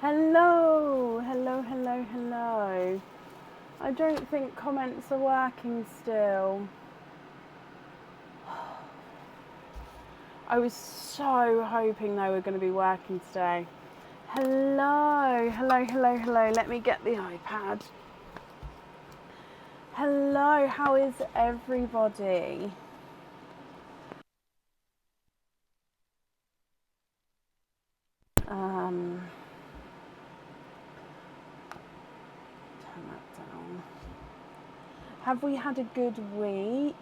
Hello, hello, hello, hello. I don't think comments are working still. I was so hoping they were going to be working today. Hello, hello, hello, hello. Let me get the iPad. Hello, how is everybody? Turn that down. Have we had a good week?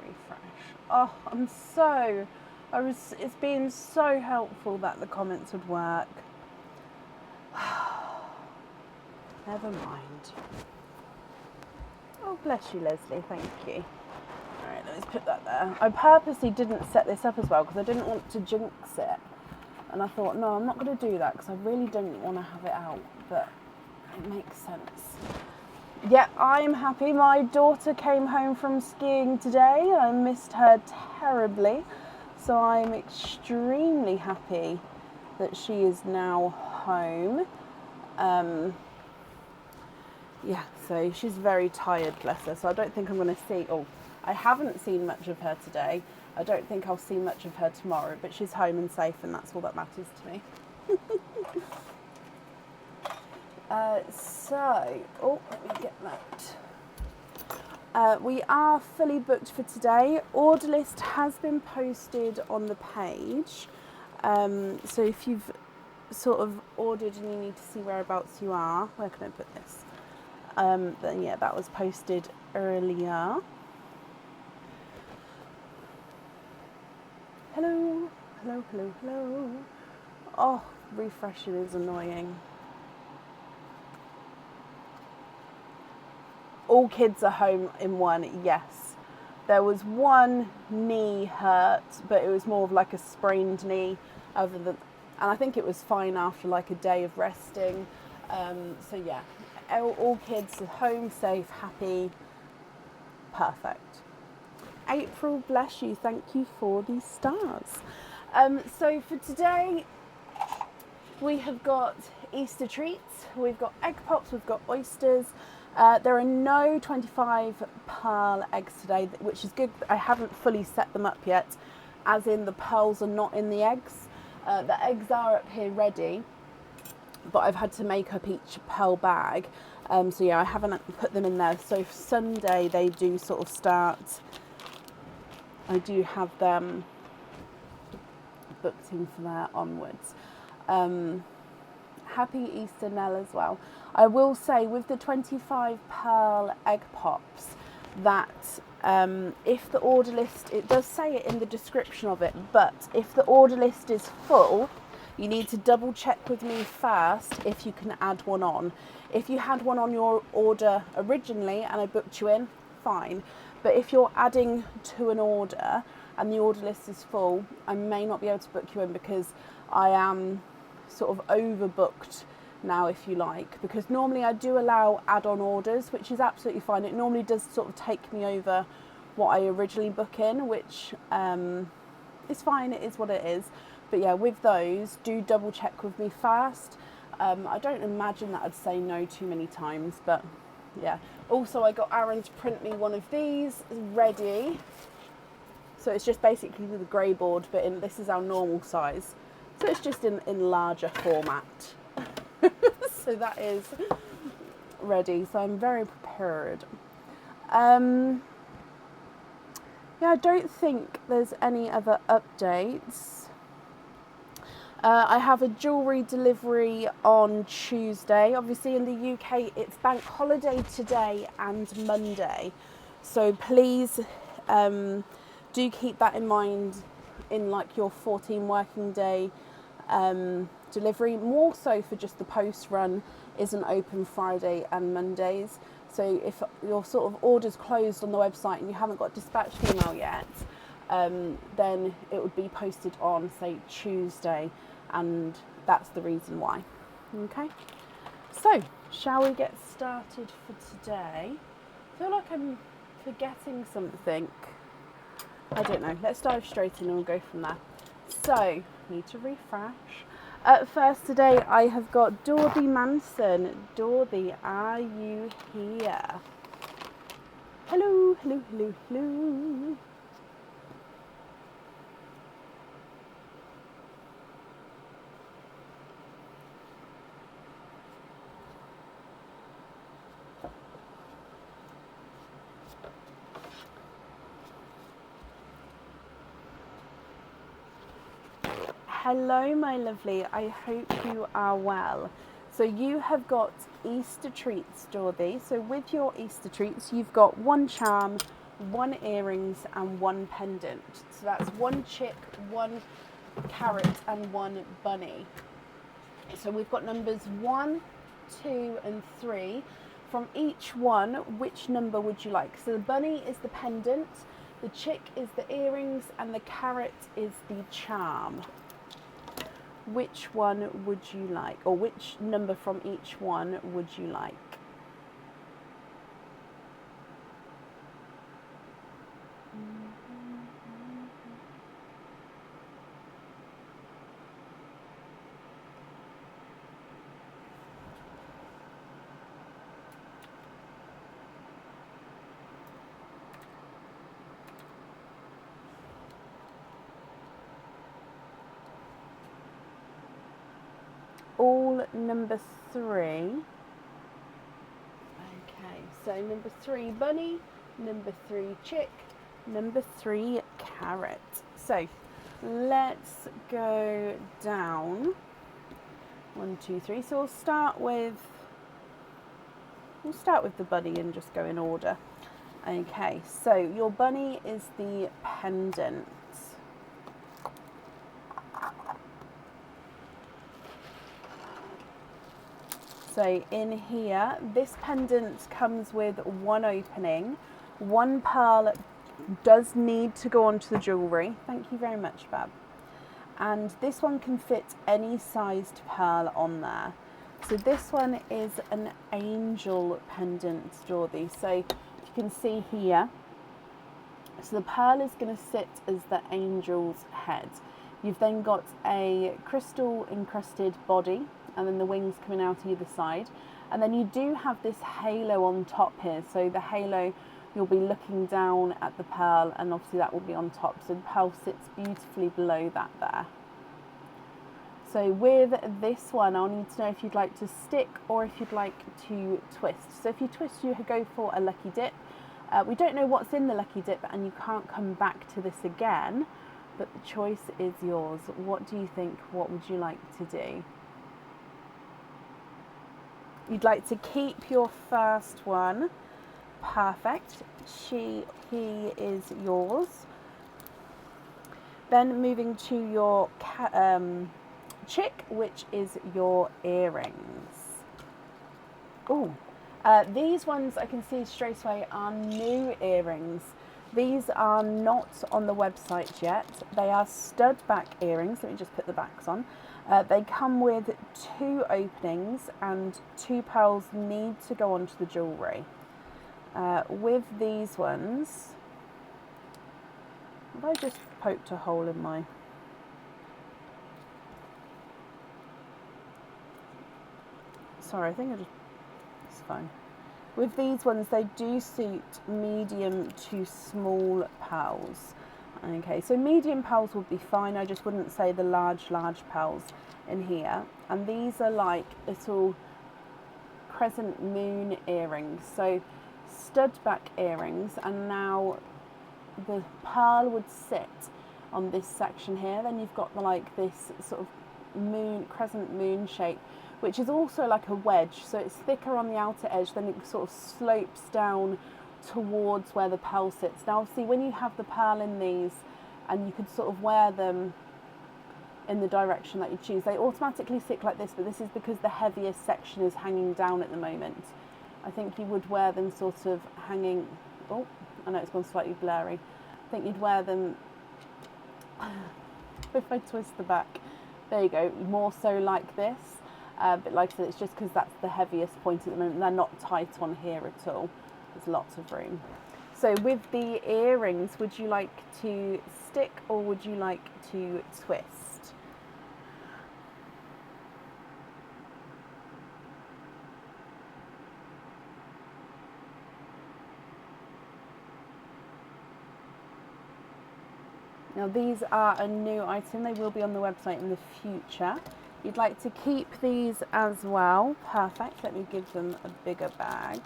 Refresh. Oh, it's been so helpful that the comments would work. Never mind. Oh, bless you, Leslie. Thank you. All right, let's put that there. I purposely didn't set this up as well because I didn't want to jinx it. And I thought, no, I'm not going to do that because I really don't want to have it out. But it makes sense. Yeah, I'm happy. My daughter came home from skiing today. I missed her terribly. So I'm extremely happy that she is now home. Yeah, so she's very tired, bless her. So I don't think I'm going to see, I haven't seen much of her today. I don't think I'll see much of her tomorrow, but she's home and safe, and that's all that matters to me. Let me get that. We are fully booked for today. Order list has been posted on the page. So if you've sort of ordered and you need to see whereabouts you are, where can I put this? Then yeah, that was posted earlier. Hello, hello, hello, hello. Oh, refreshing is annoying. All kids are home in one, yes. There was one knee hurt, but it was more of like a sprained knee, and I think it was fine after like a day of resting. So yeah, all kids are home, safe, happy, perfect. April, bless you. Thank you for the stars. So for today, we have got Easter treats. We've got egg pops. We've got oysters. There are no 25 pearl eggs today, which is good. I haven't fully set them up yet, as in the pearls are not in the eggs. The eggs are up here ready, but I've had to make up each pearl bag. So yeah, I haven't put them in there. So for Sunday, they do sort of start. I do have them booked in for there onwards. Happy Easter, Nell, as well. I will say with the 25 pearl egg pops that if the order list, it does say it in the description of it, but if the order list is full, you need to double check with me first if you can add one on. If you had one on your order originally and I booked you in, fine. But if you're adding to an order and the order list is full, I may not be able to book you in because I am sort of overbooked now, if you like, because normally I do allow add-on orders, which is absolutely fine. It normally does sort of take me over what I originally book in, which is fine, it is what it is. But yeah, with those, do double check with me first. I don't imagine that I'd say no too many times, but yeah. Also, I got Aaron to print me one of these ready. So it's just basically the grey board, but this is our normal size. So it's just in larger format. So that is ready. So I'm very prepared. Yeah, I don't think there's any other updates. I have a jewellery delivery on Tuesday. Obviously in the UK it's bank holiday today and Monday. So please do keep that in mind in like your 14 working day delivery. More so for just the post run isn't open Friday and Mondays. So if your sort of order's closed on the website and you haven't got dispatched email yet, then it would be posted on, say, Tuesday, and that's the reason why. Okay, so shall we get started for today? I feel like I'm forgetting something. I don't know. Let's dive straight in and we'll go from there. So, need to refresh. First today, I have got Dorothy Manson. Dorothy, are you here? Hello, hello, hello, hello. Hello, my lovely. I hope you are well. So you have got Easter treats, Dorothy. So with your Easter treats, you've got 1 charm, 1 earrings, and 1 pendant. So that's 1 chick, 1 carrot, and 1 bunny. So we've got numbers 1, 2, and 3. From each one, which number would you like? So the bunny is the pendant, the chick is the earrings, and the carrot is the charm. Which one would you like, or which number from each one would you like? All number 3. Okay, so number 3 bunny, number 3 chick, number 3 carrot. So let's go down 1, 2, 3. So we'll start with the bunny and just go in order. Okay, so your bunny is the pendant. So in here, this pendant comes with 1 opening. 1 pearl does need to go onto the jewellery. Thank you very much, Bab. And this one can fit any sized pearl on there. So this one is an angel pendant, Dorothy. So you can see here, so the pearl is going to sit as the angel's head. You've then got a crystal encrusted body, and then the wings coming out either side. And then you do have this halo on top here. So the halo, you'll be looking down at the pearl, and obviously that will be on top. So the pearl sits beautifully below that there. So with this one, I'll need to know if you'd like to stick or if you'd like to twist. So if you twist, you go for a lucky dip. We don't know what's in the lucky dip, and you can't come back to this again, but the choice is yours. What do you think? What would you like to do? You'd like to keep your first one. Perfect. He is yours. Then moving to your chick, which is your earrings. Oh, these ones I can see straight away are new earrings. These are not on the website yet. They are stud back earrings. Let me just put the backs on. They come with 2 openings, and 2 pearls need to go onto the jewellery. With these ones, have I just poked a hole in my... Sorry, I think I just... It's fine. With these ones, they do suit medium to small pearls. Okay, so medium pearls would be fine. I just wouldn't say the large pearls in here. And these are like little crescent moon earrings. So stud back earrings, and now the pearl would sit on this section here. Then you've got like this sort of crescent moon shape, which is also like a wedge. So it's thicker on the outer edge, then it sort of slopes down towards where the pearl sits. Now obviously when you have the pearl in these, and you could sort of wear them in the direction that you choose, they automatically sit like this, but this is because the heaviest section is hanging down at the moment. I think you would wear them sort of hanging... Oh, I know it's gone slightly blurry. I think you'd wear them... if I twist the back, there you go, more so like this. But like I said, it's just because that's the heaviest point at the moment. They're not tight on here at all. There's lots of room. So with the earrings, would you like to stick or would you like to twist? Now these are a new item, they will be on the website in the future. You'd like to keep these as well. Perfect, let me give them a bigger bag.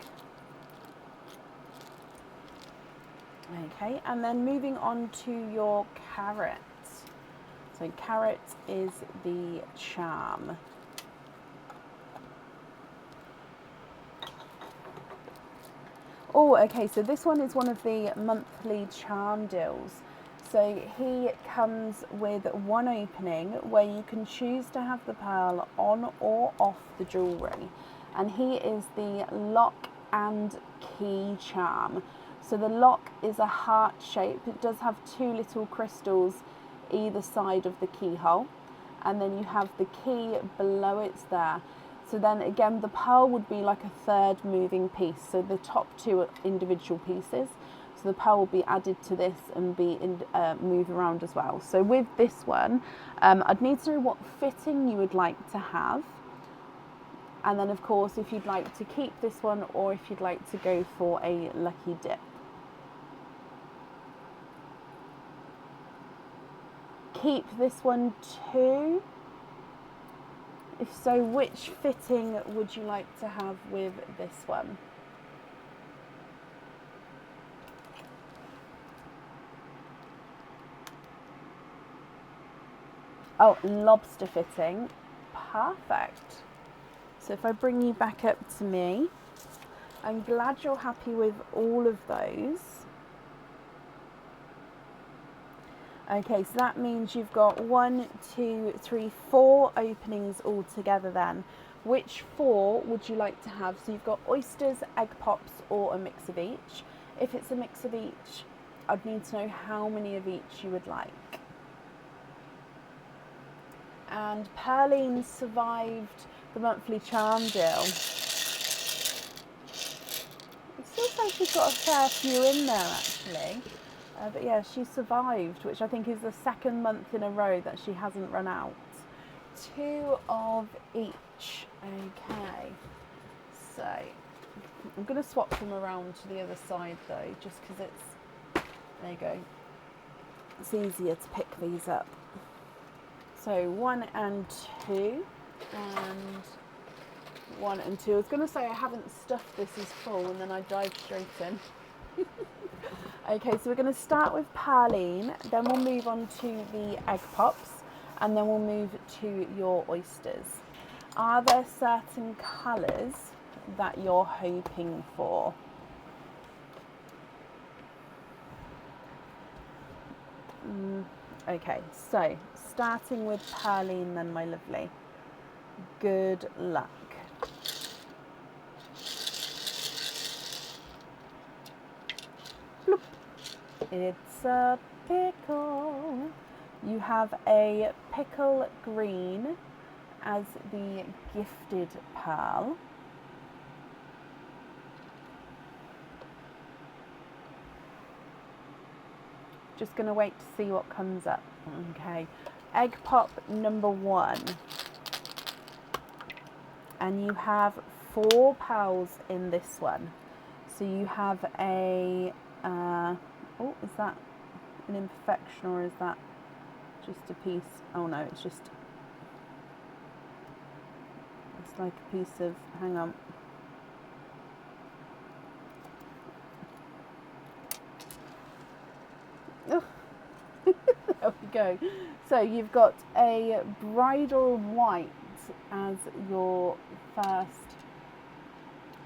Okay, and then moving on to your carrot. So carrot is the charm. Oh, okay, so this one is one of the monthly charm deals. So he comes with one opening where you can choose to have the pearl on or off the jewellery. And he is the lock and key charm. So the lock is a heart shape. It does have two little crystals either side of the keyhole. And then you have the key below it there. So then again, the pearl would be like a third moving piece. So the top two are individual pieces. So the pearl will be added to this and be move around as well. So with this one, I'd need to know what fitting you would like to have. And then of course, if you'd like to keep this one or if you'd like to go for a lucky dip. Keep this one too. If so, which fitting would you like to have with this one? Oh, lobster fitting. Perfect. So if I bring you back up to me, I'm glad you're happy with all of those. Okay, so that means you've got 1, 2, 3, 4 openings altogether then. Which 4 would you like to have? So you've got oysters, egg pops, or a mix of each. If it's a mix of each, I'd need to know how many of each you would like. And Pearline survived the monthly charm deal. It still says she's got a fair few in there actually. But yeah, she survived, which I think is the second month in a row that she hasn't run out. 2 of each. Okay. So I'm going to swap them around to the other side though, just because it's, there you go. It's easier to pick these up. So 1 and 2 and 1 and 2. I was going to say I haven't stuffed this as full and then I dived straight in. Okay, so we're going to start with Pearline, then we'll move on to the egg pops, and then we'll move to your oysters. Are there certain colours that you're hoping for? Okay, so starting with Pearline then, my lovely. Good luck. Bloop. It's a pickle. You have a pickle green as the gifted pearl. Just going to wait to see what comes up. Okay, egg pop number 1. And you have 4 pearls in this one. So you have a, oh, is that an imperfection or is that just a piece? Oh no, it's just, it's like a piece of, hang on. Oh. There we go. So you've got a bridal white as your first,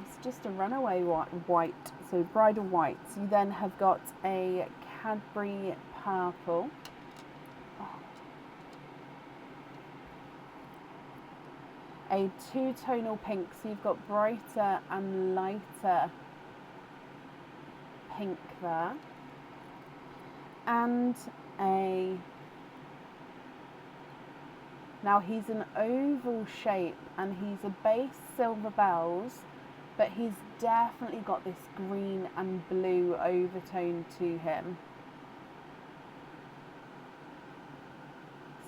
it's just a runaway white, so bridal white. You then have got a Cadbury purple. A 2-tonal pink, so you've got brighter and lighter pink there. And now he's an oval shape and he's a base silver bells but he's definitely got this green and blue overtone to him.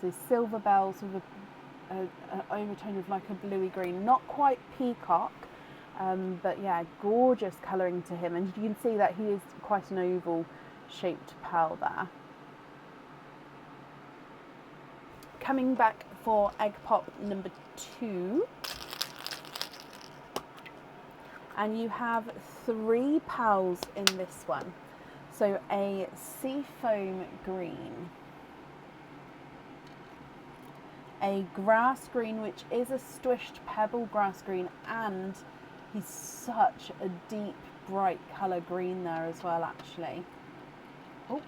So silver bells with an overtone of like a bluey green, not quite peacock, but yeah, gorgeous colouring to him. And you can see that he is quite an oval shaped pearl there. Coming back for egg pop number 2. And you have 3 pearls in this one. So a seafoam green, a grass green, which is a squished pebble grass green, and he's such a deep, bright colour green there as well, actually. Oh,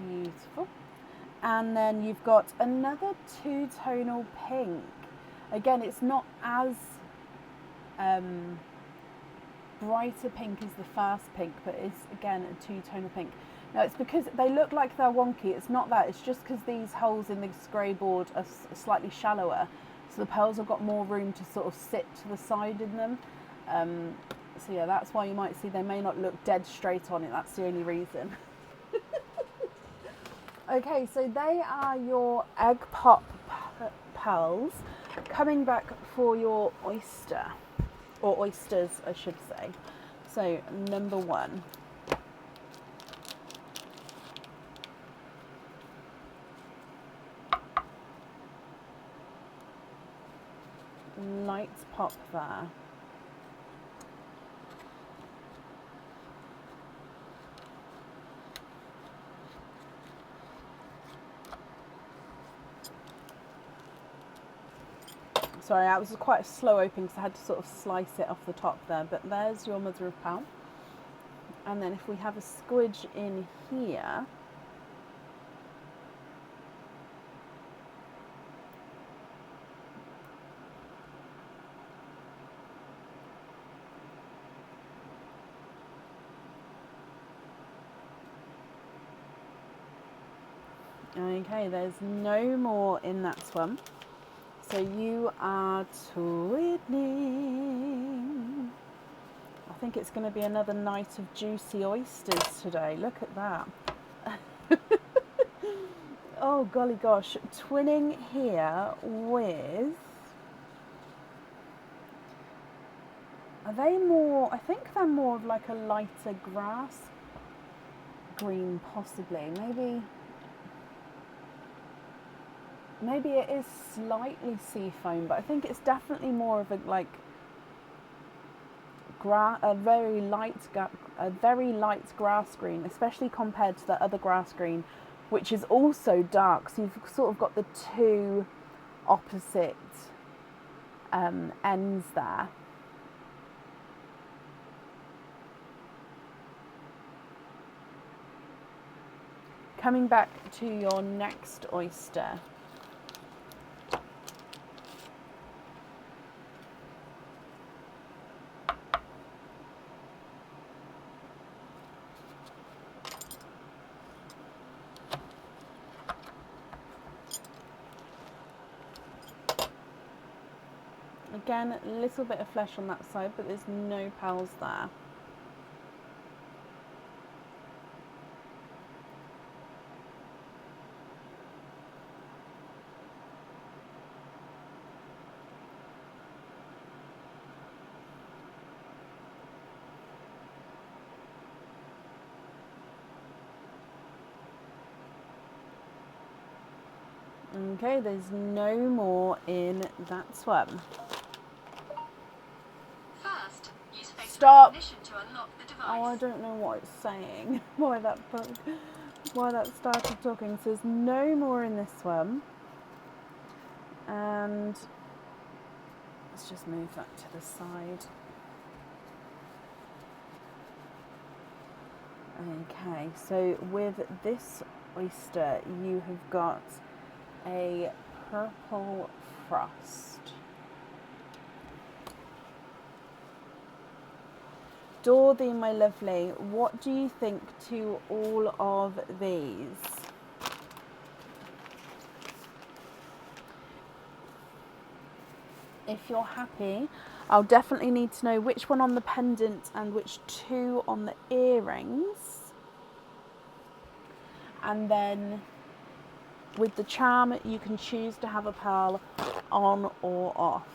beautiful. And then you've got another 2-tonal pink. Again, it's not as brighter pink as the first pink, but it's again a 2-tonal pink. Now it's because they look like they're wonky. It's not that, it's just because these holes in this grey board are slightly shallower, so the pearls have got more room to sort of sit to the side in them. So yeah, that's why you might see they may not look dead straight on it. That's the only reason. Okay, so they are your egg pop pearls. Coming back for your oyster, or oysters I should say. So number 1. Light pop there. Sorry, that was quite a slow opening because I had to sort of slice it off the top there, but there's your mother of pearl. And then if we have a squidge in here, okay, there's no more in that one. So you are twinning. I think it's going to be another night of juicy oysters today. Look at that. Oh, golly gosh. Twinning here with... Are they more... I think they're more of like a lighter grass green, possibly. Maybe it is slightly seafoam, but I think it's definitely more of a like a very light grass green, especially compared to the other grass green, which is also dark. So you've sort of got the 2 opposite ends there. Coming back to your next oyster. Again, a little bit of flesh on that side, but there's no pearls there. Okay, there's no more in that one. First, use face Stop! recognition to unlock the device. Oh, I don't know what it's saying. Why that started talking. So there's no more in this one. And let's just move that to the side. Okay, so with this oyster, you have got a purple frost. Dorothy, my lovely, what do you think to all of these? If you're happy, I'll definitely need to know which one on the pendant and which two on the earrings. And then with the charm, you can choose to have a pearl on or off.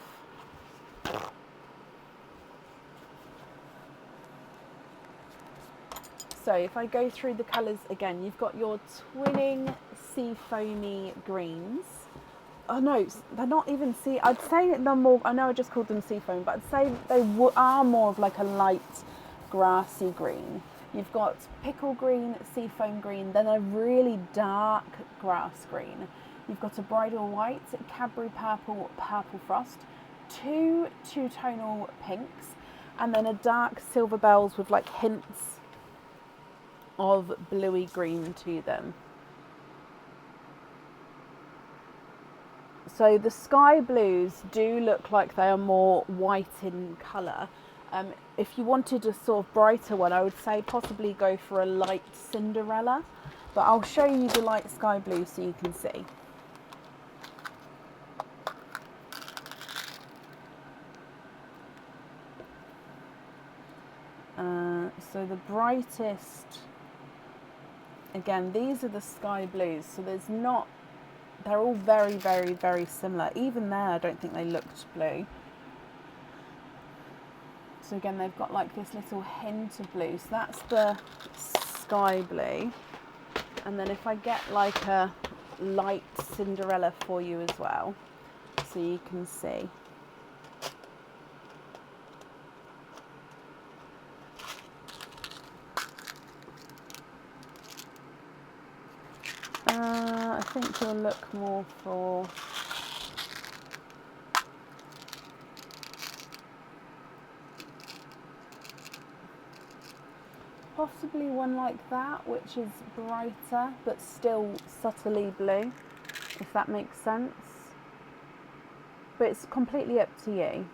So if I go through the colours again, you've got your twinning sea foamy greens. Oh no, they're not even sea. I'd say they're more. I know I just called them sea foam, but I'd say they are more of like a light grassy green. You've got pickle green, sea foam green, then a really dark grass green. You've got a bridal white, Cadbury purple, purple frost, two two-tonal pinks, and then a dark silver bells with like hints of bluey green to them. So the sky blues do look like they are more white in colour. If you wanted a sort of brighter one, I would say possibly go for a light Cinderella, but I'll show you the light sky blue so you can see. So the brightest, again, these are the sky blues, so there's not, they're all very, very, very similar. Even there, I don't think they looked blue. So again, they've got like this little hint of blue. So that's the sky blue. And then if I get like a light Cinderella for you as well, so you can see. I think you'll look more for possibly one like that, which is brighter but still subtly blue, if that makes sense. But it's completely up to you.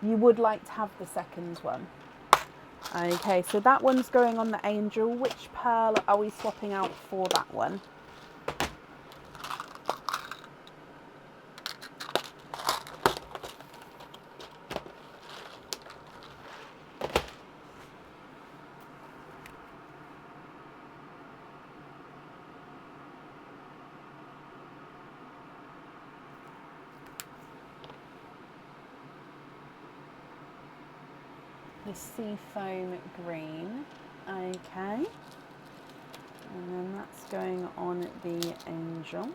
You would like to have the second one. Okay, so that one's going on the angel. Which pearl are we swapping out for that one? The sea foam green. Okay. And then that's going on the angel.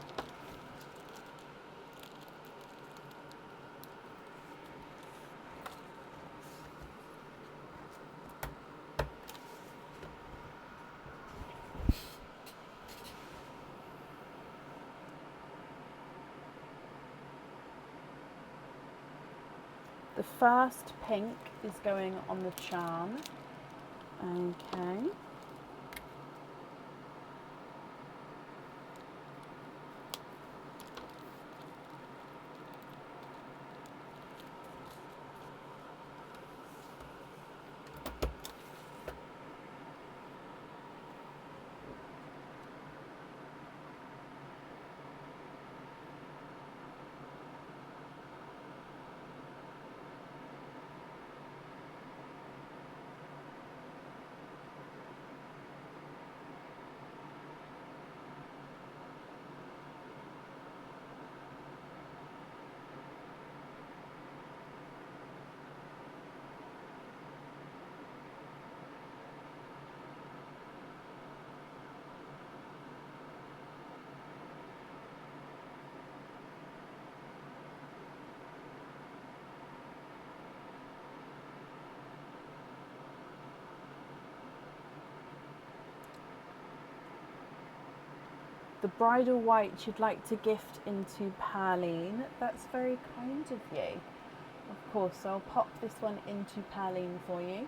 The first pink is going on the charm. Okay. The bridal white you'd like to gift into Perline. That's very kind of you. Of course, so I'll pop this one into Perline for you.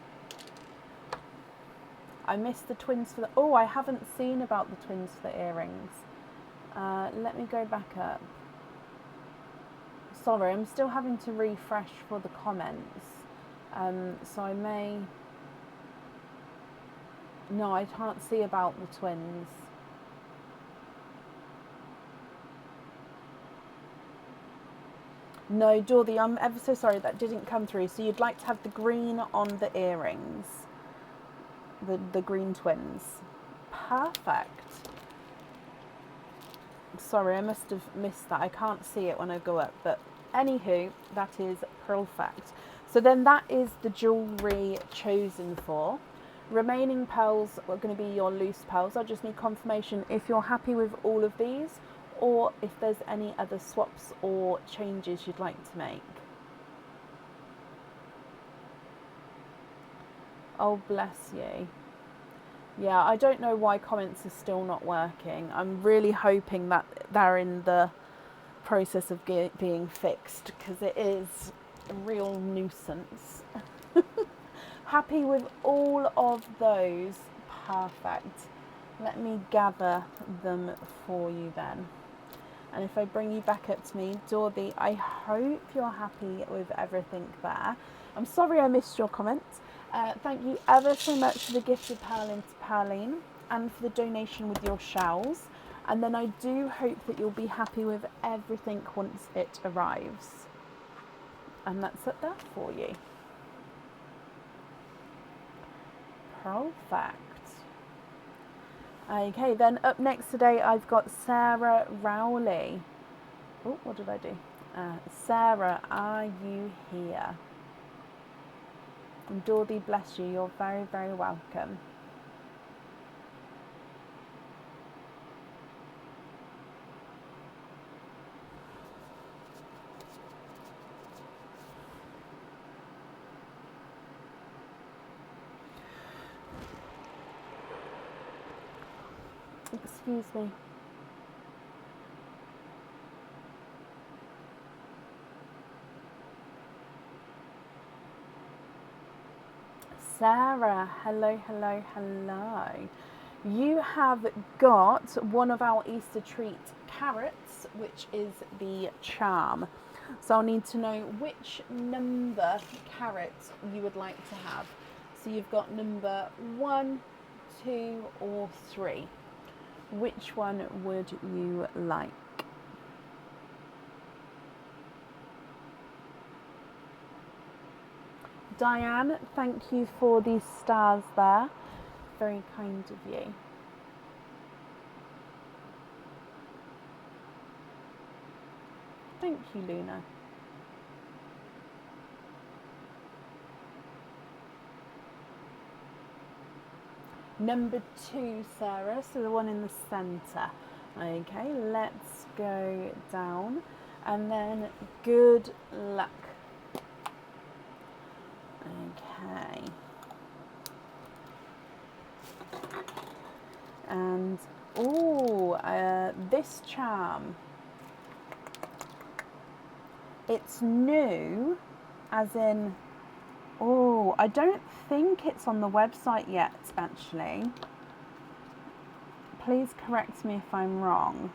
I missed the twins for the... Oh, I haven't seen about the twins for the earrings. Let me go back up. Sorry, I'm still having to refresh for the comments. So I may... No, I can't see about the twins. No, Dorothy, I'm ever so sorry that didn't come through. So you'd like to have the green on the earrings. The green twins. Perfect. Sorry, I must have missed that. I can't see it when I go up. But anywho, that is perfect. So then that is the jewellery chosen for. Remaining pearls are going to be your loose pearls. I just need confirmation if you're happy with all of these, or if there's any other swaps or changes you'd like to make. Oh, bless you. Yeah, I don't know why comments are still not working. I'm really hoping that they're in the process of being fixed, because it is a real nuisance. Happy with all of those. Perfect. Let me gather them for you then. And if I bring you back up to me, Dorothy, I hope you're happy with everything there. I'm sorry I missed your comments. Thank you ever so much for the gift of Pearline to Pearline and for the donation with your shells. And then I do hope that you'll be happy with everything once it arrives. And that's up there for you. Perfect. Okay, then up next today I've got Sarah Rowley. Oh, what did I do? Sarah, are you here? And Dorothy, bless you. You're very, very welcome. Excuse me. Sarah, hello, hello, hello. You have got one of our Easter treat carrots, which is the charm. So I'll need to know which number carrot you would like to have. So you've got number 1, 2 or 3. Which one would you like? Diane, thank you for these stars there. Very kind of you. Thank you, Luna. Number 2, Sarah, so the one in the centre. Okay, let's go down. And then good luck. Okay. And, this charm. It's new, as in... Oh, I don't think it's on the website yet, actually. Please correct me if I'm wrong.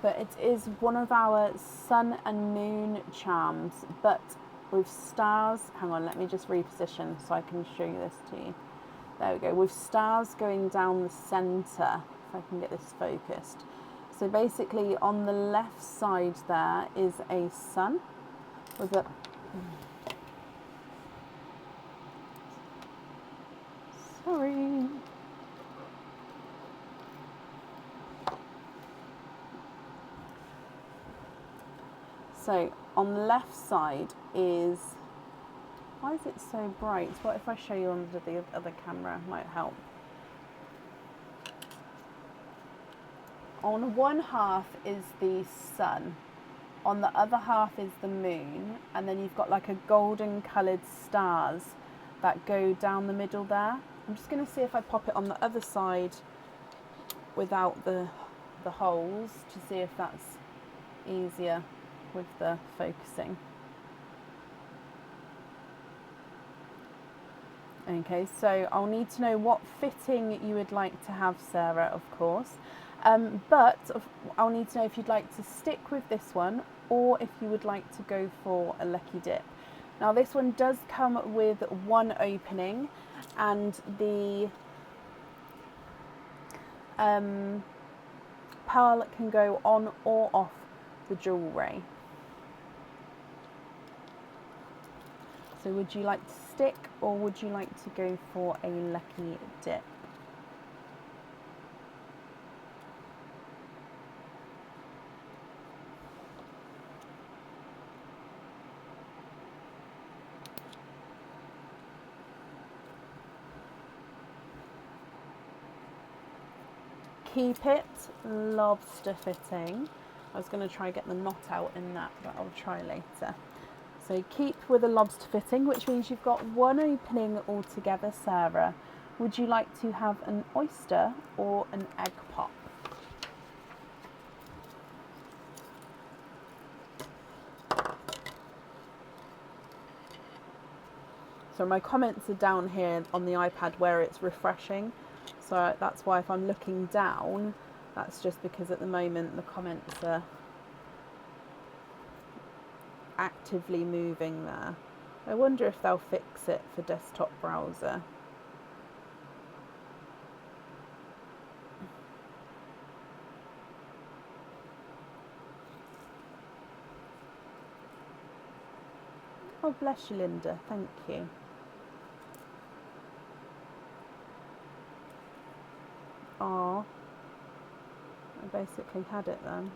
But it is one of our sun and moon charms, but with stars. Hang on, let me just reposition so I can show you this to you. There we go. With stars going down the centre, if I can get this focused. So basically on the left side there is a sun with a... Sorry. So on the left side is... Why is it so bright? What if I show you under the other camera? Might help. On one half is the sun. On the other half is the moon. And then you've got like a golden coloured stars that go down the middle there. I'm just going to see if I pop it on the other side without the holes to see if that's easier with the focusing. Okay, so I'll need to know what fitting you would like to have, Sarah, of course. But I'll need to know if you'd like to stick with this one or if you would like to go for a lucky dip. Now this one does come with one opening, and the pearl can go on or off the jewellery. So would you like to stick or would you like to go for a lucky dip? Keep it lobster fitting. I was going to try and get the knot out in that, but I'll try later. So keep with a lobster fitting, which means you've got one opening altogether, Sarah. Would you like to have an oyster or an egg pop? So my comments are down here on the iPad where it's refreshing. So that's why if I'm looking down, that's just because at the moment the comments are actively moving there. I wonder if they'll fix it for desktop browser. Oh, bless you, Linda. Thank you. Oh, I basically had it then.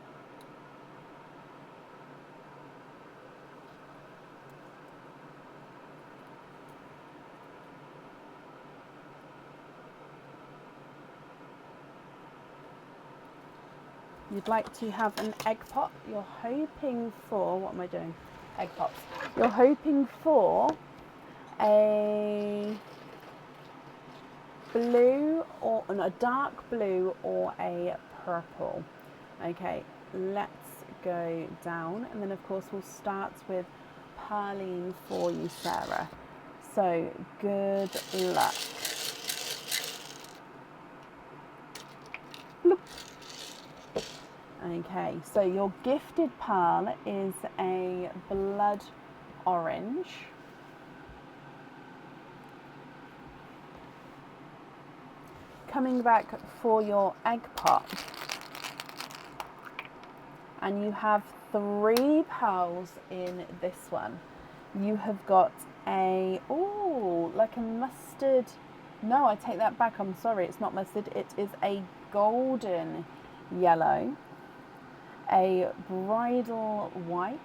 You'd like to have an egg pop. You're hoping for, what am I doing? Egg pops. You're hoping for a blue or a dark blue or a purple. Okay, let's go down, and then of course we'll start with Pearline for you, Sarah. So good luck. Bloop. Okay, so your gifted pearl is a blood orange. Coming back for your egg pop, and you have 3 pearls in this one. You have got a, oh, like a mustard. No, I take that back. I'm sorry, it's not mustard. It is a golden yellow, a bridal white,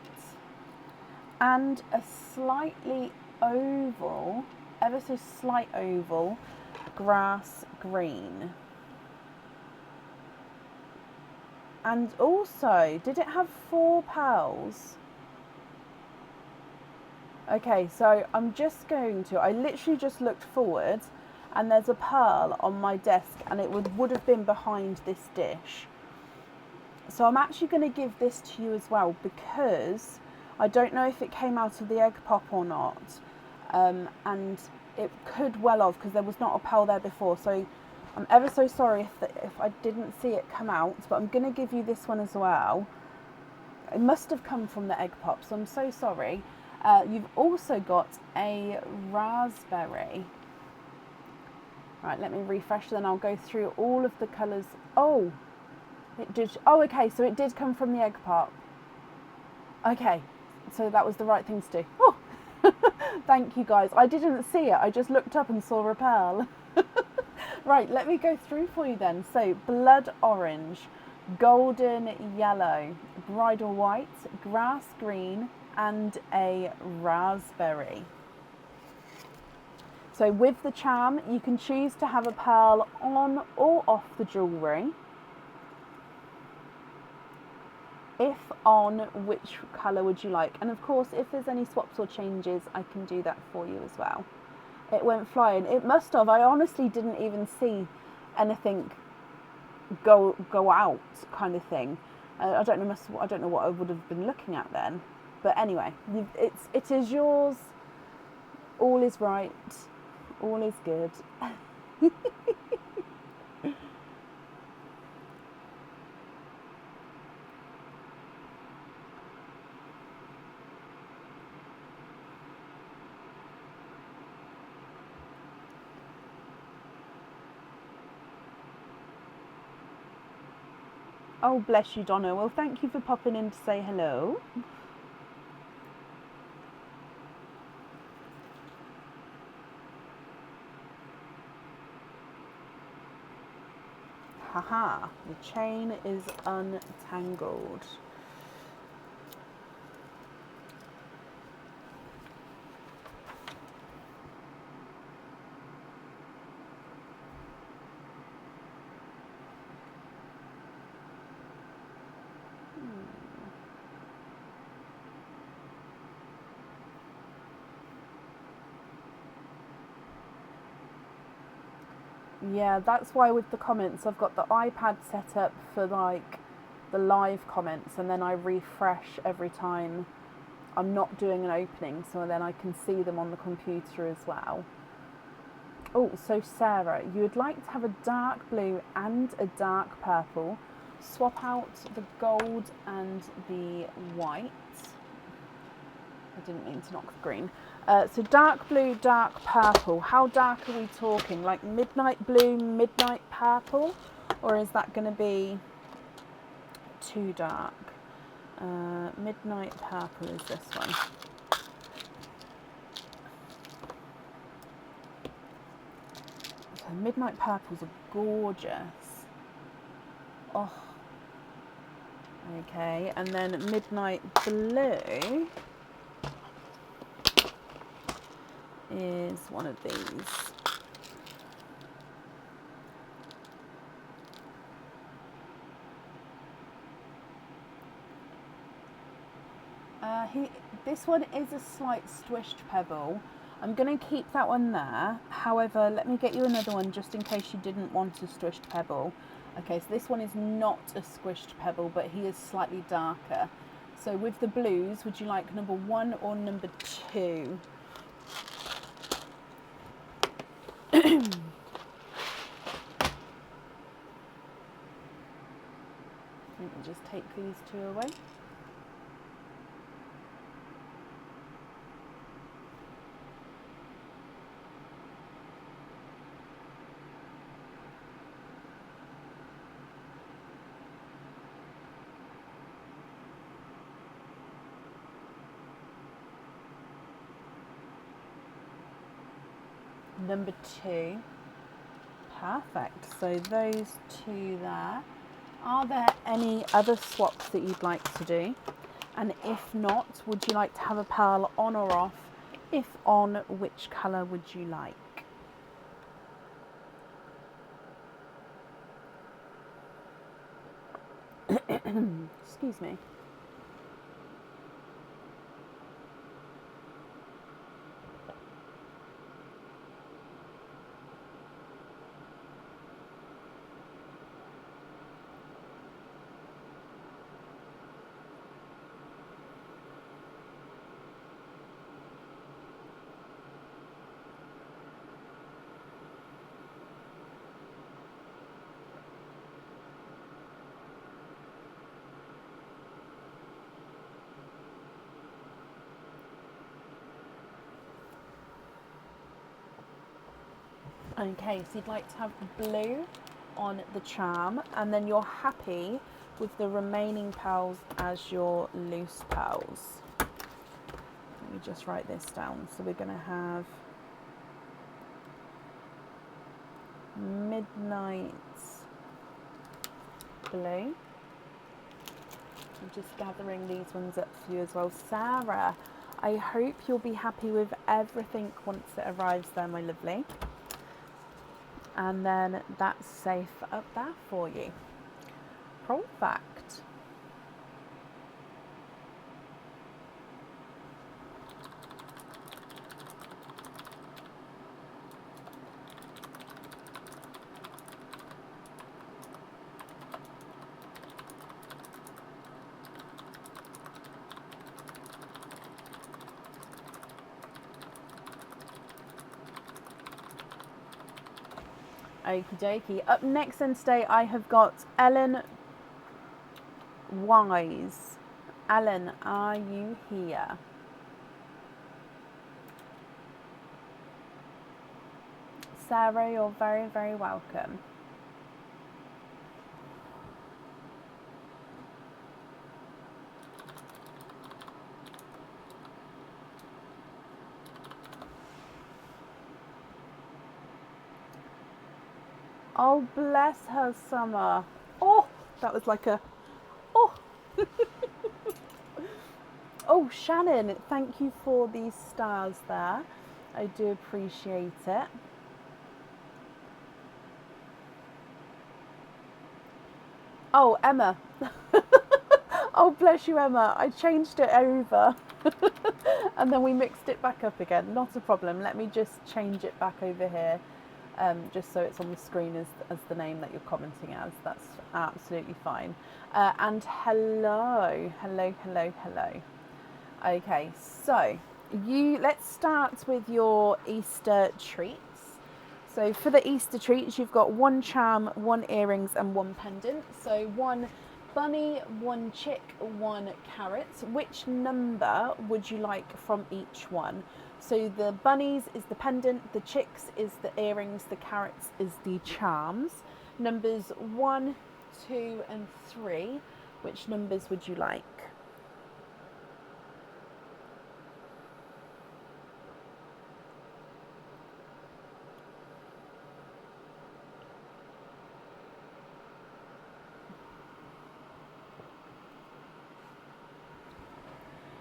and a slightly oval, ever so slight oval, grass green. And also, did it have 4 pearls? Okay, so I'm just going to, I literally just looked forward and there's a pearl on my desk, and it would have been behind this dish. So I'm actually going to give this to you as well, because I don't know if it came out of the egg pop or not. And it could well have, because there was not a pearl there before. So I'm ever so sorry if I didn't see it come out, but I'm going to give you this one as well. It must have come from the egg pop, so I'm so sorry. You've also got a raspberry. Right, let me refresh, then I'll go through all of the colours. Oh, it did. Oh, okay, so it did come from the egg pop. Okay, so that was the right thing to do. Oh, thank you guys. I didn't see it. I just looked up and saw a pearl. Right, let me go through for you then. So blood orange, golden yellow, bridal white, grass green, and a raspberry. So with the charm, you can choose to have a pearl on or off the jewellery. If on, which colour would you like? And of course, if there's any swaps or changes, I can do that for you as well. It went flying. It must have. I honestly didn't even see anything go out, kind of thing. I don't know what I would have been looking at then. But anyway, it is yours. All is right. All is good. Oh, bless you, Donna. Well, thank you for popping in to say hello. Haha, the chain is untangled. Yeah, that's why with the comments I've got the iPad set up for like the live comments, and then I refresh every time I'm not doing an opening, so then I can see them on the computer as well. Oh, so Sarah, you would like to have a dark blue and a dark purple. Swap out the gold and the white. I didn't mean to knock the green. So dark blue, dark purple. How dark are we talking? Like midnight blue, midnight purple? Or is that going to be too dark? Midnight purple is this one. So midnight purples are gorgeous. Oh. Okay, and then midnight blue is one of these. This one is a slight squished pebble. I'm going to keep that one there. However, let me get you another one just in case you didn't want a squished pebble. Okay, so this one is not a squished pebble, but he is slightly darker. So with the blues, would you like number 1 or number 2? Let me just take these 2 away. Number 2. Perfect. So those 2 there. Are there any other swaps that you'd like to do? And if not, would you like to have a pearl on or off? If on, which colour would you like? Excuse me. Okay, so you'd like to have the blue on the charm, and then you're happy with the remaining pearls as your loose pearls. Let me just write this down. So we're going to have midnight blue. I'm just gathering these ones up for you as well. Sarah, I hope you'll be happy with everything once it arrives there, my lovely. And then that's safe up there for you. Perfect. Okie dokie. Up next then today I have got Ellen Wise. Ellen, are you here? Sarah, you're very, very welcome. Oh, bless her, Summer. Oh, that was like a... Oh. Oh, Shannon, thank you for these stars there. I do appreciate it. Oh, Emma. Oh, bless you, Emma. I changed it over. And then we mixed it back up again. Not a problem. Let me just change it back over here. Just so it's on the screen as the name that you're commenting as. That's absolutely fine. And hello. Okay, so let's start with your Easter treats. So for the Easter treats, you've got 1 charm, 1 earrings and 1 pendant. So 1 bunny, 1 chick, 1 carrot. Which number would you like from each one? So the bunnies is the pendant, the chicks is the earrings, the carrots is the charms. Numbers 1, 2 and 3. Which numbers would you like?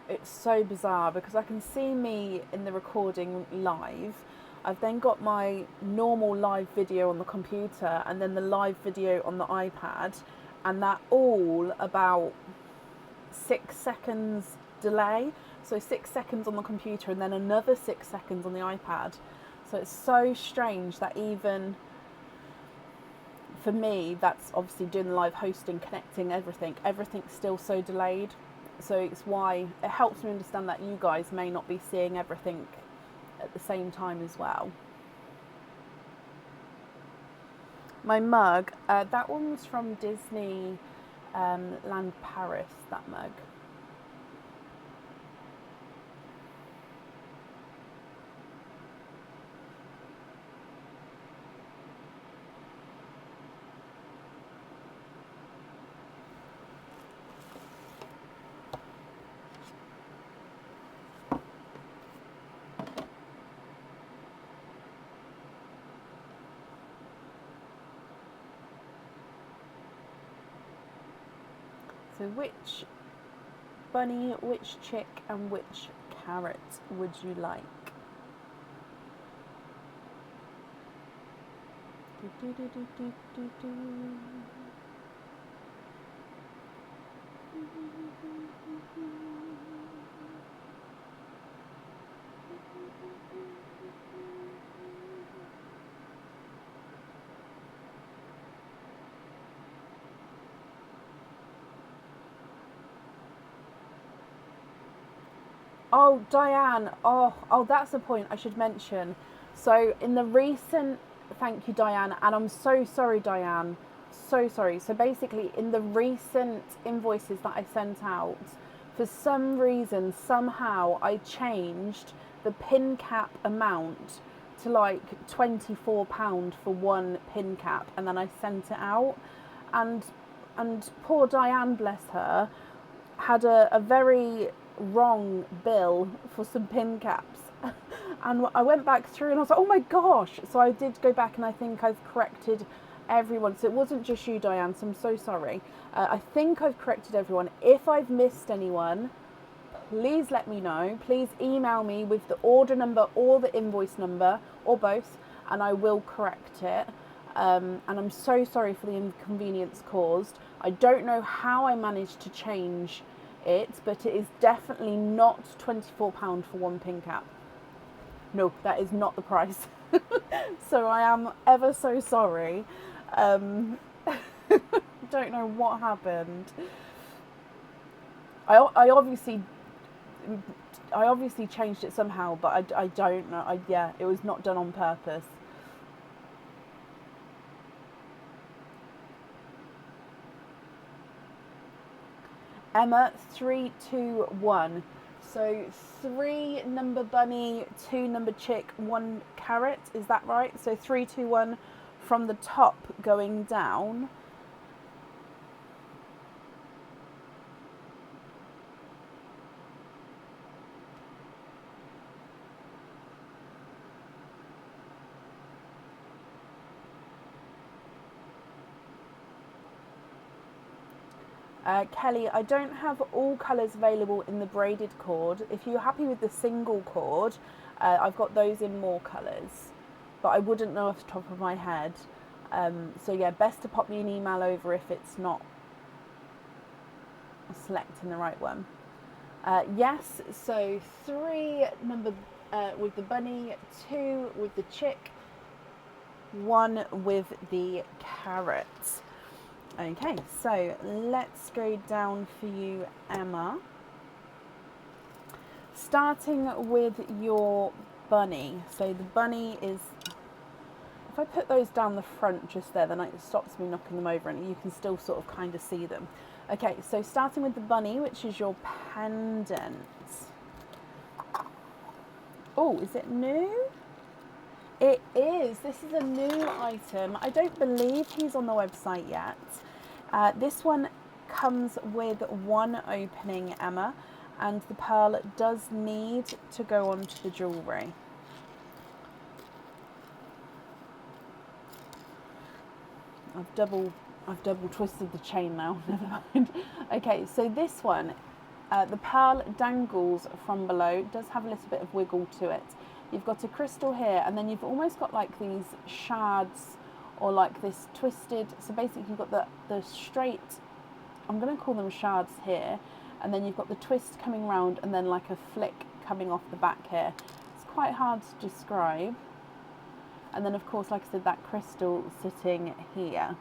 It's so bizarre because I can see me in the recording live. I've then got my normal live video on the computer and then the live video on the iPad, and that all about 6 seconds delay. So 6 seconds on the computer and then another 6 seconds on the iPad. So it's so strange that even for me, that's obviously doing the live hosting, connecting everything's still so delayed. So it's why it helps me understand that you guys may not be seeing everything at the same time as well. My mug, that one was from Disney Land Paris, that mug. So which bunny, which chick and which carrot would you like? Oh, Diane. Oh, that's a point I should mention. So in the recent, thank you, Diane, and I'm so sorry, Diane. So sorry. So basically, in the recent invoices that I sent out, for some reason, somehow I changed the pin cap amount to like £24 for 1 pin cap, and then I sent it out, and poor Diane, bless her, had a very wrong bill for some pin caps. And I went back through and I was like, oh my gosh. So I did go back and I think I've corrected everyone. So it wasn't just you, Diane, so I'm so sorry. I think I've corrected everyone. If I've missed anyone, please let me know. Please email me with the order number or the invoice number or both, and I will correct it. And I'm so sorry for the inconvenience caused. I don't know how I managed to change it, but it is definitely not £24 for 1 pin cap. No, that is not the price. So I am ever so sorry. Don't know what happened. I obviously changed it somehow, but I don't know. Yeah, it was not done on purpose. Emma, 3, 2, 1. So 3 number bunny, 2 number chick, 1 carrot. Is that right? So 3, 2, 1 from the top going down. Kelly, I don't have all colours available in the braided cord. If you're happy with the single cord, I've got those in more colours, but I wouldn't know off the top of my head. So yeah, best to pop me an email over if it's not selecting the right one. Yes, so 3 number with the bunny, 2 with the chick, 1 with the carrot. Okay, so let's go down for you, Emma. Starting with your bunny. So the bunny is, if I put those down the front just there, then it stops me knocking them over and you can still sort of kind of see them. Okay, so starting with the bunny, which is your pendant. Oh, is it new? It is. This is a new item. I don't believe he's on the website yet. This one comes with 1 opening, Emma, and the pearl does need to go onto the jewellery. I've double twisted the chain now. Never mind. Okay, so this one, the pearl dangles from below. It does have a little bit of wiggle to it. You've got a crystal here, and then you've almost got like these shards, or like this twisted. So basically, you've got the straight. I'm going to call them shards here, and then you've got the twist coming round, and then like a flick coming off the back here. It's quite hard to describe. And then, of course, like I said, that crystal sitting here.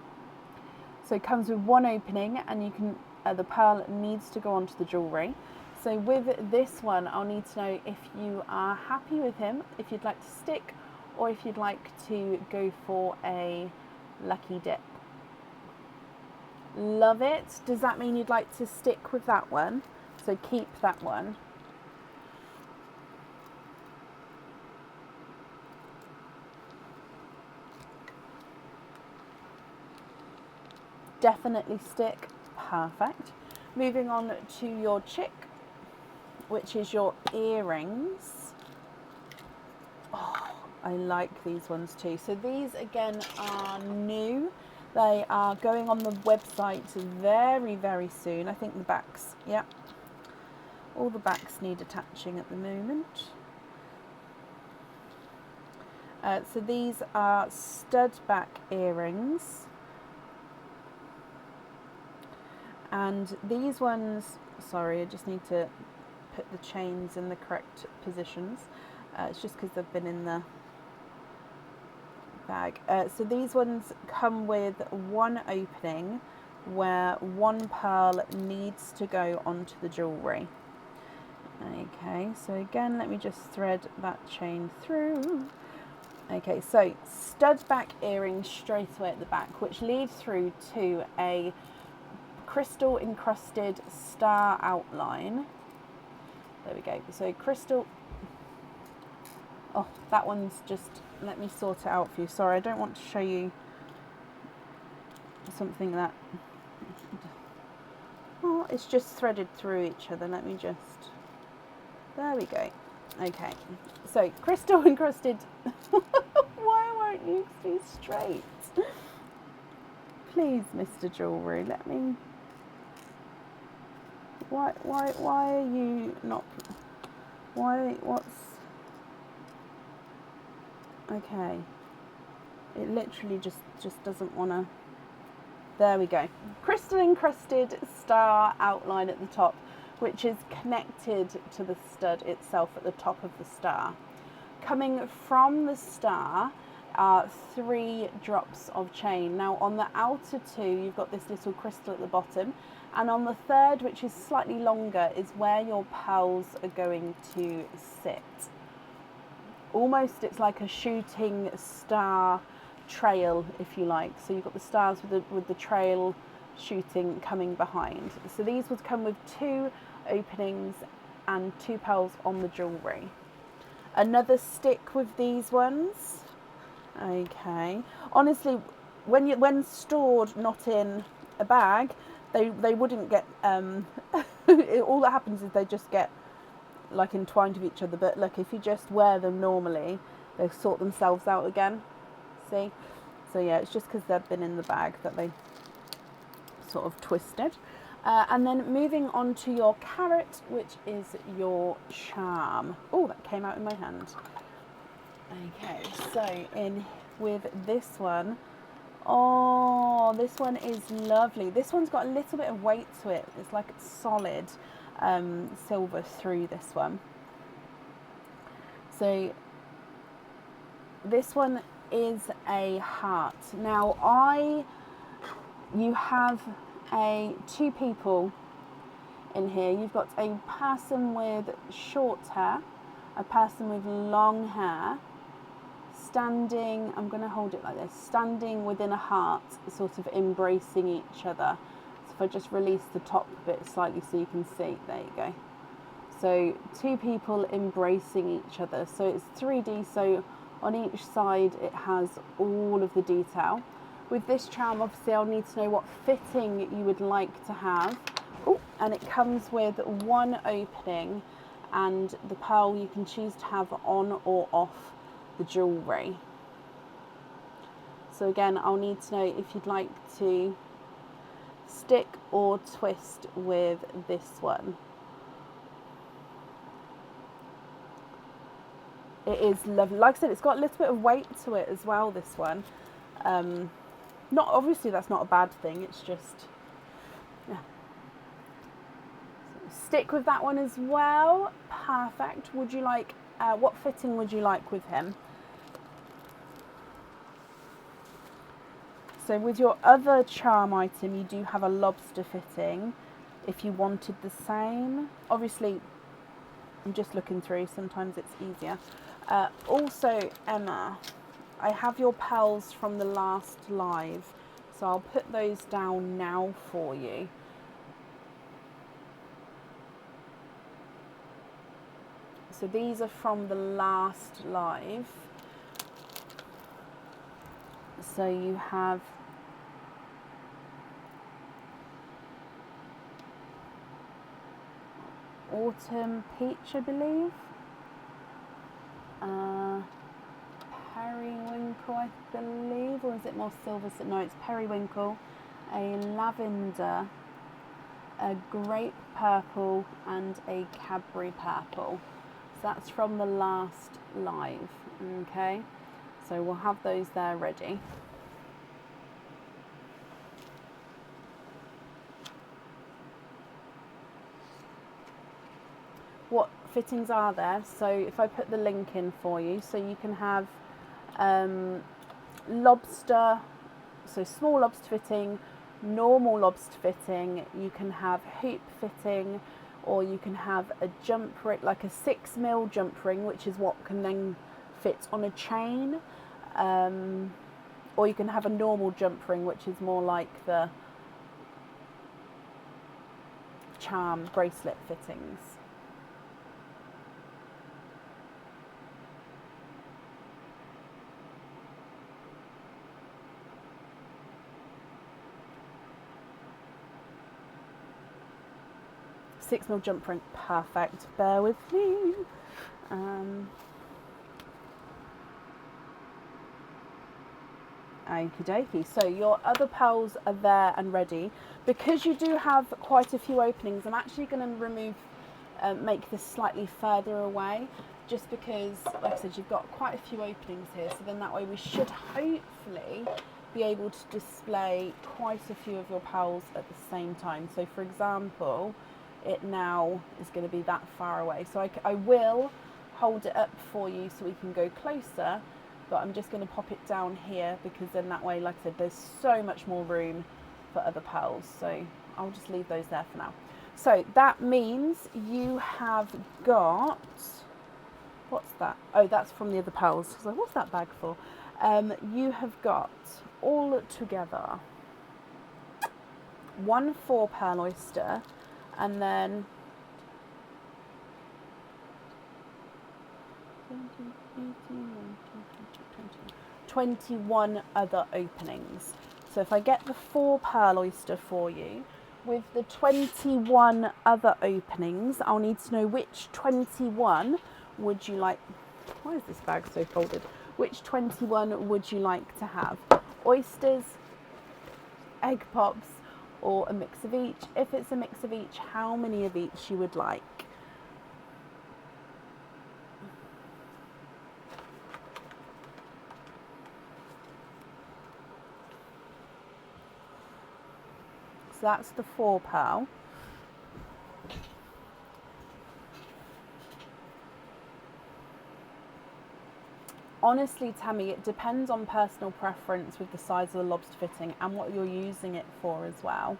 So it comes with 1 opening, and you can the pearl needs to go onto the jewellery. So with this one, I'll need to know if you are happy with him, if you'd like to stick, or if you'd like to go for a lucky dip. Love it. Does that mean you'd like to stick with that one? So keep that one. Definitely stick. Perfect. Moving on to your chick, which is your earrings. Oh, I like these ones too. So these again are new. They are going on the website very, very soon. I think the backs, yeah. All the backs need attaching at the moment. So these are stud back earrings. And these ones, sorry, I just need to put the chains in the correct positions. It's just because they've been in the bag. So these ones come with 1 opening where 1 pearl needs to go onto the jewellery. Okay, so again, let me just thread that chain through. Okay, so stud back earrings straight away at the back, which lead through to a crystal encrusted star outline. There we go. So crystal. Oh, that one's just, let me sort it out for you. Sorry, I don't want to show you something that, oh, it's just threaded through each other. Let me just, there we go. Okay, so crystal encrusted. Why won't you be straight? Please, Mr. Jewellery, let me. Why are you not? What's? Okay. It literally just doesn't want to. There we go. Crystal encrusted star outline at the top, which is connected to the stud itself at the top of the star. Coming from the star are 3 drops of chain. Now on the outer 2, you've got this little crystal at the bottom, and on the 3rd, which is slightly longer, is where your pearls are going to sit. Almost, it's like a shooting star trail, if you like. So you've got the stars with the trail shooting coming behind. So these would come with 2 openings and 2 pearls on the jewellery. Another stick with these ones. Okay. Honestly, when stored not in a bag, they wouldn't get all that happens is they just get like entwined with each other. But look, if you just wear them normally, they sort themselves out again. See? So yeah, it's just because they've been in the bag that they sort of twisted. And then moving on to your carrot, which is your charm. Oh, that came out in my hand. Okay, so in with this one. Oh, this one is lovely. This one's got a little bit of weight to it. It's like solid silver through this one. So this one is a heart. Now you have 2 people in here. You've got a person with short hair, a person with long hair, standing, I'm going to hold it like this, standing within a heart, sort of embracing each other. So if I just release the top bit slightly so you can see, there you go. So 2 people embracing each other. So it's 3D, so on each side it has all of the detail. With this charm, obviously I'll need to know what fitting you would like to have. Oh, and it comes with 1 opening and the pearl you can choose to have on or off the jewellery. So again, I'll need to know if you'd like to stick or twist with this one. It is lovely. Like I said, it's got a little bit of weight to it as well, this one. Not obviously that's not a bad thing, it's just, yeah. So stick with that one as well. Perfect. Would you like, what fitting would you like with him? So with your other charm item, you do have a lobster fitting if you wanted the same. Obviously, I'm just looking through, sometimes it's easier. Also, Emma, I have your pearls from the last live, so I'll put those down now for you. So these are from the last live. So you have Autumn Peach, I believe. Periwinkle, I believe, or is it more silver? No, it's periwinkle. A lavender, a grape purple, and a Cadbury purple. So that's from the last live. Okay, so we'll have those there ready. What fittings are there? So if I put the link in for you, so you can have lobster, so small lobster fitting, normal lobster fitting, you can have hoop fitting, or you can have a jump ring, like a 6mm jump ring, which is what can then fit on a chain, or you can have a normal jump ring, which is more like the charm bracelet fittings. $6mm jump ring, perfect. Bear with me. Okie dokie. So your other pearls are there and ready. Because you do have quite a few openings, I'm actually going to make this slightly further away, just because, like I said, you've got quite a few openings here. So then that way we should hopefully be able to display quite a few of your pearls at the same time. So for example, it now is going to be that far away, so I will hold it up for you so we can go closer, but I'm just going to pop it down here because then that way, like I said, there's so much more room for other pearls, so I'll just leave those there for now. So that means you have got, what's that? Oh, that's from the other pearls. So what's that bag for? You have got all together 1 4-pearl oyster, and then 21 other openings. So if I get the 4-pearl oyster for you, with the 21 other openings, I'll need to know which 21 would you like. Why is this bag so folded? Which 21 would you like to have? Oysters, egg pops, or a mix of each? If it's a mix of each, how many of each you would like? So that's the 4-pearl. Honestly, Tammy, it depends on personal preference with the size of the lobster fitting and what you're using it for as well.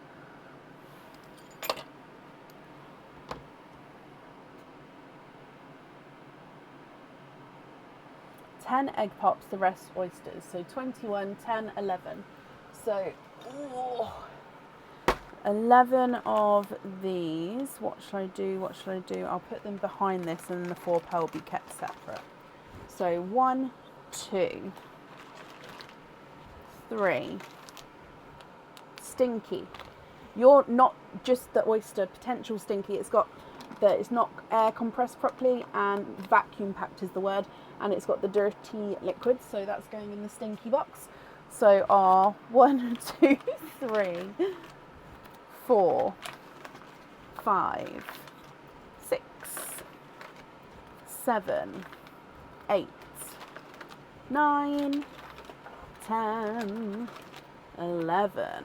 $10 egg pops, the rest oysters. So 21, 10, 11. So 11 of these. What should I do? What should I do? I'll put them behind this and the 4-pearl will be kept separate. So 1, 2, 3. Stinky. You're not just the oyster, potential stinky. It's not air compressed properly, and vacuum packed is the word, and it's got the dirty liquid, so that's going in the stinky box. So our 1, 2, 3, 4, 5, 6, 7, 8, 9, 10, 11.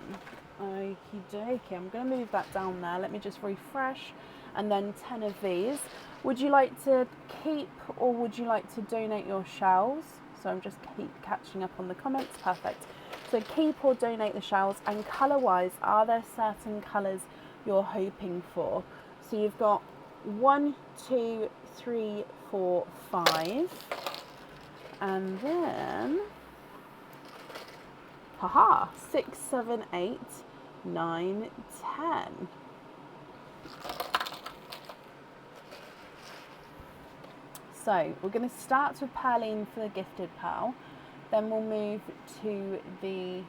Okie dokie, I'm going to move that down there. Let me just refresh. And then 10 of these. Would you like to keep or would you like to donate your shells? So I'm just keep catching up on the comments. Perfect. So keep or donate the shells. And colour wise, are there certain colours you're hoping for? So you've got 1, 2, 3, 4, 5. And then, haha, 6, 7, 8, 9, 10. So we're going to start with Pearline for the gifted pearl. Then we'll move to the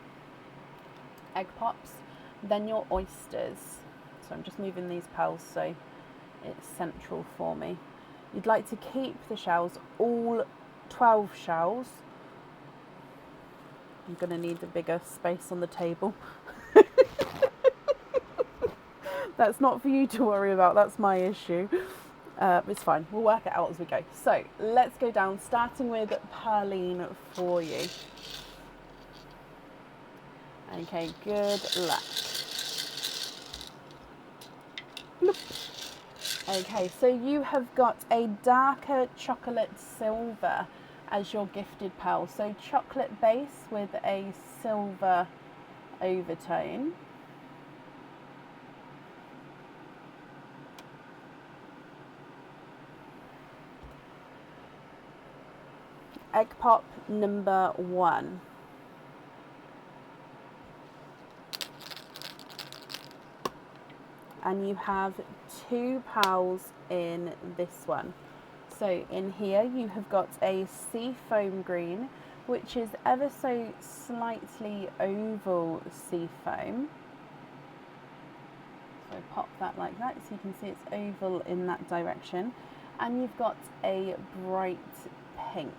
egg pops. Then your oysters. So I'm just moving these pearls so it's central for me. You'd like to keep the shells, all 12 shells. I'm going to need a bigger space on the table. That's not for you to worry about, that's my issue. It's fine, we'll work it out as we go. So let's go down, starting with Pearline for you. Okay, good luck. Bloop. Okay, so you have got a darker chocolate silver as your gifted pearl. So chocolate base with a silver overtone. Egg pop number 1. And you have 2 pearls in this one. So in here you have got a sea foam green, which is ever so slightly oval sea foam. So pop that like that so you can see it's oval in that direction. And you've got a bright pink.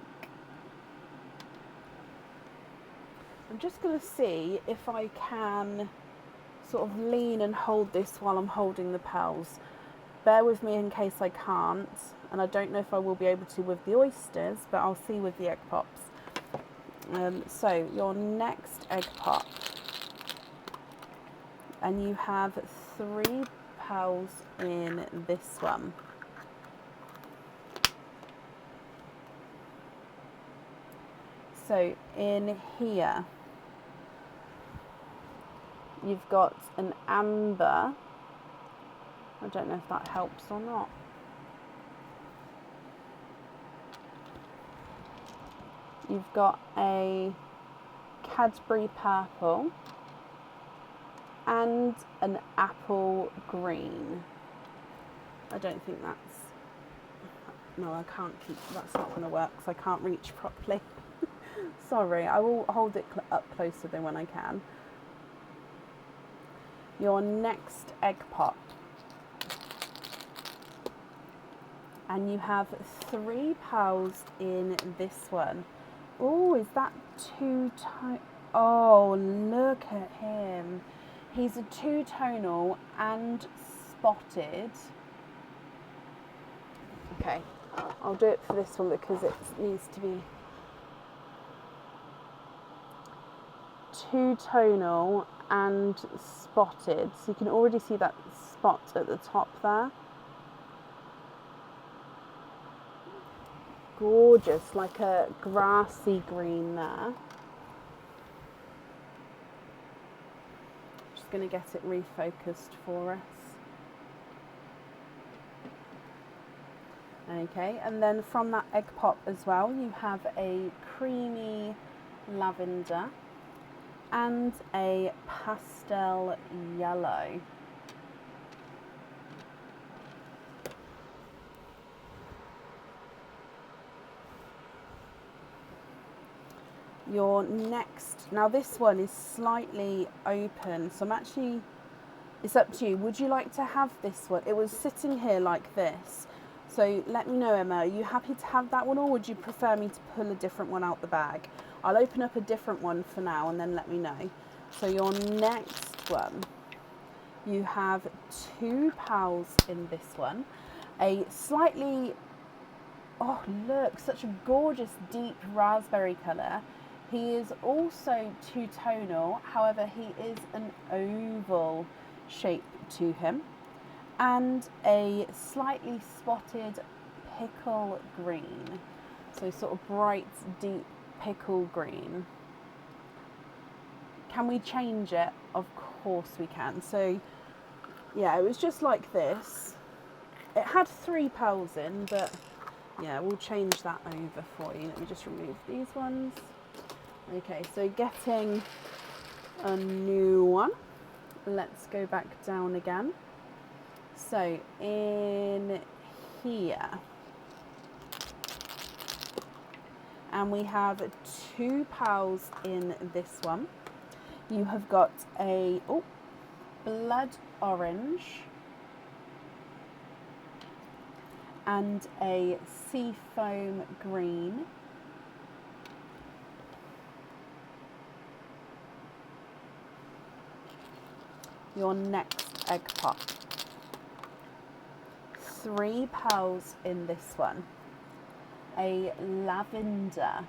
I'm just going to see if I can sort of lean and hold this while I'm holding the pearls. Bear with me in case I can't, and I don't know if I will be able to with the oysters, but I'll see with the egg pops. So your next egg pop, and you have 3 pearls in this one. So in here you've got an amber. I don't know if that helps or not. You've got a Cadbury purple. and an apple green. I don't think that's, no, I can't keep, that's not going to work because I can't reach properly. Sorry, I will hold it up closer than when I can. Your next egg pop. And you have 3 pals in this one. Oh, is that two-tone? Oh, look at him. He's a two-tonal and spotted. Okay, I'll do it for this one because it needs to be two-tonal and spotted. So you can already see that spot at the top there. Gorgeous, like a grassy green there. Just going to get it refocused for us. Okay, and then from that egg pop as well, you have a creamy lavender and a pastel yellow. Your next, now this one is slightly open, so it's up to you. Would you like to have this one? It was sitting here like this. So let me know, Emma, are you happy to have that one, or would you prefer me to pull a different one out the bag? I'll open up a different one for now and then let me know. So your next one, you have 2 pals in this one. A slightly, oh look, such a gorgeous deep raspberry colour. He is also two-tonal, however he is an oval shape to him. And a slightly spotted pickle green. So sort of bright, deep pickle green. Can we change it? Of course we can. So yeah, it was just like this. It had 3 pals in, but yeah, we'll change that over for you. Let me just remove these ones. Okay, so getting a new one. Let's go back down again. So in here, and we have 2 pals in this one. You have got a blood orange and a seafoam green. Your next egg pop. 3 pals in this one. A lavender,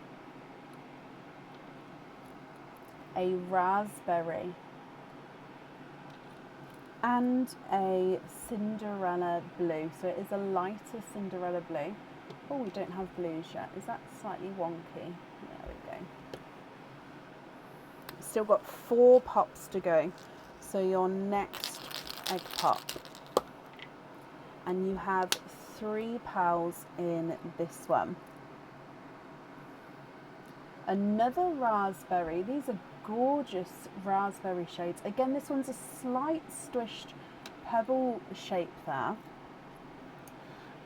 a raspberry, and a Cinderella blue. So it is a lighter Cinderella blue. Oh, we don't have blues yet. Is that slightly wonky? There we go. Still got 4 pops to go. So your next egg pop. And you have 3 pals in this one. Another raspberry. These are gorgeous raspberry shades. Again, this one's a slight squished pebble shape there.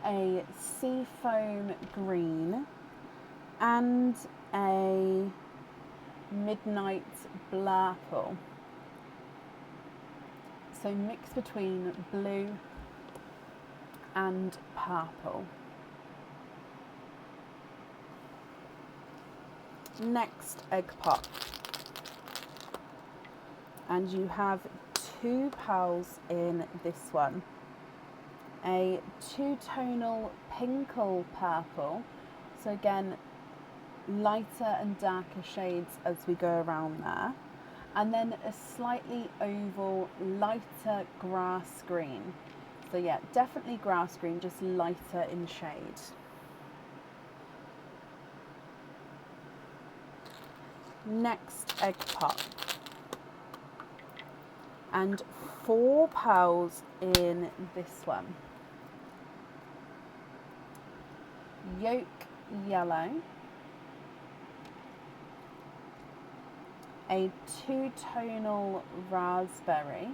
A seafoam green and a midnight blurple. So mix between blue and purple. Next egg pop. And you have 2 pals in this one. A two-tonal pinkle purple. So again, lighter and darker shades as we go around there. And then a slightly oval, lighter grass green. So yeah, definitely grass green, just lighter in shade. Next egg pop. And 4 pals in this one. Yolk yellow. a two-tonal raspberry,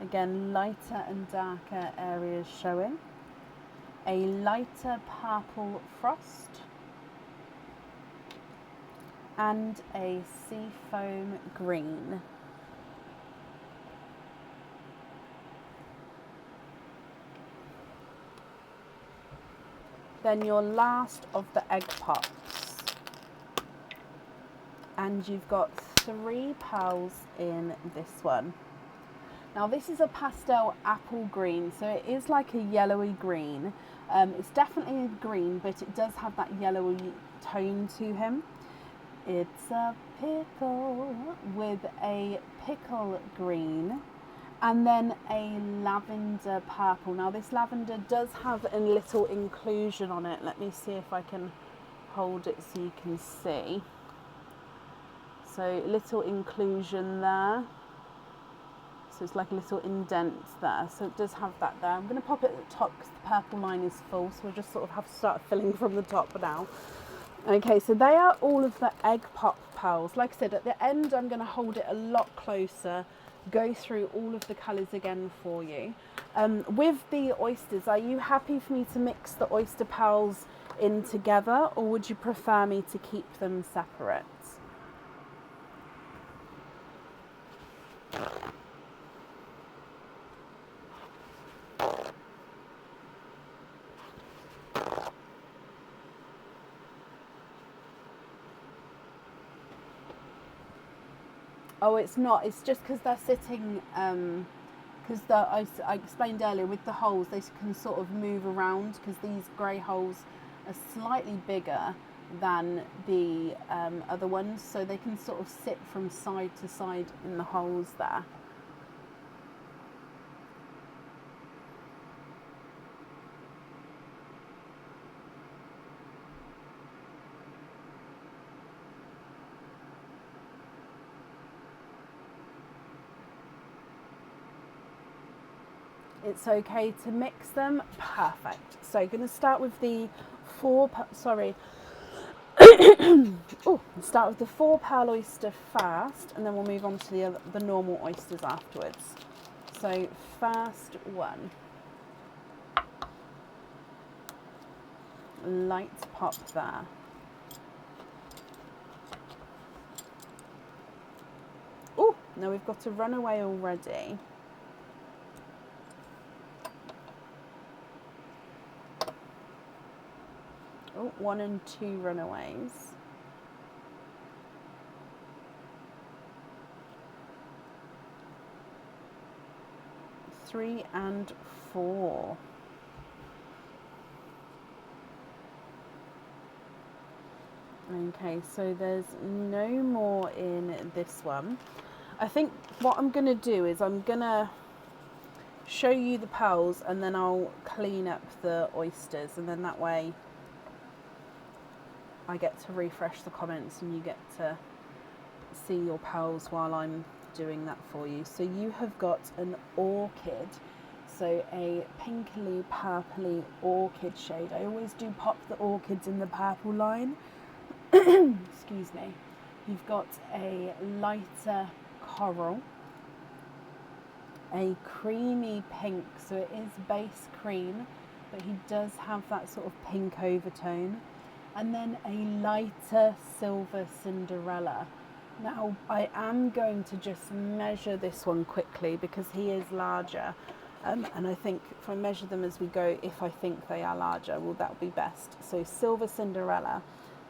again lighter and darker areas showing, a lighter purple frost, and a seafoam green. Then your last of the egg pops, and you've got 3 pearls in this one. Now this is a pastel apple green, so it is like a yellowy green. It's definitely a green, but it does have that yellowy tone to him. It's a pickle with a pickle green and then a lavender purple. Now this lavender does have a little inclusion on it. Let me see if I can hold it so you can see. So little inclusion there. So it's like a little indent there. So it does have that there. I'm going to pop it at the top because the purple line is full. So we'll just sort of have to start filling from the top now. Okay, so they are all of the egg pop pearls. Like I said, at the end I'm going to hold it a lot closer, go through all of the colours again for you. With the oysters, are you happy for me to mix the oyster pearls in together, or would you prefer me to keep them separate? Oh, it's not. It's just because they're sitting, because I explained earlier with the holes, they can sort of move around because these grey holes are slightly bigger than the other ones, so they can sort of sit from side to side in the holes there. It's okay to mix them. Perfect. So going to start with the four start with the 4 pearl oyster first, and then we'll move on to the normal oysters afterwards. So first one, light pop there. Oh, now we've got a runaway already. Oh, 1 and 2 runaways. Three and 4. Okay, so there's no more in this one. I think what I'm going to do is I'm going to show you the pearls and then I'll clean up the oysters, and then that way I get to refresh the comments and you get to see your pearls while I'm doing that for you. So you have got an orchid, so a pinkly purpley orchid shade. I always do pop the orchids in the purple line. Excuse me. You've got a lighter coral, a creamy pink, so it is base cream, but he does have that sort of pink overtone, and then a lighter silver Cinderella. Now I am going to just measure this one quickly because he is larger, and I think if I measure them as we go, if I think they are larger, well, that would be best. So silver Cinderella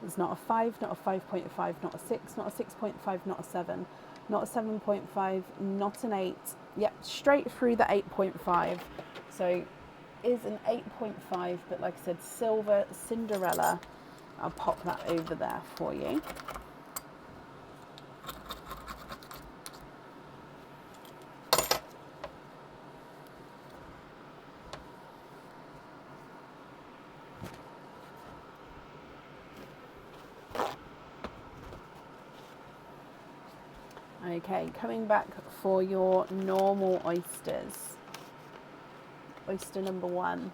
is not a 5, not a 5.5, not a 6, not a 6.5, not a 7, not a 7.5, not an 8. Yep, straight through the 8.5. So is an 8.5, but like I said, silver Cinderella. I'll pop that over there for you. Okay, coming back for your normal oysters. Oyster number 1.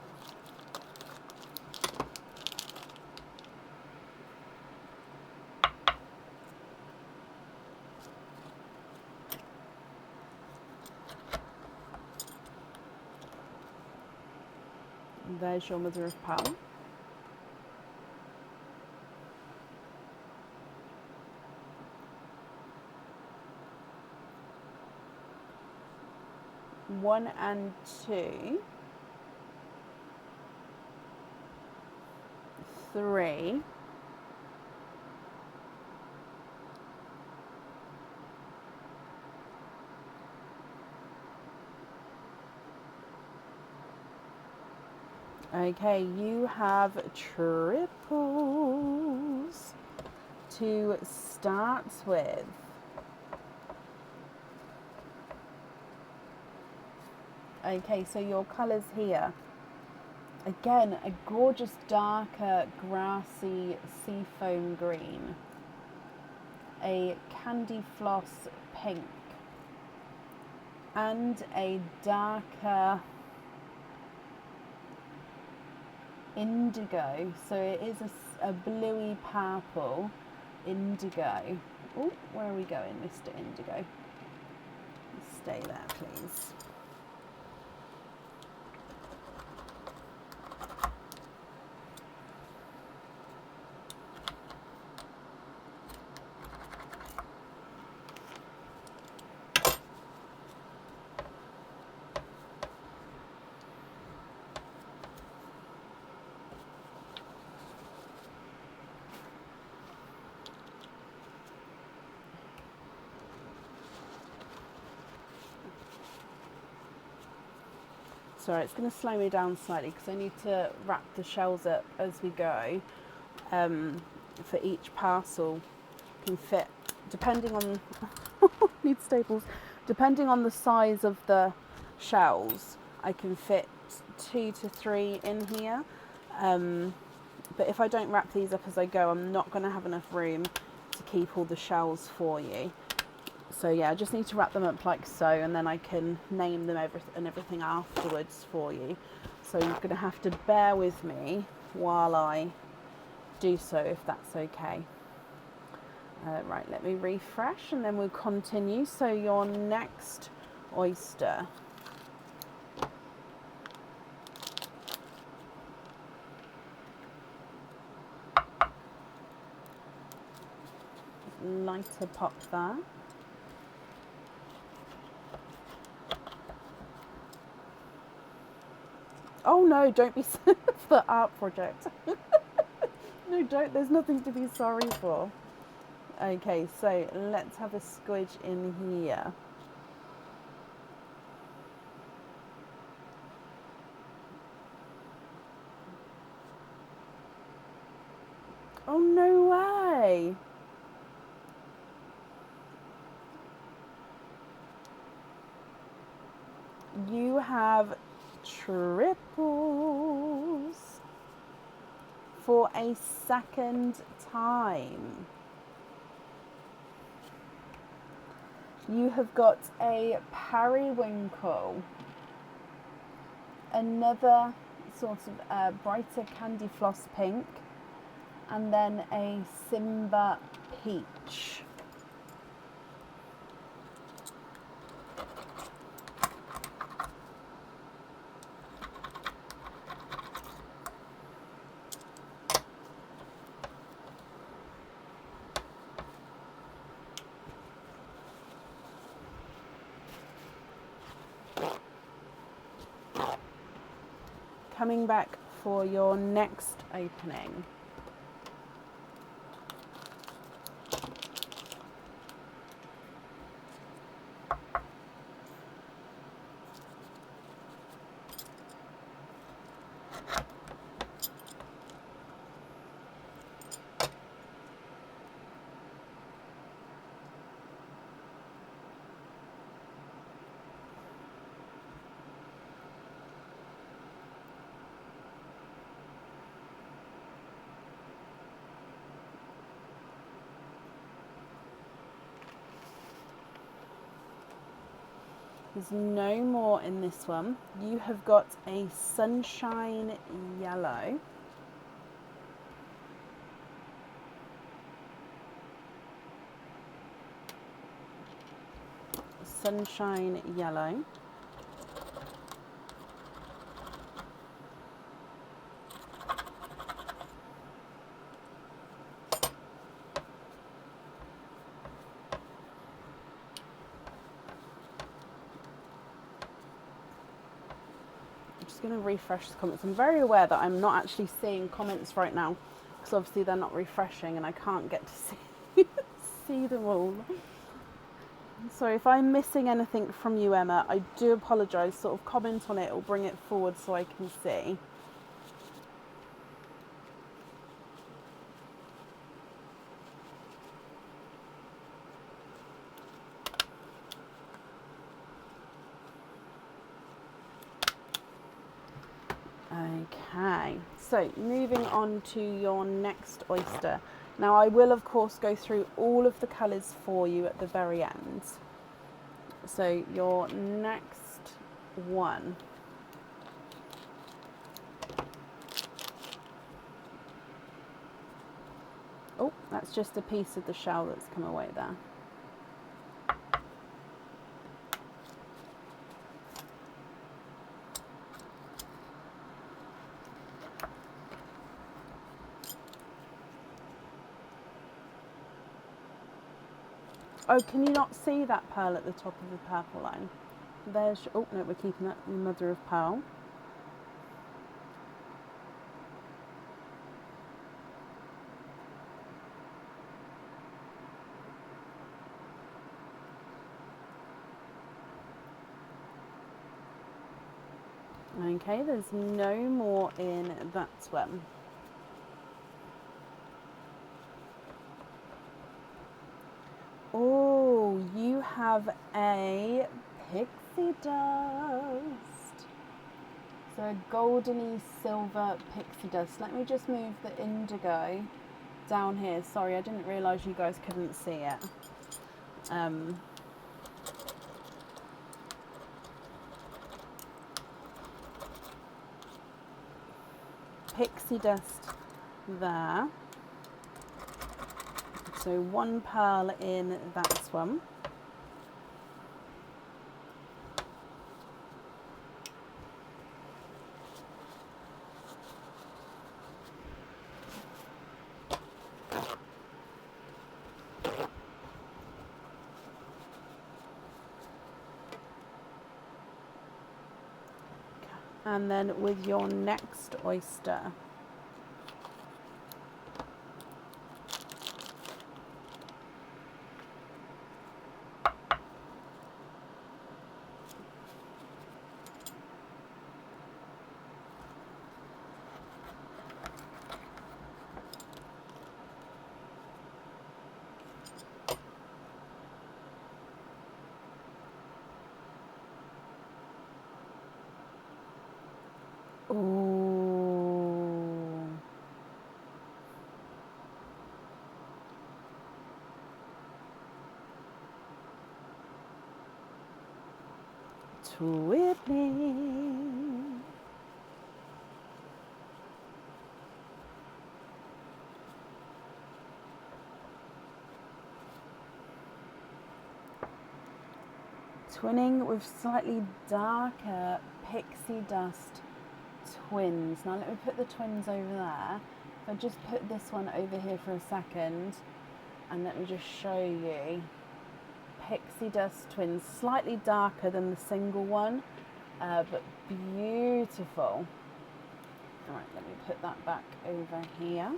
There's your mother of pearl. One and two. Three. Okay, you have triples to start with. Okay, so your colours here. Again, a gorgeous darker grassy seafoam green. A candy floss pink. And a darker indigo, so it is a bluey purple indigo. Oh, where are we going, Mr. Indigo? Stay there, please. Sorry, it's going to slow me down slightly because I need to wrap the shells up as we go. For each parcel can fit, depending on need staples, depending on the size of the shells, I can fit 2 to 3 in here. But if I don't wrap these up as I go, I'm not going to have enough room to keep all the shells for you. So yeah, I just need to wrap them up like so, and then I can name them everything afterwards for you. So you're going to have to bear with me while I do so, if that's okay. Right, let me refresh and then we'll continue. So your next oyster. Lighter pop there. Oh no, don't be for art project. No, don't, there's nothing to be sorry for. Okay, so let's have a squidge in here. Oh no way. You have triples for a second time. You have got a periwinkle, another sort of brighter candy floss pink, and then a Simba peach. Coming back for your next opening. There's no more in this one. You have got a sunshine yellow. Sunshine yellow. just going to refresh the comments. I'm very aware that I'm not actually seeing comments right now because obviously they're not refreshing and I can't get to see them all. So if I'm missing anything from you, Emma, I do apologise. Sort of comment on it or bring it forward so I can see. Okay, so moving on to your next oyster. Now I will of course go through all of the colours for you at the very end. So your next one. Oh, that's just a piece of the shell that's come away there. Oh, can you not see that pearl at the top of the purple line? There's, oh no, we're keeping that mother of pearl. Okay, there's no more in that one. Oh, you have a pixie dust. So a goldeny silver pixie dust. Let me just move the indigo down here. Sorry, I didn't realise you guys couldn't see it. Pixie dust there. So one pearl in that one. And then with your next oyster. Ooh. Twibbling. Twinning with slightly darker pixie dust twins. Now let me put the twins over there. If I just put this one over here for a second and let me just show you. Pixie dust twins, slightly darker than the single one, but beautiful. Alright, let me put that back over here.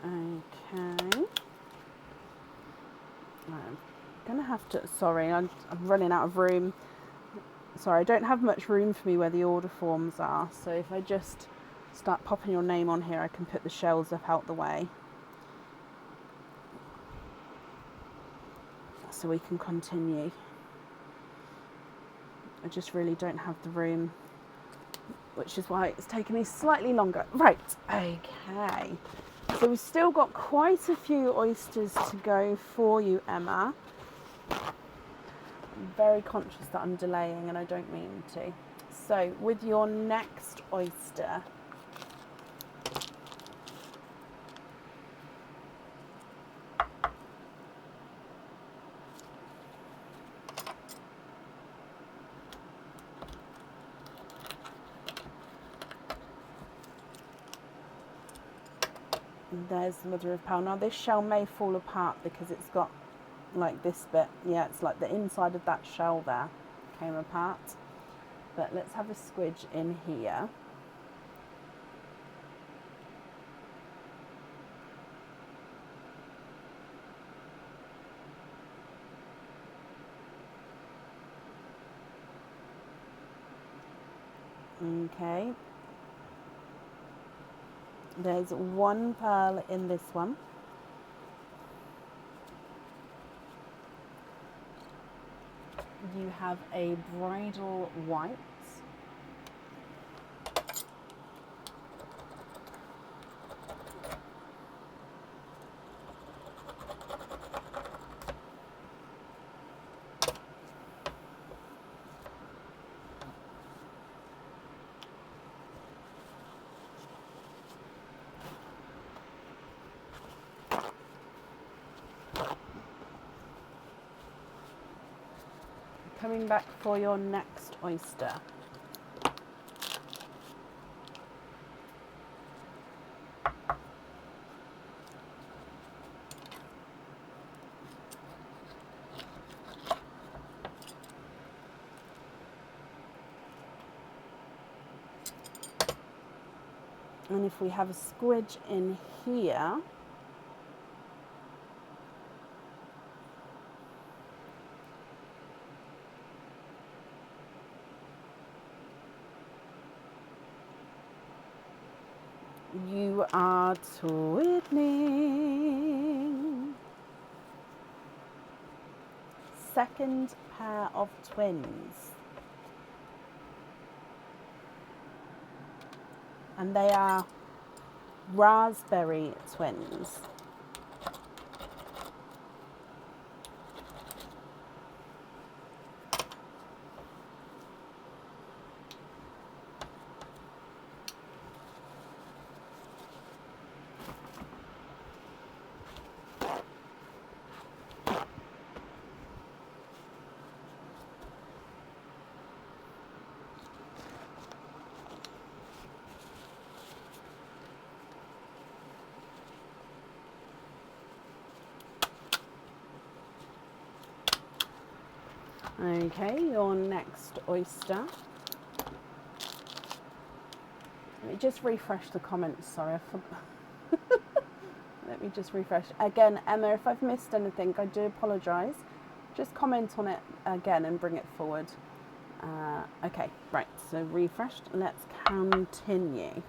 Okay. I'm gonna have to, sorry, I'm running out of room. Sorry, I don't have much room for me where the order forms are. So if I just start popping your name on here, I can put the shells up out the way. So we can continue. I just really don't have the room, which is why it's taken me slightly longer. Right, okay. So we've still got quite a few oysters to go for you, Emma. I'm very conscious that I'm delaying and I don't mean to. So with your next oyster, there's the mother of pearl. Now this shell may fall apart because it's got like this bit. Yeah, it's like the inside of that shell there came apart. But let's have a squidge in here. Okay. There's one pearl in this one. You have a bridal white. Coming back for your next oyster. And if we have a squidge in here, you are twinning. Second pair of twins. And they are raspberry twins. Okay, your next oyster. Let me just refresh the comments, sorry. Let me just refresh. Again, Emma, if I've missed anything, I do apologise. Just comment on it again and bring it forward. Okay, right, so refreshed. Let's continue.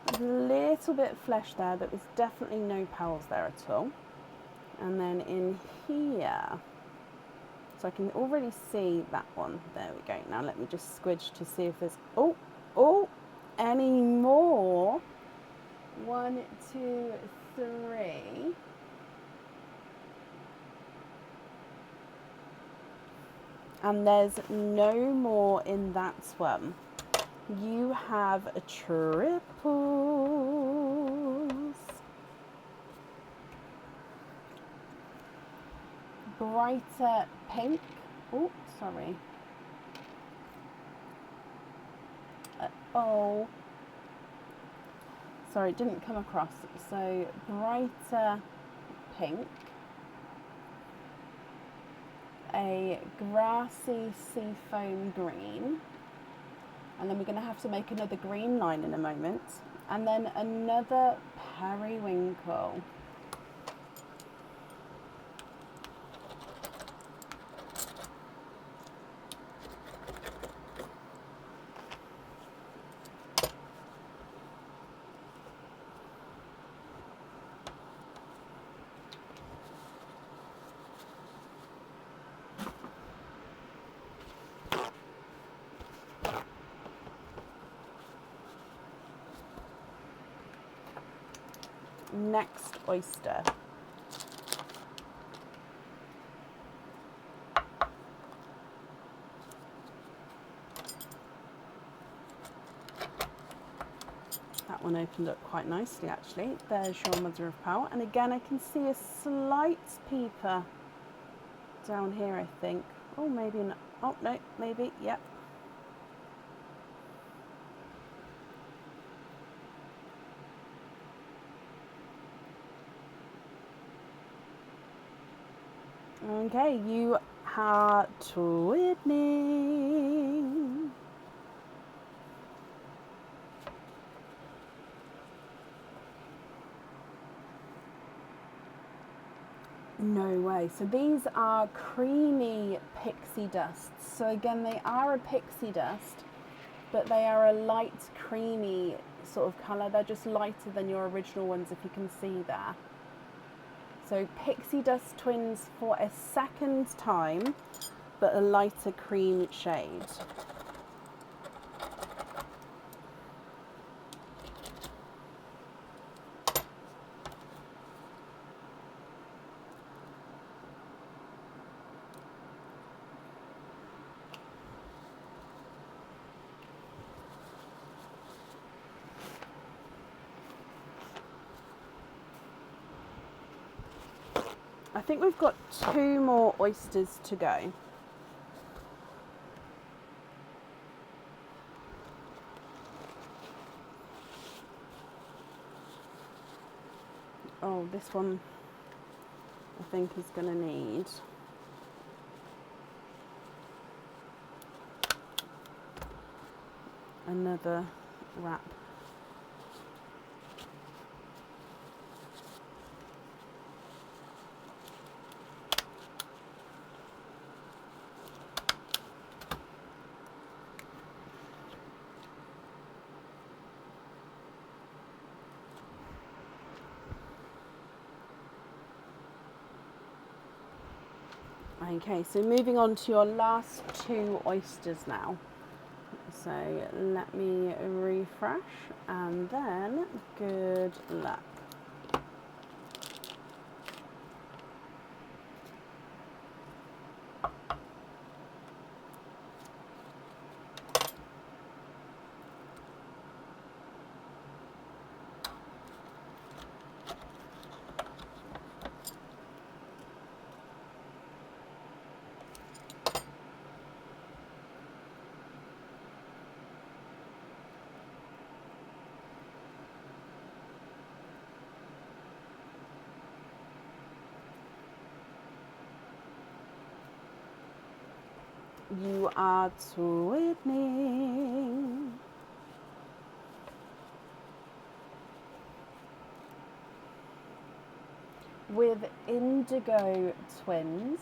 A little bit of flesh there, but there's definitely no pearls there at all. And then in here, so I can already see that one. There we go. Now let me just squidge to see if there's, any more. 1, 2, 3. And there's no more in that one. You have a triples. Brighter pink. Oh, sorry. Sorry, it didn't come across. So brighter pink. A grassy seafoam green. And then we're going to have to make another green line in a moment. And then another periwinkle. next oyster. That one opened up quite nicely actually. There's your mother of pearl, and again I can see a slight peeper down here, I think. Oh, maybe not. Oh no, maybe, yep. Okay, you are twinning. No way. So these are creamy pixie dusts. So again, they are a pixie dust, but they are a light creamy sort of colour. They're just lighter than your original ones, if you can see there. So pixie dust twins for a second time, but a lighter cream shade. I think we've got 2 more oysters to go. Oh, this one I think is going to need another wrap. Okay, so moving on to your last 2 oysters now. So let me refresh and then good luck. You are twinning. With indigo twins.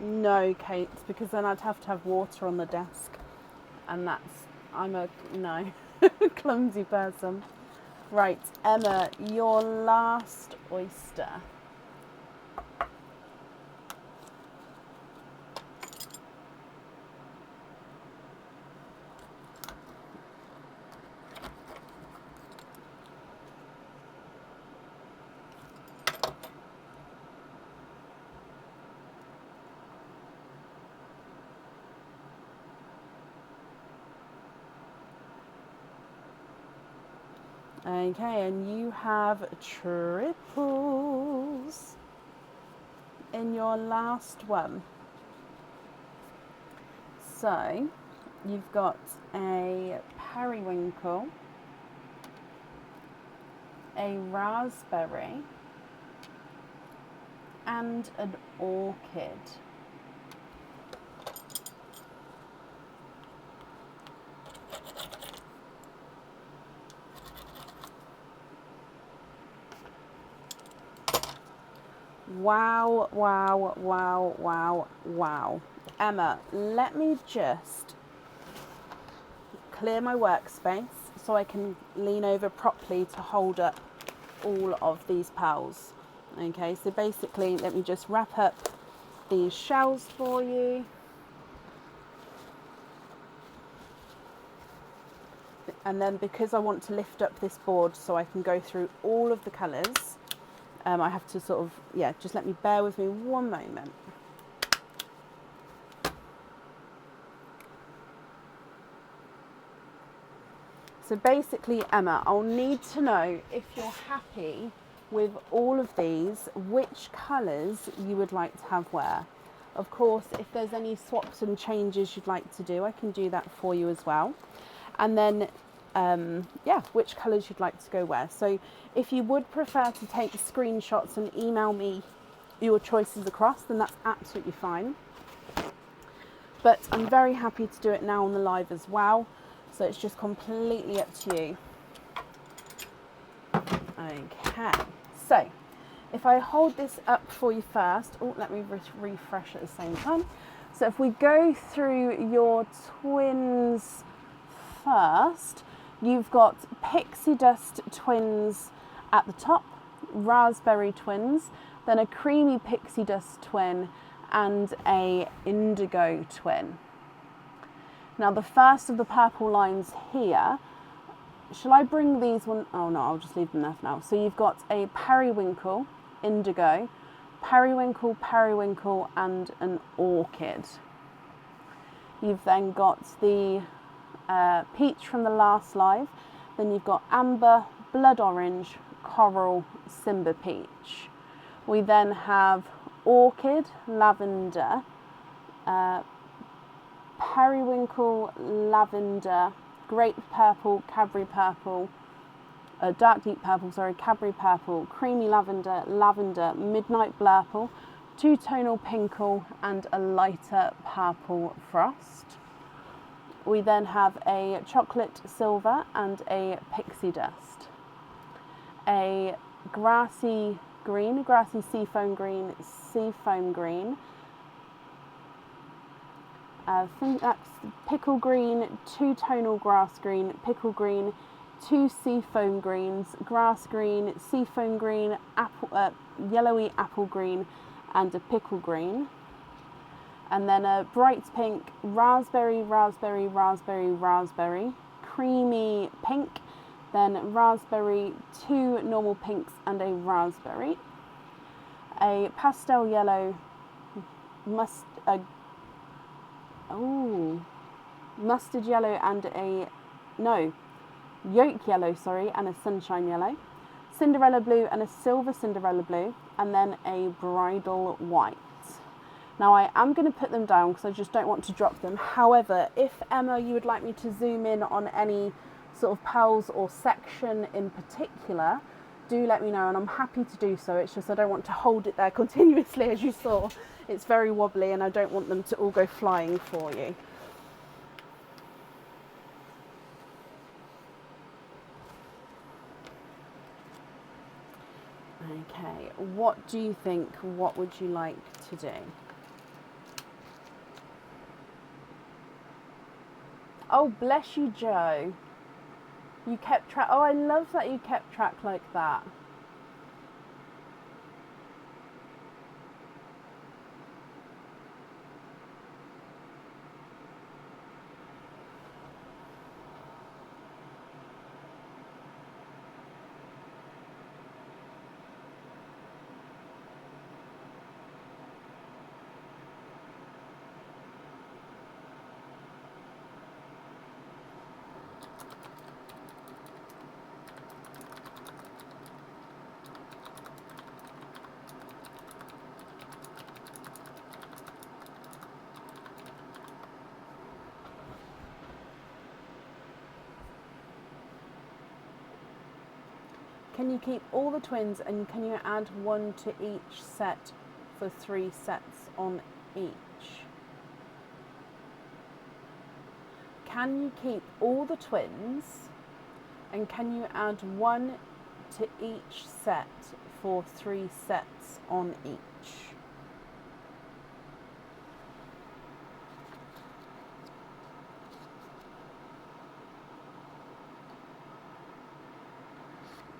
No, Kate, because then I'd have to have water on the desk, and I'm a no clumsy person. Right, Emma, your last oyster. Okay, and you have triples in your last one. So, you've got a periwinkle, a raspberry, and an orchid. Wow, wow, wow, wow, wow. Emma, let me just clear my workspace so I can lean over properly to hold up all of these pearls. Okay, so basically let me just wrap up these shells for you. And then because I want to lift up this board so I can go through all of the colours, I have to sort of, yeah, just let me bear with me one moment. So basically, Emma, I'll need to know if you're happy with all of these, which colours you would like to have where. Of course, if there's any swaps and changes you'd like to do, I can do that for you as well. And then, yeah, which colours you'd like to go where. So if you would prefer to take screenshots and email me your choices across, then that's absolutely fine. But I'm very happy to do it now on the live as well. So it's just completely up to you. Okay, so if I hold this up for you first, oh, let me refresh at the same time. So if we go through your twins first, you've got Pixie Dust twins at the top, Raspberry twins, then a Creamy Pixie Dust twin, and a Indigo twin. Now the first of the purple lines here, shall I bring these one? Oh no, I'll just leave them there for now. So you've got a Periwinkle, Indigo, Periwinkle, Periwinkle, and an Orchid. You've then got the Peach from the last live. Then you've got Amber, Blood Orange, Coral, Simba Peach. We then have Orchid, Lavender, Periwinkle, Lavender, Grape Purple, Cadbury Purple, Dark Deep Purple, sorry, Cadbury Purple, Creamy Lavender, Lavender, Midnight Blurple, Two-Tonal Pinkle, and a lighter Purple Frost. We then have a Chocolate Silver and a Pixie Dust. A Grassy Green, Grassy Seafoam Green, Seafoam Green. I think that's Pickle Green, Two-Tonal Grass Green, Pickle Green, two Seafoam Greens, Grass Green, Seafoam Green, apple, Yellowy Apple Green, and a Pickle Green. And then a Bright Pink, Raspberry, Raspberry, Raspberry, Raspberry, Creamy Pink, then Raspberry, two normal pinks and a Raspberry. A Pastel Yellow, Mustard Yellow and Yolk Yellow, sorry, and a Sunshine Yellow. Cinderella Blue and a Silver Cinderella Blue, and then a Bridal White. Now I am going to put them down because I just don't want to drop them. However, if Emma, you would like me to zoom in on any sort of pearls or section in particular, do let me know and I'm happy to do so. It's just I don't want to hold it there continuously, as you saw. It's very wobbly and I don't want them to all go flying for you. Okay, what do you think? What would you like to do? Oh, bless you, Joe. You kept track. Oh, I love that you kept track like that. Can you keep all the twins and can you add one to each set for 3 sets on each? Can you keep all the twins and can you add one to each set for 3 sets on each.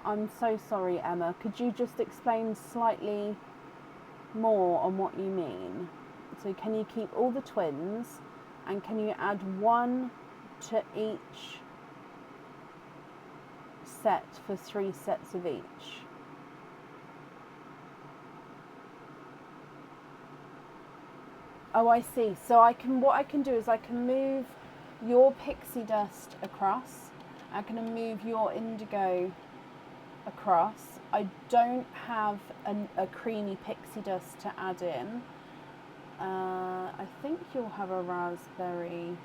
I'm so sorry, Emma. Could you just explain slightly more on what you mean? So can you keep all the twins, and can you add 1 to each set for 3 sets of each? Oh, I see. So what I can do is I can move your pixie dust across. I can move your indigo across. I don't have a creamy pixie dust to add in. I think you'll have a raspberry.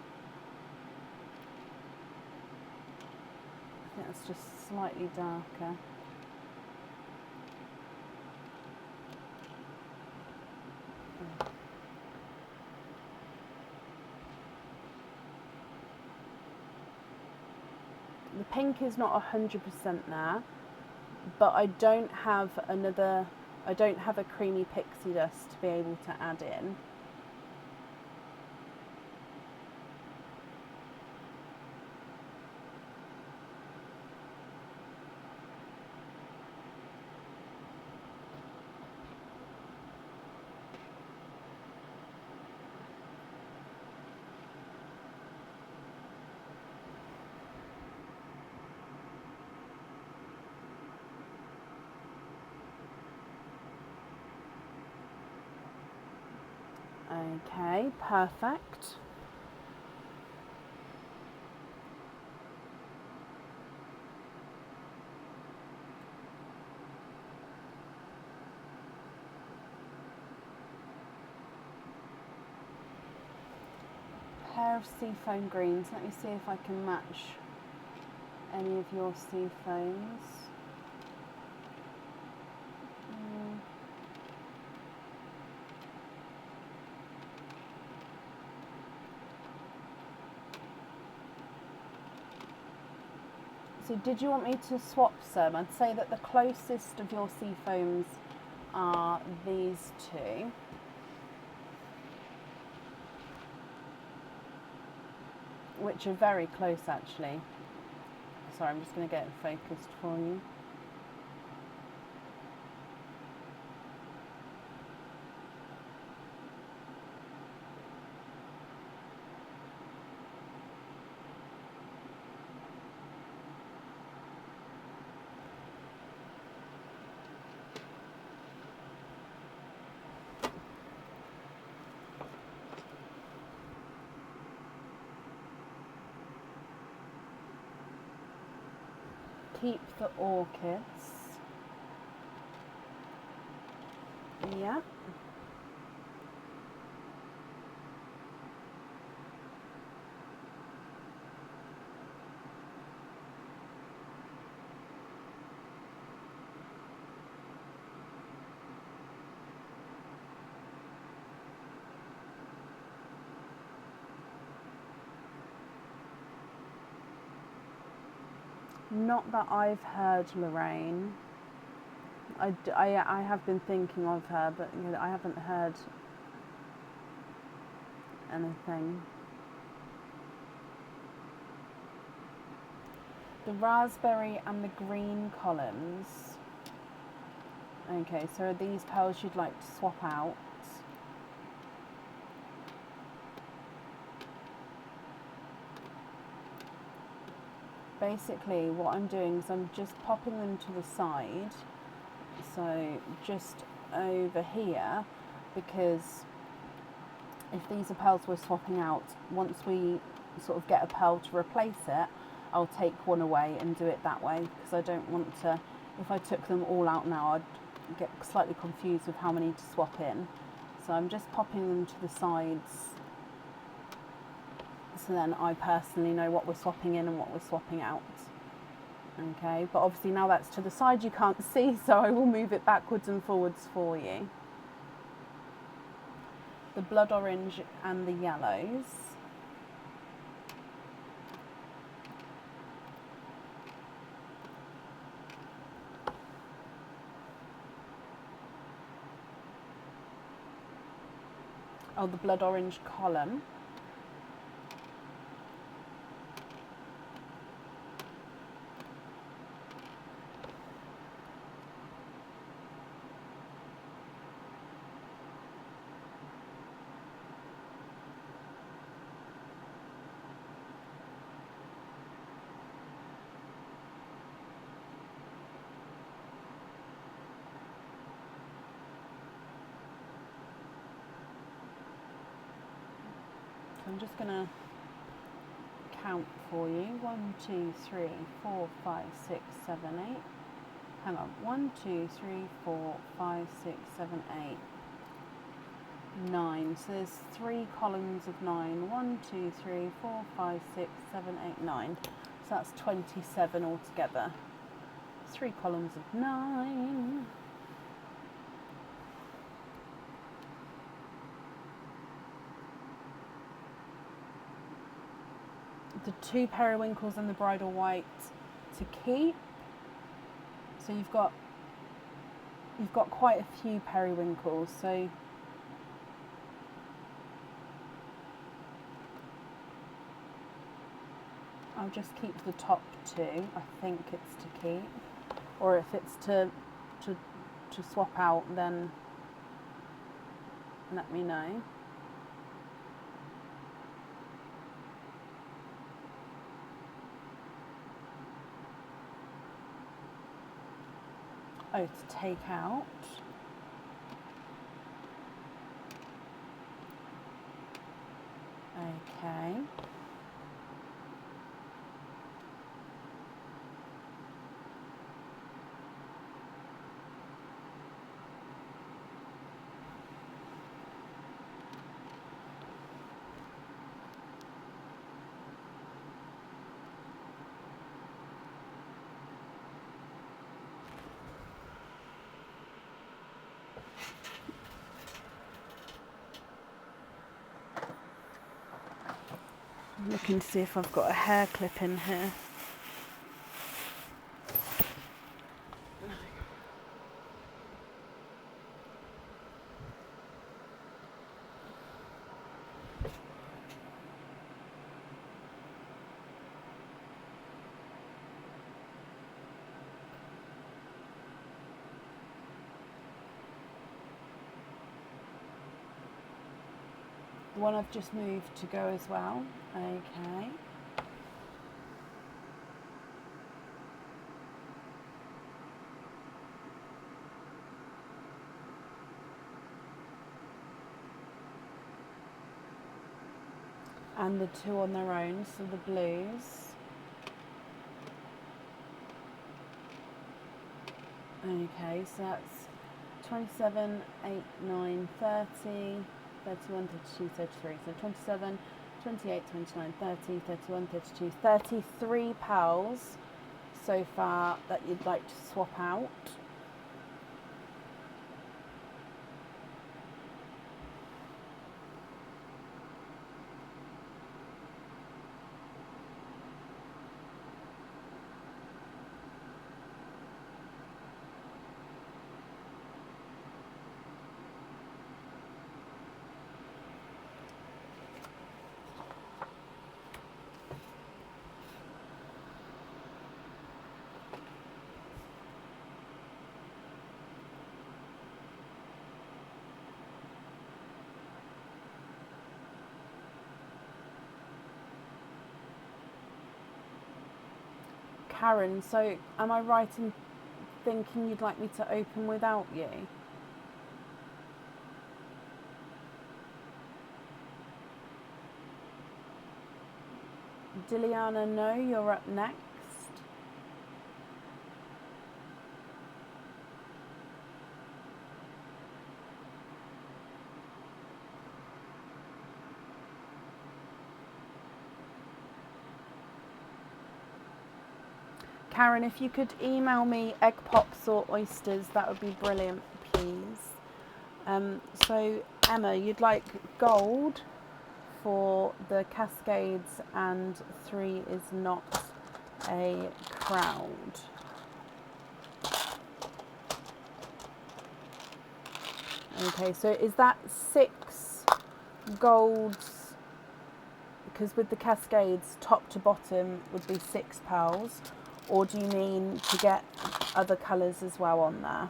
I think that's just slightly darker. The pink is not 100% there, but I don't have a creamy pixie dust to be able to add in. Okay, perfect. Pair of seafoam greens. Let me see if I can match any of your seafoams. So did you want me to swap some? I'd say that the closest of your seafoams are these two. Which are very close actually. Sorry, I'm just going to get it focused for you. Keep the orchids. Yeah. Not that I've heard, Lorraine. I have been thinking of her, but you know, I haven't heard anything. The raspberry and the green columns. Okay, so are these pearls you'd like to swap out? Basically what I'm doing is I'm just popping them to the side, so just over here, because if these are pearls we're swapping out, once we sort of get a pearl to replace it, I'll take one away and do it that way, because I don't want to, if I took them all out now, I'd get slightly confused with how many to swap in. So I'm just popping them to the sides, so then I personally know what we're swapping in and what we're swapping out. Okay, but obviously now that's to the side, you can't see, so I will move it backwards and forwards for you. The blood orange and the yellows. Oh, the blood orange column. I'm just going to count for you. 1, 2, 3, 4, 5, 6, 7, 8. Hang on. 1, 2, 3, 4, 5, 6, 7, 8, 9. So there's 3 columns of 9. 1, 2, 3, 4, 5, 6, 7, 8, 9. So that's 27 altogether. 3 columns of 9. The 2 periwinkles and the bridal white to keep. So you've got quite a few periwinkles. So I'll just keep the top 2. I think it's to keep, or if it's to swap out, then let me know. Oh, to take out. Okay. I'm looking to see if I've got a hair clip in here. The one I've just moved to go as well. Okay. And the 2 on their own, so the blues. Okay, so that's 27, 8, 9, 30, 31, 32, 33. So 27, 28, 29, 30, 31, 32, 33 pals so far that you'd like to swap out. Karen, so am I right in thinking you'd like me to open without you? Diliana, no, you're up next. Karen, if you could email me egg pops or oysters, that would be brilliant, please. So Emma, you'd like gold for the cascades and 3 is not a crowd. Okay, so is that 6 golds, because with the cascades, top to bottom would be 6 pearls, or do you mean to get other colours as well on there?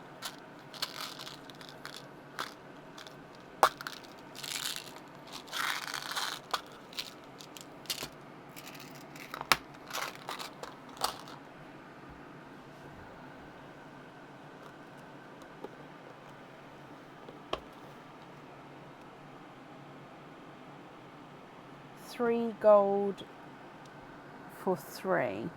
Three gold for 3.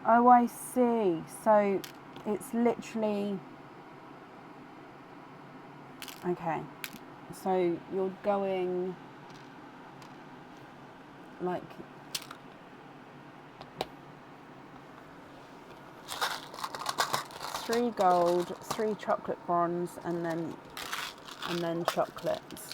Oh, I see. So it's literally, okay. So you're going like 3 gold, 3 chocolate bronze, and then chocolates.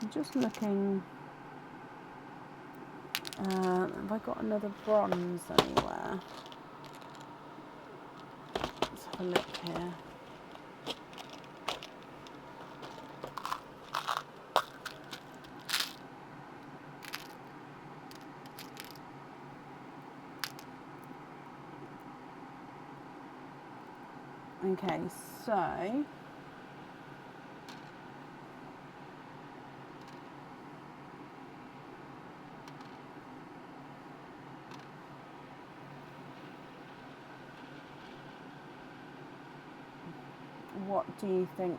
I'm just looking, have I got another bronze anywhere? Let's have a look here. Okay, so what do you think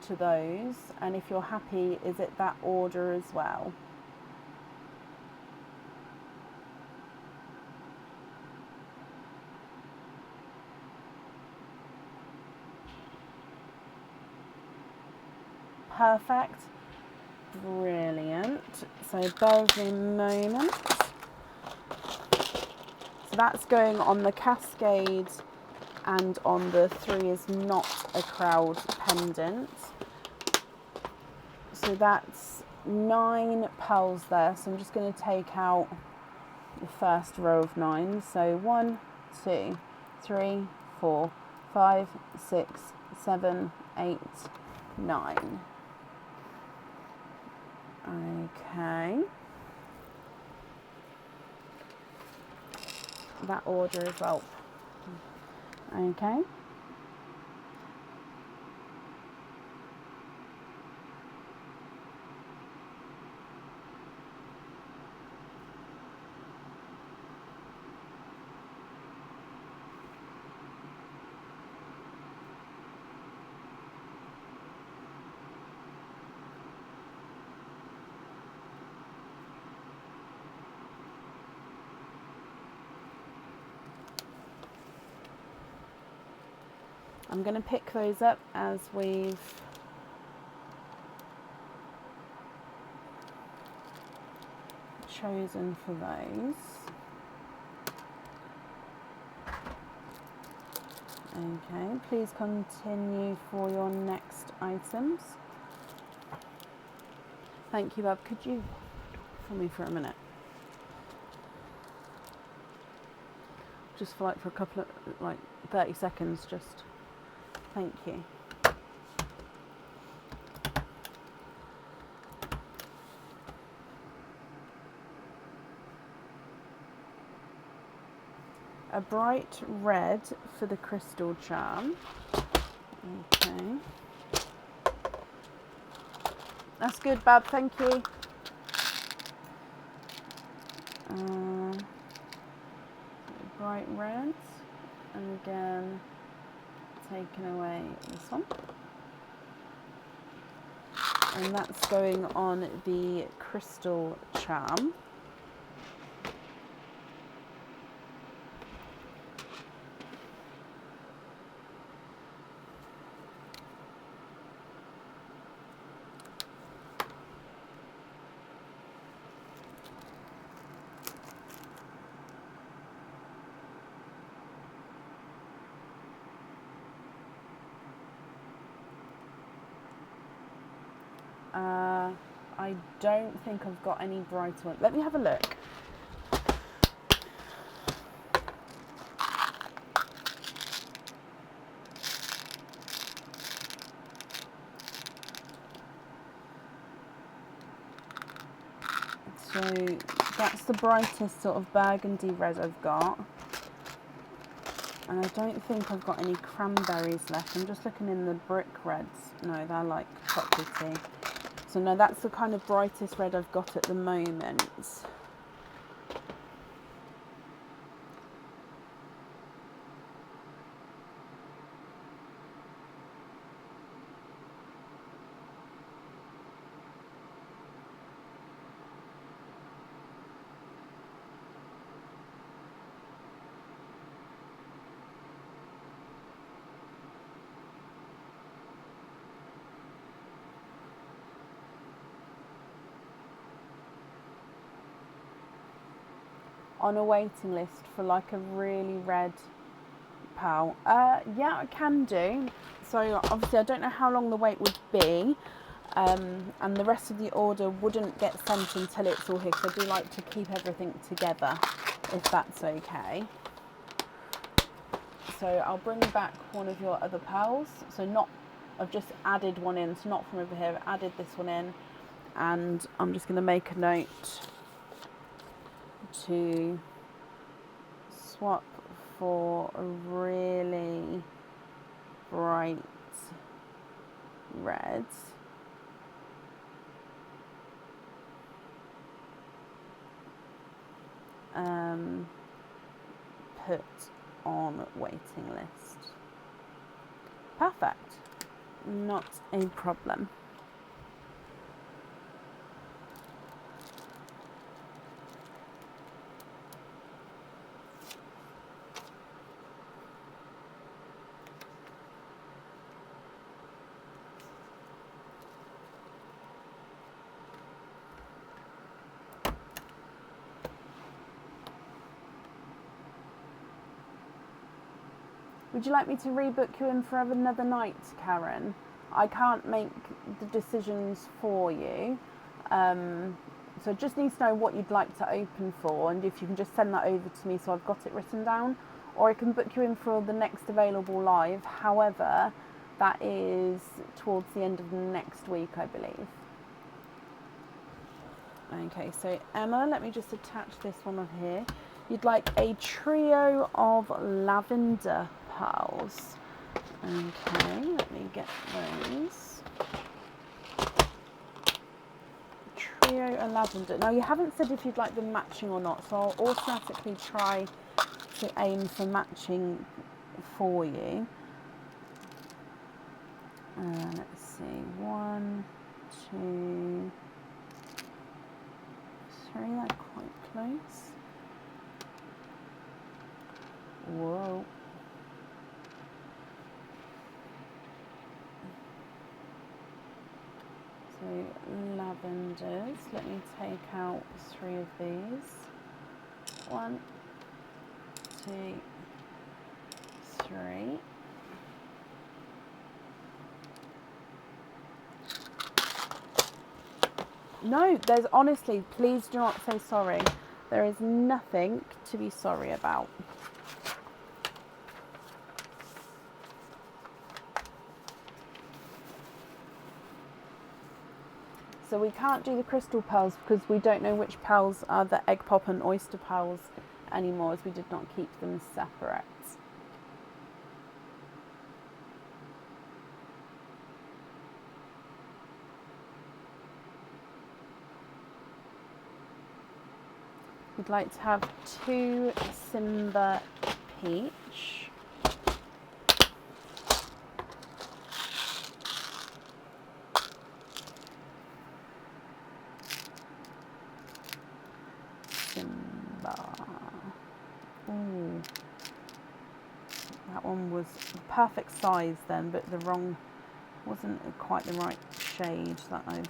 to those? And if you're happy, is it that order as well? Perfect. Brilliant. So bear with me a moment. So that's going on the cascade and on the 3 is not a crowd pendant. So that's 9 pearls there. So I'm just going to take out the first row of 9. So 1, 2, 3, 4, 5, 6, 7, 8, 9. Okay. That order as well. Okay. I'm going to pick those up as we've chosen for those. Okay, please continue for your next items. Thank you, Bob. Could you for me for a minute? Just for a couple of 30 seconds, just. Thank you. A bright red for the crystal charm. Okay. That's good, Bab, thank you. Bright red. And again, taking away this one. And that's going on the crystal charm. I don't think I've got any brighter one. Let me have a look. So that's the brightest sort of burgundy red I've got. And I don't think I've got any cranberries left. I'm just looking in the brick reds. No, they're like chocolatey. So no, that's the kind of brightest red I've got at the moment. On a waiting list for like a really red pearl. Yeah, I can do. So obviously I don't know how long the wait would be, and the rest of the order wouldn't get sent until it's all here, because I do like to keep everything together, if that's okay. So I'll bring back one of your other pearls. So not, I've just added one in, so not from over here, I've added this one in, and I'm just going to make a note to swap for a really bright red. Put on waiting list. Perfect. Not a problem. Would you like me to rebook you in for another night, Karen? I can't make the decisions for you. So just need to know what you'd like to open for, and if you can just send that over to me so I've got it written down. Or I can book you in for the next available live. However, that is towards the end of next week, I believe. Okay, so Emma, let me just attach this one on here. You'd like a trio of lavender pearls. Okay, let me get those. Trio of lavender. Now you haven't said if you'd like them matching or not, so I'll automatically try to aim for matching for you. Let's see, 1, 2, 3, they're quite close. Whoa. So lavenders, let me take out 3 of these. 1, 2, 3. No, there's honestly, please do not say sorry. There is nothing to be sorry about. So we can't do the crystal pearls because we don't know which pearls are the egg pop and oyster pearls anymore, as we did not keep them separate. We'd like to have 2 Simba peach. Simba. Ooh. That one was the perfect size then, but the wrong, wasn't quite the right shade that I'm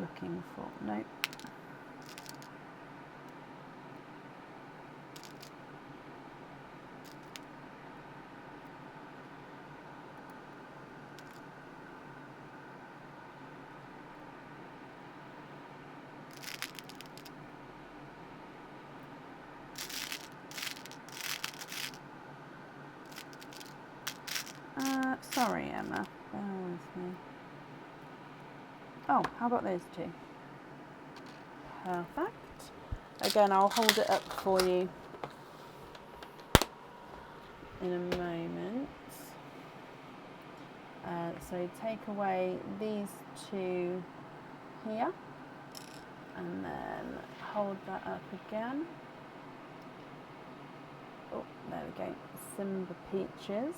looking for. Nope. Sorry, Emma. Bear with me. Oh, how about those 2? Perfect. Again, I'll hold it up for you in a moment. So take away these 2 here, and then hold that up again. Oh, there we go. Simba peaches.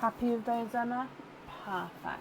Happy with those, Emma? Perfect.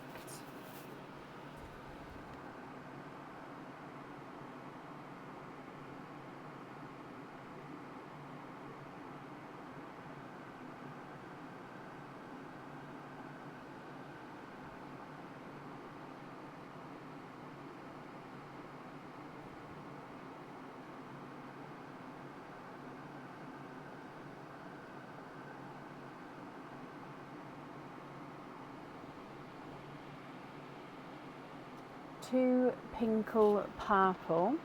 Two Pinkle Purple.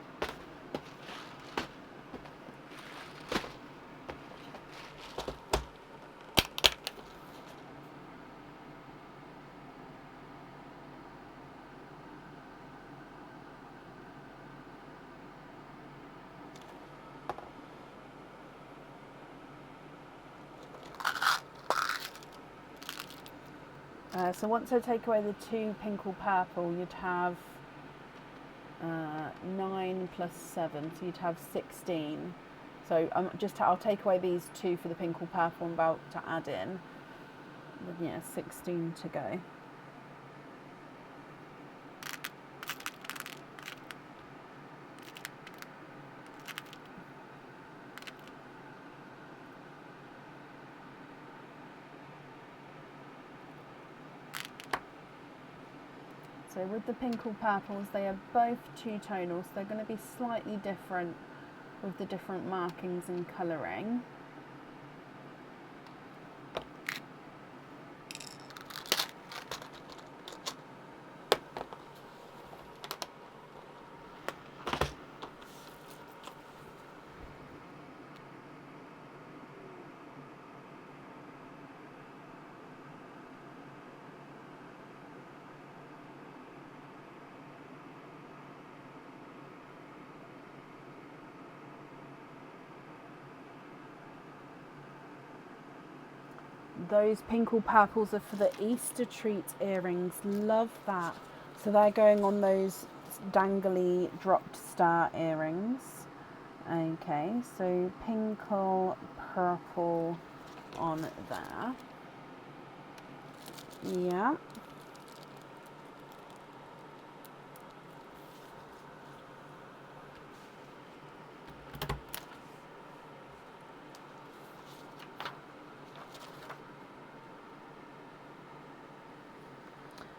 So once I take away the 2 Pinkle Purple, you'd have 9 plus 7, so you'd have 16. So I'll take away these 2 for the Pinkle Purple I'm about to add in. Then yeah, 16 to go. So with the Pinkle Purples, they are both 2 tonals. They're going to be slightly different with the different markings and colouring. Those Pinkle Purples are for the Easter treat earrings. Love that. So they're going on those dangly dropped star earrings. Okay, so Pinkle Purple on there. Yeah.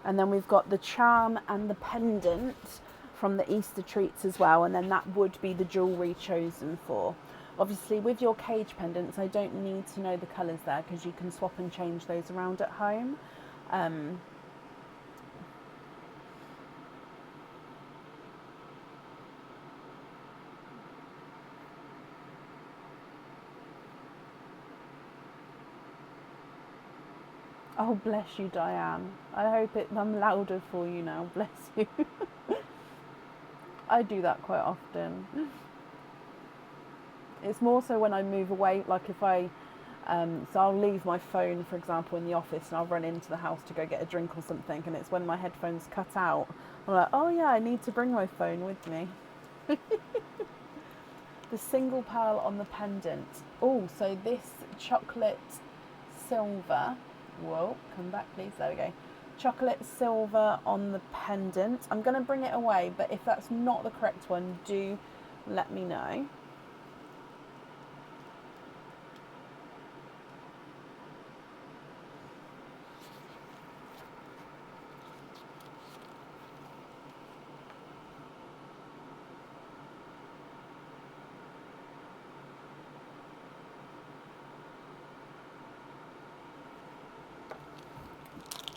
And then we've got the charm and the pendant from the Easter treats as well, and then that would be the jewellery chosen for. Obviously with your cage pendants, I don't need to know the colours there because you can swap and change those around at home. Oh, bless you, Diane. I hope I'm louder for you now. Bless you. I do that quite often. It's more so when I move away, like if I, so I'll leave my phone, for example, in the office and I'll run into the house to go get a drink or something, and it's when my headphones cut out, I'm like, oh yeah, I need to bring my phone with me. The single pearl on the pendant. Oh, so this chocolate silver, whoa, come back please, there we go. Chocolate silver on the pendant. I'm going to bring it away, but if that's not the correct one, do let me know.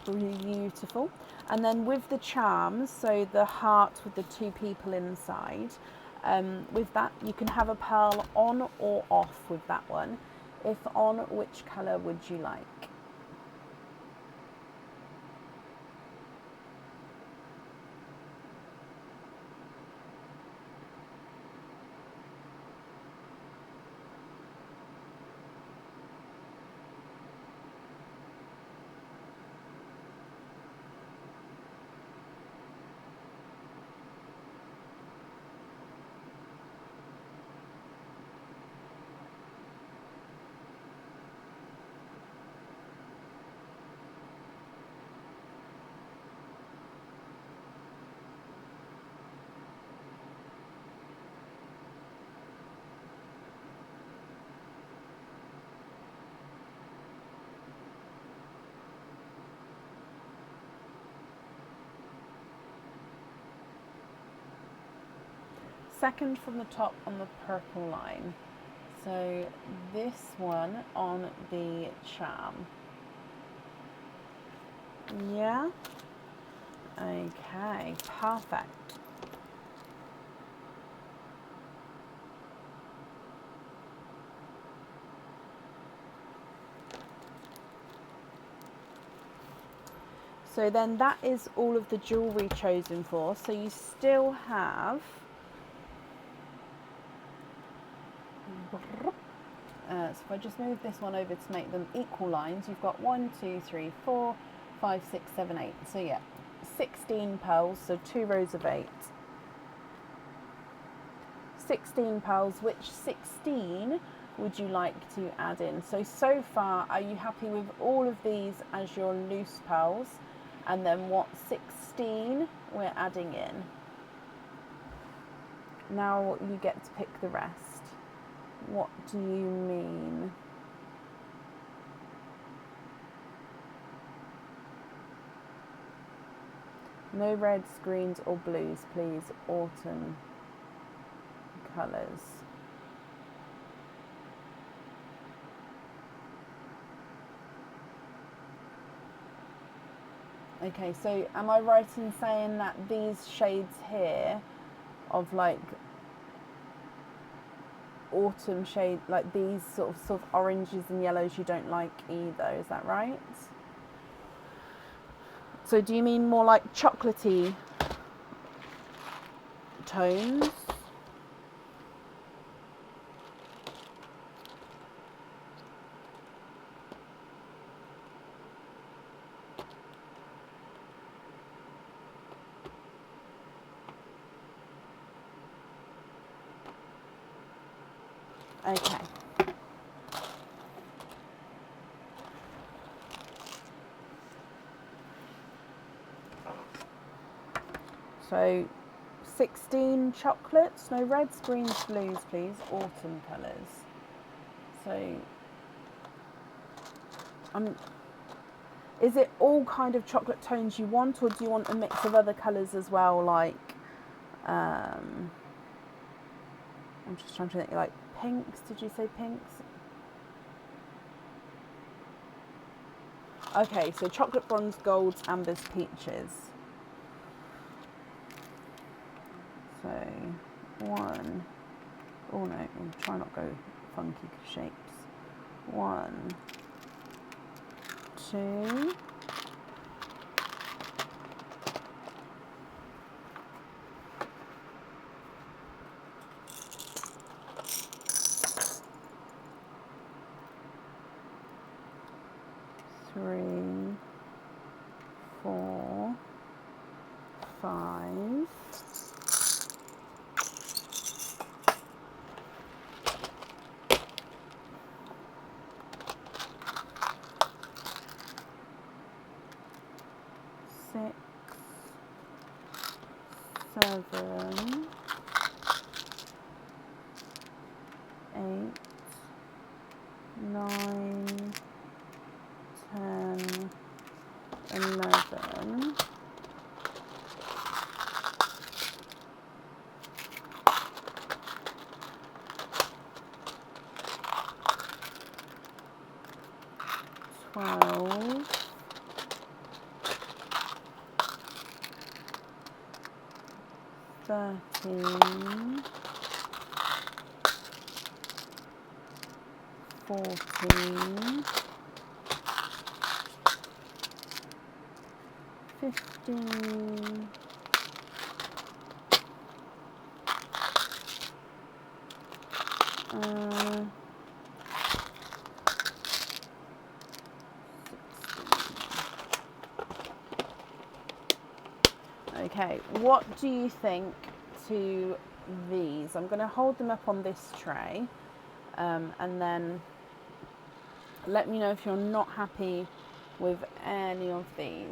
Beautiful. And then with the charms, so the heart with the two people inside, with that you can have a pearl on or off with that one. If on, which colour would you like? Second from the top on the purple line. So this one on the charm. Yeah? Okay, perfect. So then that is all of the jewellery chosen for. So you still have so if I just move this one over to make them equal lines, you've got 1, 2, 3, 4, 5, 6, 7, 8. So yeah, 16 pearls, so 2 rows of 8. 16 pearls, which 16 would you like to add in? So far, are you happy with all of these as your loose pearls? And then what 16 we're adding in? Now you get to pick the rest. What do you mean? No reds, greens or blues, please. Autumn colours. Okay, so am I right in saying that these shades here of like autumn shade, like these sort of oranges and yellows, you don't like either, is that right? So do you mean more like chocolatey tones? Okay. So 16 chocolates, no reds, greens, blues, please. Autumn colours. So Is it all kind of chocolate tones you want, or do you want a mix of other colours as well, like, I'm just trying to think, like pinks, did you say pinks? Okay, so chocolate, bronze, golds, ambers, peaches. So, one, oh no, I'll try not go funky shapes. 1, 2, 3, 4, 5, 6, 7, 8, 9, 10, 11, 12, 13, 14, 15, 16. Okay, what do you think to these? I'm going to hold them up on this tray, and then let me know if you're not happy with any of these.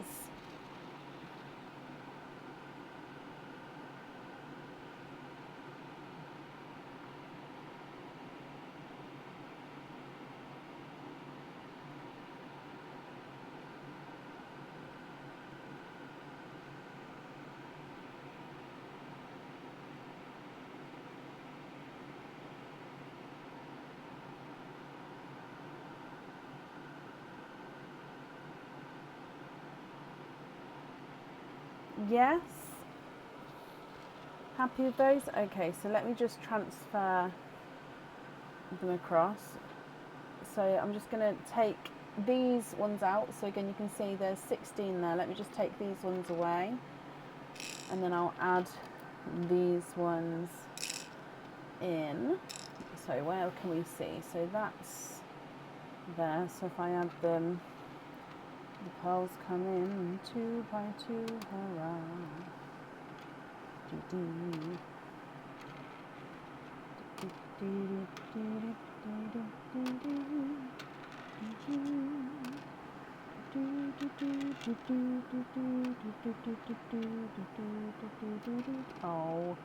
Yes? Happy with those? Okay, so let me just transfer them across. So I'm just going to take these ones out. So again, you can see there's 16 there. Let me just take these ones away. And then I'll add these ones in. So where can we see? So that's there. So if I add them, the pearls come in 2 by 2, hurrah. Doo-doo. Oh.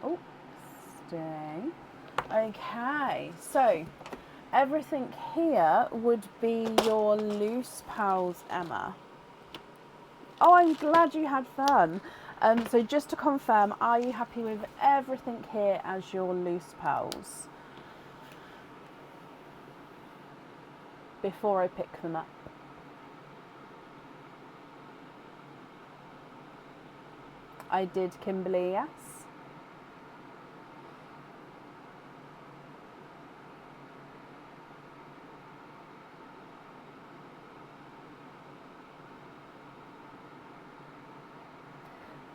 Oh, stay. Okay, so everything here would be your loose pearls, Emma. Oh, I'm glad you had fun. So just to confirm, are you happy with everything here as your loose pearls? Before I pick them up. I did, Kimberly, yes.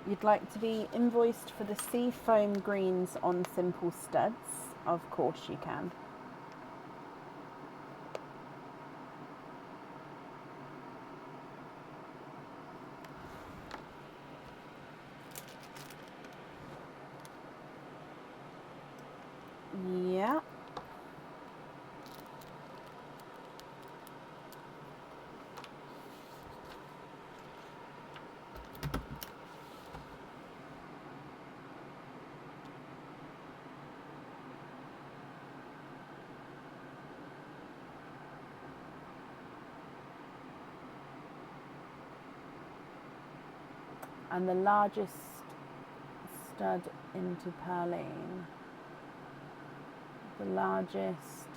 You'd like to be invoiced for the sea foam greens on simple studs? Of course you can. Yeah. And the largest stud into purline. The largest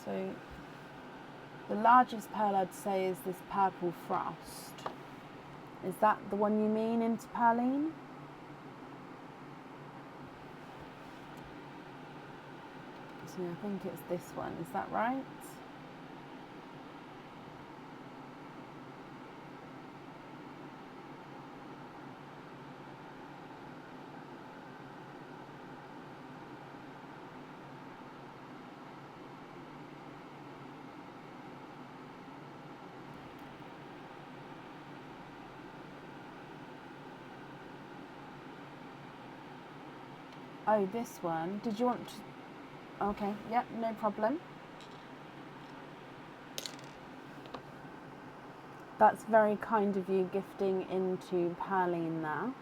so the largest pearl I'd say is this Purple Frost. Is that the one you mean into purline? So I think it's this one, is that right? Oh, this one. Did you want to... Okay, yep, no problem. That's very kind of you, gifting into purline there.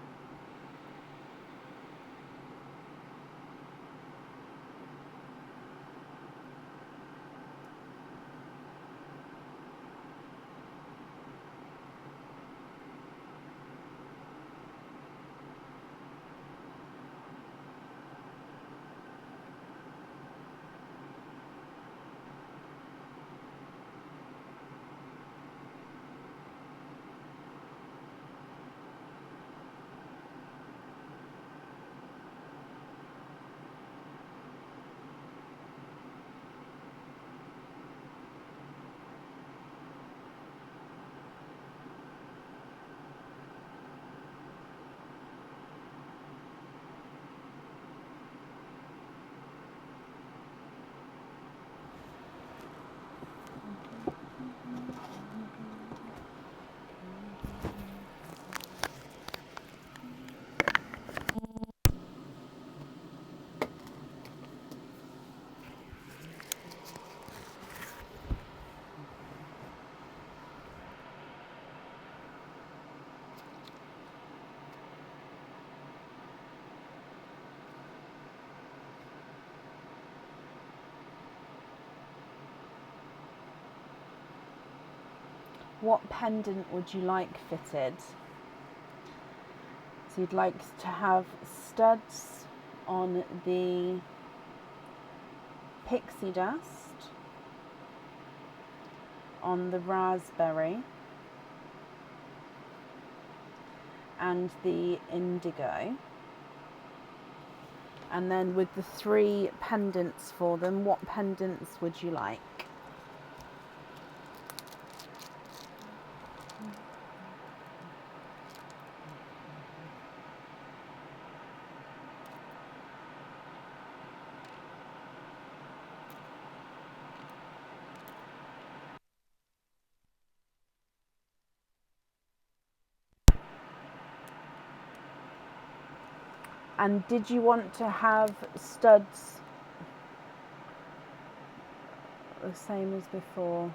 What pendant would you like fitted? So you'd like to have studs on the pixie dust, on the raspberry, and the indigo. And then with the 3 pendants for them, what pendants would you like? And did you want to have studs the same as before?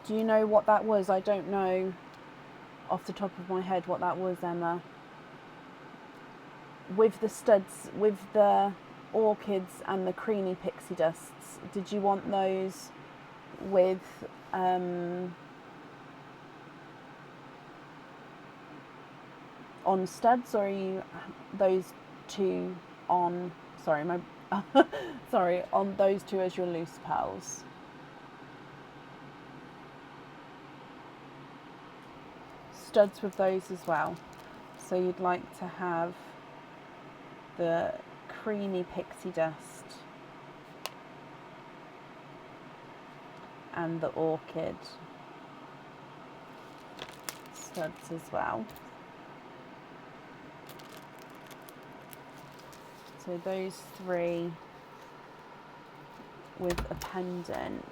Do you know what that was? I don't know off the top of my head what that was, Emma. With the studs, with the orchids and the creamy pixie dusts, did you want those with on studs, or are you those 2 on, sorry, my sorry, on those 2 as your loose pearls? Studs with those as well. So you'd like to have the creamy pixie dust and the orchid studs as well. So those 3 with a pendant.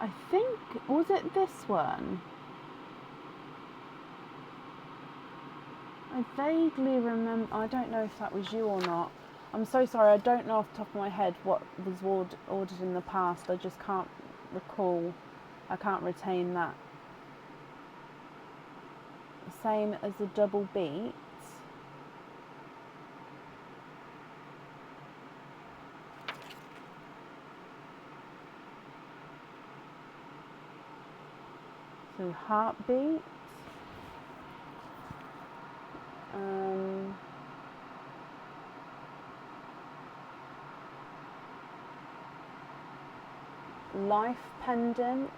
I think, was it this one? I vaguely remember, I don't know if that was you or not. I'm so sorry, I don't know off the top of my head what was ordered in the past. I just can't recall. I can't retain that. Same as the double beat. So heartbeat. Life pendant.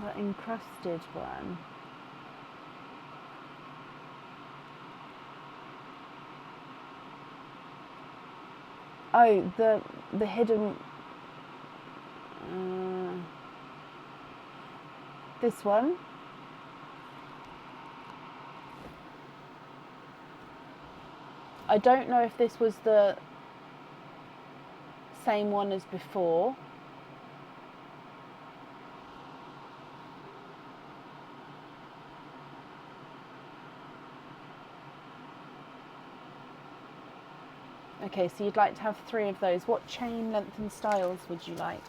The encrusted one. Oh, the hidden. This one. I don't know if this was the same one as before. Okay, so you'd like to have 3 of those. What chain length and styles would you like?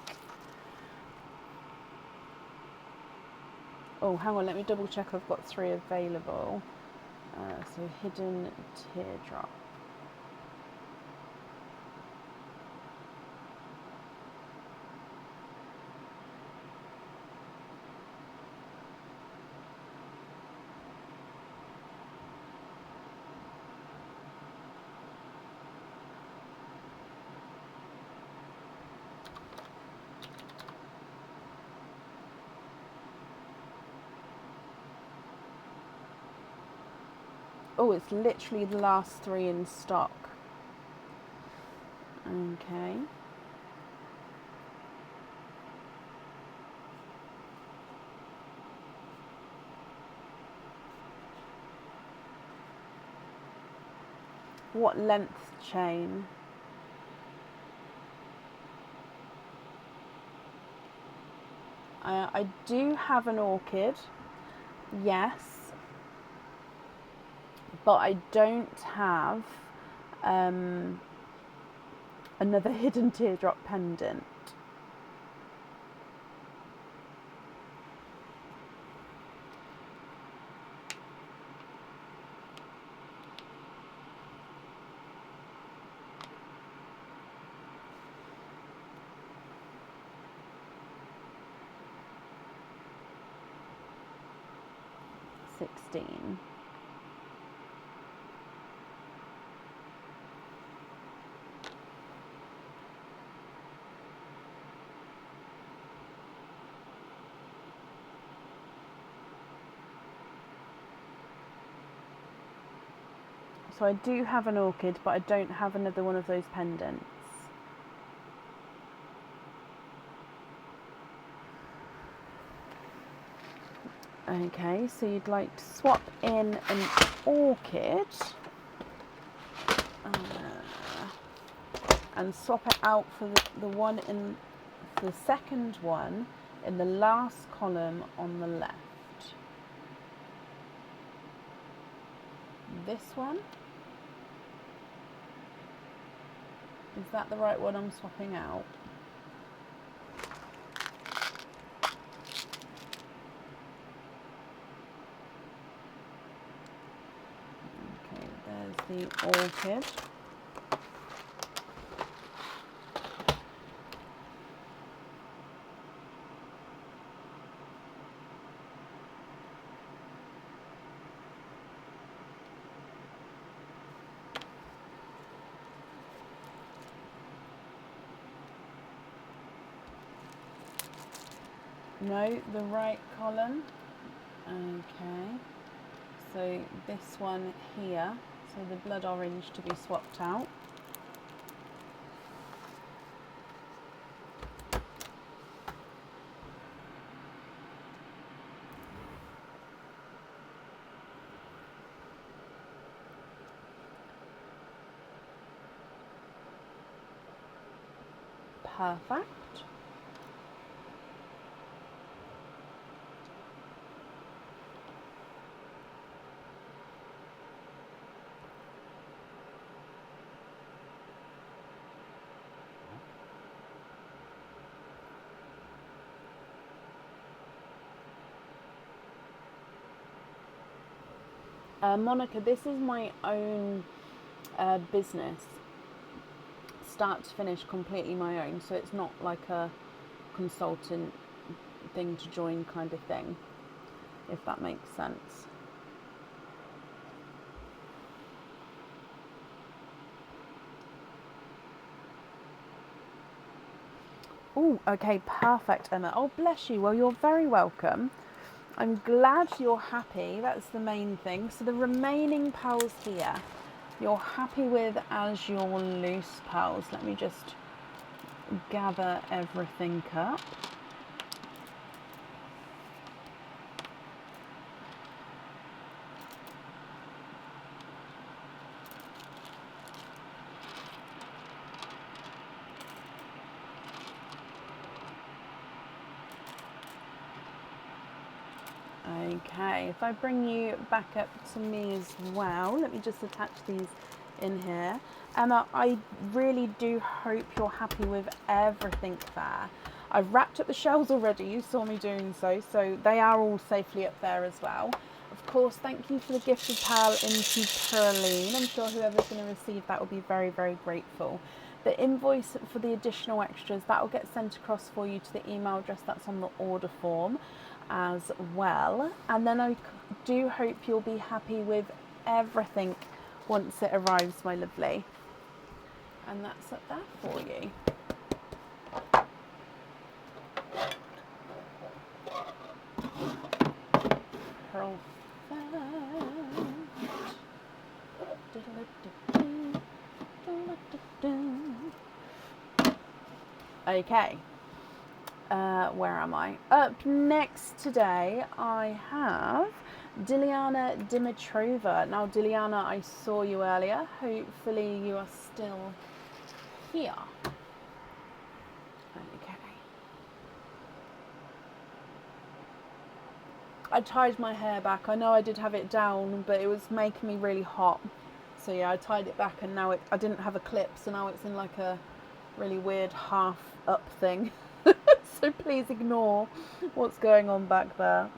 Oh, hang on, let me double check I've got 3 available. So hidden teardrop. Oh, it's literally the last 3 in stock. Okay. What length chain? I do have an orchid, yes, but I don't have another hidden teardrop pendant. $16. So I do have an orchid, but I don't have another one of those pendants. Okay, so you'd like to swap in an orchid and swap it out for the one in the second one in the last column on the left. This one. Is that the right one I'm swapping out? Okay, there's the orchid. No, the right column. Okay. So this one here, so the blood orange to be swapped out. Perfect. Monica, this is my own business, start to finish, completely my own, so it's not like a consultant thing to join kind of thing, if that makes sense. Oh, okay, perfect, Emma. Oh, bless you. Well, you're very welcome. I'm glad you're happy. That's the main thing. So the remaining pearls here, you're happy with as your loose pearls. Let me just gather everything up. Okay, if I bring you back up to me as well, let me just attach these in here. Emma, I really do hope you're happy with everything there. I've wrapped up the shells already, you saw me doing so, so they are all safely up there as well. Of course, thank you for the gift of pearl into Pearline. I'm sure whoever's going to receive that will be very, very grateful. The invoice for the additional extras, that will get sent across for you to the email address that's on the order form as well. And then I do hope you'll be happy with everything once it arrives, my lovely. And that's up there for you. Okay, where am I? Up next today, I have Diliana Dimitrova. Now, Diliana, I saw you earlier. Hopefully you are still here. Okay. I tied my hair back. I know I did have it down, but it was making me really hot. So yeah, I tied it back, and now I didn't have a clip, so now it's in like a really weird half up thing. So please ignore what's going on back there.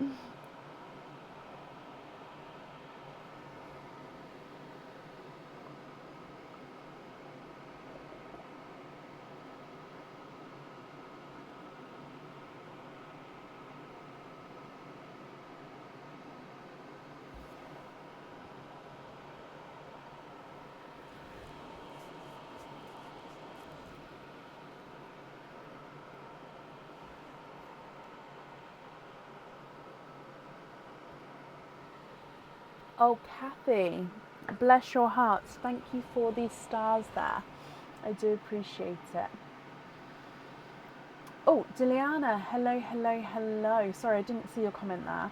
Oh, Kathy, bless your hearts. Thank you for these stars there. I do appreciate it. Oh, Diliana, hello, hello, hello. Sorry, I didn't see your comment there.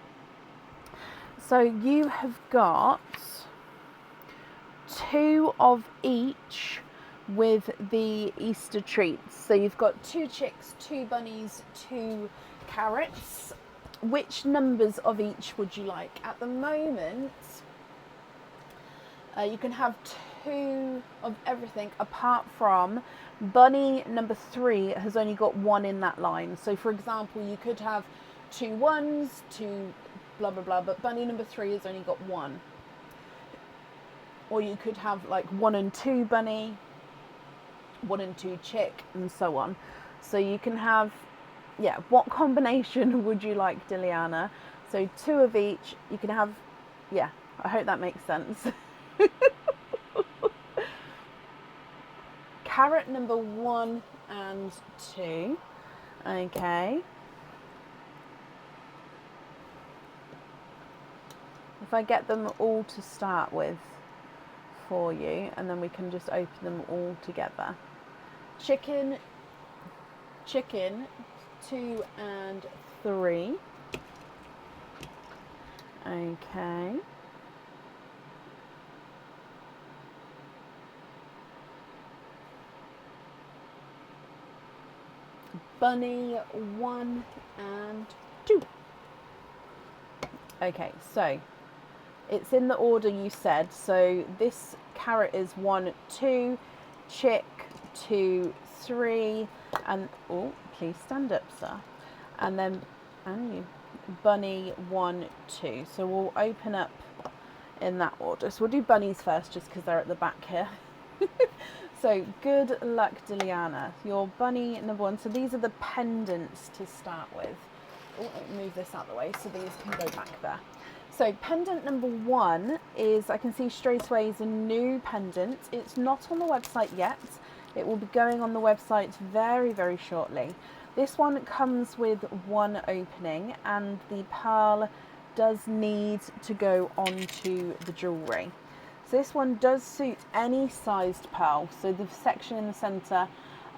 So you have got 2 of each with the Easter treats. So you've got 2 chicks, 2 bunnies, 2 carrots. Which numbers of each would you like? At the moment, you can have 2 of everything, apart from bunny number 3 has only got 1 in that line. So for example, you could have 2 1s, 2 blah blah blah, but bunny number 3 has only got 1. Or you could have like 1 and 2 bunny, 1 and 2 chick, and so on. So you can have, yeah, what combination would you like, Diliana? So 2 of each, you can have, yeah, I hope that makes sense. Carrot number 1 and 2. Okay. If I get them all to start with for you, and then we can just open them all together. Chicken 2 and 3. Okay. Bunny 1 and 2. Okay, so it's in the order you said. So this carrot is 1, 2, chick 2, 3, and oh, please stand up, sir. And then you, bunny 1, 2. So we'll open up in that order. So we'll do bunnies first, just because they're at the back here. So good luck, Diliana. Your bunny number 1. So these are the pendants to start with. Oh, let me move this out of the way so these can go back there. So pendant number 1 is, I can see straight away, is a new pendant. It's not on the website yet. It will be going on the website very, very shortly. This one comes with 1 opening, and the pearl does need to go onto the jewellery. So this one does suit any sized pearl. So the section in the centre,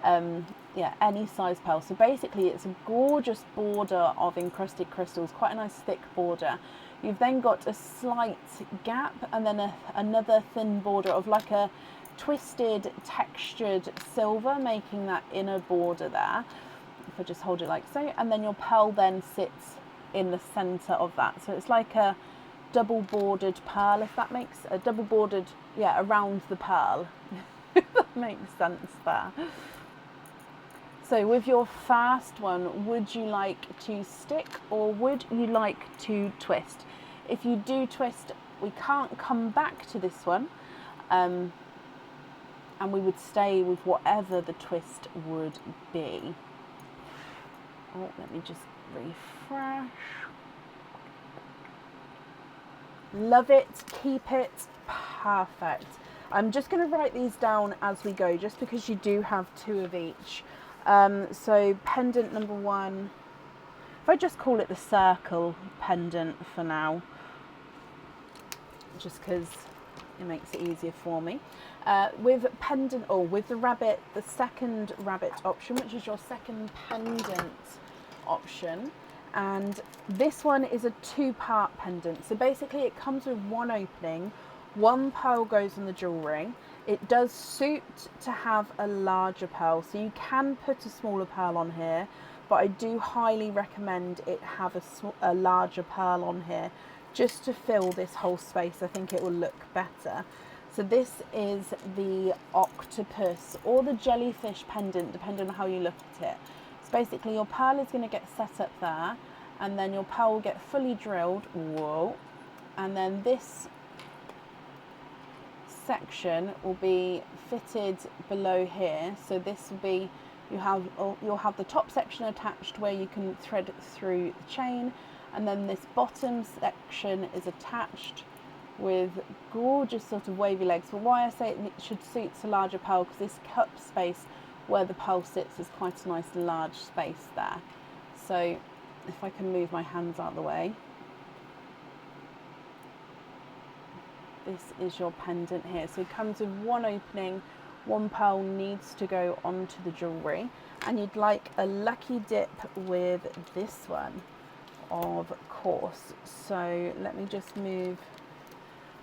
any size pearl. So basically it's a gorgeous border of encrusted crystals, quite a nice thick border. You've then got a slight gap, and then another thin border of like a twisted textured silver, making that inner border there. If I just hold it like so, and then your pearl then sits in the centre of that. So it's like a double bordered pearl, if that makes a double bordered, around the pearl. If that makes sense there. So with your fast one, would you like to stick or would you like to twist? If you do twist, we can't come back to this one, and we would stay with whatever the twist would be. Oh, let me just refresh. Love it, keep it, perfect. I'm just going to write these down as we go, just because you do have 2 of each. So pendant number 1, if I just call it the circle pendant for now, just because it makes it easier for me. With pendant, or with the rabbit, the second rabbit option, which is your second pendant option. And this one is a 2-part pendant. So basically it comes with 1 opening, 1 pearl goes on the jewellery. It does suit to have a larger pearl, so you can put a smaller pearl on here, but I do highly recommend it have a larger pearl on here, just to fill this whole space. I think it will look better. So this is the octopus or the jellyfish pendant, depending on how you look at it. So basically your pearl is going to get set up there, and then your pearl will get fully drilled. Whoa. And then this section will be fitted below here. So this will be, you'll have the top section attached where you can thread through the chain, and then this bottom section is attached with gorgeous sort of wavy legs. But why I say it should suit a larger pearl, because this cup space where the pearl sits is quite a nice large space there. So if I can move my hands out of the way, this is your pendant here. So it comes with 1 opening, 1 pearl needs to go onto the jewellery, and you'd like a lucky dip with this one, of course. So let me just move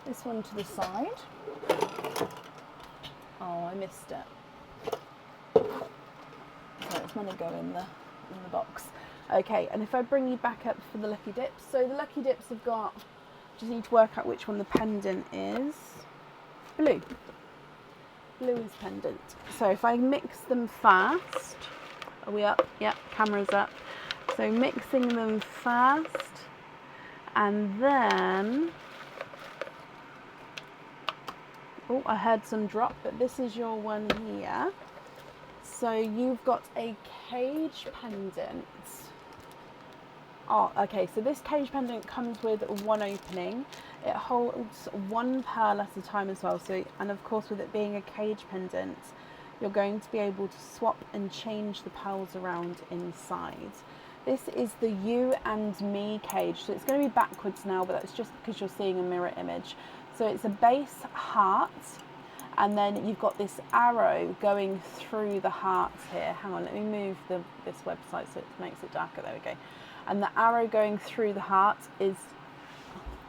this one to the side. Oh, I missed it. So it's going to go in the box. Okay, and if I bring you back up for the lucky dips. So the lucky dips have got, just need to work out which one the pendant is. Blue. Blue is pendant. So if I mix them fast, are we up? Yep, camera's up. So mixing them fast, and then, oh, I heard some drop, but this is your one here. So you've got a cage pendant. Oh, okay, so this cage pendant comes with 1 opening. It holds 1 pearl at a time as well. So, and of course, with it being a cage pendant, you're going to be able to swap and change the pearls around inside. This is the You and Me cage. So it's going to be backwards now, but that's just because you're seeing a mirror image. So it's a base heart, and then you've got this arrow going through the hearts here. Hang on, let me move this website so it makes it darker. There we go. And the arrow going through the heart is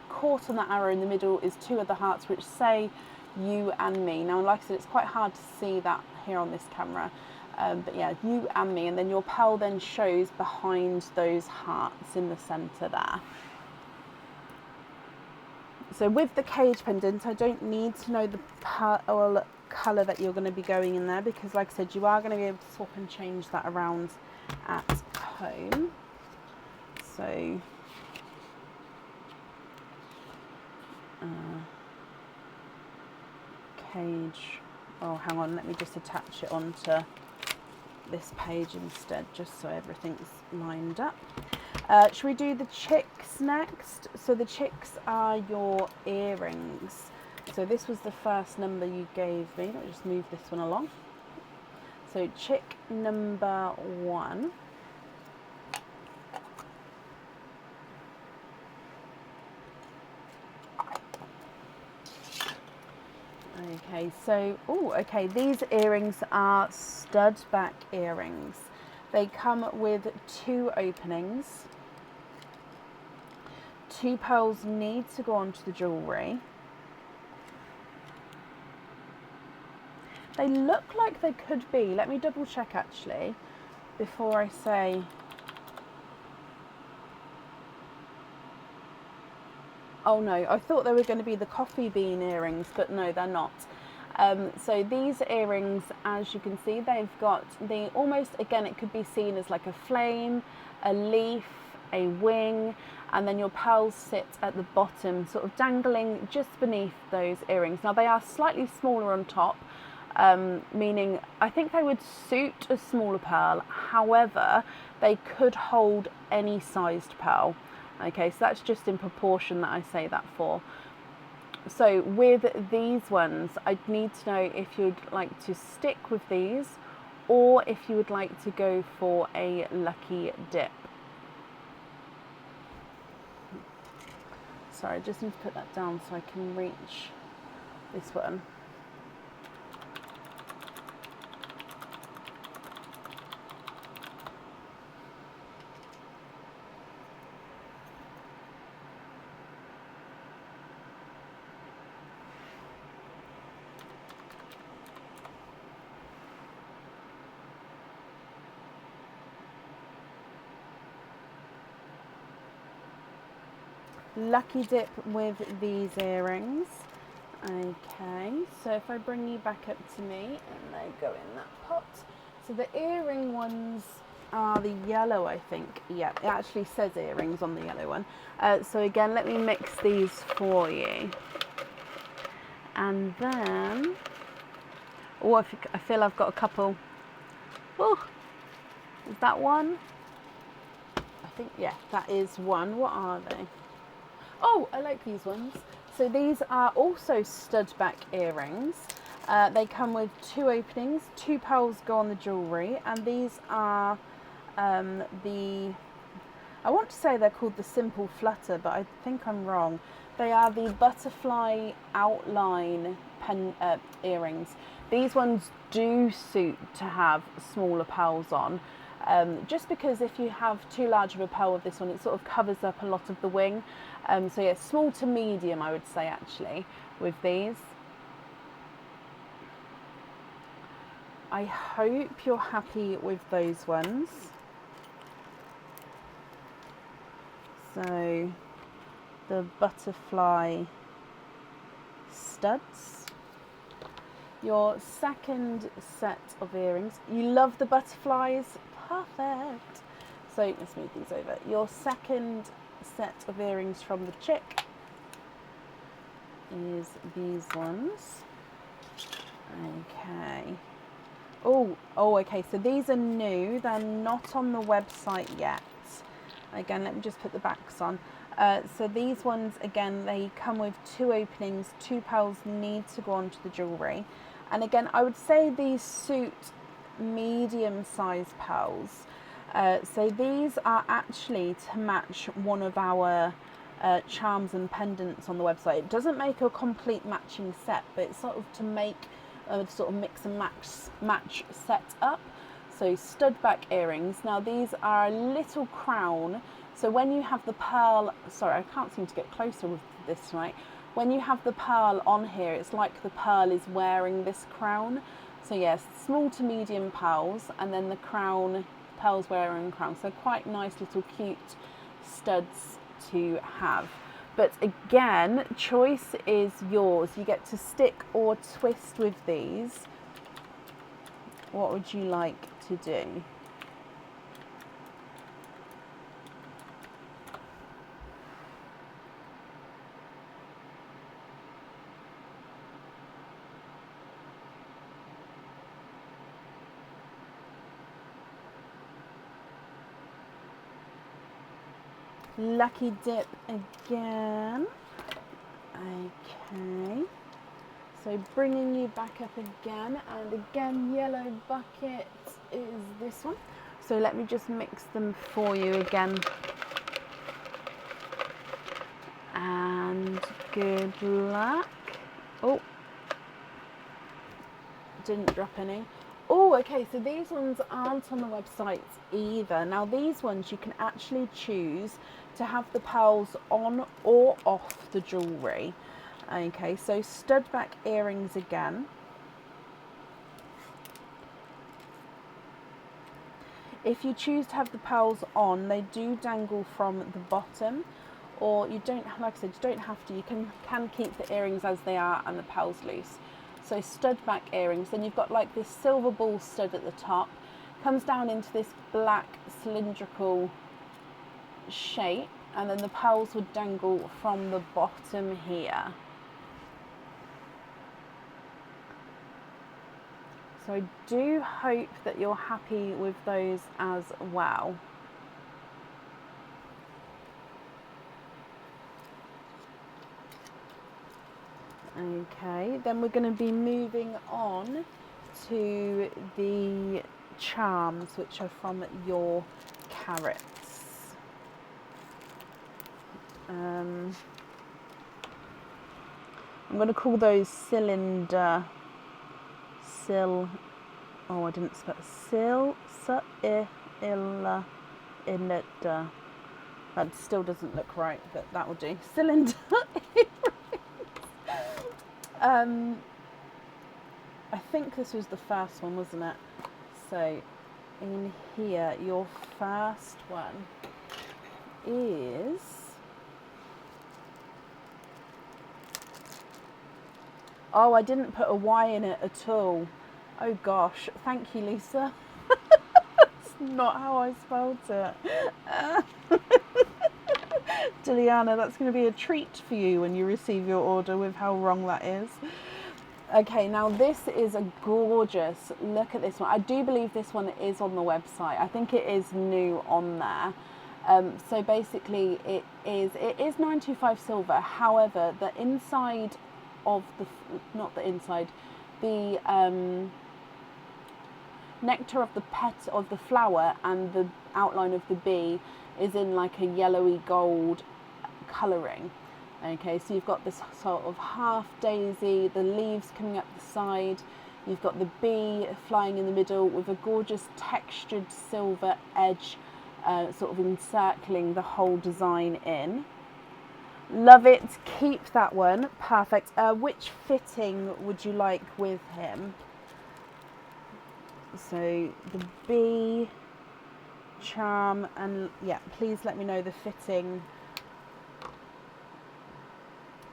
caught on that arrow in the middle is two of the hearts which say You and Me. Now, like I said, it's quite hard to see that here on this camera. But yeah, You and Me, and then your pearl then shows behind those hearts in the centre there. So with the cage pendant, I don't need to know the pearl colour that you're going to be going in there, because like I said, you are going to be able to swap and change that around at home. So cage, oh hang on, let me just attach it onto this page instead, just so everything's lined up. Should we do the chicks next? So the chicks are your earrings. So this was the first number you gave me. Let me just move this one along. So chick number 1. Okay, so, okay, these earrings are stud back earrings. They come with 2 openings. 2 pearls need to go onto the jewellery. They look like they could be. Let me double check actually before I say. Oh no, I thought they were going to be the coffee bean earrings, but no, they're not. So these earrings, as you can see, they've got the almost, again, it could be seen as like a flame, a leaf, a wing, and then your pearls sit at the bottom, sort of dangling just beneath those earrings. Now they are slightly smaller on top, meaning I think they would suit a smaller pearl. However, they could hold any sized pearl. Okay, so that's just in proportion that I say that for. So with these ones, I'd need to know if you'd like to stick with these or if you would like to go for a lucky dip. Sorry, I just need to put that down so I can reach this one. Lucky dip with these earrings. Okay, so if I bring you back up to me and they go in that pot. So the earring ones are the yellow, I think. Yeah, it actually says earrings on the yellow one. So again, let me mix these for you. And then, oh, I feel I've got a couple. Oh, is that one? I think, yeah, that is one. What are they? Oh, I like these ones. So these are also stud back earrings. They come with 2 openings, 2 pearls go on the jewellery, and these are I want to say they're called the Simple Flutter, but I think I'm wrong. They are the butterfly outline earrings. These ones do suit to have smaller pearls on. Just because if you have too large of a pearl with this one, it sort of covers up a lot of the wing. So yeah, small to medium, I would say actually, with these. I hope you're happy with those ones. So the butterfly studs. Your second set of earrings. You love the butterflies? Perfect. So let's move these over. Your second set of earrings from the chick is these ones. Okay. Oh, okay. So these are new. They're not on the website yet. Again, let me just put the backs on. So these ones, again, they come with 2 openings. 2 pearls need to go onto the jewellery. And again, I would say these suit medium-sized pearls. So these are actually to match one of our charms and pendants on the website. It doesn't make a complete matching set, but it's sort of to make a sort of mix and match set up. So stud back earrings. Now these are a little crown. So when you have the pearl, sorry, I can't seem to get closer with this tonight. When you have the pearl on here, it's like the pearl is wearing this crown. So yes, small to medium pearls, and then the crown, pearls wearing crown. So quite nice little cute studs to have. But again, choice is yours. You get to stick or twist with these. What would you like to do? Lucky dip again. Okay. So bringing you back up again, and again, yellow bucket is this one. So let me just mix them for you again. And good luck. Oh, didn't drop any. Oh, okay, so these ones aren't on the website either. Now these ones you can actually choose to have the pearls on or off the jewellery. Okay, so stud back earrings again. If you choose to have the pearls on, they do dangle from the bottom, or you don't, like I said, you don't have to. You can keep the earrings as they are and the pearls loose. So stud back earrings, then you've got like this silver ball stud at the top, comes down into this black cylindrical shape, and then the pearls would dangle from the bottom here. So I do hope that you're happy with those as well. Okay, then we're going to be moving on to the charms, which are from your carrots. I'm going to call those cylinder. Oh, I didn't spell that still doesn't look right, but that will do. Cylinder. I think this was the first one, wasn't it? So in here, your first one is oh, I didn't put a Y in it at all. Oh gosh, thank you, Lisa. That's not how I spelled it. Diliana, that's going to be a treat for you when you receive your order with how wrong that is. Okay, now this is a gorgeous, look at this one. I do believe this one is on the website. I think it is new on there. So basically it is 925 silver. However, the inside of the, not the inside, the nectar of the pet of the flower and the outline of the bee is in like a yellowy gold colouring. Okay, so you've got this sort of half daisy, the leaves coming up the side, you've got the bee flying in the middle with a gorgeous textured silver edge sort of encircling the whole design in. Love it, keep that one, perfect. Which fitting would you like with him? So the bee, charm, and yeah, please let me know the fitting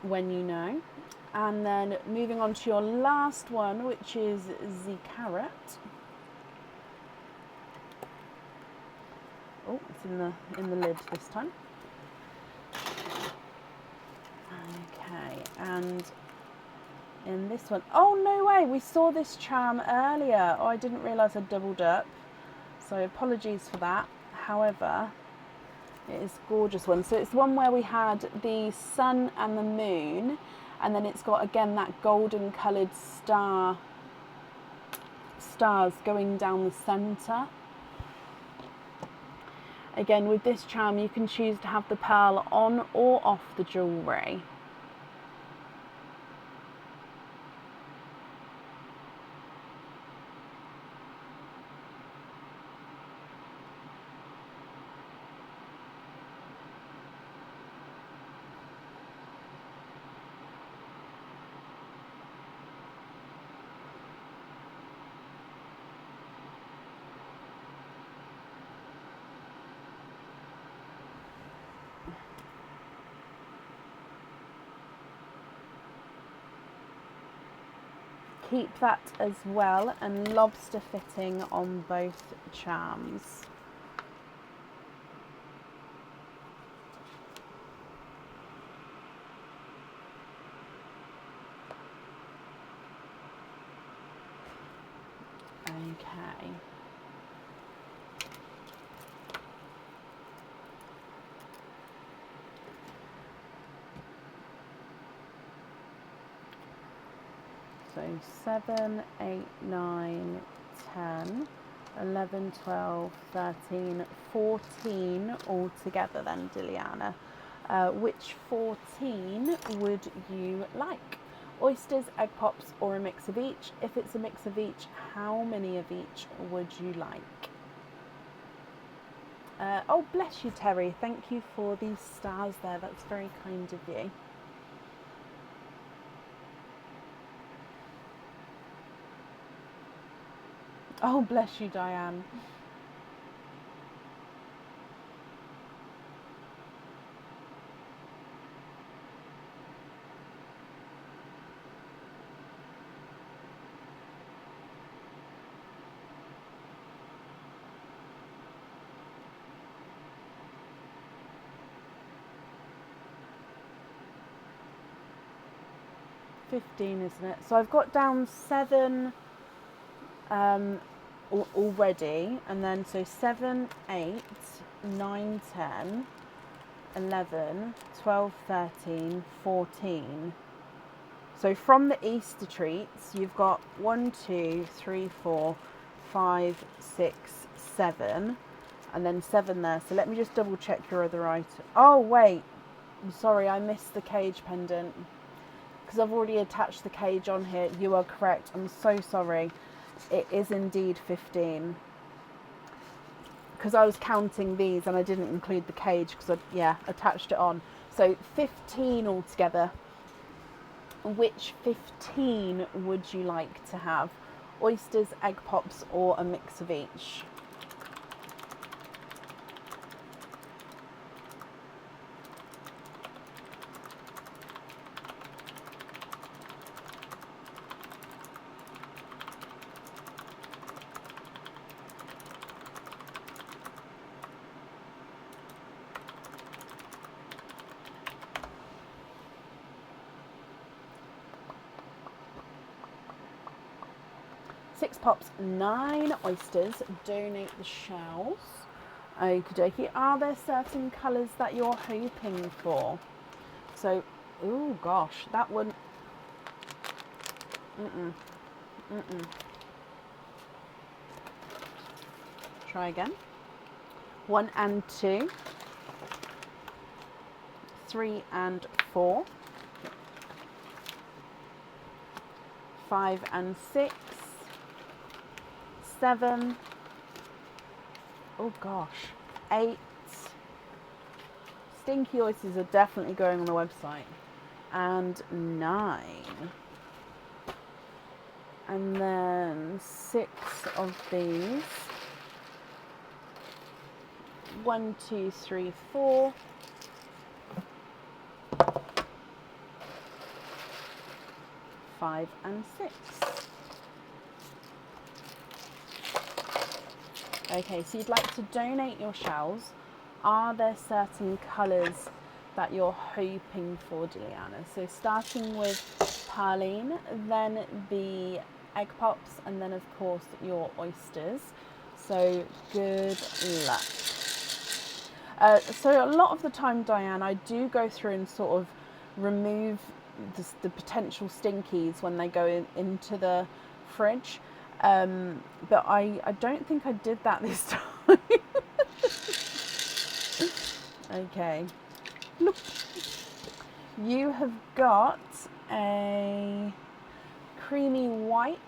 when you know. And then moving on to your last one, which is the carrot. Oh, it's in the lid this time. Okay, and in this one, oh no way, we saw this charm earlier. Oh, I didn't realise I'd doubled up, so apologies for that. However, it is a gorgeous one. So it's one where we had the sun and the moon, and then it's got again that golden coloured stars going down the centre. Again, with this charm, you can choose to have the pearl on or off the jewellery. Keep that as well, and lobster fitting on both charms. Okay. So 7, 8, 9, 10, 11, 12, 13, 14 all together then, Diliana. Which 14 would you like? Oysters, egg pops, or a mix of each? If it's a mix of each, how many of each would you like? Oh, bless you, Terry. Thank you for these stars there. That's very kind of you. Oh, bless you, Diane. $15, isn't it? So I've got down 7 already, and then so 7, 8, 9, 10, 11, 12, 13, 14. So from the Easter treats, you've got 1, 2, 3, 4, 5, 6, 7, and then 7 there. So let me just double check your other item. Oh, wait. I'm sorry, I missed the cage pendant. Because I've already attached the cage on here. You are correct. I'm so sorry. It is indeed 15. Because I was counting these and I didn't include the cage because I, attached it on. So 15 altogether. Which 15 would you like to have? Oysters, egg pops, or a mix of each? Six pops, 9 oysters. Donate the shells. Okie dokie. Are there certain colours that you're hoping for? So, oh gosh, that one. Try again. 1 and 2. 3 and 4. 5 and 6. 7. Oh gosh. 8. Stinky oysters are definitely going on the website. And 9. And then 6 of these. 1, 2, 3, 4. 5 and 6. Okay, so you'd like to donate your shells. Are there certain colours that you're hoping for, Juliana? So starting with Parline, then the egg pops, and then of course your oysters. So good luck. So a lot of the time, Diane, I do go through and sort of remove the potential stinkies when they go into the fridge. But I don't think I did that this time. Okay. Look. You have got a creamy white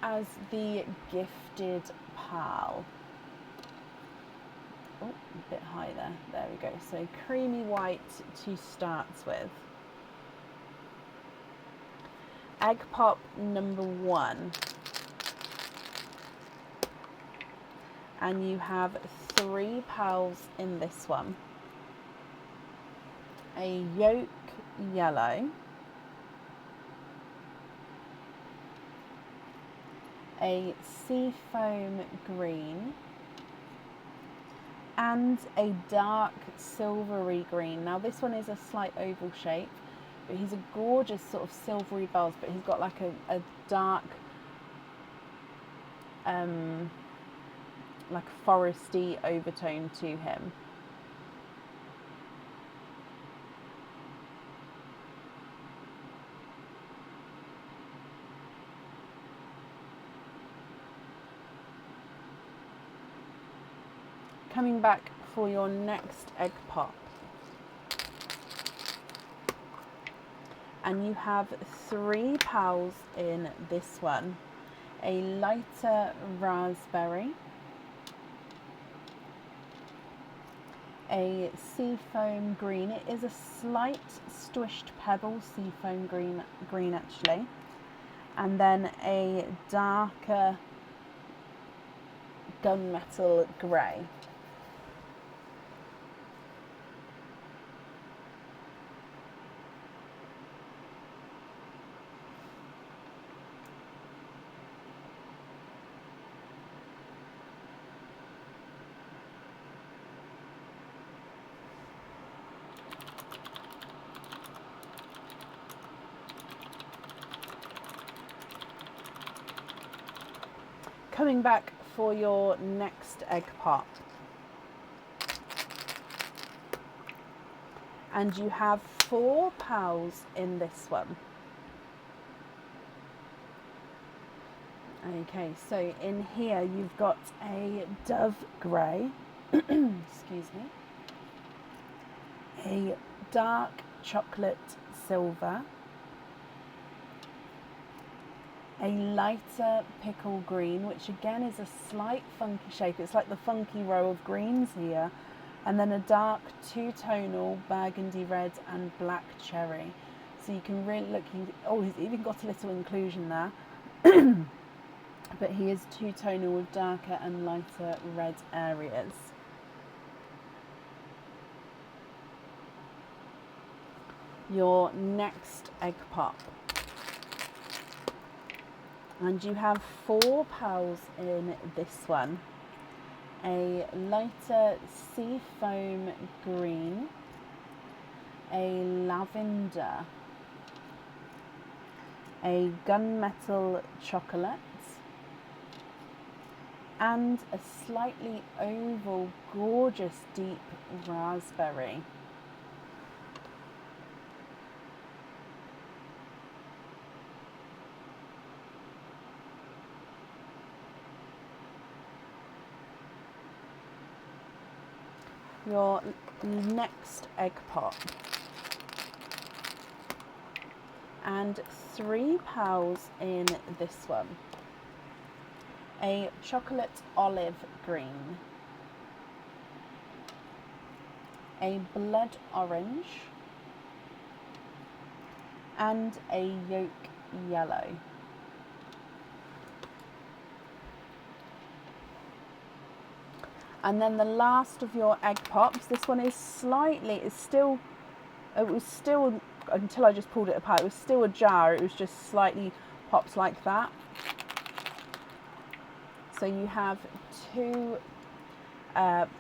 as the gifted pearl. Oh, a bit high there. There we go. So creamy white to start with. Egg pop number 1. And you have 3 pearls in this one. A yolk yellow, a seafoam green, and a dark silvery green. Now this one is a slight oval shape, but he's a gorgeous sort of silvery bells, but he's got like a dark like foresty overtone to him. Coming back for your next egg pop. And you have 3 pearls in this one. A lighter raspberry, a seafoam green. It is a slight squished pebble seafoam green actually. And then a darker gunmetal grey. Coming back for your next egg pop. And you have 4 pearls in this one. Okay, so in here you've got a dove grey, excuse me, a dark chocolate silver, a lighter pickle green, which again is a slight funky shape. It's like the funky row of greens here. And then a dark two-tonal burgundy red and black cherry. So you can really look, he's even got a little inclusion there. But he is two-tonal with darker and lighter red areas. Your next egg pop. And you have 4 pearls in this one. A lighter sea foam green, a lavender, a gunmetal chocolate, and a slightly oval, gorgeous deep raspberry. Your next egg pop. And 3 pearls in this one. A chocolate olive green, a blood orange, and a yolk yellow. And then the last of your egg pops, this one is still, until I just pulled it apart, it was still a jar, it was just slightly popped like that. So you have 2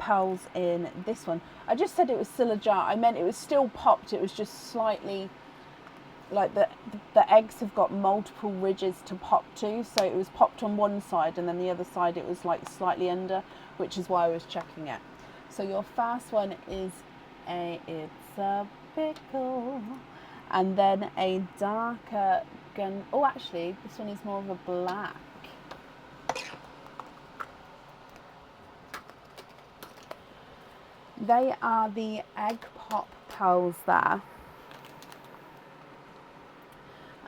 pearls in this one. I just said it was still a jar, I meant it was still popped, it was just slightly, like the eggs have got multiple ridges to pop to, so it was popped on one side and then the other side it was like slightly under, which is why I was checking it. So your first one is it's a pickle, and then a darker actually this one is more of a black. They are the egg pop pearls there.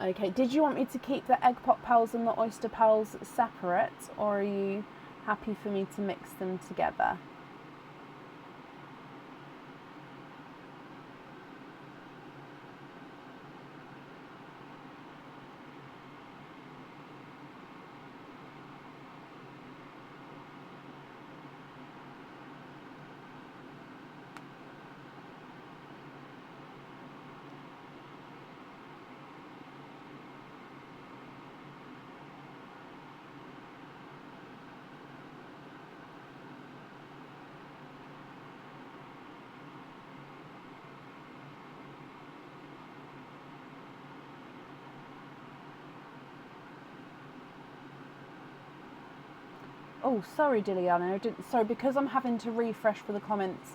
Okay, did you want me to keep the egg pop pearls and the oyster pearls separate, or are you happy for me to mix them together? Oh, sorry, Diliana. Sorry, because I'm having to refresh for the comments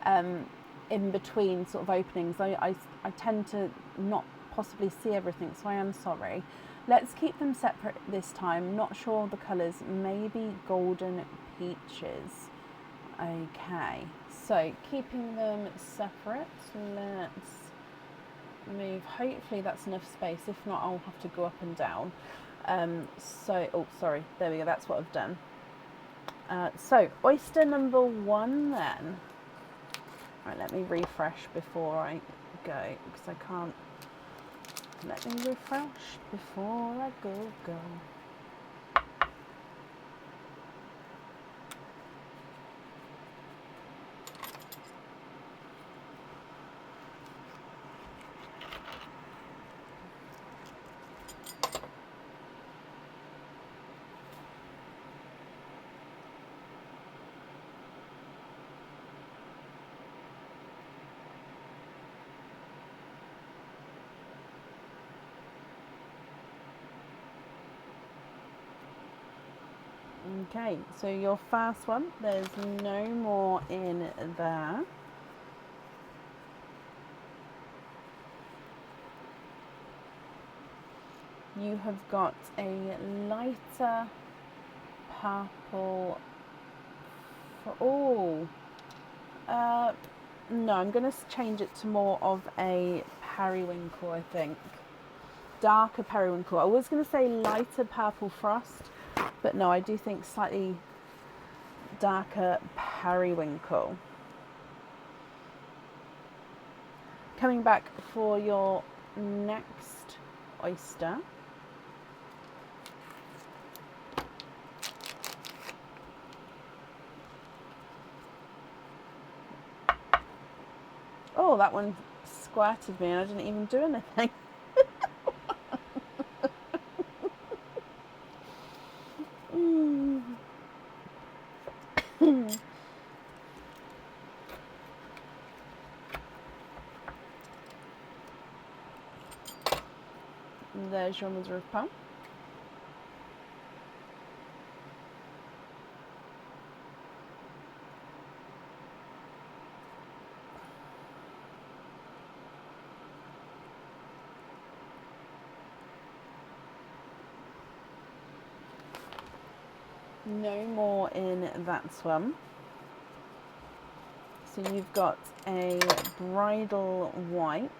in between sort of openings. I tend to not possibly see everything, so I am sorry. Let's keep them separate this time. Not sure the colours. Maybe golden peaches. Okay, so keeping them separate. Let's move. Hopefully that's enough space. If not, I'll have to go up and down. Oh, sorry. There we go. That's what I've done. So oyster number 1 then. Right, let me refresh before I go, because I can't. Let me refresh before I go. Okay, so your first one, there's no more in there. You have got a lighter purple. No, I'm going to change it to more of a periwinkle, I think. Darker periwinkle. I was going to say lighter purple frost, but no, I do think slightly darker periwinkle. Coming back for your next oyster. Oh, that one squirted me and I didn't even do anything. There's your mother of pearl. No more in that one. So you've got a bridal white.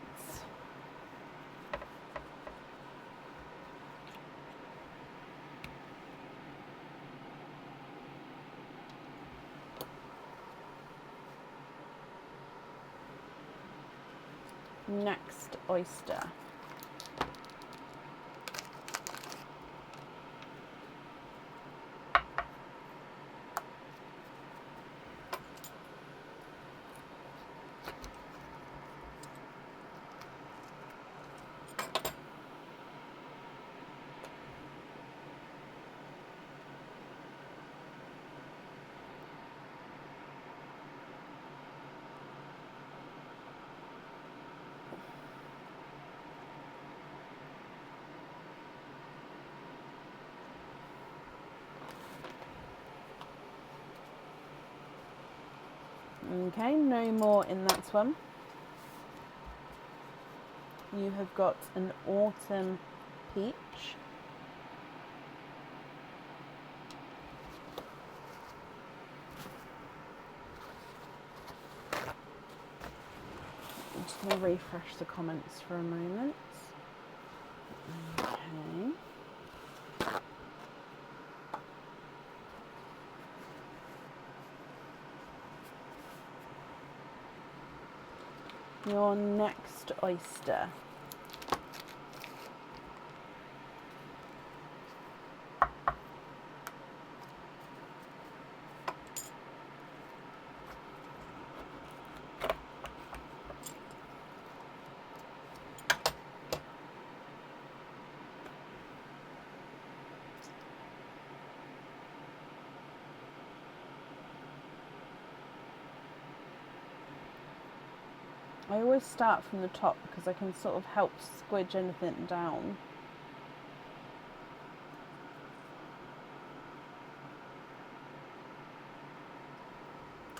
Next oyster. Okay, no more in that one. You have got an autumn peach. We'll refresh the comments for a moment. Okay. Your next oyster. I always start from the top because I can sort of help squidge anything down.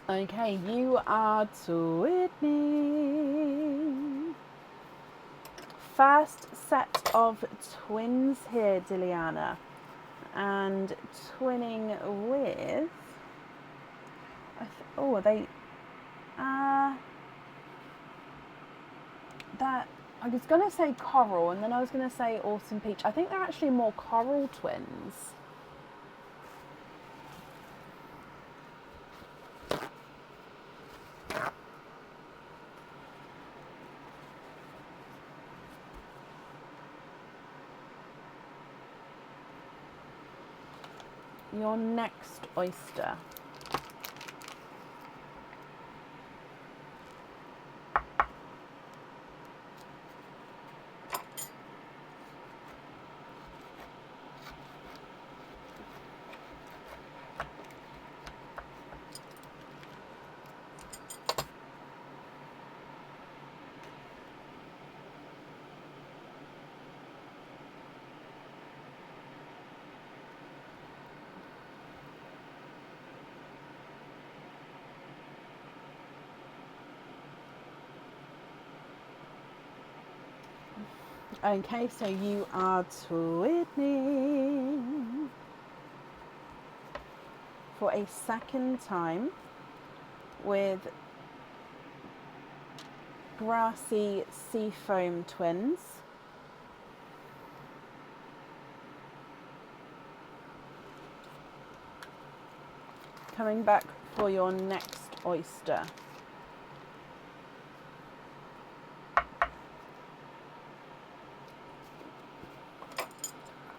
Okay, you are twinning. First set of twins here, Diliana. And twinning with... oh, are they... that I was going to say coral and then I was going to say autumn peach. I think they're actually more coral twins. Your next oyster. Okay, so you are twinning for a second time with grassy seafoam twins. Coming back for your next oyster.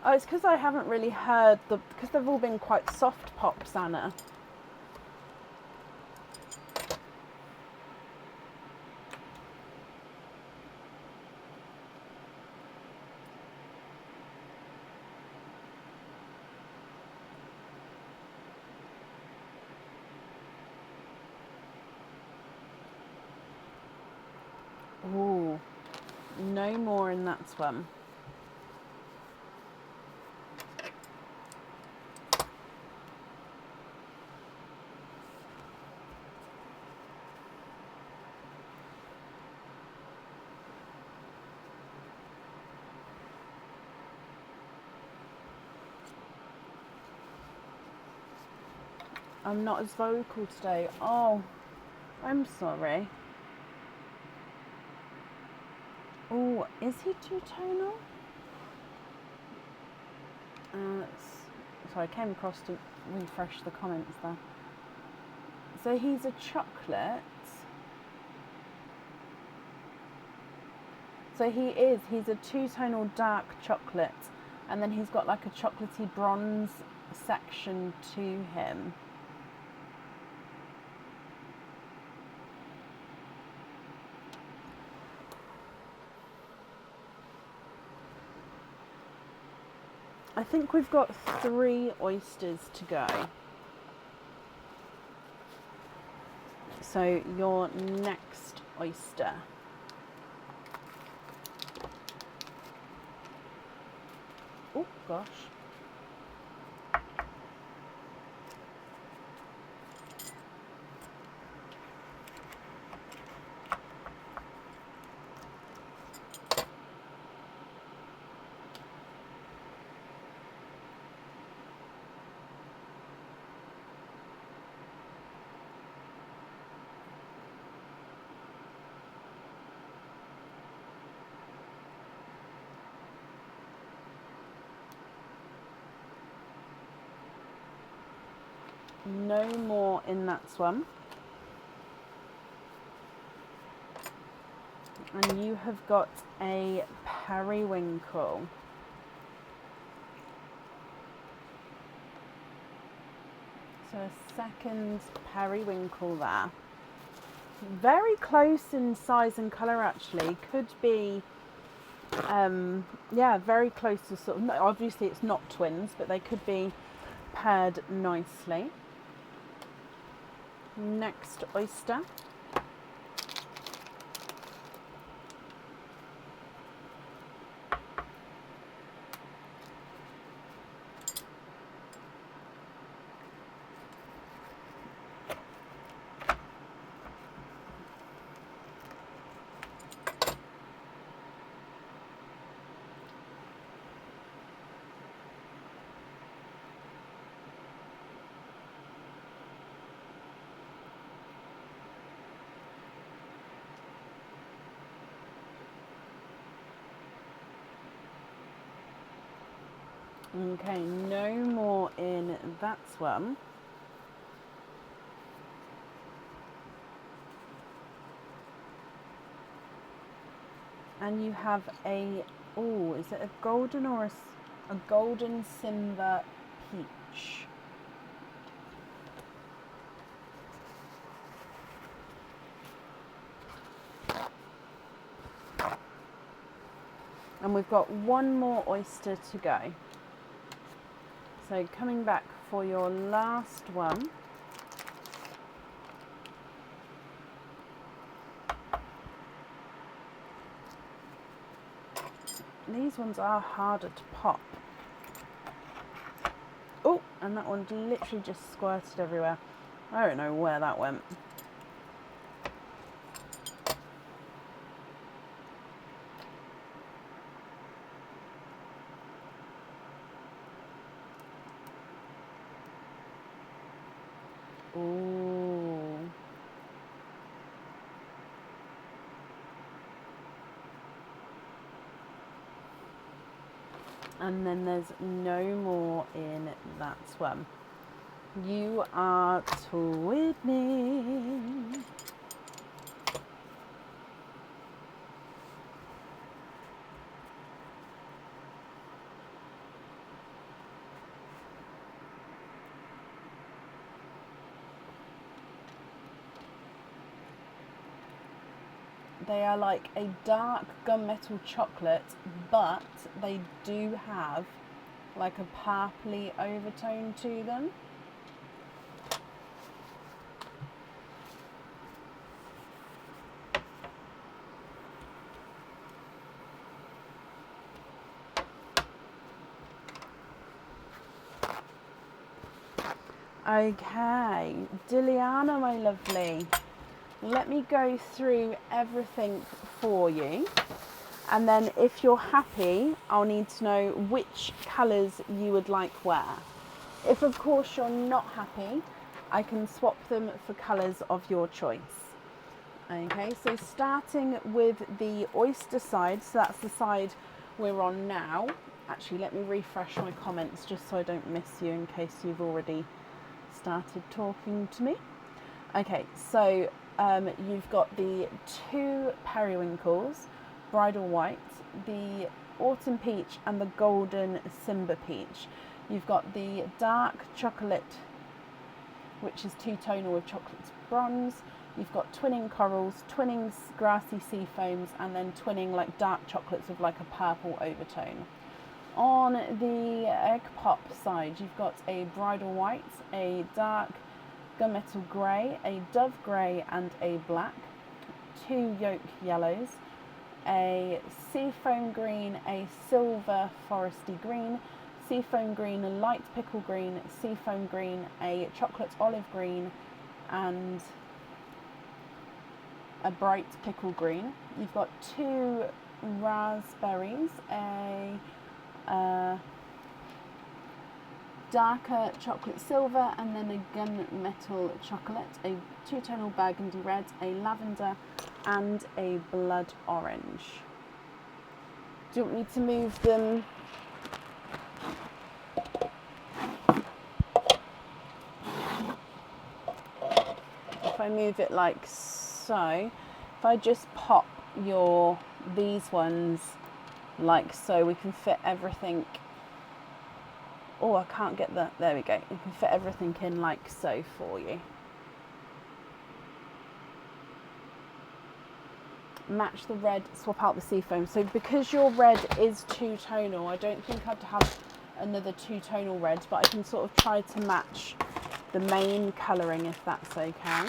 Oh, it's because I haven't really heard because they've all been quite soft pops, Anna. Ooh, no more in that one. I'm not as vocal today. Oh, I'm sorry. Oh, is he two-tonal? Sorry, I came across to refresh the comments there. So he's a chocolate. So he's a two-tonal dark chocolate. And then he's got like a chocolatey bronze section to him. I think we've got 3 oysters to go. So your next oyster. Oh gosh. no more in that one. And you have got a periwinkle. So a second periwinkle there. Very close in size and colour actually. Could be, yeah, very close to sort of, obviously it's not twins, but they could be paired nicely. Next oyster. Okay, no more in that one. And you have a, oh, is it a golden or a golden Simba peach? And we've got one more oyster to go. So coming back for your last one. These ones are harder to pop. Oh, and that one literally just squirted everywhere. I don't know where that went. Ooh. And then there's no more in that one. You are twinning. They are like a dark gunmetal chocolate, but they do have like a purpley overtone to them. Okay, Diliana, my lovely. Let me go through everything for you, and then if you're happy, I'll need to know which colours you would like where. If of course you're not happy, I can swap them for colours of your choice. Okay, so starting with the oyster side, so that's the side we're on now. Actually, let me refresh my comments just so I don't miss you in case you've already started talking to me. Okay, so you've got the two periwinkles, bridal white, the autumn peach and the golden Simba peach. You've got the dark chocolate, which is two-tonal with chocolate bronze. You've got twinning corals, twinning grassy sea foams, and then twinning like dark chocolates with like a purple overtone. On the egg pop side, you've got a bridal white, a dark gunmetal grey, a dove grey and a black, two yolk yellows, a seafoam green, a silver foresty green, seafoam green, a light pickle green, seafoam green, a chocolate olive green and a bright pickle green. You've got two raspberries, a darker chocolate silver and then a gunmetal chocolate, a two-tonal burgundy red, a lavender and a blood orange. Do you want me to move them? I move it like so, if I just pop these ones like so, we can fit everything. Oh, I can't get there we go. We can fit everything in like so for you. Match the red, swap out the seafoam. So because your red is two-tonal, I don't think I'd have another two-tonal red, but I can sort of try to match the main colouring if that's okay.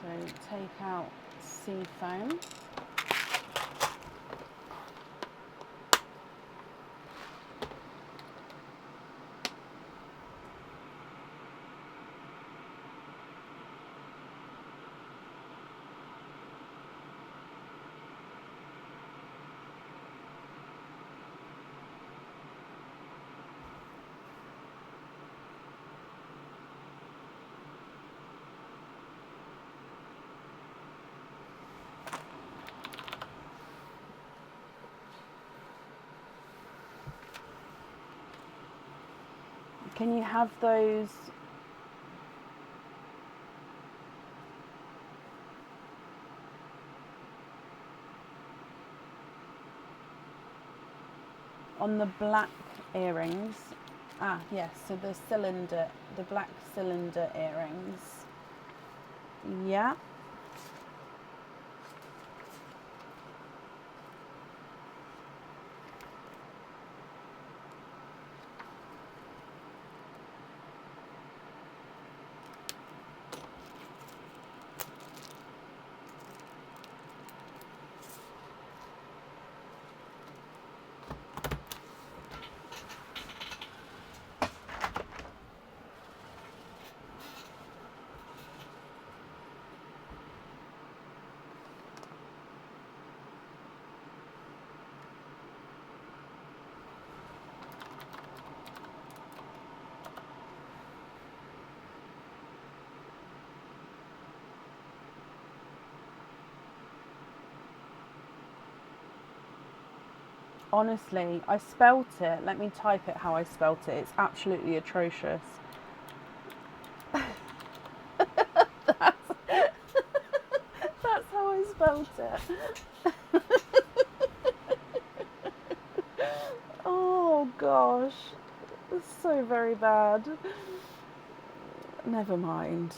So take out seafoam. Can you have those on the black earrings? Ah, yes, so the black cylinder earrings. Yeah. Honestly, I spelt it. Let me type it how I spelt it. It's absolutely atrocious. That's how I spelt it. Oh gosh, it's so very bad. Never mind.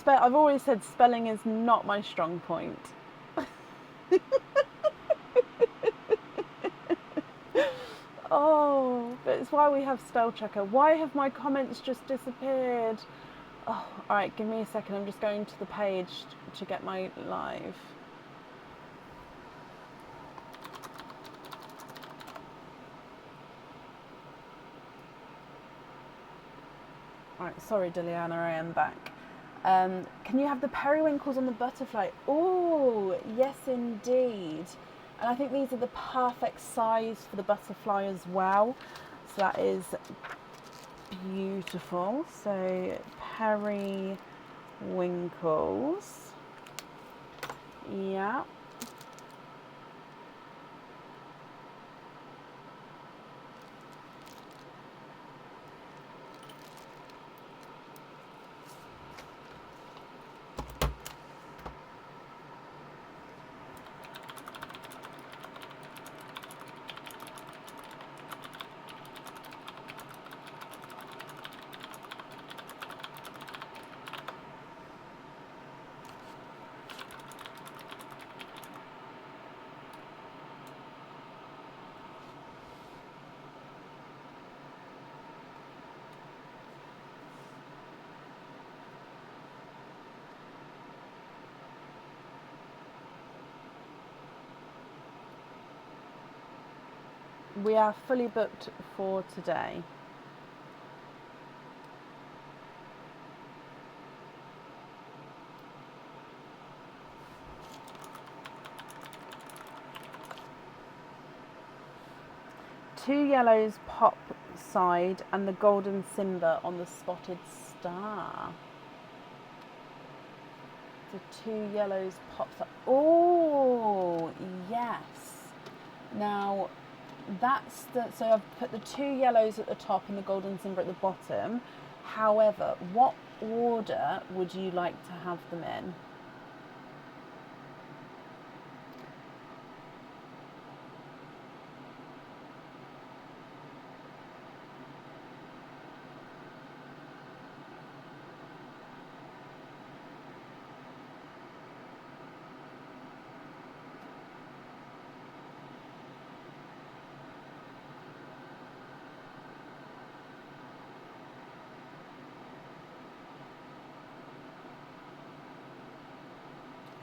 I've always said spelling is not my strong point. Oh, but it's why we have spell checker. Why have my comments just disappeared? Oh, alright, give me a second. I'm just going to the page to get my live. Alright, sorry Diliana, I am back. Can you have the periwinkles on the butterfly? Oh, yes indeed. And I think these are the perfect size for the butterfly as well. So that is beautiful. So periwinkles. Yeah. We are fully booked for today. 2 yellows pop side and the golden simba on the spotted star. The 2 yellows pop side. Oh, yes. Now, that's so I've put the 2 yellows at the top and the golden simba at the bottom. However, what order would you like to have them in?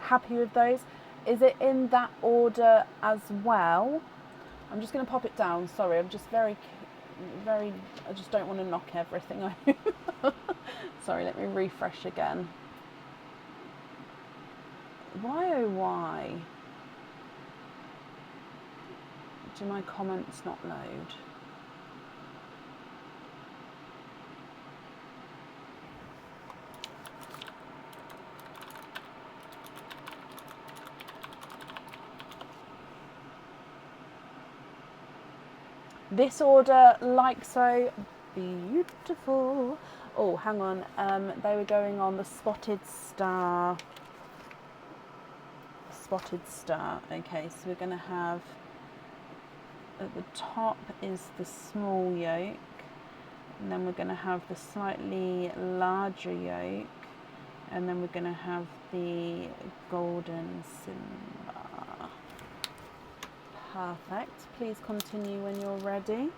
Happy with those? Is it in that order as well? I'm just going to pop it down. Sorry, I'm just very, I just don't want to knock everything over. Sorry, let me refresh again. Why oh why? Do my comments not load? This order, like so, beautiful. Oh, hang on. They were going on the spotted star. Spotted star. Okay, so we're going to have at the top is the small yolk, and then we're going to have the slightly larger yolk, and then we're going to have the golden simba. Perfect. Please continue when you're ready.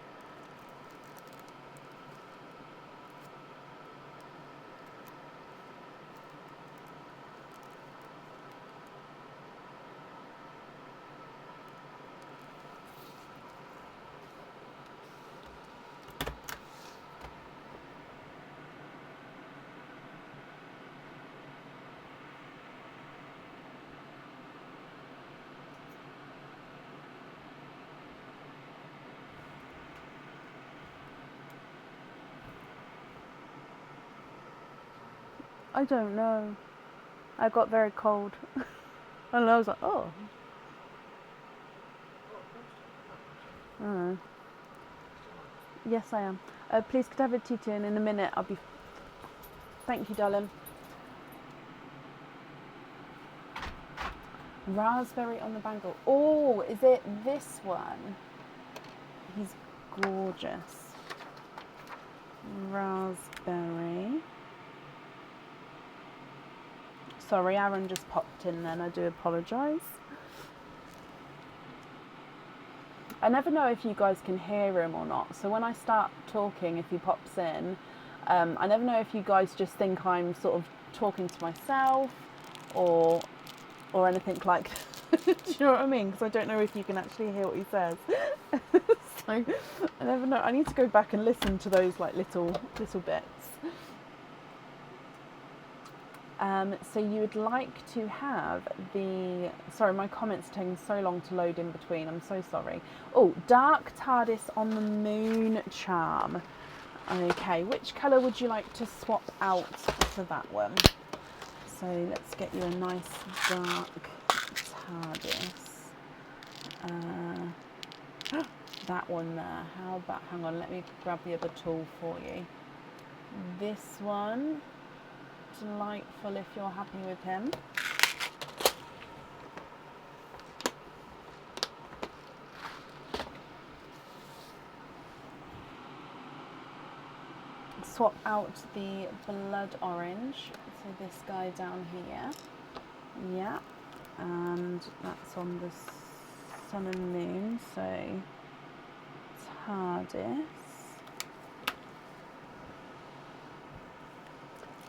I don't know. I got very cold. And I was like, oh. I don't know. Yes, I am. Please, could I have a tea tin in a minute? I'll be... Thank you, darling. Raspberry on the bangle. Oh, is it this one? He's gorgeous. Raspberry. Sorry, Aaron just popped in then. I do apologise. I never know if you guys can hear him or not. So when I start talking, if he pops in, I never know if you guys just think I'm sort of talking to myself or anything like that. Do you know what I mean? Because I don't know if you can actually hear what he says. So I never know. I need to go back and listen to those like little bits. So you would like to have the... Sorry, my comments are taking so long to load in between. I'm so sorry. Oh, dark TARDIS on the moon charm. Okay, which colour would you like to swap out for that one? So let's get you a nice dark TARDIS. That one there. How about... Hang on, let me grab the other tool for you. This one... Delightful if you're happy with him. Swap out the blood orange, so this guy down here. Yeah, and that's on the sun and moon, so TARDIS.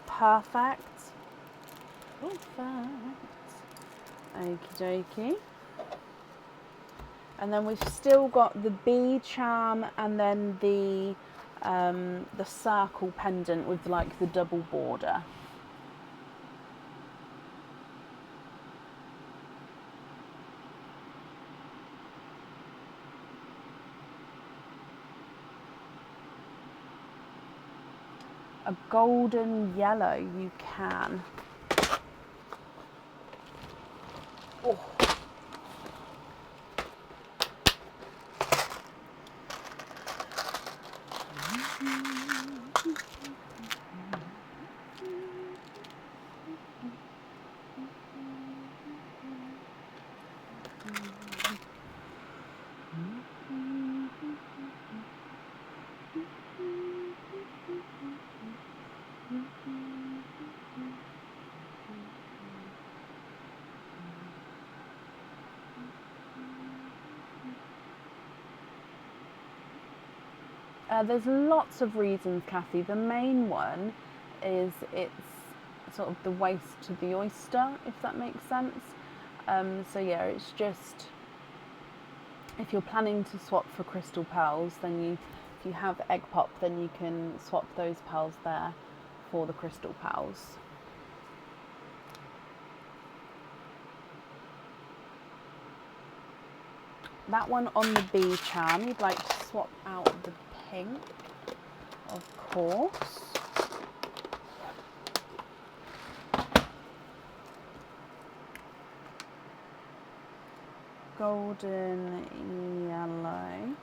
Perfect. Okie dokie. And then we've still got the bee charm and then the circle pendant with like the double border. a golden yellow, you can. Oh. There's lots of reasons, Kathy. The main one is it's sort of the waste to the oyster, if that makes sense. So yeah, it's just, if you're planning to swap for crystal pearls, then if you have egg pop, then you can swap those pearls there for the crystal pearls. That one on the bee charm, you'd like to swap out the pink, of course. Golden yellow.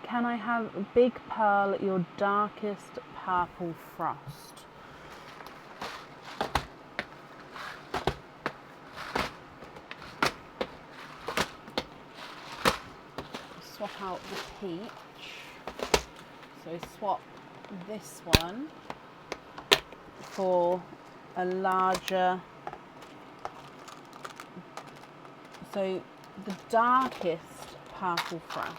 Can I have Big Pearl, your darkest purple frost? Swap out the peach. So swap this one for a larger, so the darkest purple frost.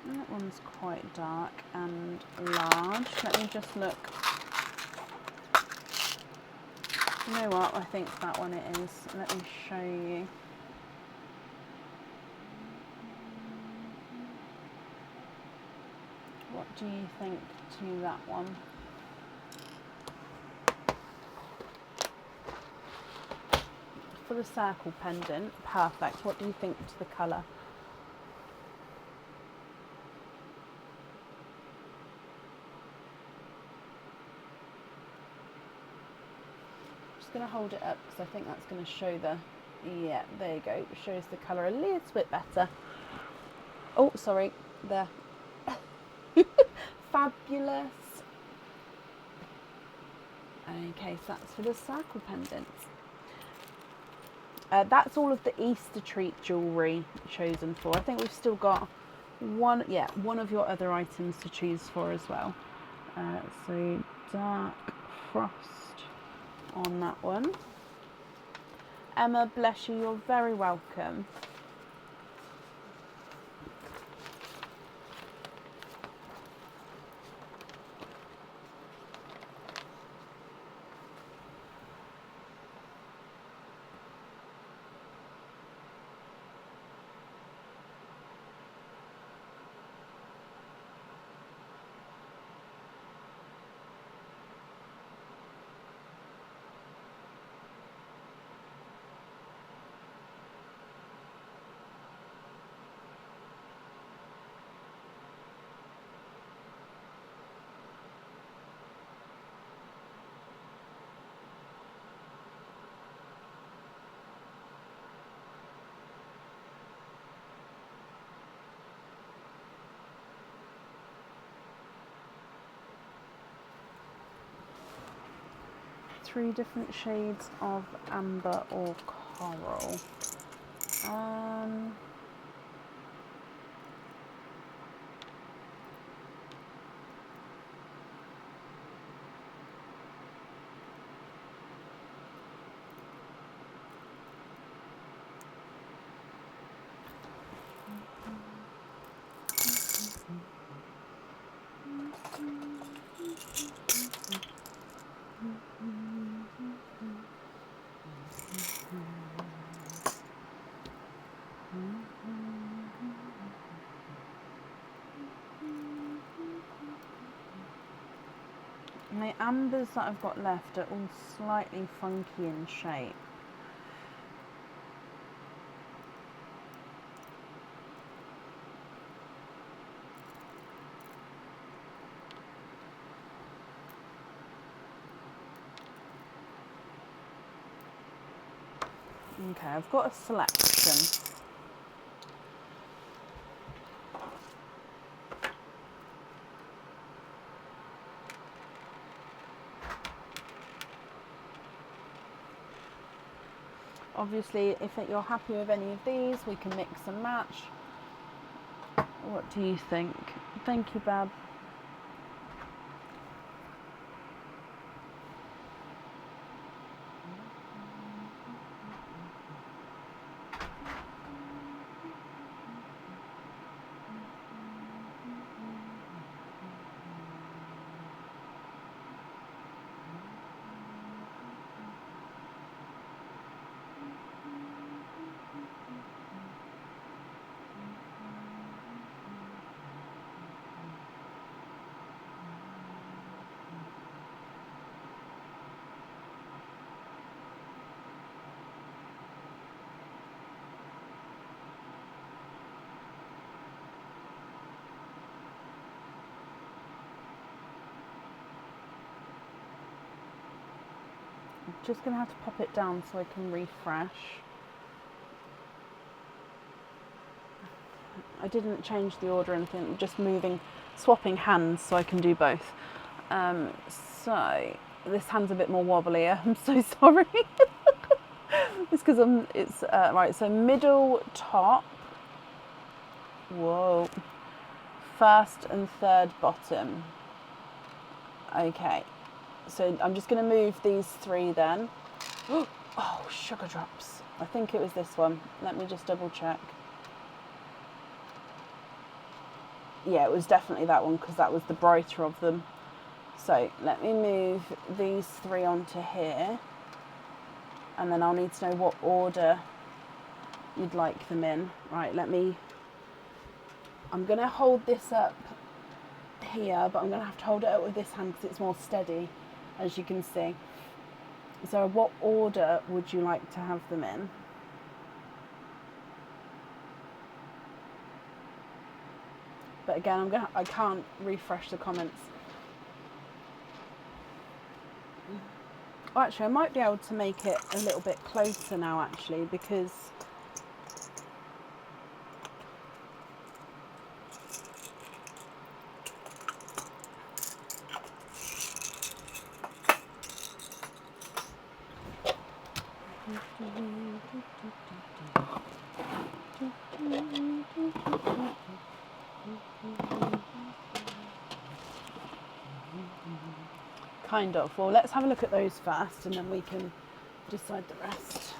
That one's quite dark and large. Let me just look. You know what? I think that one it is. Let me show you. What do you think to that one? For the circle pendant, perfect. What do you think to the colour? Just going to hold it up because I think that's going to show the, yeah, there you go. It shows the colour a little bit better. Oh, sorry, there. Fabulous. Okay, so that's for the circle pendants. That's all of the Easter treat jewellery chosen for. I think we've still got one of your other items to choose for as well. So dark frost on that one. Emma, bless you, you're very welcome. 3 different shades of amber or coral. And the ambers that I've got left are all slightly funky in shape. Okay, I've got a selection. Obviously, if you're happy with any of these, we can mix and match. What do you think? Thank you, Bab. Just going to have to pop it down so I can refresh. I didn't change the order or anything, just swapping hands so I can do both. So this hand's a bit more wobbly. I'm so sorry. It's because right. So middle, top. Whoa. First and third bottom. Okay. So I'm just going to move these 3 then. Oh, sugar drops. I think it was this one. Let me just double check. Yeah, it was definitely that one because that was the brighter of them. So let me move these 3 onto here. And then I'll need to know what order you'd like them in. Right, I'm going to hold this up here, but I'm going to have to hold it up with this hand because it's more steady, as you can see. So what order would you like to have them in? But again, I can't refresh the comments. Oh, actually, I might be able to make it a little bit closer now, actually, because kind of. Well, let's have a look at those first and then we can decide the rest.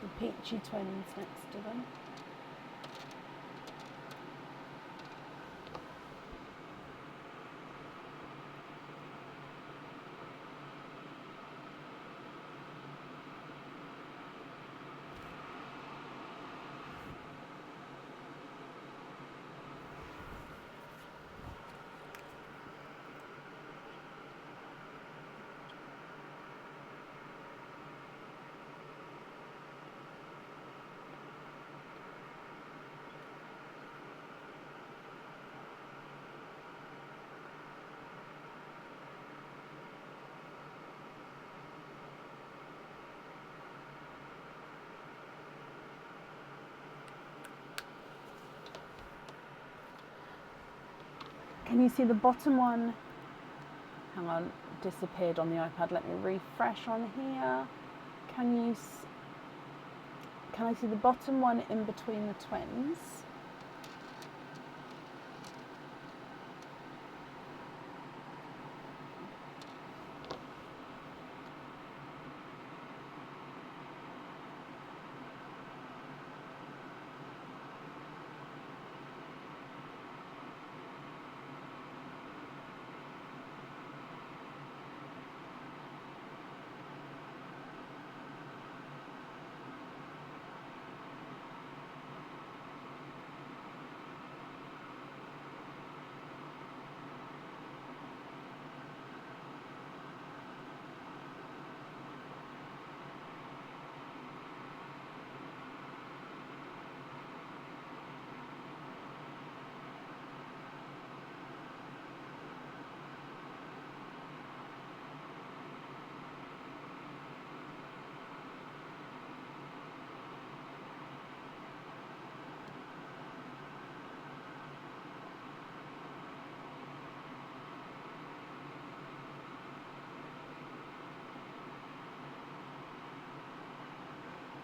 The peachy twins next to them. Can you see the bottom one? Hang on, disappeared on the iPad. Let me refresh on here. Can I see the bottom one in between the twins?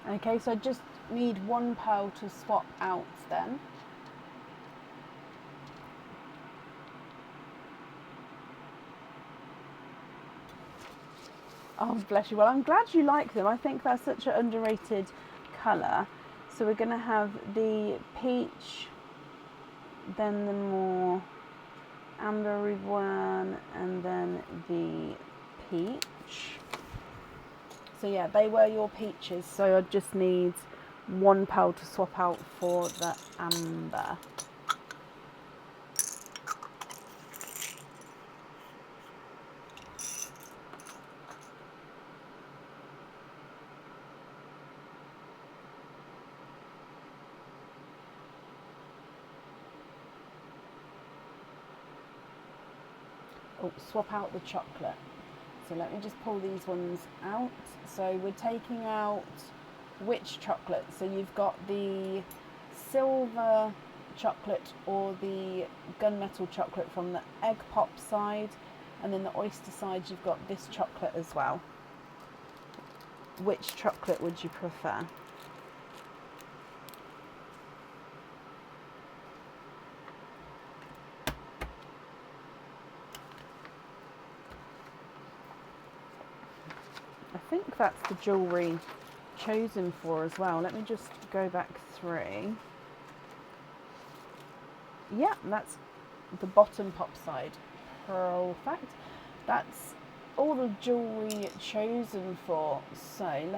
Okay, so I just need one pearl to swap out then. Oh, bless you. Well, I'm glad you like them. I think that's such an underrated colour. So we're going to have the peach, then the more ambery one, and then the peach. So yeah, they were your peaches. So I just need one pearl to swap out for the amber. Oh, swap out the chocolate. So let me just pull these ones out. So we're taking out which chocolate? So you've got the silver chocolate or the gunmetal chocolate from the egg pop side, and then the oyster side you've got this chocolate as well. Which chocolate would you prefer? I think that's the jewellery chosen for as well. Let me just go back through. Yeah, that's the bottom pop side. Perfect. That's all the jewellery chosen for. So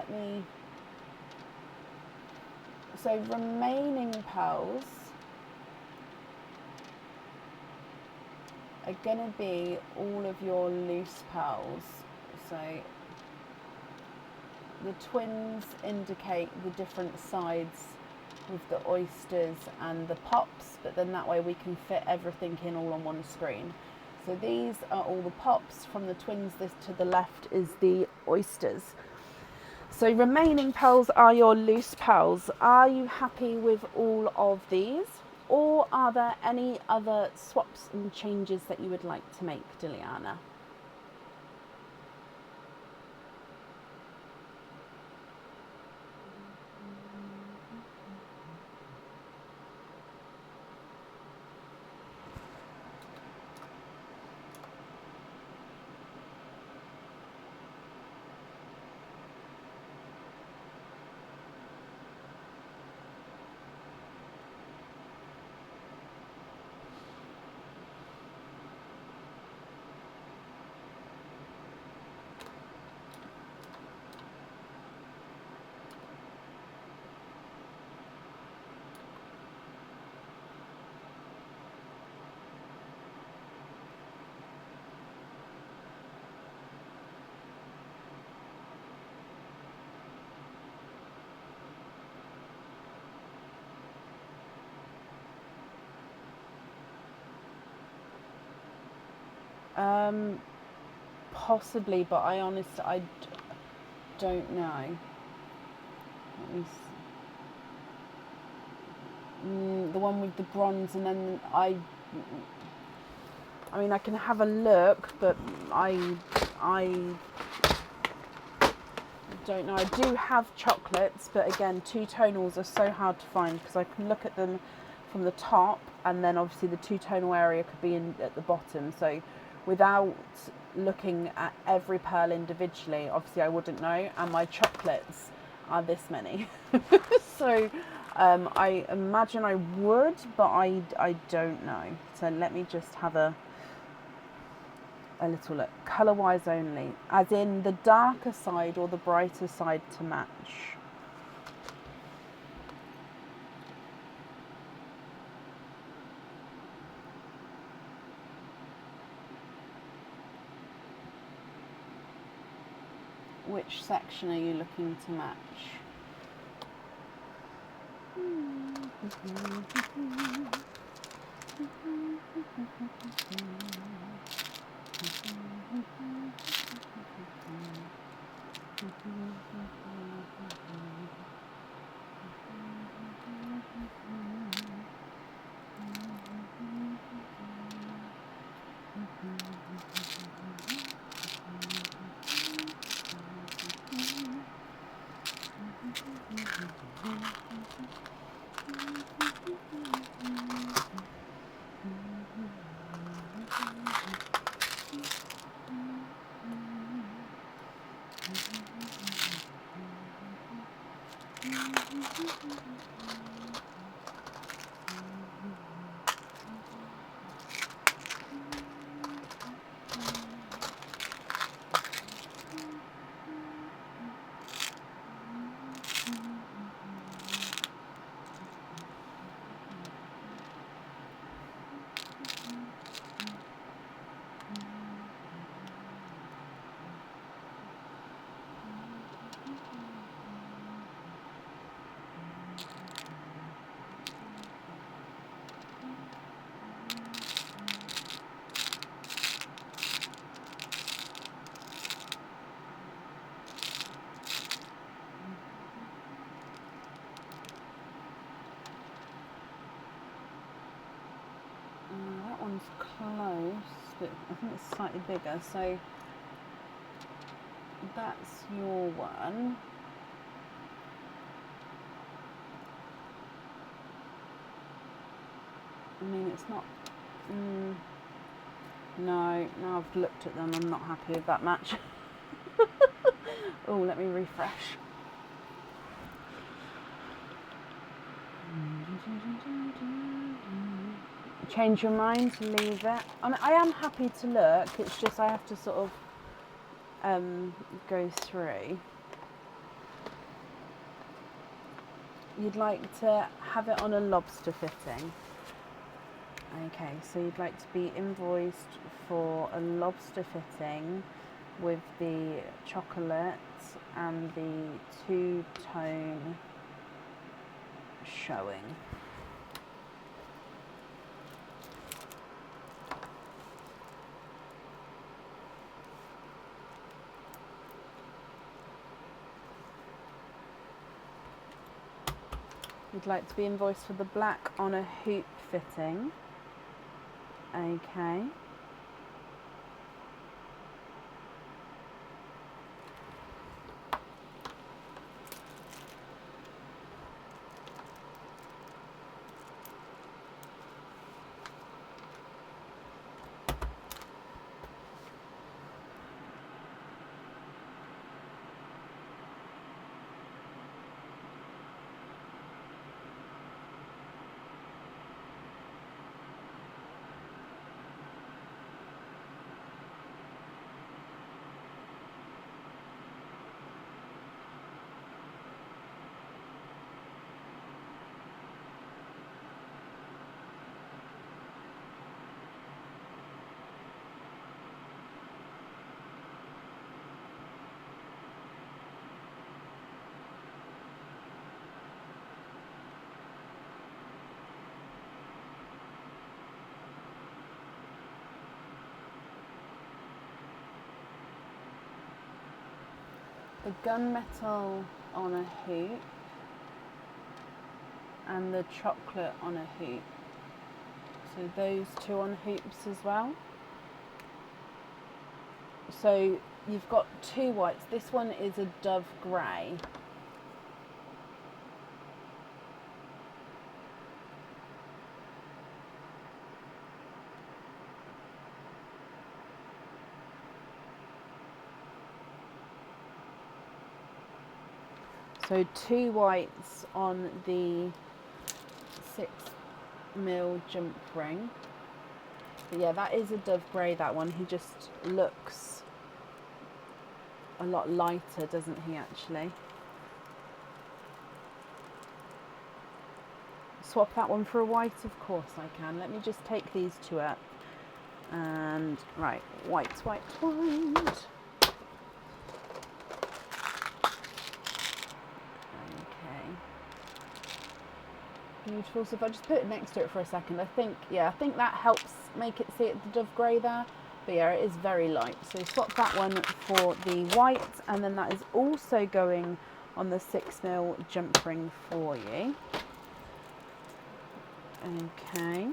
remaining pearls are going to be all of your loose pearls. So the twins indicate the different sides with the oysters and the pops, but then that way we can fit everything in all on one screen. So these are all the pops. From the twins, this to the left is the oysters. So remaining pearls are your loose pearls. Are you happy with all of these, or are there any other swaps and changes that you would like to make, Diliana? Possibly, but I don't know. Let me see. The one with the bronze, and then I mean, I can have a look, but I don't know. I do have chocolates, but again, two-tonals are so hard to find because I can look at them from the top, and then obviously the two-tonal area could be at the bottom. So without looking at every pearl individually, obviously I wouldn't know, and my chocolates are this many. So I imagine I would, but I don't know. So let me just have a little look. Colour wise only, as in the darker side or the brighter side to match. Which section are you looking to match? That one's close, but I think it's slightly bigger, so that's your one. I mean, it's not... no, now I've looked at them, I'm not happy with that match. Oh, let me refresh. Change your mind, leave it. I mean, I am happy to look, it's just I have to sort of go through. You'd like to have it on a lobster fitting. Okay, so you'd like to be invoiced for a lobster fitting with the chocolate and the two-tone showing. You'd like to be invoiced for the black on a hoop fitting. Okay. The gunmetal on a hoop and the chocolate on a hoop. So those two on hoops as well. So you've got 2 whites. This one is a dove grey. So 2 whites on the 6mm jump ring. But yeah, that is a dove grey, that one. He just looks a lot lighter, doesn't he, actually? Swap that one for a white, of course I can. Let me just take these 2 up. And, right, white, white, white. Okay. Beautiful. So if I just put it next to it for a second, I think that helps make it see it the dove grey there. But yeah, it is very light. So swap that one for the white, and then that is also going on the 6mm jump ring for you. Okay.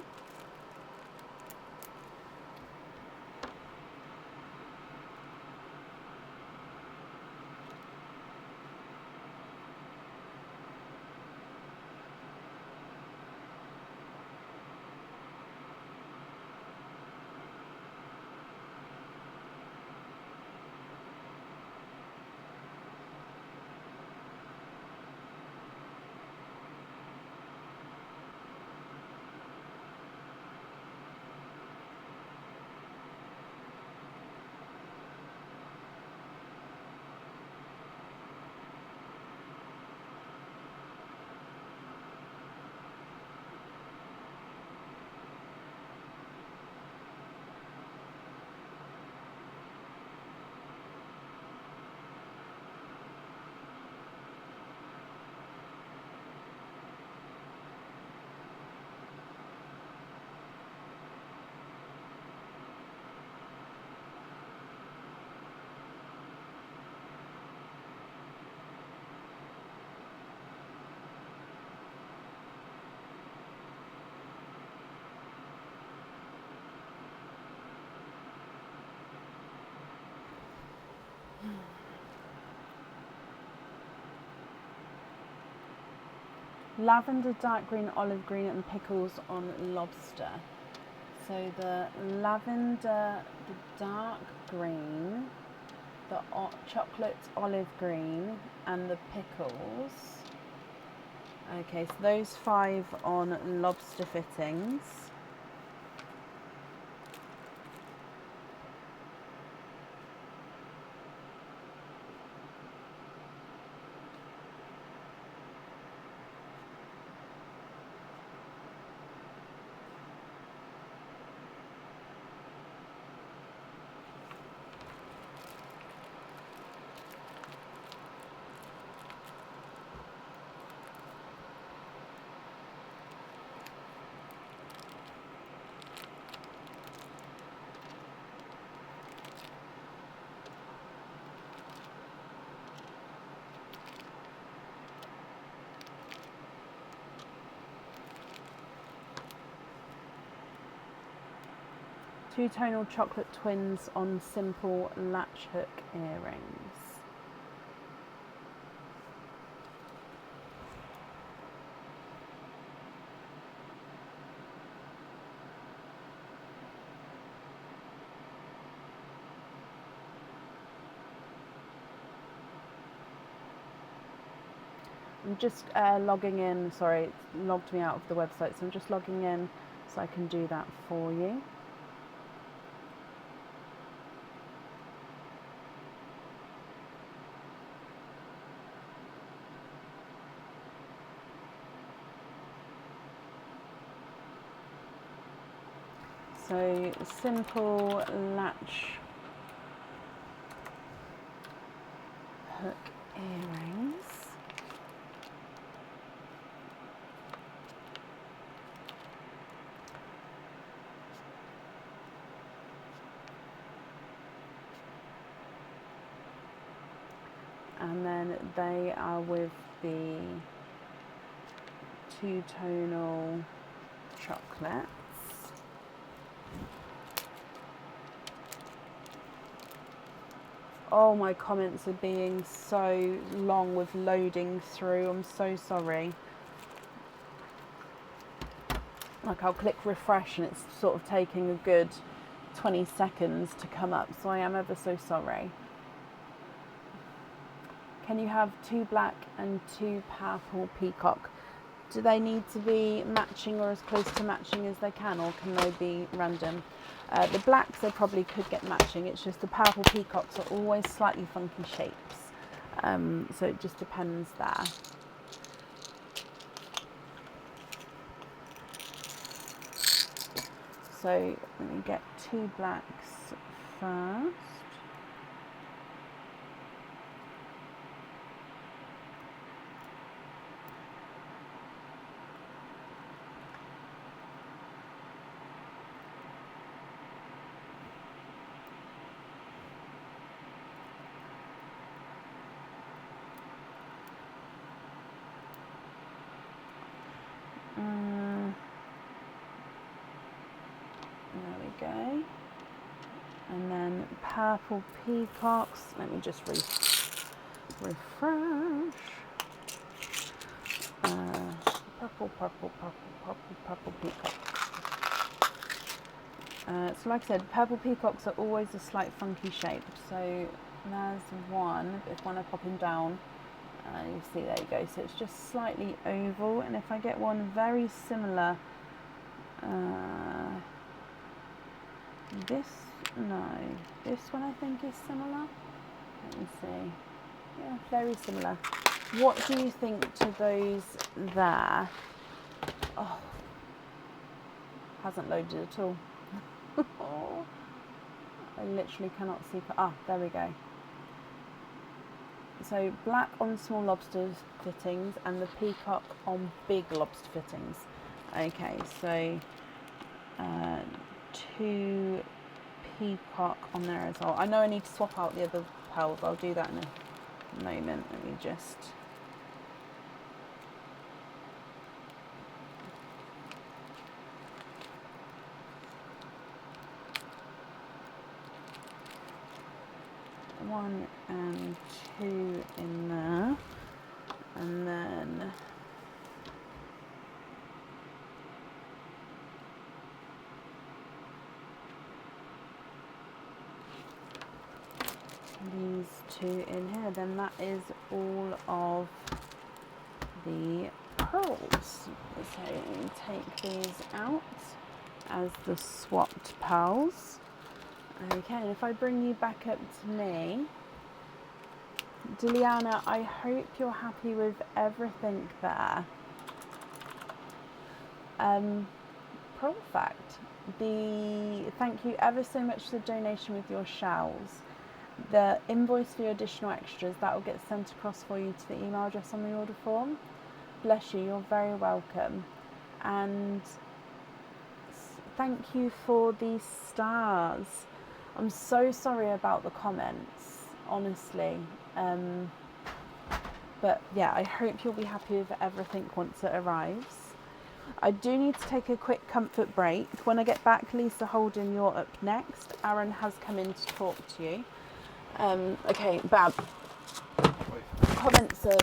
Lavender, dark green, olive green, and pickles on lobster. So the lavender, the dark green, the chocolate olive green, and the pickles. Okay, so those 5 on lobster fittings. Two-tonal chocolate twins on simple latch hook earrings. I'm just logging in. Sorry, it's logged me out of the website, so I'm just logging in so I can do that for you. So simple latch hook earrings. And then they are with the two-tonal chocolates. Oh, my comments are being so long with loading through. I'm so sorry. Like, I'll click refresh and it's sort of taking a good 20 seconds to come up, so I am ever so sorry. Can you have 2 black and 2 purple peacock? Do they need to be matching or as close to matching as they can, or can they be random? The blacks they probably could get matching, it's just the purple peacocks are always slightly funky shapes. So it just depends there. So let me get 2 blacks first. There we go. And then purple peacocks. Let me just refresh. Purple peacock. So like I said, purple peacocks are always a slight funky shape. So there's one. If when I pop him down, you see, there you go. So it's just slightly oval. And if I get one very similar, this one I think is similar. Let me see. Yeah, very similar. What do you think to those there? Oh, hasn't loaded at all. I literally cannot see. There we go. So black on small lobster fittings and the peacock on big lobster fittings. Okay, so 2 peacock on there as well. I know I need to swap out the other pearls. I'll do that in a moment. Let me just... one and 2 in there, and then these 2 in here. Then that is all of the pearls. So let me take these out as the swapped pearls. Okay, and if I bring you back up to me, Diliana, I hope you're happy with everything there. Perfect. Thank you ever so much for the donation with your shells. The invoice for your additional extras, that will get sent across for you to the email address on the order form. Bless you, you're very welcome. And thank you for the stars. I'm so sorry about the comments, honestly. But yeah, I hope you'll be happy with everything once it arrives. I do need to take a quick comfort break. When I get back, Lisa Holden, you're up next. Aaron has come in to talk to you. Okay, Bab. Comments are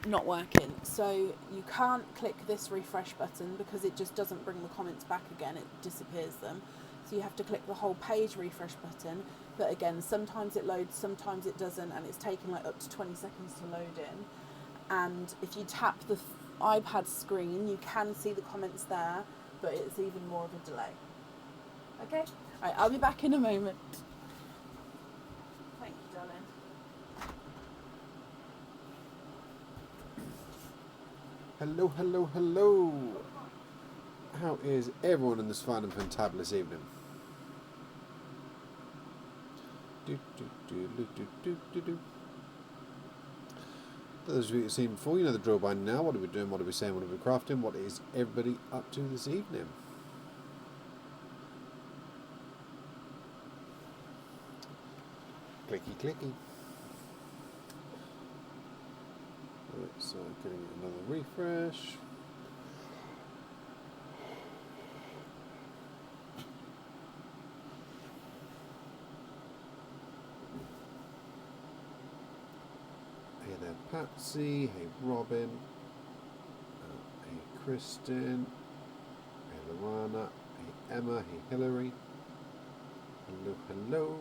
not working, so you can't click this refresh button because it just doesn't bring the comments back again, it disappears them. So you have to click the whole page refresh button, but again, sometimes it loads, sometimes it doesn't, and it's taking like up to 20 seconds to load in. And if you tap the iPad screen, you can see the comments there, but it's even more of a delay. Okay? Alright, I'll be back in a moment. Thank you, darling. Hello, hello, hello. How is everyone in this fine and fantabulous evening? Those of you who've seen before, you know the drill by now. What are we doing? What are we saying? What are we crafting? What is everybody up to this evening? Clicky, clicky. Right, so getting another refresh. Patsy. Hey, Robin. Hey, Kristen. Hey, Luana. Hey, Emma. Hey, Hillary. Hello, hello.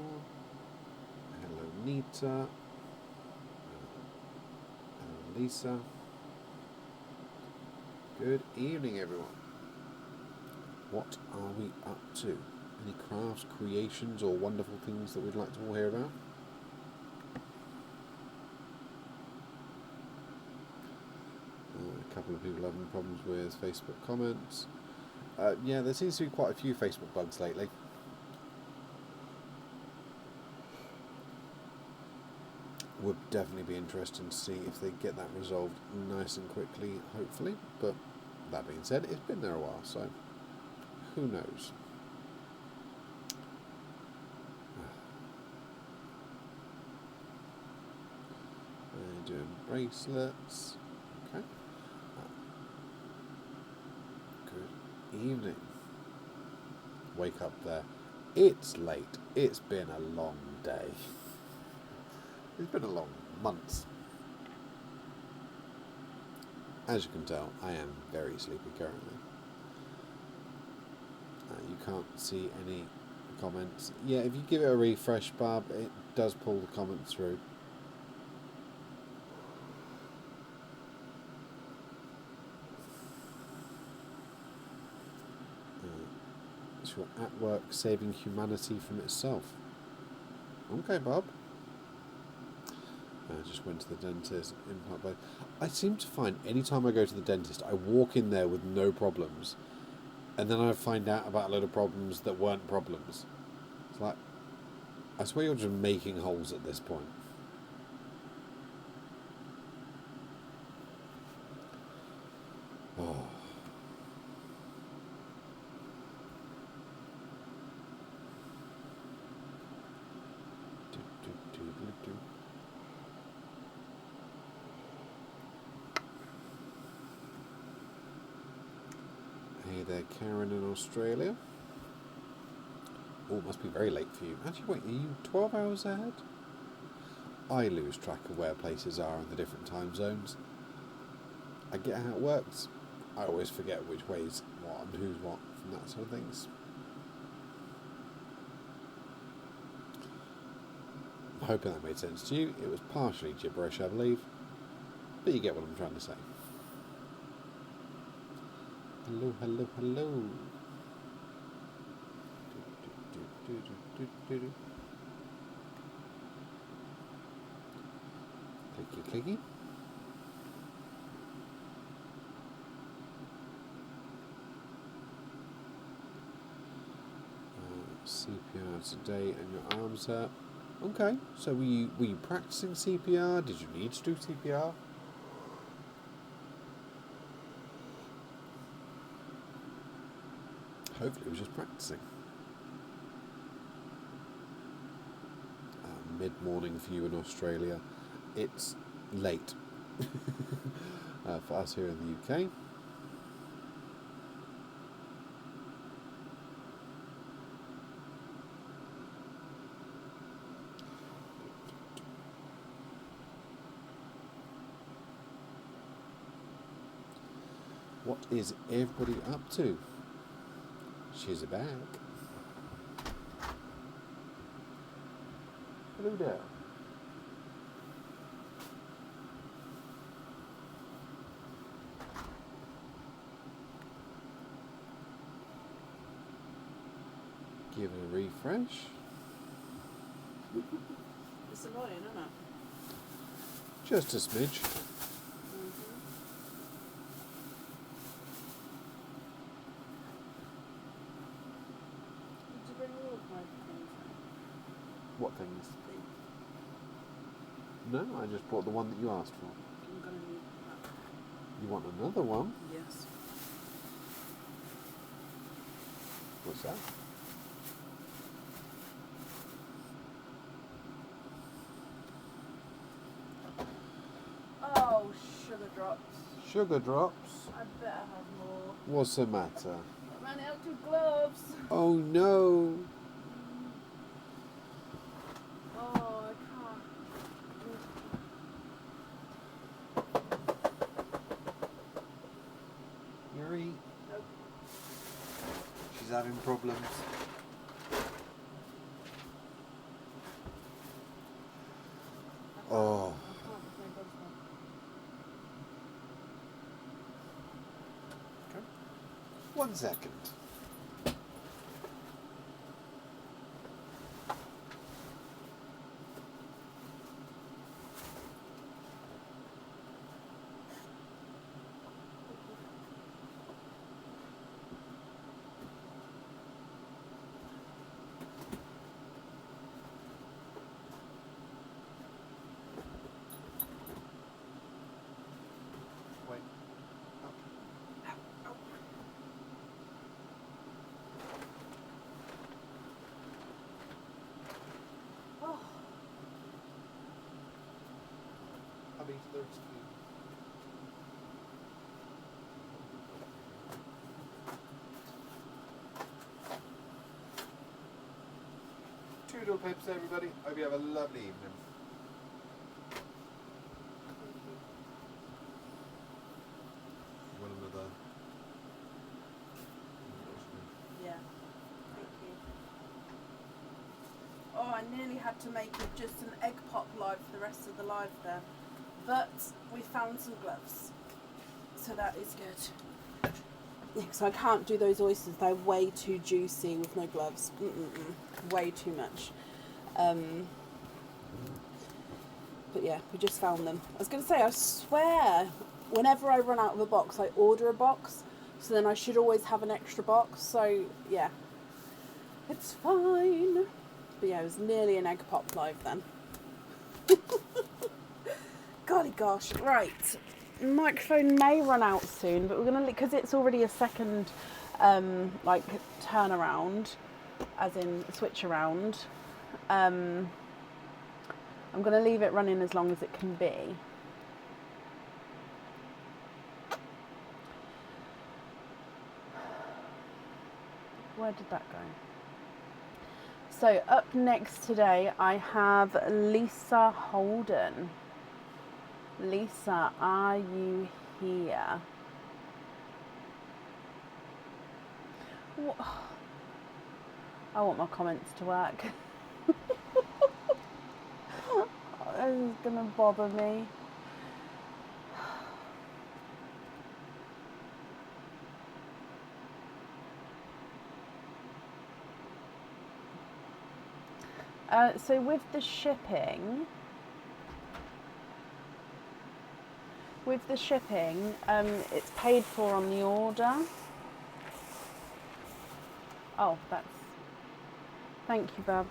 Hello, Nita. Hello, Lisa. Good evening, everyone. What are we up to? Any crafts, creations, or wonderful things that we'd like to all hear about? A couple of people having problems with Facebook comments. Yeah, there seems to be quite a few Facebook bugs lately. Would definitely be interesting to see if they get that resolved nice and quickly, hopefully. But that being said, it's been there a while, so who knows? They're doing bracelets. Okay. Good evening. Wake up there. It's late. It's been a long day. It's been a long month. As you can tell, I am very sleepy currently. You can't see any comments. Yeah, if you give it a refresh, Barb, it does pull the comments through. So you're at work saving humanity from itself. Okay, Bob. I just went to the dentist. I seem to find any time I go to the dentist, I walk in there with no problems, and then I find out about a load of problems that weren't problems. It's like, I swear you're just making holes at this point. Oh. Hey there, Karen in Australia. Oh, it must be very late for you. Actually, wait, are you 12 hours ahead? I lose track of where places are in the different time zones. I get how it works. I always forget which way's what and who's what and that sort of things. I'm hoping that made sense to you. It was partially gibberish, I believe. But you get what I'm trying to say. Hello, hello, hello. Clicky, clicky. CPR today and your arms hurt. Okay, so were you practicing CPR? Did you need to do CPR? Hopefully it was just practicing. Mid-morning for you in Australia. It's late for us here in the UK. What is everybody up to? She's back. Hello there. Give it a refresh. It's annoying, isn't it? Just a smidge. Did you bring all of my things What things? in? No, I just bought the one that you asked for. I'm going to need that. You want another one? Yes. What's that? Oh, sugar drops. Sugar drops? I better have more. What's the matter? I ran out of gloves. Oh no! Oh, I can't. She's having problems. Oh. Okay. 1 second. Wait. Oh. I'll be thirsty. Toodle pips, everybody. Hope you have a lovely evening. One another. Yeah. Thank you. Oh, I nearly had to make it just an egg pop live for the rest of the live there. But we found some gloves. So that is good. Yeah, so I can't do those oysters. They're way too juicy with no gloves. Way too much. But yeah, we just found them. I was going to say, I swear, whenever I run out of a box, I order a box. So then I should always have an extra box. So yeah, it's fine. But yeah, it was nearly an egg pop live then. Golly gosh, right. Microphone may run out soon, but we're gonna, because it's already a second like turnaround, as in switch around. I'm gonna leave it running as long as it can be. Where did that go? So up next today I have Lisa Holden. Lisa, are you here? What? I want my comments to work. This is gonna bother me. So with the shipping, it's paid for on the order. Oh, that's... Thank you, Bob.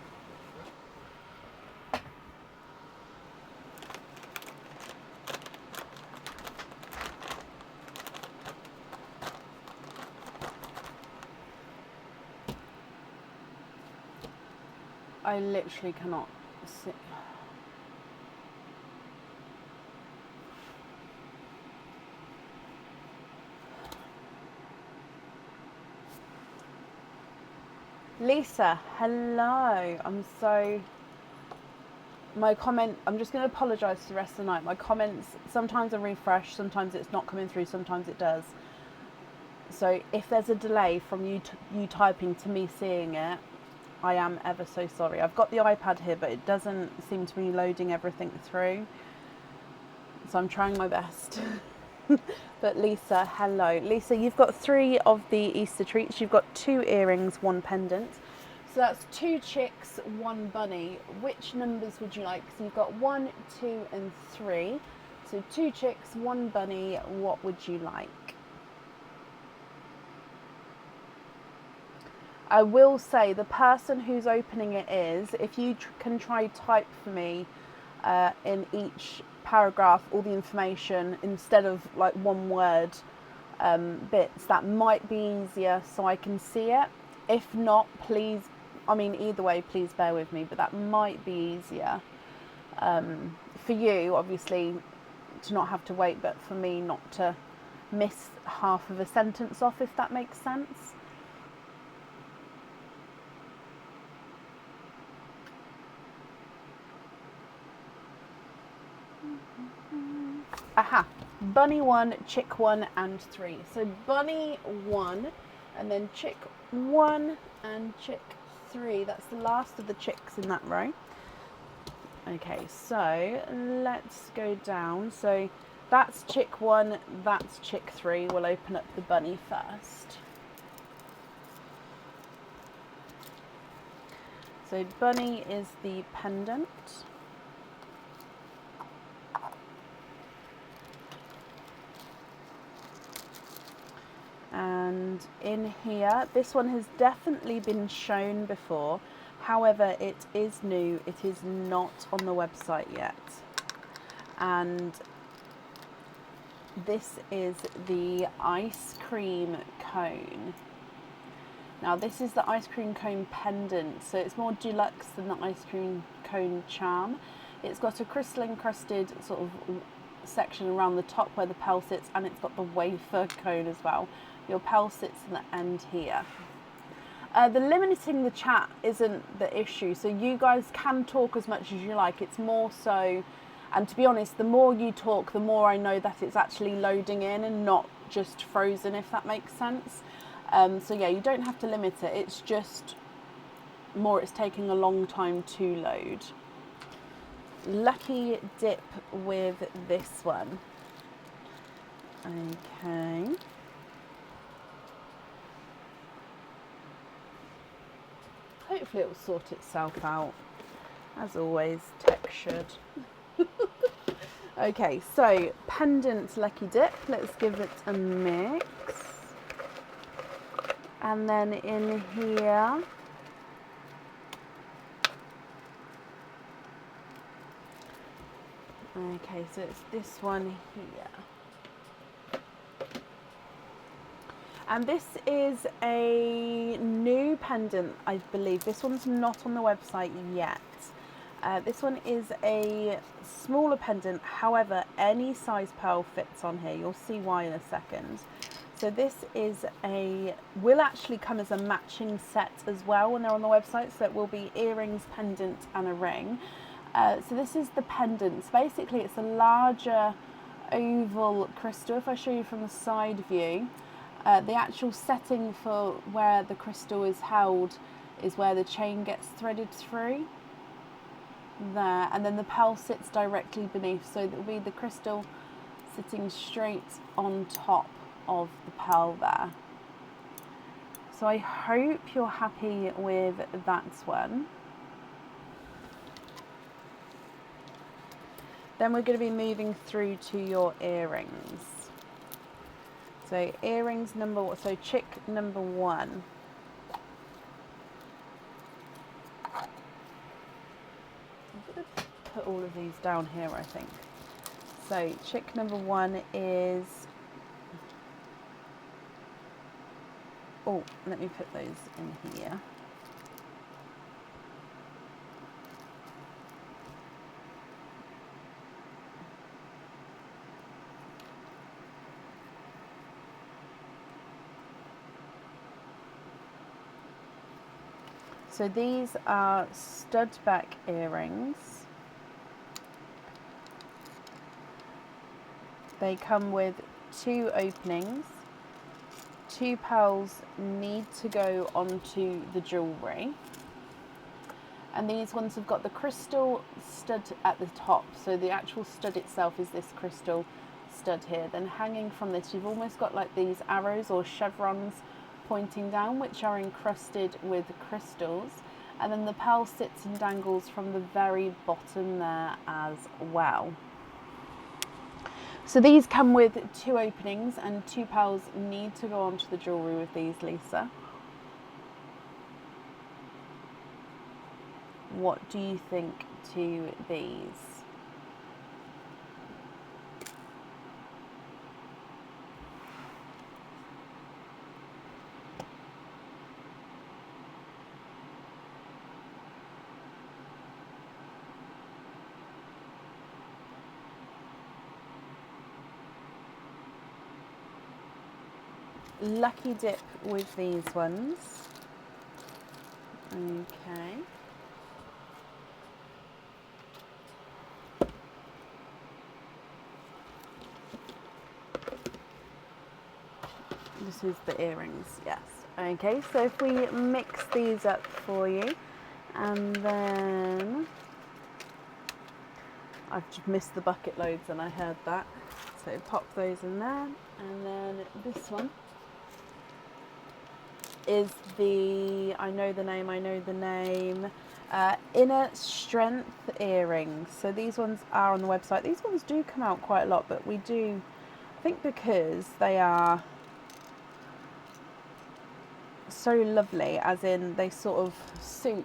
I literally cannot see. Lisa, hello. My comment, I'm just going to apologise for the rest of the night. My comments, sometimes I refresh, sometimes it's not coming through, sometimes it does. So if there's a delay from you typing to me seeing it, I am ever so sorry. I've got the iPad here, but it doesn't seem to be loading everything through. So I'm trying my best. But Lisa, hello. Lisa, you've got 3 of the Easter treats. You've got 2 earrings, 1 pendant. So that's 2 chicks, 1 bunny. Which numbers would you like? So you've got 1, 2 and 3. So 2 chicks, 1 bunny. What would you like? I will say the person who's opening it is, if you can try type for me in each paragraph all the information instead of like one word bits, that might be easier so I can see it. If not, please, I mean either way, please bear with me, but that might be easier for you obviously to not have to wait, but for me not to miss half of a sentence off, if that makes sense. Aha, Bunny 1, chick 1 and 3. So bunny 1 and then chick 1 and chick 3. That's the last of the chicks in that row. Okay, so let's go down. So that's chick 1, that's chick 3. We'll open up the bunny first. So bunny is the pendant. And in here, this one has definitely been shown before. However, it is new. It is not on the website yet. And this is the ice cream cone. Now this is the ice cream cone pendant, so it's more deluxe than the ice cream cone charm. It's got a crystal encrusted sort of section around the top where the pearl sits, and it's got the wafer cone as well. Your pearl sits in the end here. The limiting the chat isn't the issue, so you guys can talk as much as you like. It's more so, and to be honest, the more you talk, the more I know that it's actually loading in and not just frozen, if that makes sense. So yeah, you don't have to limit it. It's just more it's taking a long time to load. Lucky dip with this one. Okay. Hopefully it will sort itself out. As always, tech should. Okay, so pendant lucky dip. Let's give it a mix. And then in here, okay, so it's this one here. And this is a new pendant, I believe. This one's not on the website yet. This one is a smaller pendant. However, any size pearl fits on here. You'll see why in a second. So this is will actually come as a matching set as well when they're on the website. So it will be earrings, pendant and a ring. So this is the pendant. So basically it's a larger oval crystal. If I show you from the side view, the actual setting for where the crystal is held is where the chain gets threaded through. There, and then the pearl sits directly beneath. So it will be the crystal sitting straight on top of the pearl there. So I hope you're happy with that one. Then we're going to be moving through to your earrings. So earrings so chick number 1. I'm going to put all of these down here, I think. So chick number 1 is, oh, let me put those in here. So these are stud back earrings. They come with 2 openings. 2 pearls need to go onto the jewellery. And these ones have got the crystal stud at the top. So the actual stud itself is this crystal stud here. Then hanging from this, you've almost got like these arrows or chevrons pointing down, which are encrusted with crystals, and then the pearl sits and dangles from the very bottom there as well. So these come with 2 openings, and 2 pearls need to go onto the jewellery with these, Lisa. What do you think to these? Lucky dip with these ones. Okay. is the earrings, yes. Okay, so if we mix these up for you, and then I've just missed the bucket loads and I heard that. So pop those in there, and then this one is the, I know the name, Inner Strength earrings. So these ones are on the website. These ones do come out quite a lot, but we do, I think because they are so lovely, as in they sort of suit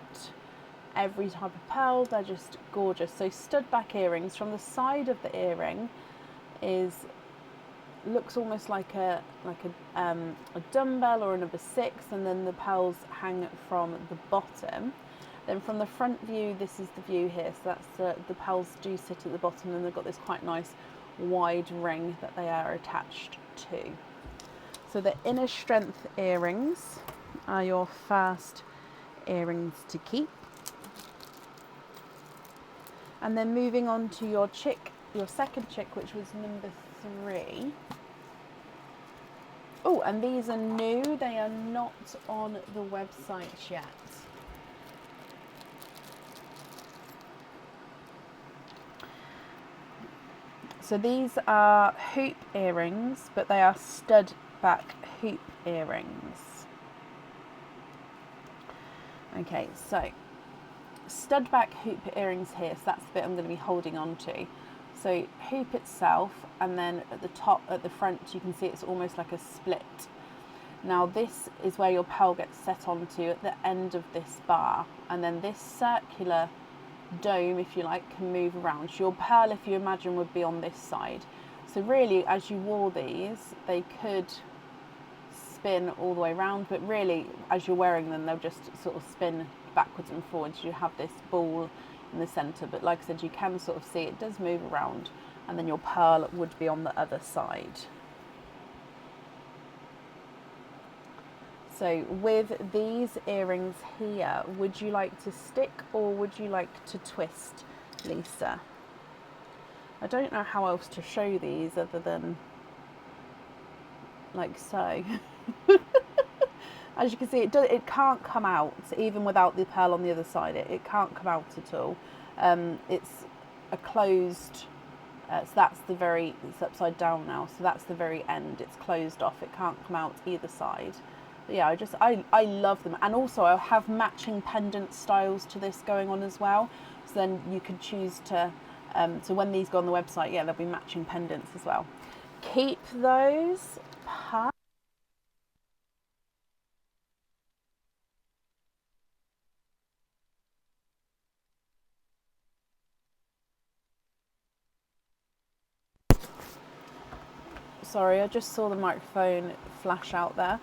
every type of pearl, they're just gorgeous. So stud back earrings from the side of the earring looks almost like a dumbbell or a number 6, and then the pearls hang from the bottom. Then from the front view, this is the view here, so that's the pearls do sit at the bottom, and they've got this quite nice wide ring that they are attached to. So the Inner Strength earrings are your first earrings to keep. And then moving on to your second chick, which was number 3. Oh, and these are new. They are not on the website yet. So these are hoop earrings, but they are stud back hoop earrings. Okay, so stud back hoop earrings here, so that's the bit I'm going to be holding on to. So hoop itself, and then at the top, at the front, you can see it's almost like a split. Now this is where your pearl gets set onto at the end of this bar, and then this circular dome, if you like, can move around. So your pearl, if you imagine, would be on this side. So really, as you wore these, they could spin all the way around, but really, as you're wearing them, they'll just sort of spin backwards and forwards. You have this ball in the centre, but like I said, you can sort of see it does move around, and then your pearl would be on the other side. So with these earrings here, would you like to stick or would you like to twist, Lisa? I don't know how else to show these other than like so. As you can see, it can't come out, even without the pearl on the other side. It can't come out at all. It's a closed, so that's it's upside down now, so that's the very end. It's closed off, it can't come out either side. But yeah, I love them. And also I have matching pendant styles to this going on as well. So then you could choose to, so when these go on the website, yeah, there'll be matching pendants as well. Keep those. Sorry, I just saw the microphone flash out there.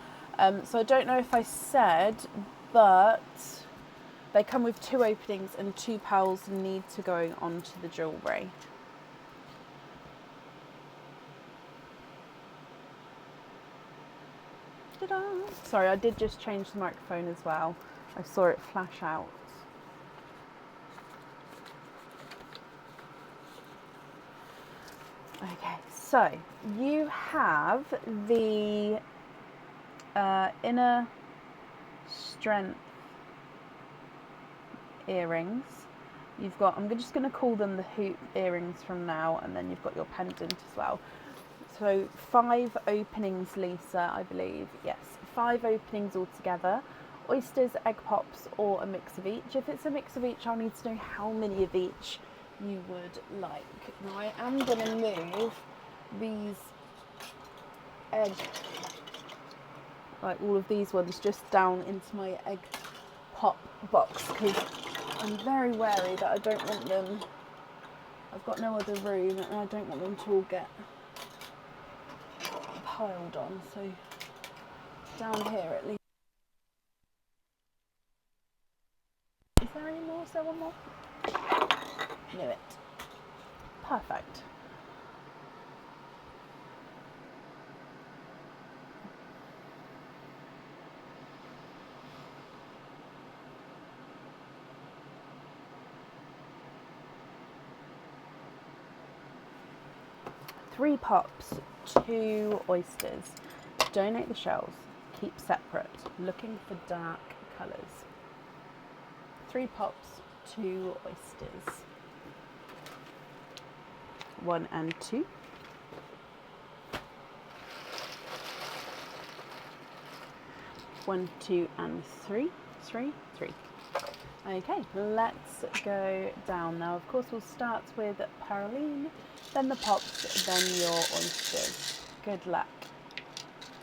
So I don't know if I said, but they come with 2 openings and 2 pearls need to go onto the jewellery. Ta-da! Sorry, I did just change the microphone as well. I saw it flash out. Okay, so you have the Inner Strength earrings. You've got, I'm just going to call them the hoop earrings from now, and then you've got your pendant as well. So 5 openings, Lisa, I believe. Yes, 5 openings altogether. Oysters, egg pops, or a mix of each. If it's a mix of each, I'll need to know how many of each you would like. Now I am going to move these egg, like all of these ones, just down into my egg pop box, because I'm very wary that I don't want them, I've got no other room and I don't want them to all get piled on. So down here at least. Is there any more? Is there one more? Knew it. Perfect. Three pops, 2 oysters. Donate the shells. Keep separate. Looking for dark colours. 3 pops, 2 oysters. 1 and 2. 1, 2 and 3. 3. Okay, let's go down now. Of course, we'll start with Paroline, then the pops, then your oysters. Good luck.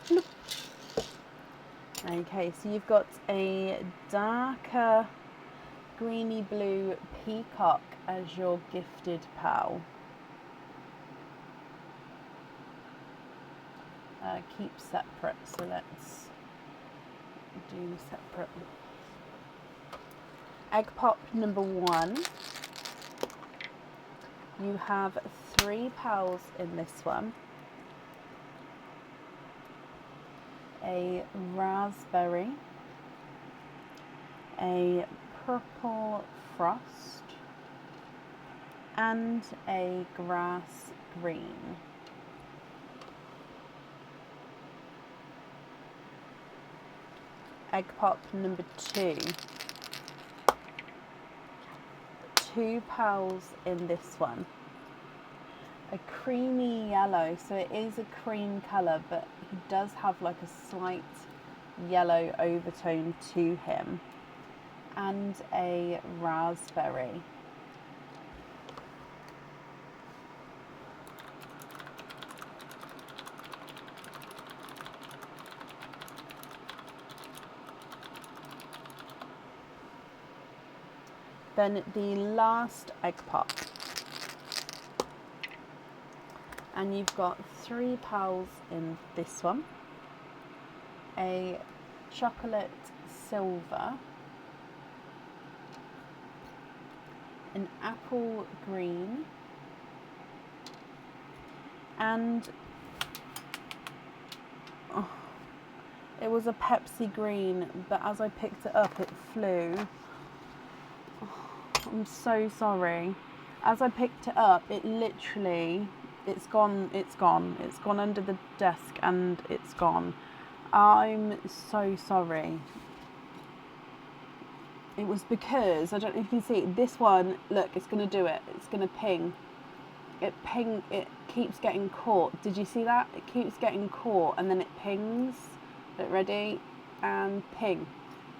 Bloop. Okay, so you've got a darker greeny blue peacock as your gifted pal. Keep separate, so let's do separate. Egg pop number 1. You have 3 pals in this one. A raspberry, a purple frost, and a grass green. Egg pop number 2. 2 pals in this one. A creamy yellow, so it is a cream colour, but he does have like a slight yellow overtone to him. And a raspberry. Then the last egg pop. And you've got 3 pals in this one. A chocolate silver, an apple green, and it was a Pepsi green, but as I picked it up, it flew. I'm so sorry. As I picked it up, it literally, it's gone under the desk and it's gone. I'm so sorry. It was because, I don't know if you can see, this one, look, it's going to do it. It's going to ping. It keeps getting caught. Did you see that? It keeps getting caught and then it pings. Get ready? And ping.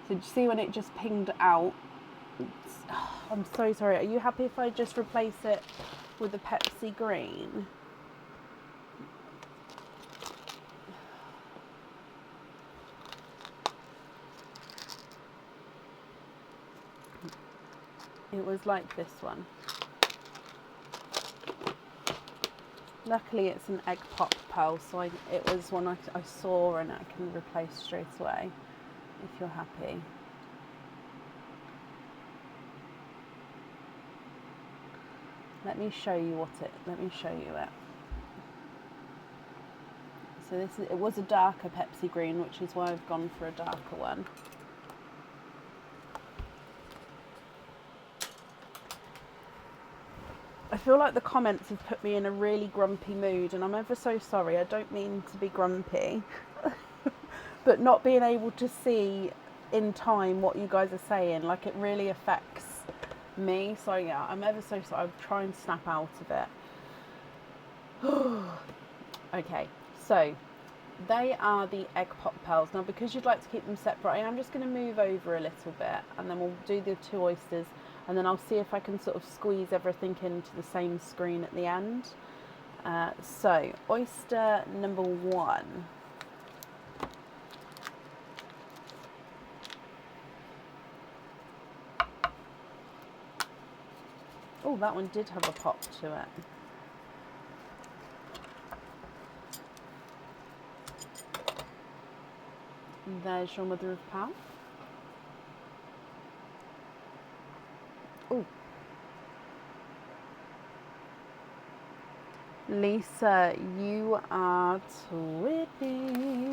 So did you see when it just pinged out? I'm so sorry. Are you happy if I just replace it with the Pepsi green? It was like this one. Luckily it's an egg pop pal, so it was one I saw and I can replace straight away if you're happy. Let me show you it. So it was a darker Pepsi green, which is why I've gone for a darker one. I feel like the comments have put me in a really grumpy mood, and I'm ever so sorry. I don't mean to be grumpy, but not being able to see in time what you guys are saying, like, it really affects me. So yeah, I'm ever so sorry. I'll try and snap out of it. Okay, so they are the egg pop pearls. Now, because you'd like to keep them separate, I am just going to move over a little bit, and then we'll do the 2 oysters, and then I'll see if I can sort of squeeze everything into the same screen at the end. So oyster number 1. Oh, that one did have a pop to it. And there's your mother of pearl. Oh. Lisa, you are twinning.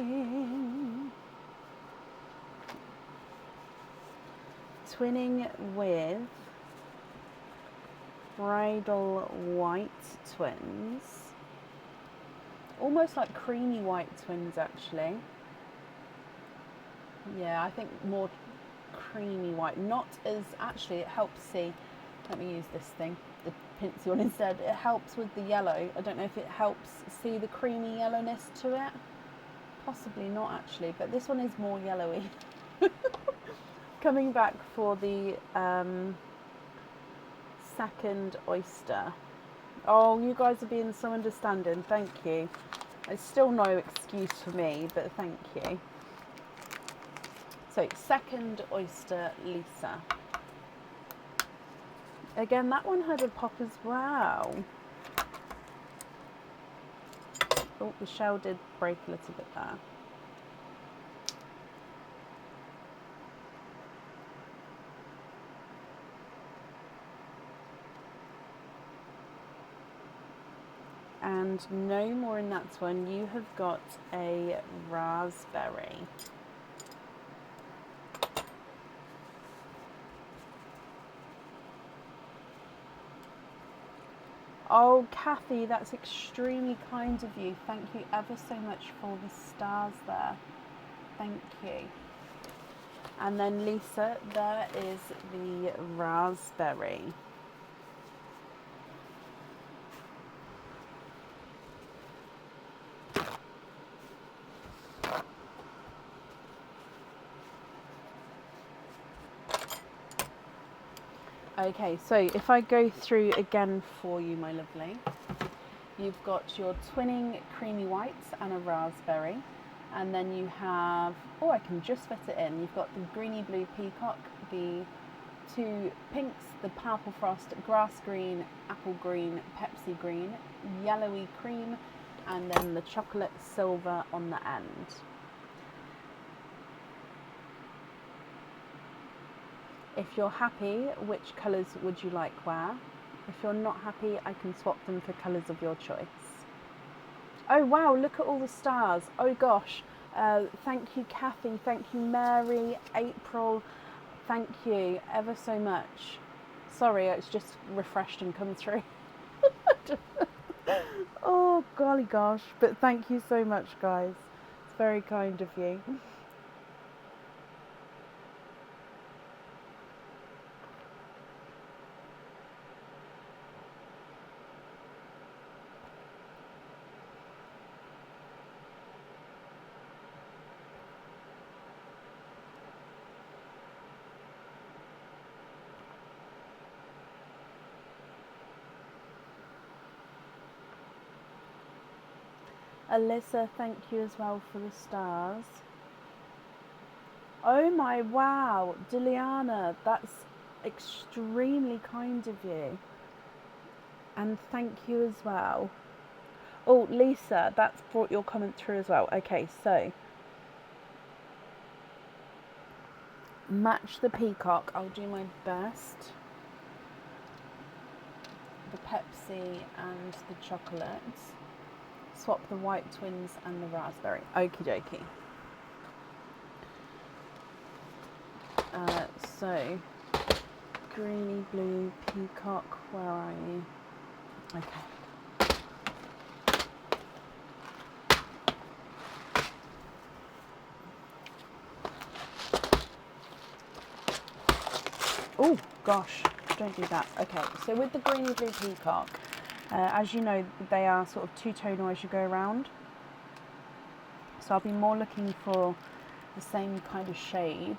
Twinning with Bridal White Twins. Almost like creamy white twins, actually. Yeah, I think more creamy white. Not as, actually, it helps see. Let me use this thing, the pincy one instead. It helps with the yellow. I don't know if it helps see the creamy yellowness to it. Possibly not, actually, but this one is more yellowy. Coming back for the second oyster. Oh, you guys are being so understanding. Thank you. It's still no excuse for me, but thank you. So, second oyster, Lisa. Again, that one had a pop as well. Oh, the shell did break a little bit there. And no more in that one. You have got a raspberry. Oh, Kathy, that's extremely kind of you. Thank you ever so much for the stars there. Thank you. And then Lisa, there is the raspberry. Okay, so if I go through again for you, my lovely, you've got your twinning creamy whites and a raspberry, and then you have, oh, I can just fit it in. You've got the greeny blue peacock, the two pinks, the purple frost, grass green, apple green, Pepsi green, yellowy cream, and then the chocolate silver on the end. If you're happy, which colours would you like where? If you're not happy, I can swap them for colours of your choice. Oh wow, look at all the stars. Oh gosh. Thank you, Kathy. Thank you, Mary, April. Thank you ever so much. Sorry, it's just refreshed and come through. Oh, golly gosh. But thank you so much, guys. It's very kind of you. Alyssa, thank you as well for the stars. Oh my, wow. Diliana, that's extremely kind of you. And thank you as well. Oh, Lisa, that's brought your comment through as well. Okay, so match the peacock. I'll do my best. The Pepsi and the chocolate. Swap the white twins and the raspberry. Okie dokie. So, greeny blue peacock, where are you? Okay. Oh gosh, don't do that. Okay, so with the greeny blue peacock, as you know, they are sort of two-tonal as you go around. So I'll be more looking for the same kind of shade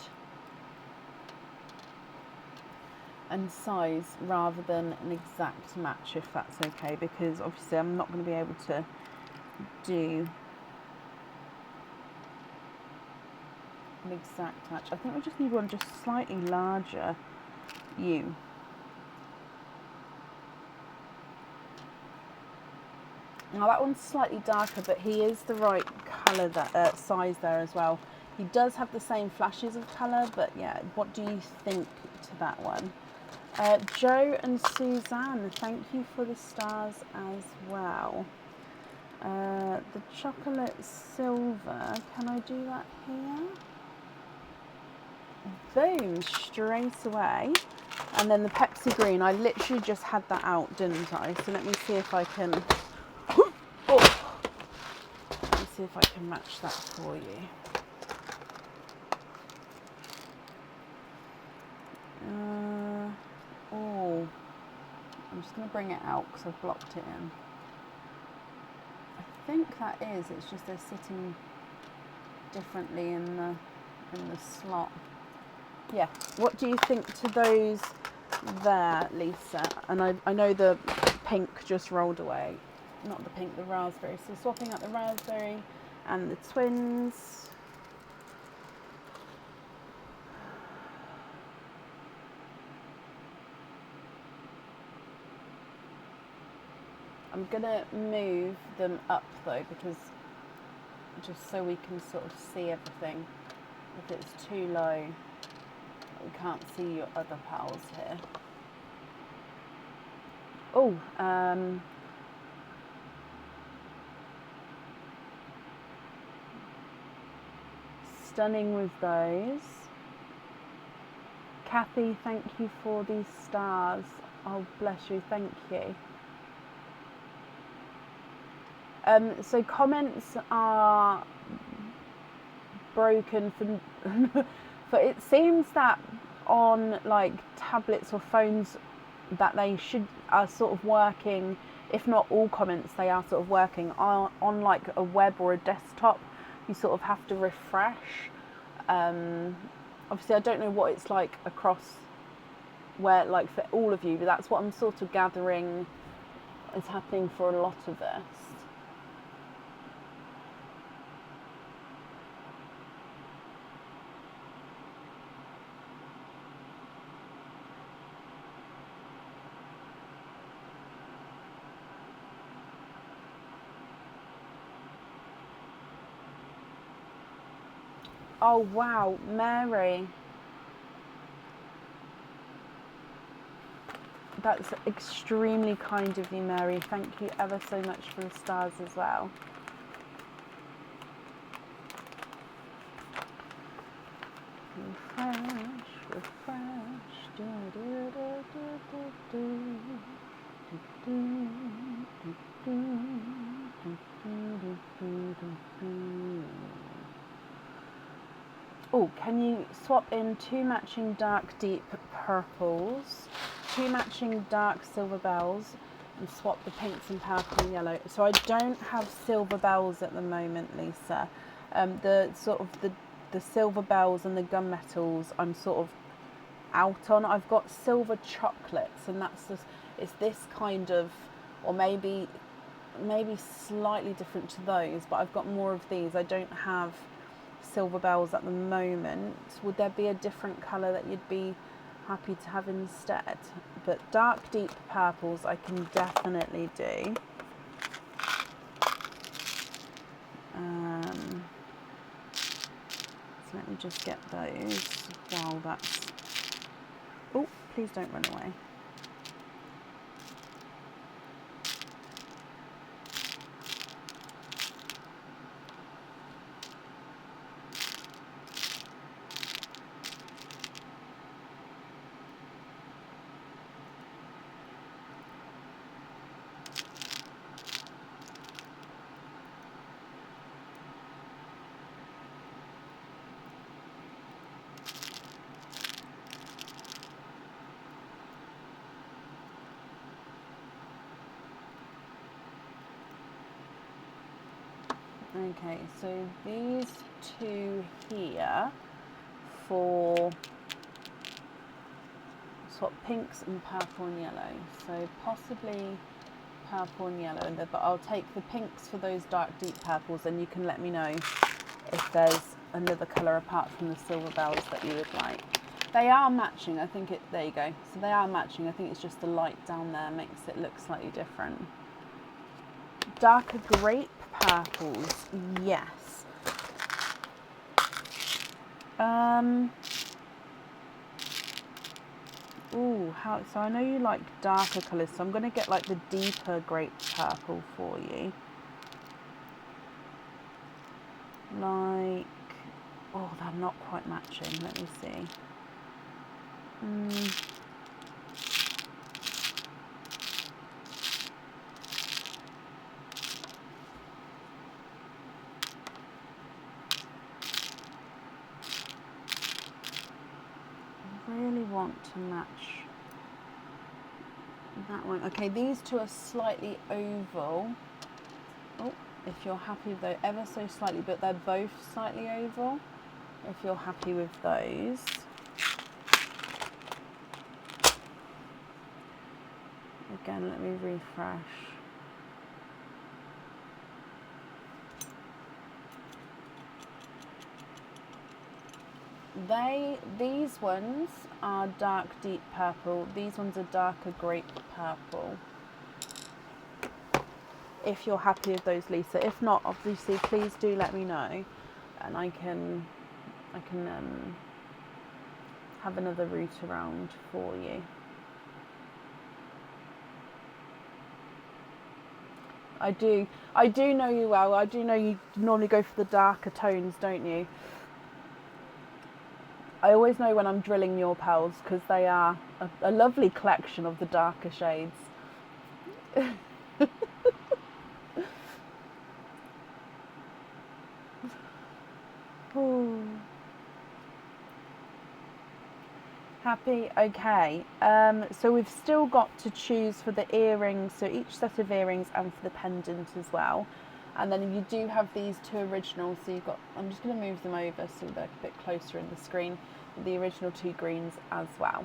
and size rather than an exact match, if that's okay, because obviously I'm not going to be able to do an exact match. I think we just need one just slightly larger. You. Now that one's slightly darker, but he is the right colour, that size there as well. He does have the same flashes of colour, but yeah, what do you think to that one? Joe and Suzanne, thank you for the stars as well. The chocolate silver, can I do that here? Boom, straight away. And then the Pepsi green, I literally just had that out, didn't I? So let me see if I can... Oh. see if I can match that for you. Oh, I'm just going to bring it out because I've blocked it in. I think that is. It's just they're sitting differently in the slot. Yeah. What do you think to those there, Lisa? And I know the pink just rolled away. Not the pink, the raspberry. So swapping out the raspberry and the twins. I'm gonna move them up though, because just so we can sort of see everything. If it's too low, we can't see your other pals here. Oh, stunning with those. Kathy, thank you for these stars. Oh, bless you, thank you. So comments are broken for it seems that on like tablets or phones that they are sort of working, if not all comments, they are sort of working on like a web or a desktop. You sort of have to refresh. Obviously I don't know what it's like across where, like for all of you, but that's what I'm sort of gathering is happening for a lot of this. Oh wow, Mary. That's extremely kind of you, Mary. Thank you ever so much for the stars as well. Refresh, refresh. Do, do, do, do, do, do. Do, do, do, do, do, do, do, do, do. Oh, can you swap in 2 matching dark deep purples, 2 matching dark silver bells, and swap the pinks and purple and yellow? So I don't have silver bells at the moment, Lisa. The sort of the silver bells and the gunmetals I'm sort of out on. I've got silver chocolates, and that's just, it's this kind of, or maybe slightly different to those, but I've got more of these. I don't have silver bells at the moment. Would there be a different colour that you'd be happy to have instead? But dark deep purples I can definitely do. So let me just get those while that's... Oh, please don't run away. Okay, so these 2 here for swap pinks and purple and yellow. So possibly purple and yellow, but I'll take the pinks for those dark deep purples, and you can let me know if there's another colour apart from the silver bells that you would like. They are matching, I think it, there you go. So they are matching, I think it's just the light down there makes it look slightly different. Darker grape purples, yes. Ooh, so I know you like darker colours, so I'm going to get like the deeper grape purple for you. Like, oh, they're not quite matching, let me see. want to match that one. Okay, these two are slightly oval. Oh, if you're happy with those, ever so slightly, but they're both slightly oval. If you're happy with those. Again, let me refresh. These ones are dark deep purple. These ones are darker grape purple. If you're happy with those, Lisa. If not, obviously, please do let me know, and I can have another route around for you. I do know you well. I do know you normally go for the darker tones, don't you? I always know when I'm drilling your pearls because they are a lovely collection of the darker shades. Ooh. Happy? Okay. So we've still got to choose for the earrings, so each set of earrings and for the pendant as well. And then you do have these two originals, so you've got, I'm just going to move them over so they're a bit closer in the screen, the original two greens as well.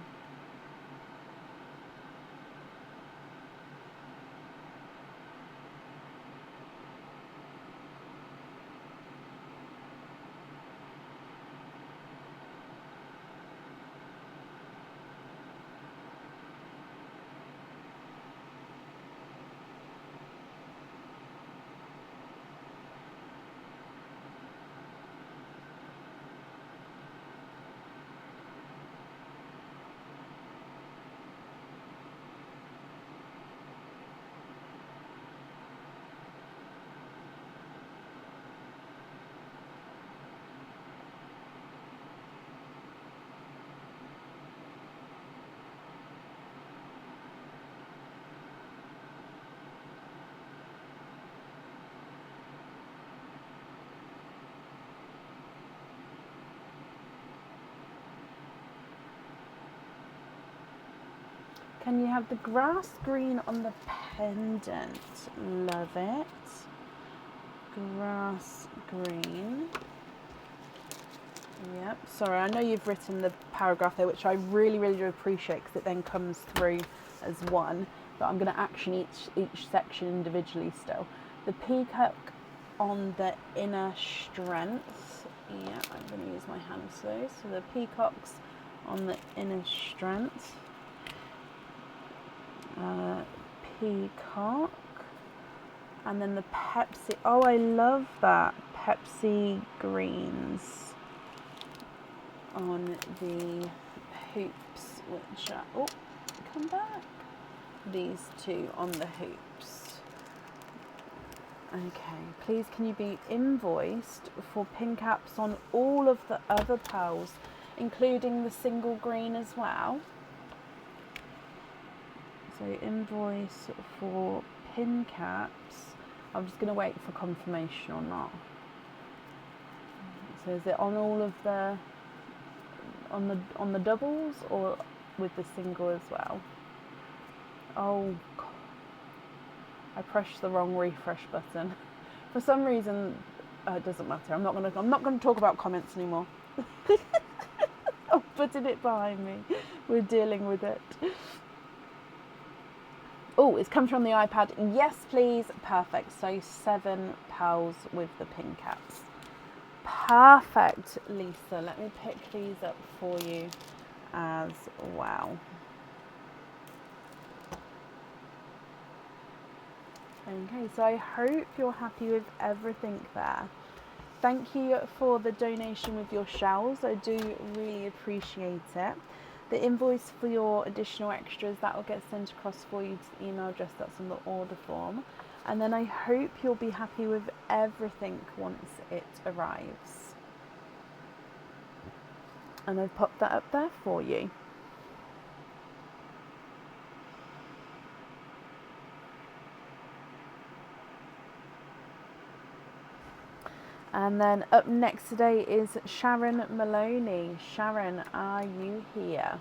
Can you have the grass green on the pendant? Love it. Grass green. Yep. Sorry, I know you've written the paragraph there, which I really, really do appreciate because it then comes through as one. But I'm going to action each section individually still. The peacock on the inner strength. Yeah, I'm going to use my hands for those. So the peacocks on the inner strength. Peacock, and then the Pepsi. Oh, I love that. Pepsi greens on the hoops, which are, oh, come back. These two on the hoops. Okay, please can you be invoiced for pin caps on all of the other pearls, including the single green as well? So invoice for pin caps. I'm just going to wait for confirmation or not. So is it on all of the on the doubles or with the single as well? Oh God. I pressed the wrong refresh button. For some reason, it doesn't matter. I'm not going to talk about comments anymore. I'm putting it behind me. We're dealing with it. Oh, it's come from the iPad. Yes, please. Perfect. So 7 pearls with the pin caps. Perfect, Lisa. Let me pick these up for you as well. Okay, so I hope you're happy with everything there. Thank you for the donation with your shells. I do really appreciate it. The invoice for your additional extras, that will get sent across for you to the email address that's on the order form. And then I hope you'll be happy with everything once it arrives. And I've popped that up there for you. And then up next today is Sharon Maloney. Sharon, are you here?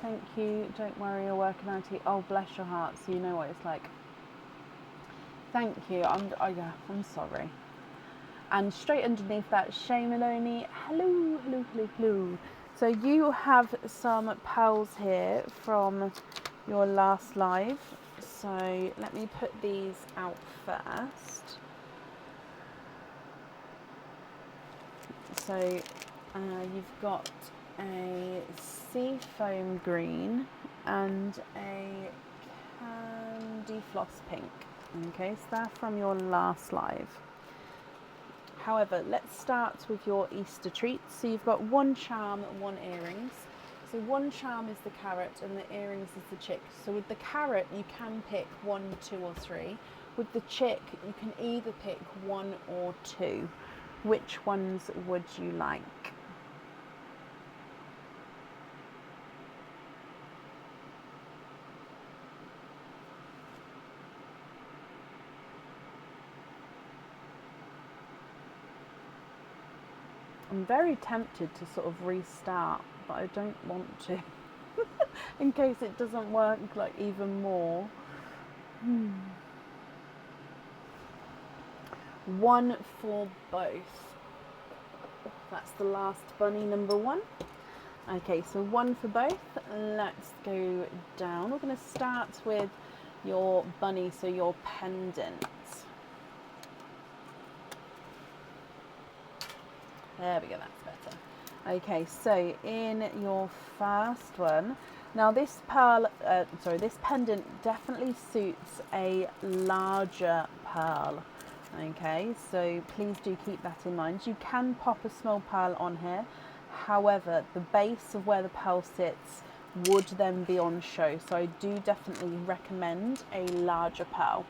Thank you. Don't worry, you're working, Auntie. Oh, bless your heart. So you know what it's like. Thank you. I'm sorry. And straight underneath that, Shay Maloney. Hello, hello, hello, hello. So you have some pearls here from your last live. So let me put these out first. So you've got a seafoam green and a candy floss pink. Okay, so they're from your last live. However, let's start with your Easter treats. So you've got one charm, one earrings. So one charm is the carrot and the earrings is the chick. So with the carrot, you can pick 1, 2 or 3. With the chick, you can either pick 1 or 2. Which ones would you like? I'm very tempted to sort of restart, but I don't want to in case it doesn't work like even more. 1 for both. That's the last bunny, number 1. Okay, so 1 for both. Let's go down. We're going to start with your bunny, so your pendant. There we go, that's better. Okay, so in your first one, now this this pendant definitely suits a larger pearl. Okay, so please do keep that in mind. You can pop a small pearl on here. However, the base of where the pearl sits would then be on show. So I do definitely recommend a larger pearl.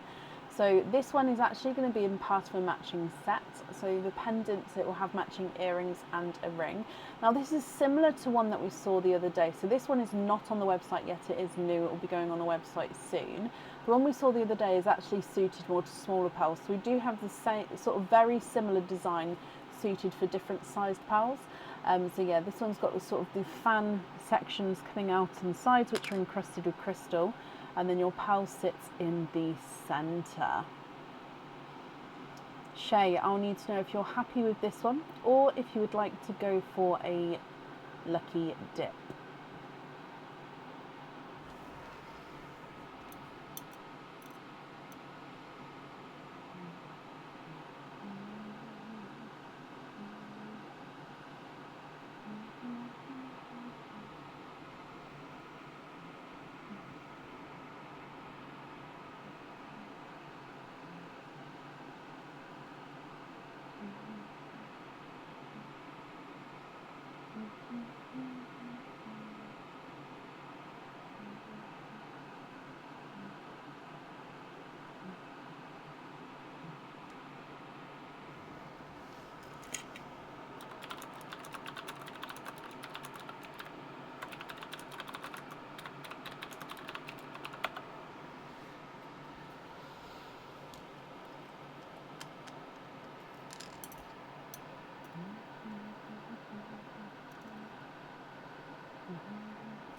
So this one is actually going to be in part of a matching set. So the pendants, it will have matching earrings and a ring. Now this is similar to one that we saw the other day. So this one is not on the website yet, it is new, it will be going on the website soon. The one we saw the other day is actually suited more to smaller pearls. So we do have the same sort of very similar design suited for different sized pearls. So yeah, this one's got the sort of the fan sections coming out on the sides, which are encrusted with crystal. And then your pearl sits in the centre. Shay, I'll need to know if you're happy with this one or if you would like to go for a lucky dip.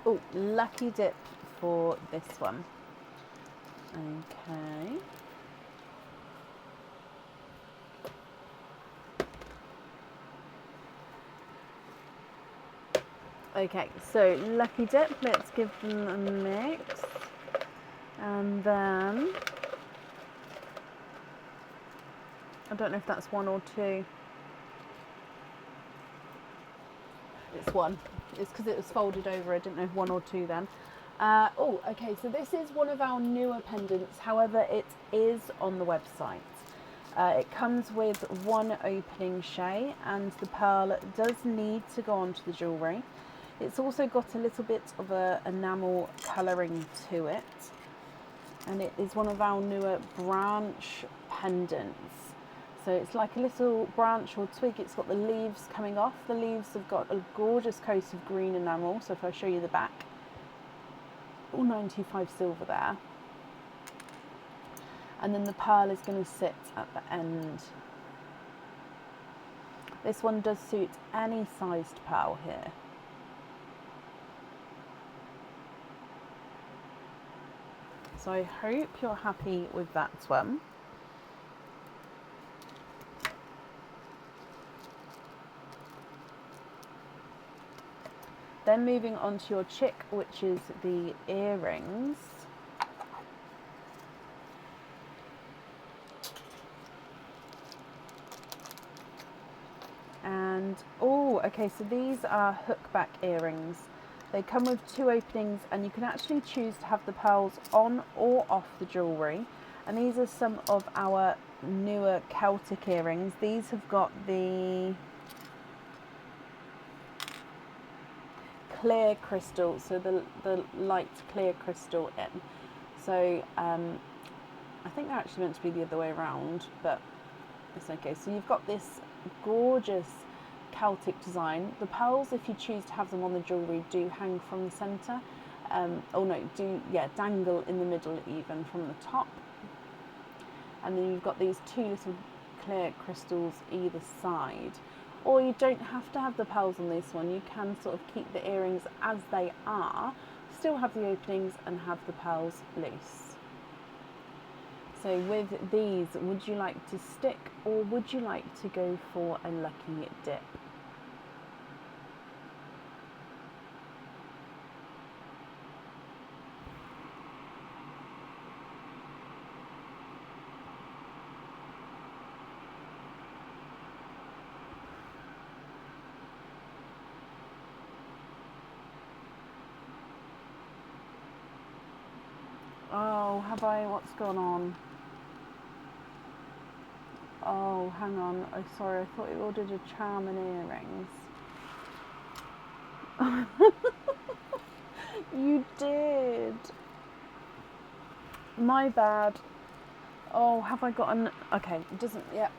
Oh, lucky dip for this one. Okay. Okay, so lucky dip, let's give them a mix. And then, I don't know if that's 1 or 2. It's 1. It's because it was folded over. I didn't know if 1 or 2 then. Oh, okay, so this is one of our newer pendants. However, it is on the website. It comes with 1 opening Shay, and the pearl does need to go onto the jewellery. It's also got a little bit of a enamel colouring to it. And it is one of our newer branch pendants. So it's like a little branch or twig. It's got the leaves coming off. The leaves have got a gorgeous coat of green enamel. So if I show you the back, all 925 silver there. And then the pearl is going to sit at the end. This one does suit any sized pearl here. So I hope you're happy with that one. Then moving on to your chick, which is the earrings. And, oh, okay, so these are hookback earrings. They come with 2 openings, and you can actually choose to have the pearls on or off the jewellery. And these are some of our newer Celtic earrings. These have got the clear crystal, so the light clear crystal in. So I think they're actually meant to be the other way around, but it's okay. So you've got this gorgeous Celtic design. The pearls, if you choose to have them on the jewellery, do hang from the centre. Dangle in the middle even from the top. And then you've got these 2 little clear crystals either side. Or you don't have to have the pearls on this one. You can sort of keep the earrings as they are, still have the openings and have the pearls loose. So with these, would you like to stick or would you like to go for a lucky dip? Oh, have I? What's gone on? Oh, hang on. Oh, sorry. I thought you ordered a charm and earrings. You did. My bad. Oh, have I got an... Okay, it doesn't... Yeah,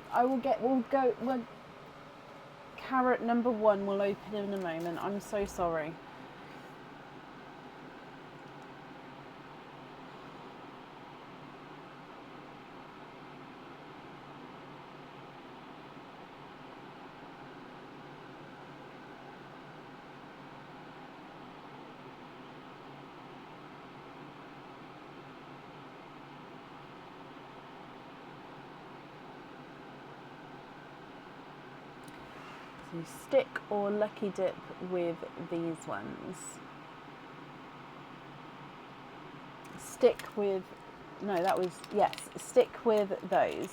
carrot number 1 will open in a moment. I'm so sorry. So stick or lucky dip with these ones. Stick with... No, that was... Yes, stick with those.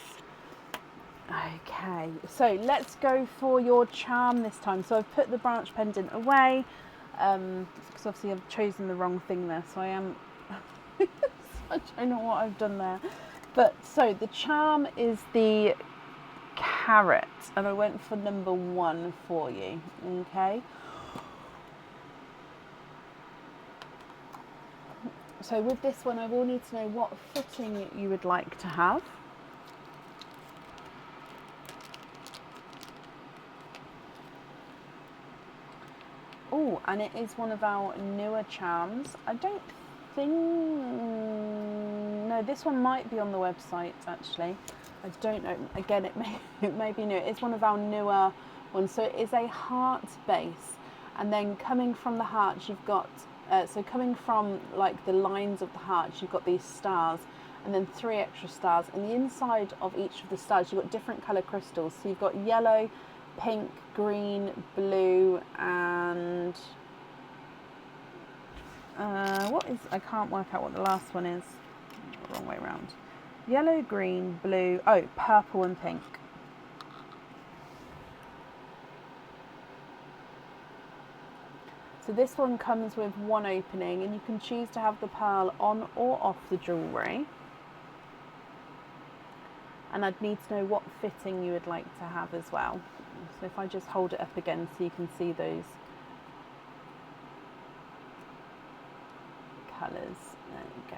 Okay, so let's go for your charm this time. So I've put the branch pendant away, because obviously I've chosen the wrong thing there, so I am, I don't know what I've done there. But so the charm is the carrot, and I went for number 1 for you, okay? So with this one, I will need to know what fitting you would like to have. Oh, and it is one of our newer charms. I don't think... No, this one might be on the website, actually. I don't know. Again, it may be new. It's one of our newer ones. So it is a heart base. And then coming from the heart, you've got... so coming from, like, the lines of the heart, you've got these stars. And then 3 extra stars. And the inside of each of the stars, you've got different colour crystals. So you've got yellow, pink, green, blue, and I can't work out what the last one is. Wrong way around. Yellow, green, blue, purple and pink. So this one comes with 1 opening, and you can choose to have the pearl on or off the jewellery. And I'd need to know what fitting you would like to have as well. So if I just hold it up again so you can see those colours. There you go.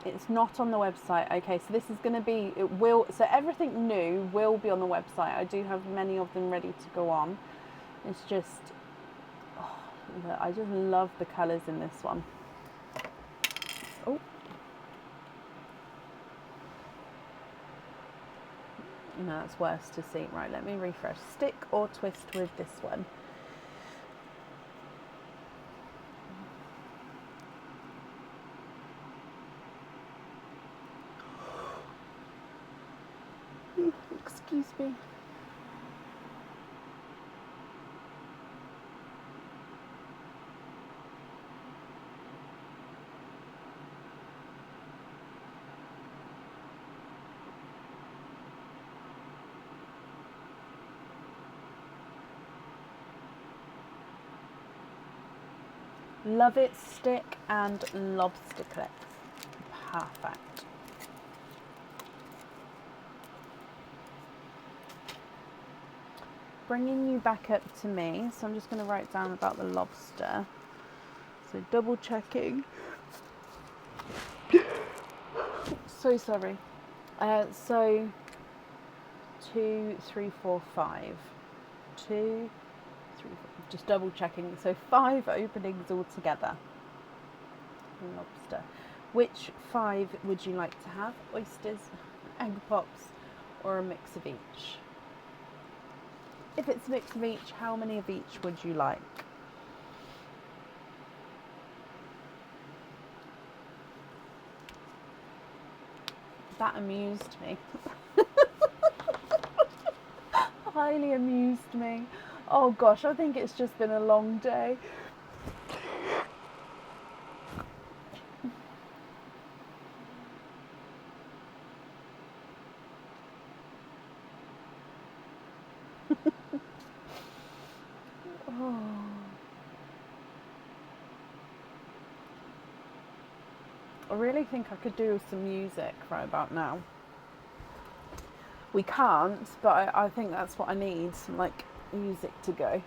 It's not on the website. Okay, so this is going to be, so everything new will be on the website. I do have many of them ready to go on. It's just, I just love the colours in this one. Oh. No, it's worse to see. Right, let me refresh. Stick or twist with this one. Excuse me. Love it stick and lobster clips. Perfect. Bringing you back up to me, so I'm just going to write down about the lobster. So double checking. So sorry. So 2, 3, 4, 5. 2, 3, 4. Just double checking. So 5 openings altogether. Lobster. Which 5 would you like to have? Oysters, egg pops, or a mix of each? If it's a mix of each, how many of each would you like? That amused me. Highly amused me. Oh gosh, I think it's just been a long day. Oh. I really think I could do some music right about now. We can't, but I think that's what I need, some like music to go.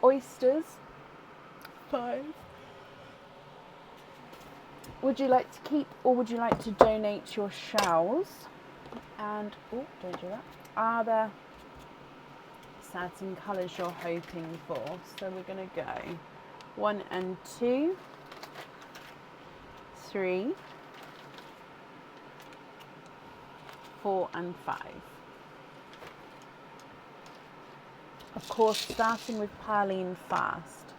Oysters, 5. Would you like to keep or would you like to donate your shells? And, oh, don't do that. Are there certain colours you're hoping for? So we're going to go 1 and 2, 3, 4 and 5. Of course, starting with Perline first.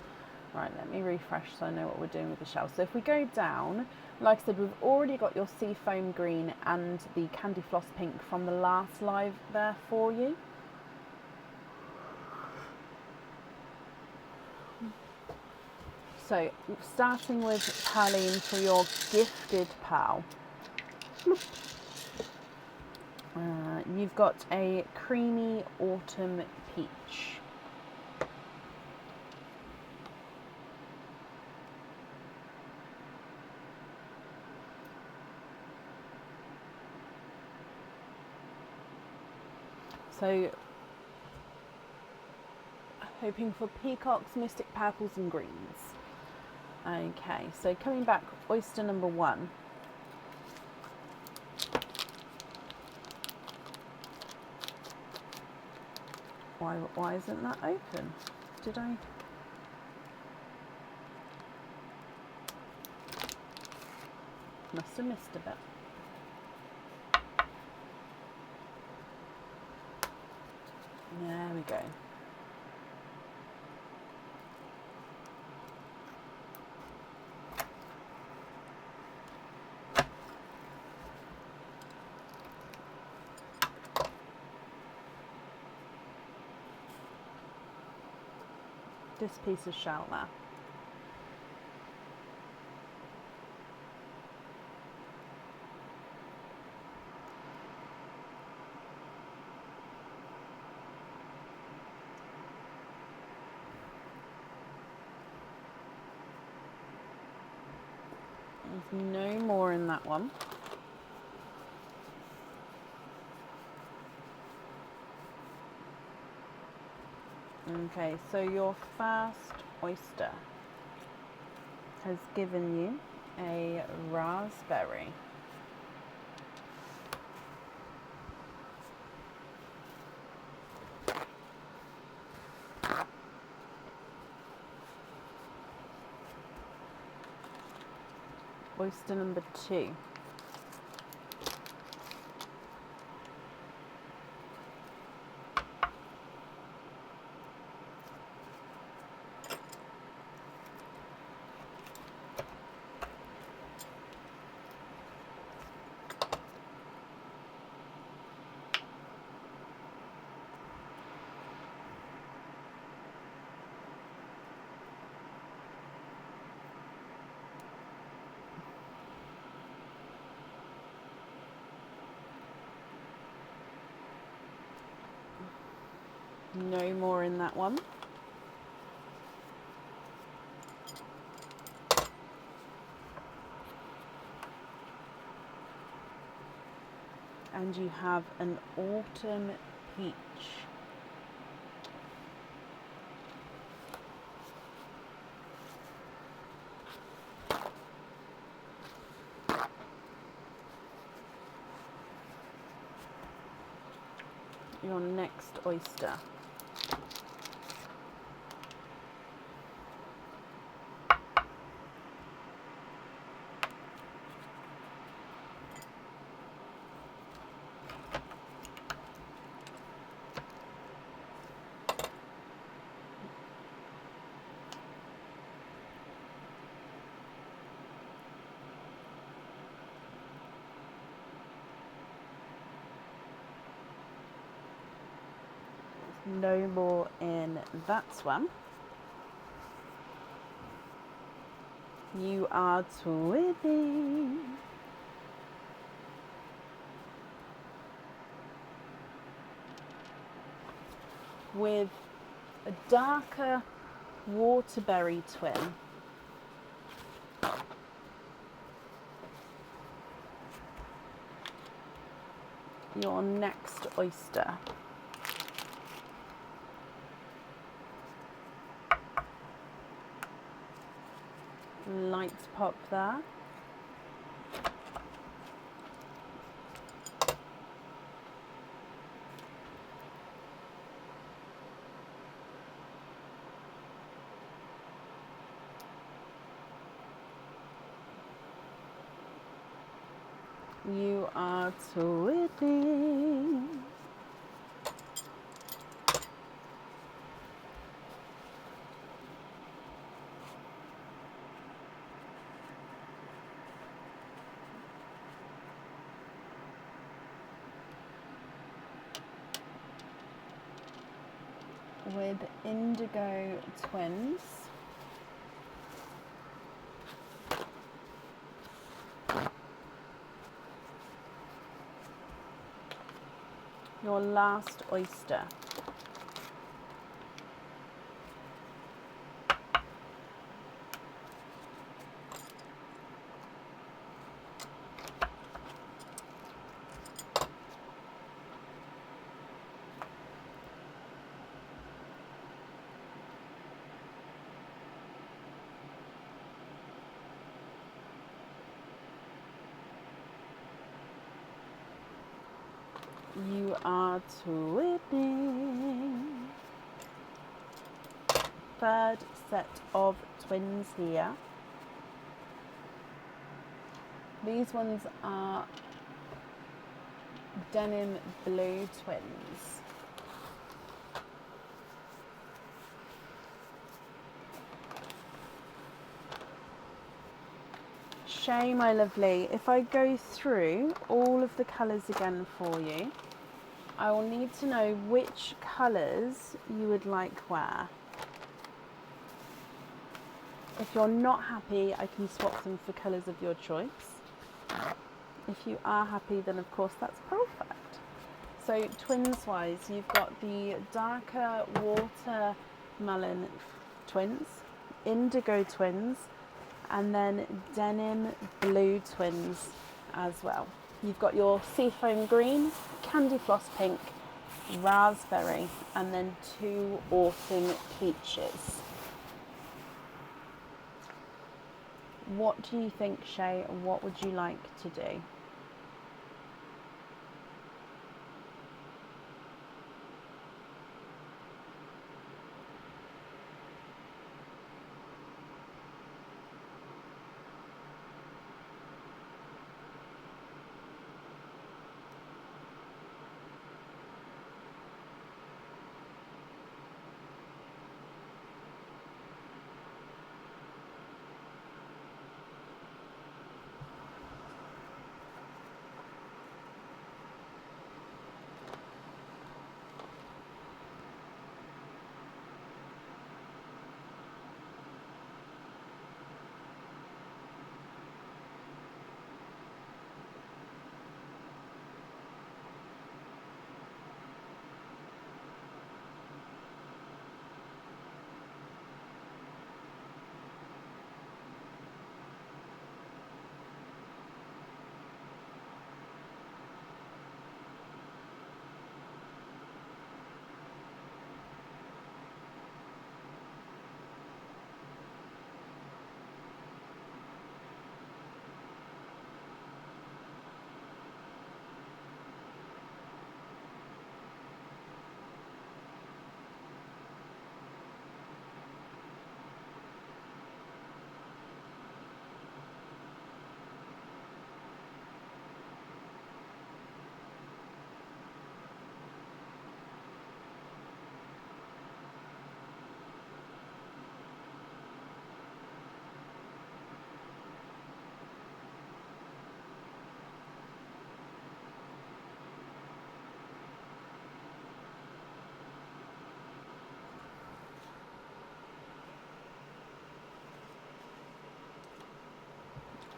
Right, let me refresh so I know what we're doing with the shells. So if we go down, like I said, we've already got your seafoam green and the candy floss pink from the last live there for you. So starting with Perline for your gifted pal. You've got a creamy autumn peach. So, hoping for peacocks, mystic purples and greens. Okay, so coming back, oyster number 1. Why isn't that open? Did I? Must have missed a bit. There we go. This piece of shell there. There's no more in that one. Okay, so your first oyster has given you a raspberry. Oyster number 2. No more in that one. And you have an autumn peach. Your next oyster. No more in that one. You are twinning. With a darker waterberry twin. Your next oyster. Light pop there. You are twinning. With indigo twins. Your last oyster. You are twinning. Third set of twins here. These ones are denim blue twins. Shay, my lovely, if I go through all of the colours again for you, I will need to know which colours you would like where. If you're not happy, I can swap them for colours of your choice. If you are happy, then of course that's perfect. So twins wise, you've got the darker watermelon twins, indigo twins, and then denim blue twins as well. You've got your seafoam green, candy floss pink, raspberry, and then 2 autumn peaches. What do you think, Shay, and what would you like to do?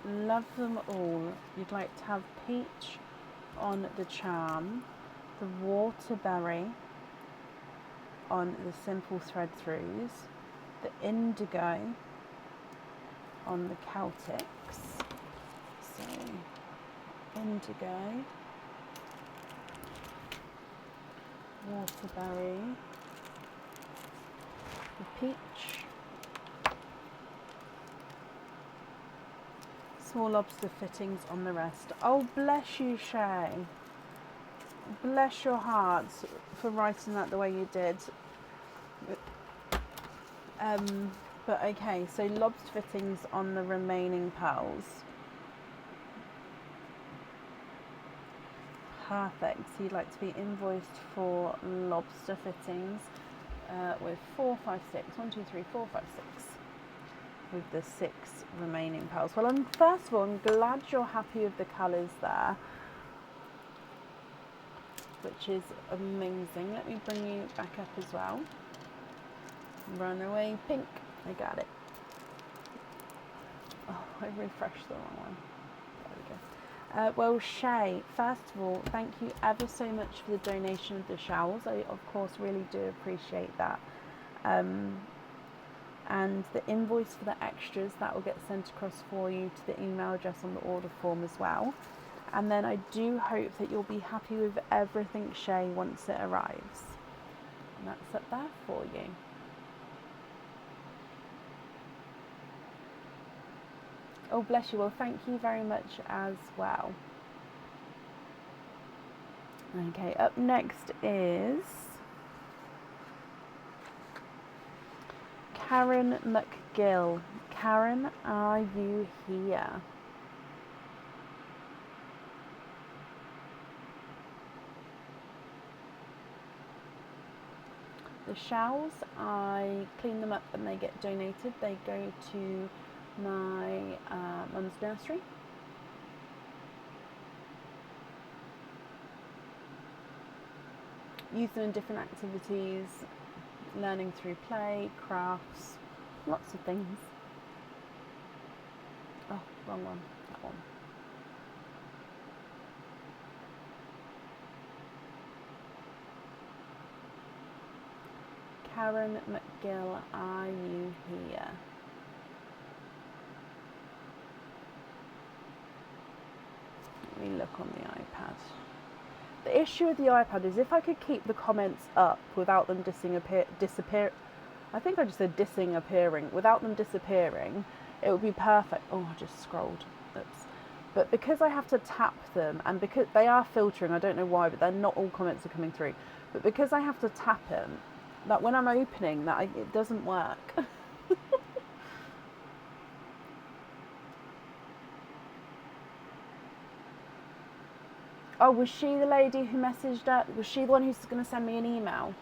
love them all. You'd like to have peach on the charm, the waterberry on the simple thread throughs, the indigo on the Celtics. So indigo, waterberry, the peach, small lobster fittings on the rest. Oh, bless you, Shay. Bless your heart for writing that the way you did. But okay, so lobster fittings on the remaining pearls. Perfect. So you'd like to be invoiced for lobster fittings with 4, 5, 6. 1, 2, 3, 4, 5, 6. With the 6 remaining pearls. Well, first of all, I'm glad you're happy with the colours there, which is amazing. Let me bring you back up as well. Runaway pink. I got it. Oh, I refreshed the wrong one. There we go. Well, Shay, first of all, thank you ever so much for the donation of the shawls. I, of course, really do appreciate that. And the invoice for the extras, that will get sent across for you to the email address on the order form as well. And then I do hope that you'll be happy with everything, Shay, once it arrives. And that's up there for you. Oh, bless you. Well, thank you very much as well. Okay, up next is Karen McGill. Karen, are you here? The shawls, I clean them up and they get donated. They go to my mum's nursery. Use them in different activities, learning through play, crafts, lots of things. Oh, wrong one, that one. Karen McGill, are you here? Let me look on the iPad. The issue with the iPad is if I could keep the comments up without them disappear. I think I just said appearing. Without them disappearing, it would be perfect. Oh, I just scrolled. Oops. But because I have to tap them, and because they are filtering, I don't know why, but they're not all comments are coming through. But because I have to tap them, that when I'm opening, it doesn't work. Oh, was she the lady who messaged her? Was she the one who's going to send me an email?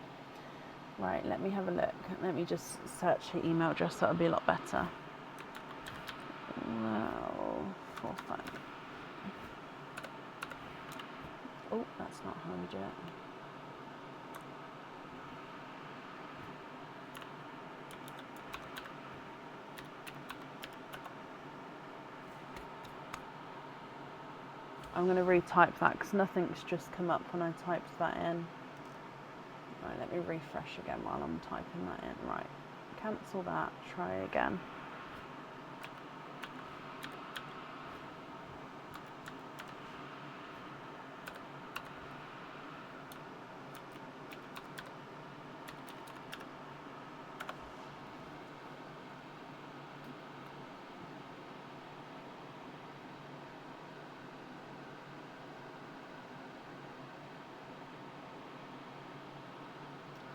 Right, let me have a look. Let me just search her email address. That'll be a lot better. Well, 4, 5. Oh, that's not how I do it. I'm going to retype that because nothing's just come up when I typed that in. Right, let me refresh again while I'm typing that in. Right, cancel that, try again.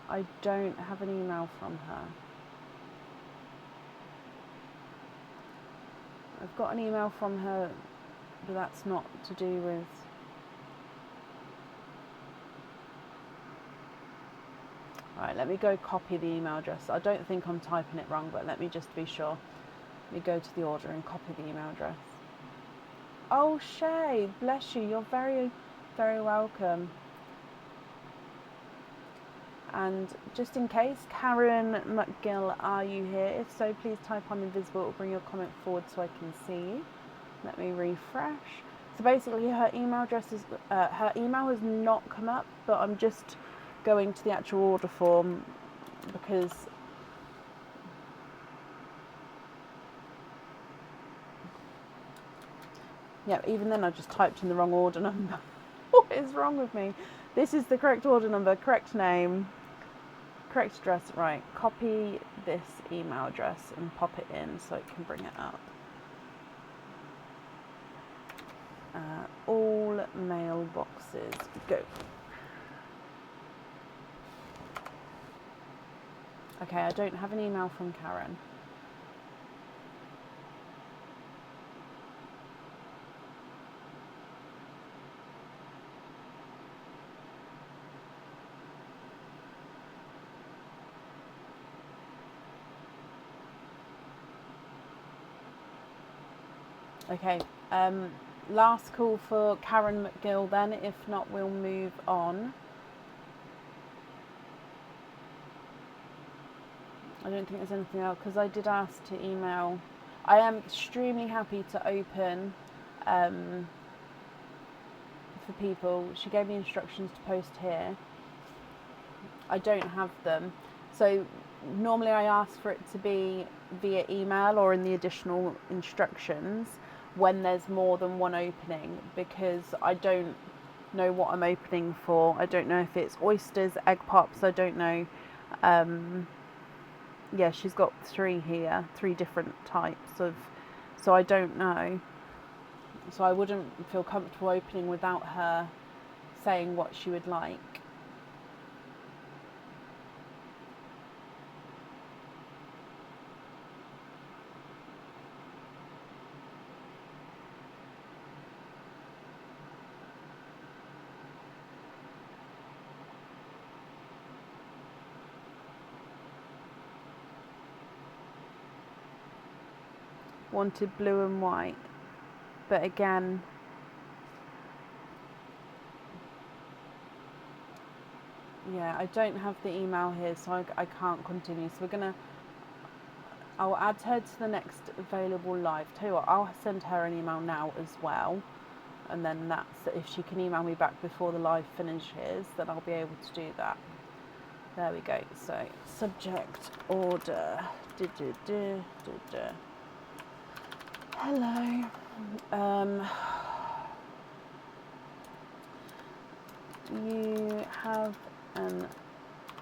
I don't have an email from her. I've got an email from her, but that's not to do with... Right, let me go copy the email address. I don't think I'm typing it wrong, but let me just be sure. Let me go to the order and copy the email address. Oh, Shay, bless you. You're very, very welcome. And just in case, Karen McGill, are you here? If so, please type I'm invisible. It will bring your comment forward so I can see you. Let me refresh. So basically her email address is, her email has not come up, but I'm just going to the actual order form because yeah, even then I just typed in the wrong order number. What is wrong with me? This is the correct order number, correct name, correct address. Right, copy this email address and pop it in so it can bring it up. All mailboxes, go. Okay, I don't have an email from Karen. Okay, last call for Karen McGill then, if not we'll move on. I don't think there's anything else because I did ask to email. I am extremely happy to open for people. She gave me instructions to post here. I don't have them. So normally I ask for it to be via email or in the additional instructions when there's more than one opening, because I don't know what I'm opening for. I don't know if it's oysters, egg pops, I don't know. Yeah, she's got 3 here, 3 different types of, so I don't know. So I wouldn't feel comfortable opening without her saying what she would like. Wanted blue and white, but again, yeah, I don't have the email here, so I can't continue. So I'll add her to the next available live. Tell you what, I'll send her an email now as well, and then that's, if she can email me back before the live finishes, then I'll be able to do that. There we go. So subject order. Hello. You have an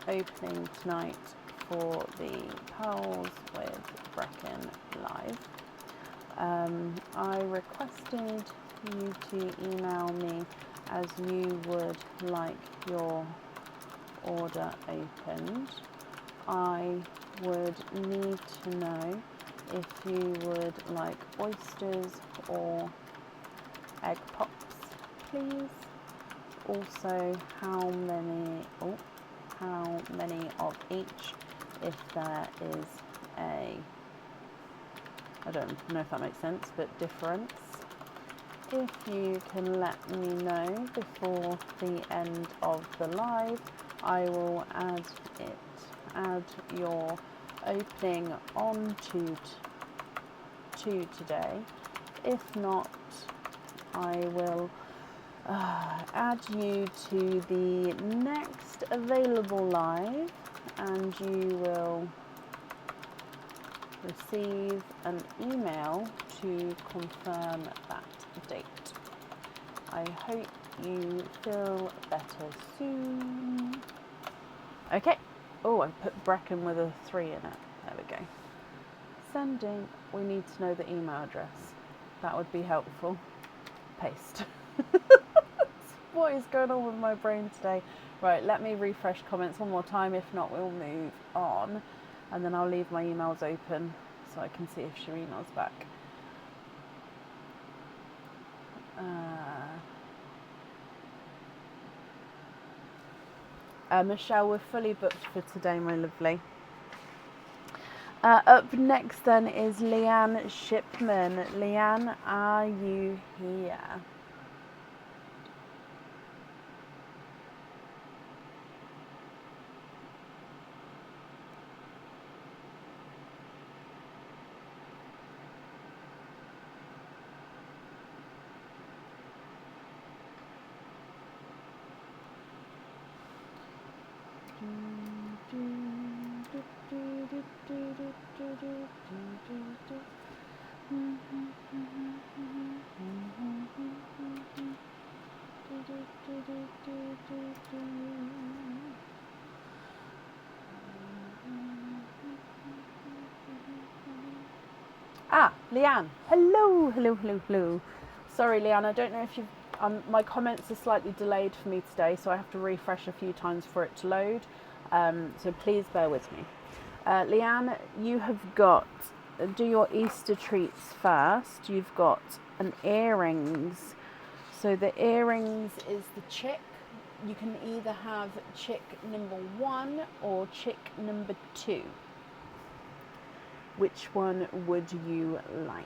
opening tonight for the Pearls with Brecken live. I requested you to email me as you would like your order opened. I would need to know if you would like oysters or egg pops, please. Also, how many of each, if there is a, I don't know if that makes sense, but difference. If you can let me know before the end of the live, I will add your opening on to today. If not, I will add you to the next available live, and you will receive an email to confirm that date. I hope you feel better soon. Okay. Oh, I put Brecken with a 3 in it. There we go. Sending. We need to know the email address. That would be helpful. Paste. What is going on with my brain today? Right, let me refresh comments one more time. If not, we'll move on. And then I'll leave my emails open so I can see if she emails back. Michelle, we're fully booked for today, my lovely. Up next then is Leanne Shipman. Leanne, are you here? Ah, Leanne. Hello, hello, hello, hello. Sorry, Leanne, I don't know if you've... my comments are slightly delayed for me today, so I have to refresh a few times for it to load. So please bear with me. Leanne, you have got... do your Easter treats first. You've got an earrings. So the earrings is the chick. You can either have chick number 1 or chick number 2. Which one would you like?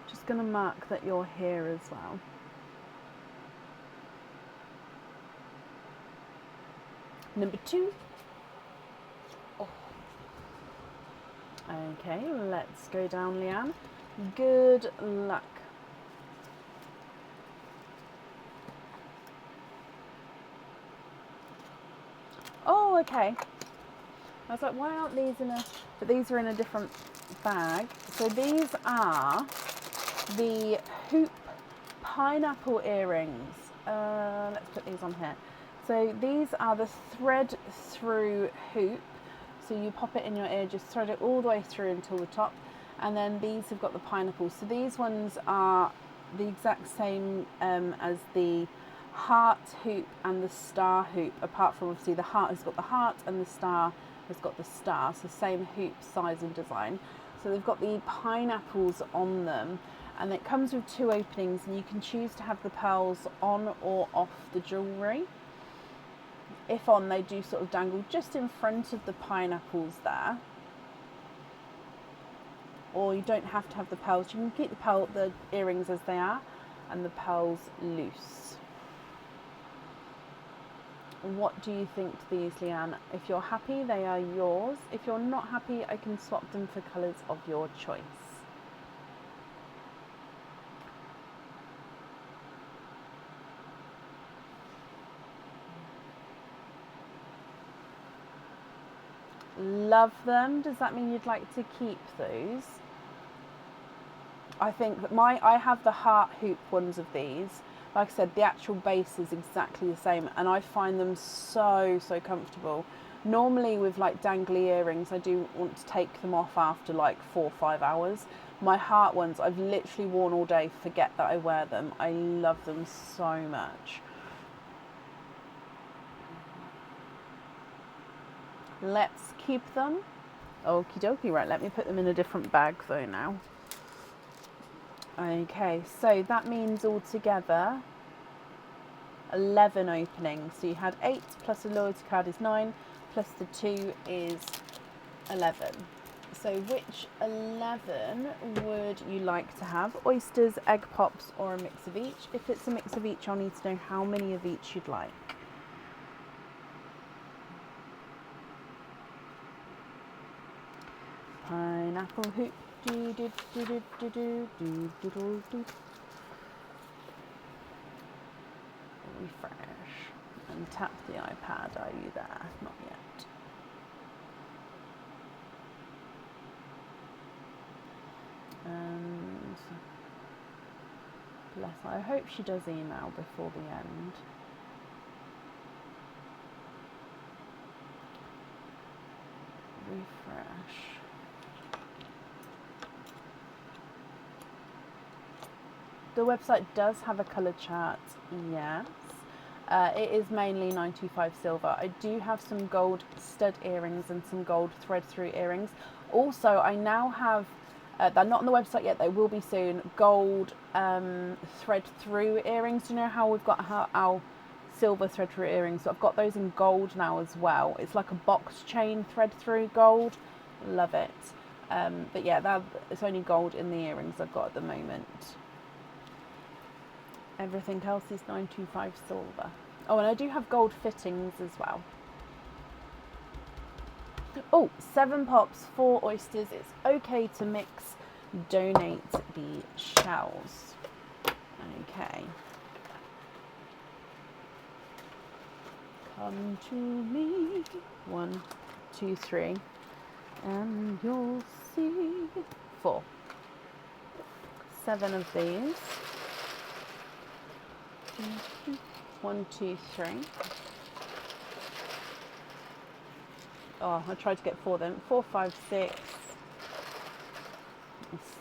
Just going to mark that you're here as well. Number 2. Oh. Okay, let's go down, Leanne. Good luck. Oh, okay. I was like, why aren't these in a... But these are in a different bag. So these are the hoop pineapple earrings. Let's put these on here. So these are the thread through hoop. So you pop it in your ear, just thread it all the way through until the top. And then these have got the pineapples. So these ones are the exact same as the heart hoop and the star hoop, apart from obviously the heart has got the heart and the star has got the star, so same hoop size and design. So they've got the pineapples on them, and it comes with 2 openings, and you can choose to have the pearls on or off the jewellery. If on, they do sort of dangle just in front of the pineapples there, or you don't have to have the pearls. You can keep the earrings as they are and the pearls loose. What do you think to these, Leanne? If you're happy, they are yours. If you're not happy, I can swap them for colours of your choice. Love them. Does that mean you'd like to keep those? I think that I have the heart hoop ones of these. Like I said, the actual base is exactly the same, and I find them so comfortable. Normally with like dangly earrings, I do want to take them off after like 4 or 5 hours. My heart ones, I've literally worn all day, forget that I wear them. I love them so much. Let's keep them. Okie dokie, right, let me put them in a different bag though now. Okay, so that means altogether 11 openings. So you had 8 plus a loyalty card is 9, plus the 2 is 11. So which 11 would you like to have? Oysters, egg pops, or a mix of each? If it's a mix of each, I'll need to know how many of each you'd like. Pineapple hoop. Do, do, do, do, do, do, do, do, do, do. Refresh and tap the iPad. Are you there? Not yet. And bless her. I hope she does email before the end. Refresh. The website does have a colour chart, yes. It is mainly 925 silver. I do have some gold stud earrings and some gold thread through earrings. Also, I now have, they're not on the website yet, they will be soon, gold thread through earrings. Do you know how we've got our silver thread through earrings? So I've got those in gold now as well. It's like a box chain thread through gold. Love it. But yeah, it's only gold in the earrings I've got at the moment. Everything else is 925 silver. Oh, and I do have gold fittings as well. Oh, 7 pops, 4 oysters. It's okay to mix. Donate the shells. Okay. Come to me. 1, 2, 3. And you'll see 4. 7 of these. 1, 2, 3. Oh, I tried to get 4 then. 4, 5, 6,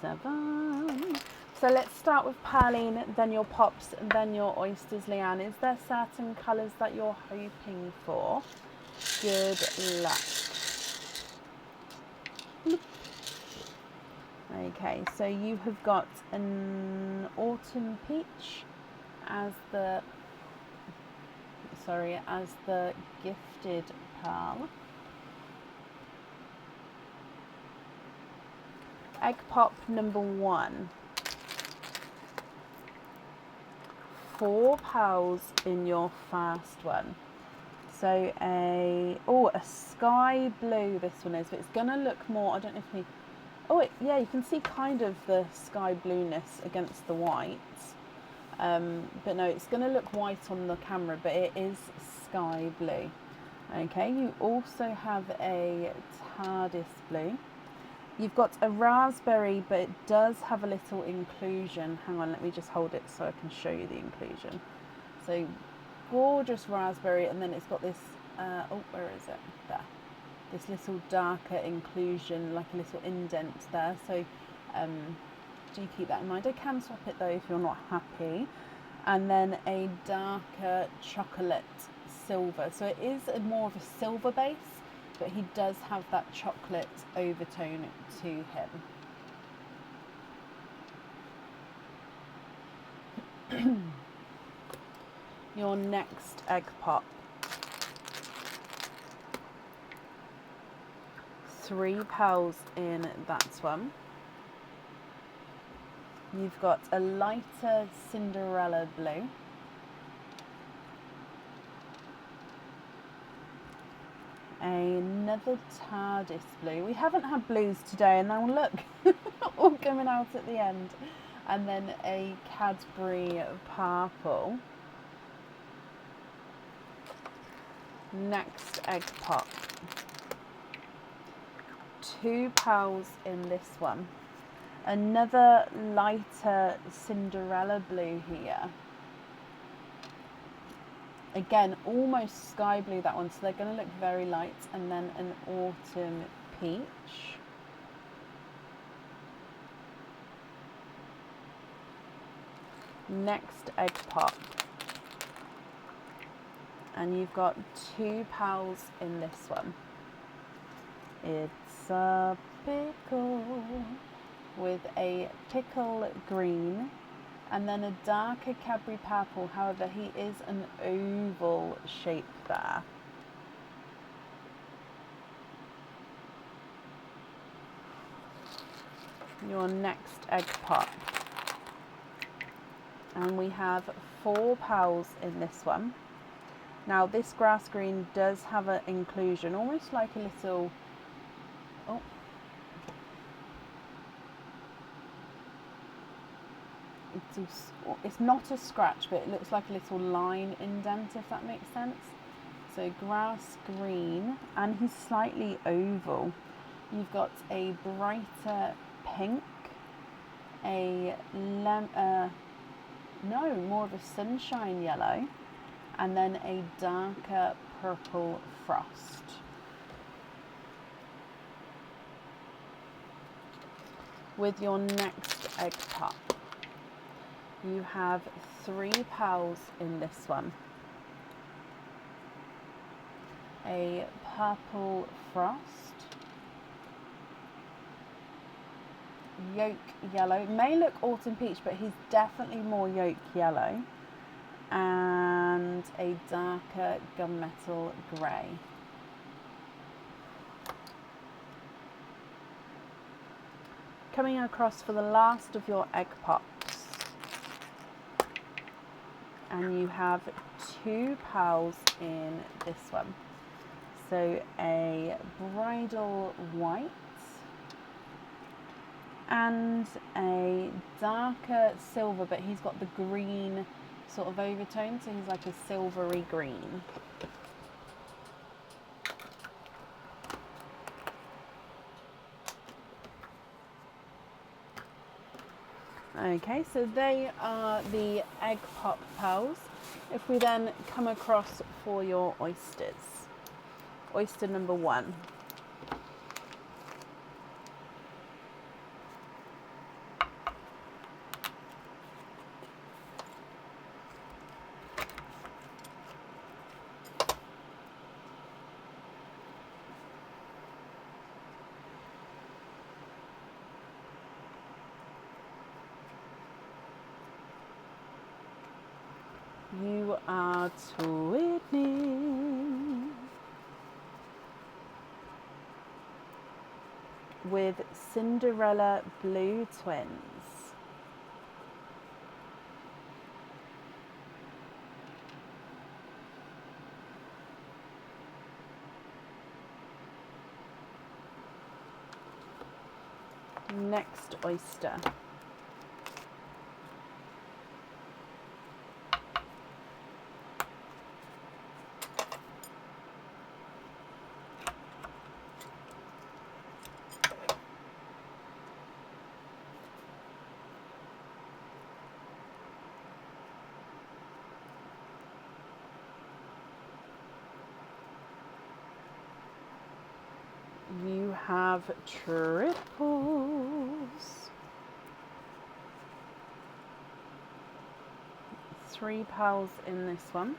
7. So let's start with Pearline, then your pops, and then your oysters, Leanne. Is there certain colours that you're hoping for? Good luck. Okay, so you have got an autumn peach as the gifted pearl. Egg pop number 1. 4 pearls in your first one. So a sky blue this one is, but it's gonna look more, I don't know if yeah, you can see kind of the sky blueness against the white. But no, it's gonna look white on the camera, but it is sky blue. Okay, you also have a TARDIS blue. You've got a raspberry, but it does have a little inclusion. Hang on, let me just hold it so I can show you the inclusion. So gorgeous raspberry, and then it's got this, where is it? There. This little darker inclusion, like a little indent there. So do keep that in mind. I can swap it though if you're not happy. And then a darker chocolate silver. So it is more of a silver base, but he does have that chocolate overtone to him. Your next egg pop. 3 pearls in that one. You've got a lighter Cinderella blue. Another TARDIS blue. We haven't had blues today, and now look, all coming out at the end. And then a Cadbury purple. Next egg pop. 2 pearls in this one. Another lighter Cinderella blue here. Again, almost sky blue, that one, so they're going to look very light. And then an autumn peach. Next egg pop. And you've got 2 pearls in this one. It's a pickle with a pickle green. And then a darker Cadbury purple, however, he is an oval shape there. Your next egg pop. And we have 4 pearls in this one. Now this grass green does have an inclusion, almost like a little, it's not a scratch, but it looks like a little line indent, if that makes sense. So grass green, and he's slightly oval. You've got a brighter pink, more of a sunshine yellow, and then a darker purple frost. With your next egg pop, you have 3 pearls in this one. A purple frost, yolk yellow. It may look autumn peach, but he's definitely more yolk yellow. And a darker gunmetal grey. Coming across for the last of your egg pops. And you have 2 pearls in this one. So a bridal white and a darker silver, but he's got the green sort of overtone, so he's like a silvery green. Okay, so they are the egg pop pearls. If we then come across for your oysters, oyster number 1. You are twinning with Cinderella Blue Twins. Next oyster. You have triples. 3 pearls in this one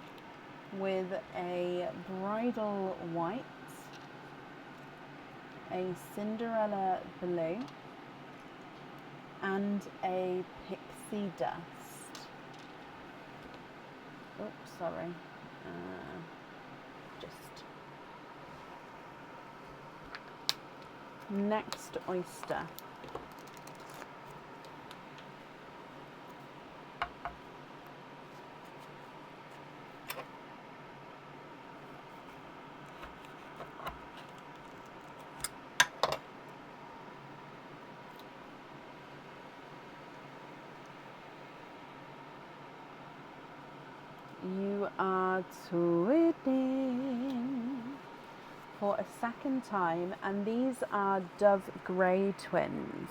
with a bridal white, a Cinderella blue, and a pixie dust. Oops, sorry. Just next oyster. You are twinning for a second time, and these are Dove Grey twins.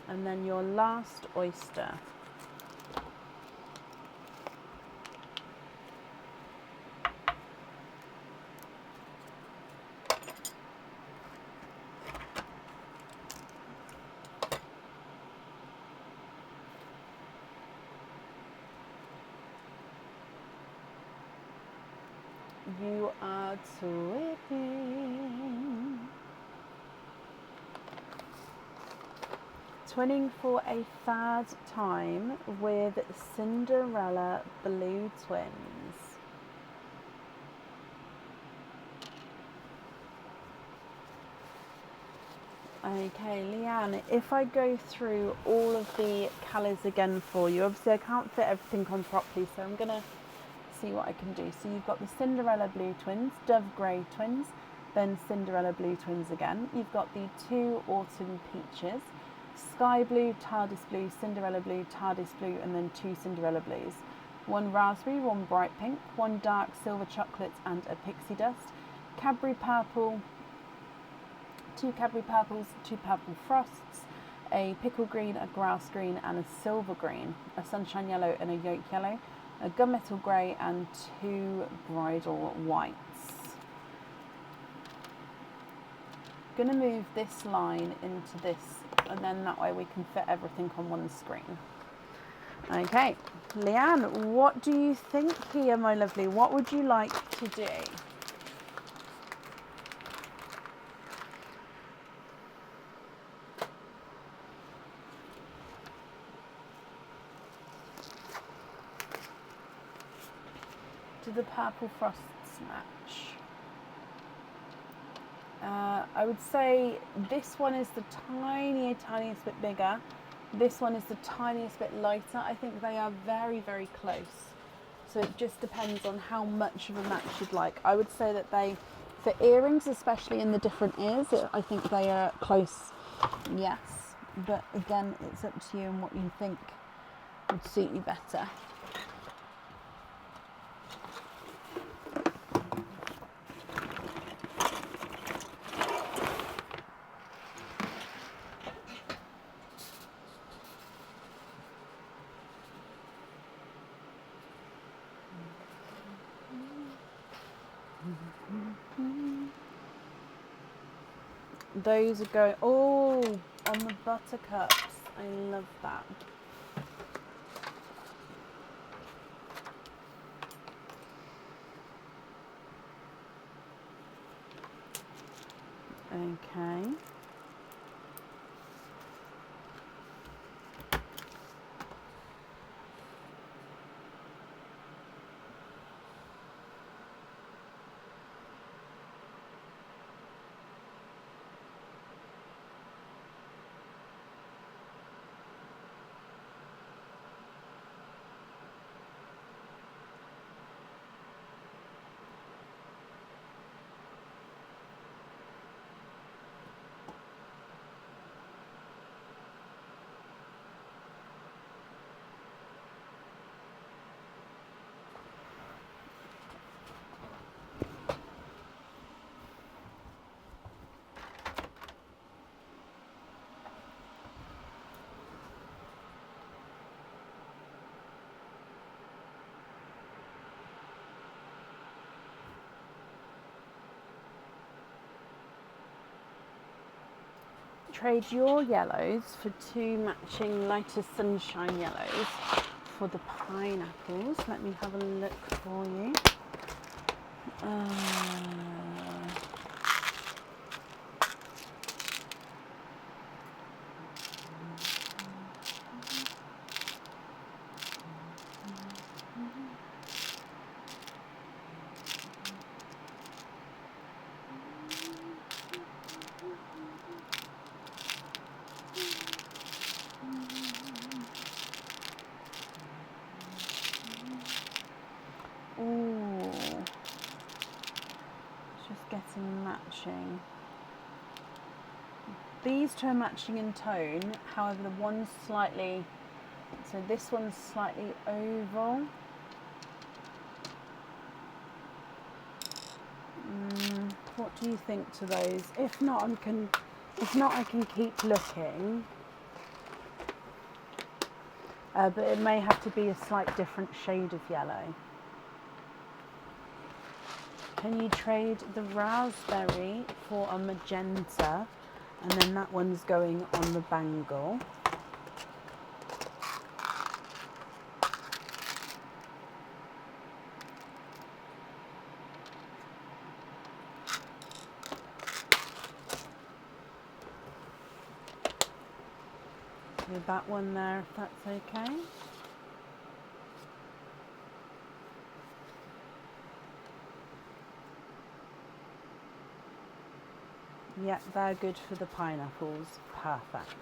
And then your last oyster. You are twinning. Twinning for a third time with Cinderella Blue Twins. Okay, Leanne, if I go through all of the colours again for you, obviously I can't fit everything on properly, so I'm going to see what I can do. So you've got the Cinderella Blue Twins, Dove Grey Twins, then Cinderella Blue Twins again. You've got the 2 Autumn Peaches, Sky Blue, TARDIS Blue, Cinderella Blue, TARDIS Blue, and then 2 Cinderella Blues. 1 Raspberry, 1 Bright Pink, 1 Dark Silver Chocolate, and a Pixie Dust. Cadbury Purple, 2 Cadbury Purples, 2 Purple Frosts, a Pickle Green, a Grass Green, and a Silver Green, a Sunshine Yellow and a Yolk Yellow, a Gunmetal Grey, and 2 Bridal Whites. Going to move this line into this, and then that way we can fit everything on one screen. Okay, Leanne, what do you think here, my lovely? What would you like to do? Do the purple frosts match? I would say this one is the tiniest bit bigger. This one is the tiniest bit lighter. I think they are very, very close. So it just depends on how much of a match you'd like. I would say that they, for earrings, especially in the different ears, I think they are close, yes. But again, it's up to you and what you think would suit you better. Those are going, oh, on the buttercups. I love that. Okay. Trade your yellows for 2 matching lighter sunshine yellows for the pineapples. Let me have a look for you. Ooh, just getting matching. These two are matching in tone, however the one's slightly, so this one's slightly oval. What do you think to those? If not, I can keep looking. But it may have to be a slight different shade of yellow. Can you trade the raspberry for a magenta? And then that one's going on the bangle. With that one there, if that's okay. Yeah, they're good for the pineapples. Perfect.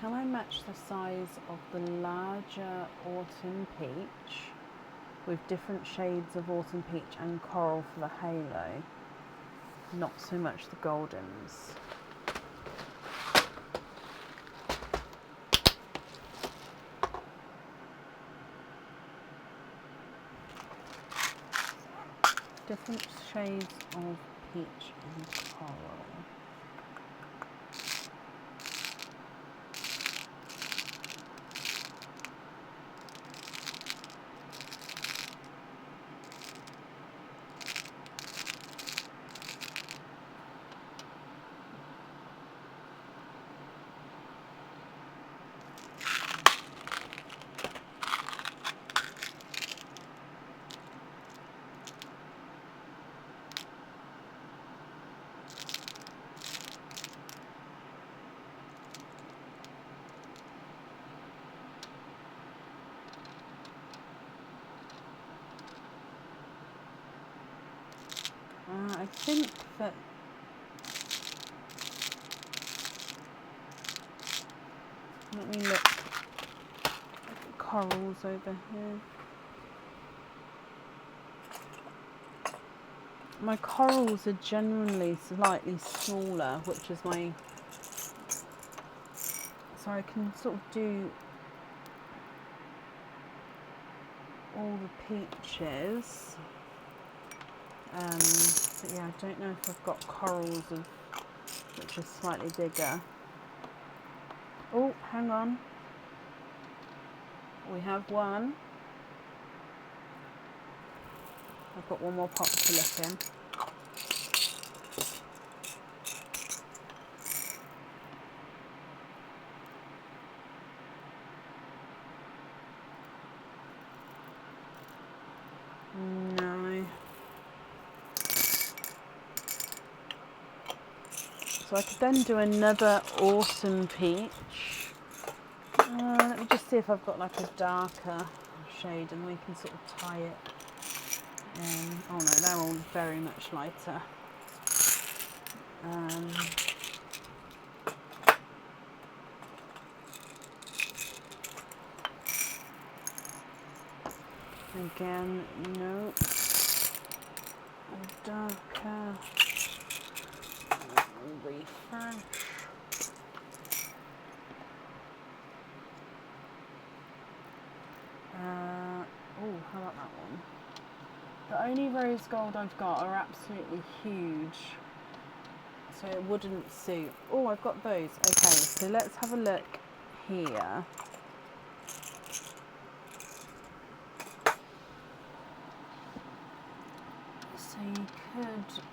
Can I match the size of the larger autumn peach with different shades of autumn peach and coral for the halo? Not so much the goldens. Different shades of peach and coral. I think that let me look at corals over here. My corals are generally slightly smaller, which is my, so I can sort of do all the peaches. But yeah, I don't know if I've got corals of which are slightly bigger. Oh, hang on. We have one. I've got one more pot to look in. No. So I could then do another awesome peach. Let me just see if I've got like a darker shade and we can sort of tie it in. Oh no, they're all very much lighter. Again, no. Darker. Refresh. Oh, how about that one? The only rose gold I've got are absolutely huge, so it wouldn't suit. Oh, I've got those. Okay, so let's have a look here. So you could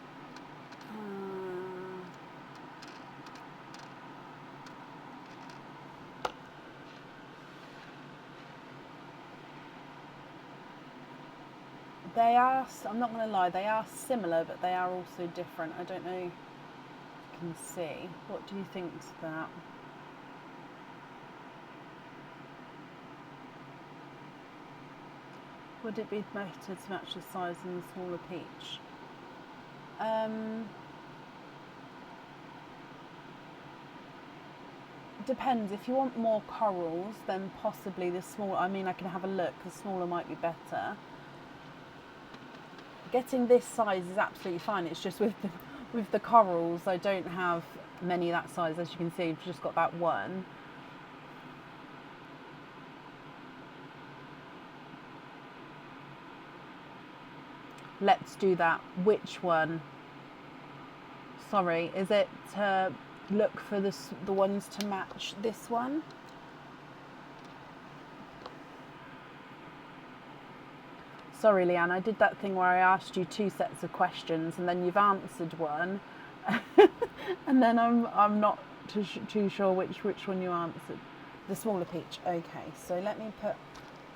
they are, I'm not going to lie, they are similar, but they are also different. I don't know if you can see. What do you think to that? Would it be better to match the size in the smaller peach? Depends. If you want more corals, then possibly the smaller, I mean, I can have a look. The smaller might be better. Getting this size is absolutely fine. It's just with the corals, I don't have many that size. As you can see, I've just got that one. Let's do that. Which one? Sorry, is it to look for the ones to match this one? Sorry, Leanne, I did that thing where I asked you 2 sets of questions and then you've answered one, and then I'm not too sure which one you answered. The smaller peach. Okay, so let me put.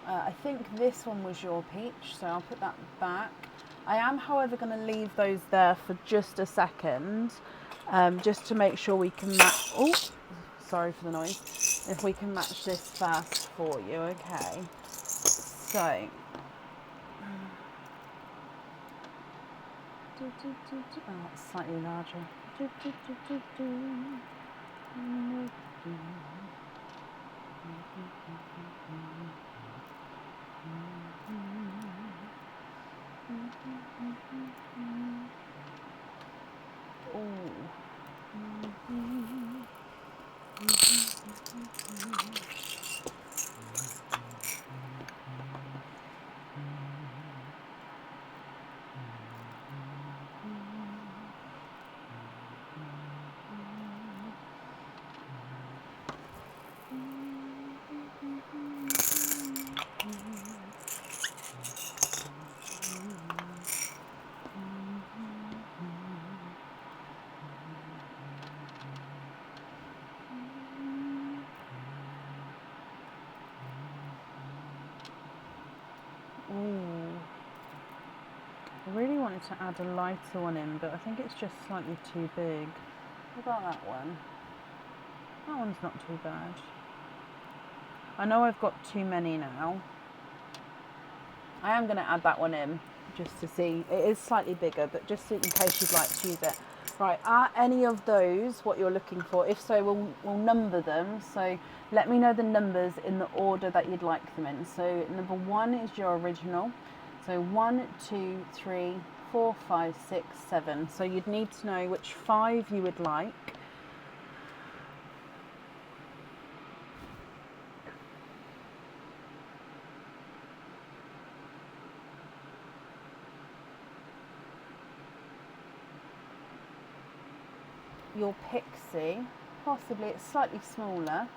I think this one was your peach, so I'll put that back. I am, however, going to leave those there for just a second, just to make sure we can match. Oh, sorry for the noise. If we can match this first for you, okay. So. Oh, it's slightly larger. I really wanted to add a lighter one in, but I think it's just slightly too big. What about that one? That one's not too bad. I know I've got too many now. I am going to add that one in, just to see. It is slightly bigger, but just in case you'd like to use it. Right, are any of those what you're looking for? If so, we'll number them. So let me know the numbers in the order that you'd like them in. So number 1 is your original. So 1, 2, 3, 4, 5, 6, 7. So you'd need to know which 5 you would like. Your pixie, possibly it's slightly smaller.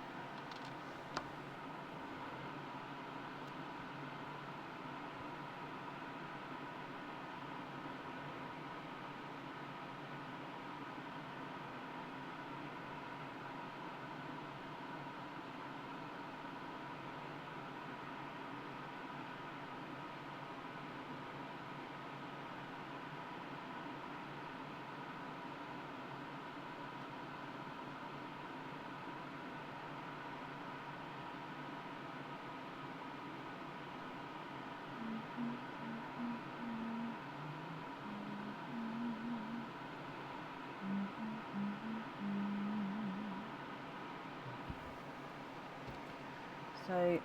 So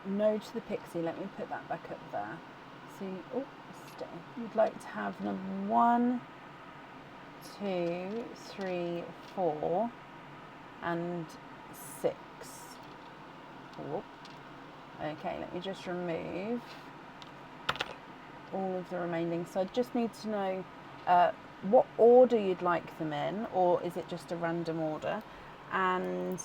no to the pixie, let me put that back up there. So, oh, stay. You'd like to have number 1, 2, 3, 4, and 6. Oh. Okay, let me just remove all of the remaining. So I just need to know what order you'd like them in, or is it just a random order? And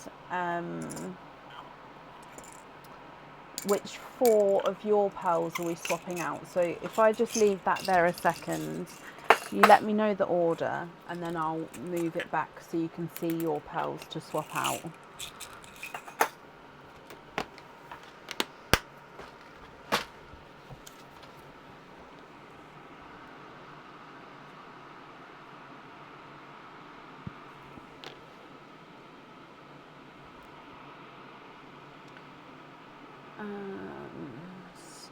which 4 of your pearls are we swapping out? So if I just leave that there a second, you let me know the order, and then I'll move it back so you can see your pearls to swap out.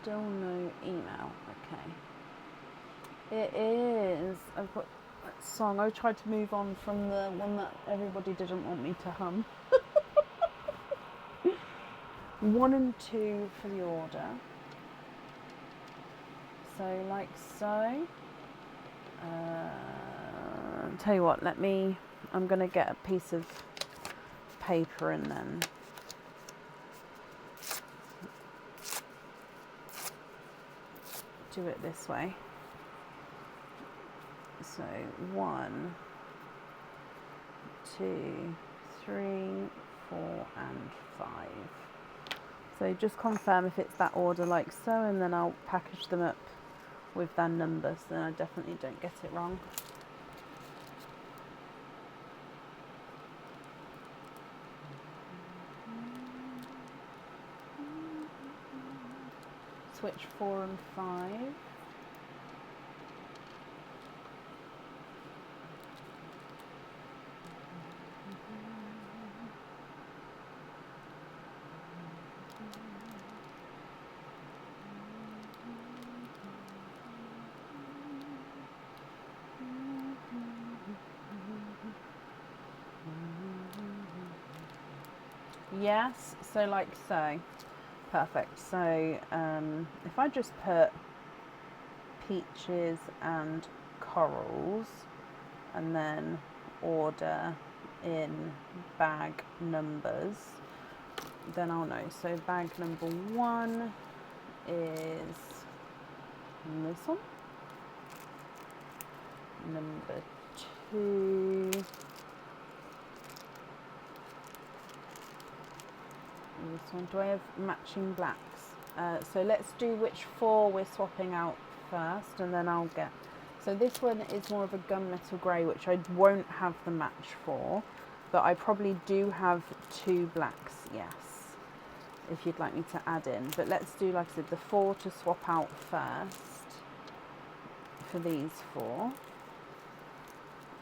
Still no email. Okay. It is. I've got that song. I tried to move on from the one that everybody didn't want me to hum. 1 and 2 for the order. So like so. Tell you what. I'm gonna get a piece of paper and then. Do it this way. So 1, 2, 3, 4, and 5. So just confirm if it's that order like so, and then I'll package them up with their numbers, so then I definitely don't get it wrong. Switch 4 and 5. Yes, so like so. Perfect. So if I just put peaches and corals and then order in bag numbers, then I'll know. So bag number 1 is this one. Number 2 this one. Do I have matching blacks? So let's do which 4 we're swapping out first, and then I'll get. So this one is more of a gunmetal grey, which I won't have the match for, but I probably do have 2 blacks, yes, if you'd like me to add in. But let's do, like I said, the 4 to swap out first for these 4.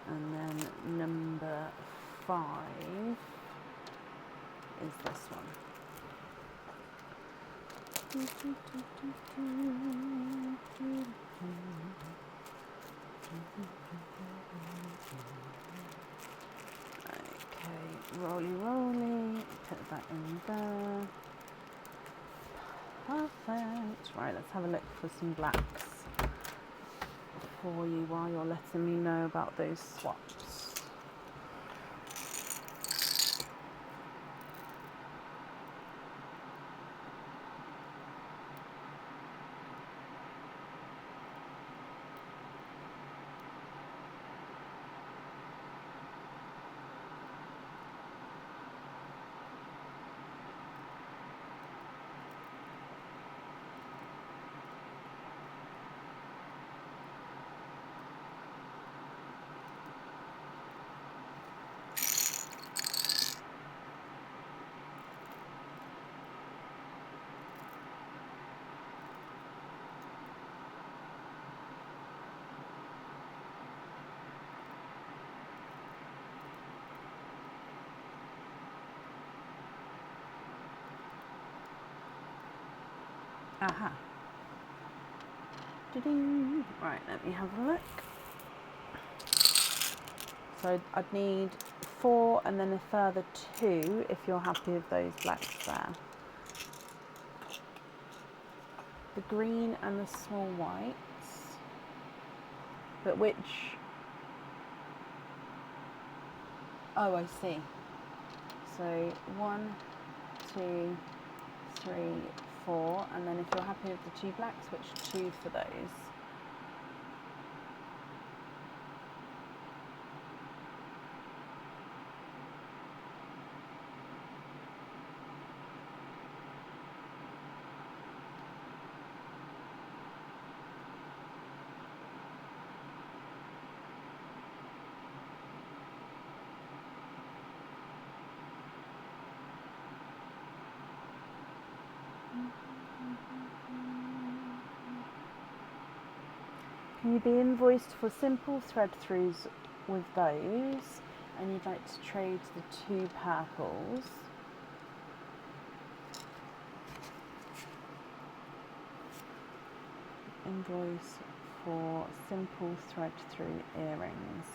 And then number 5 is this one. roly roly, put that in there. Perfect. Right, let's have a look for some blacks for you while you're letting me know about those swaps. Aha. Ding. Right, let me have a look. So I'd need 4 and then a further 2 if you're happy with those blacks there. The green and the small whites. But which... Oh, I see. So 1, 2, 3, 4, and then if you're happy with the 2 blacks, which 2 for those? Can you be invoiced for simple thread throughs with those, and you'd like to trade the 2 purples? Invoice for simple thread through earrings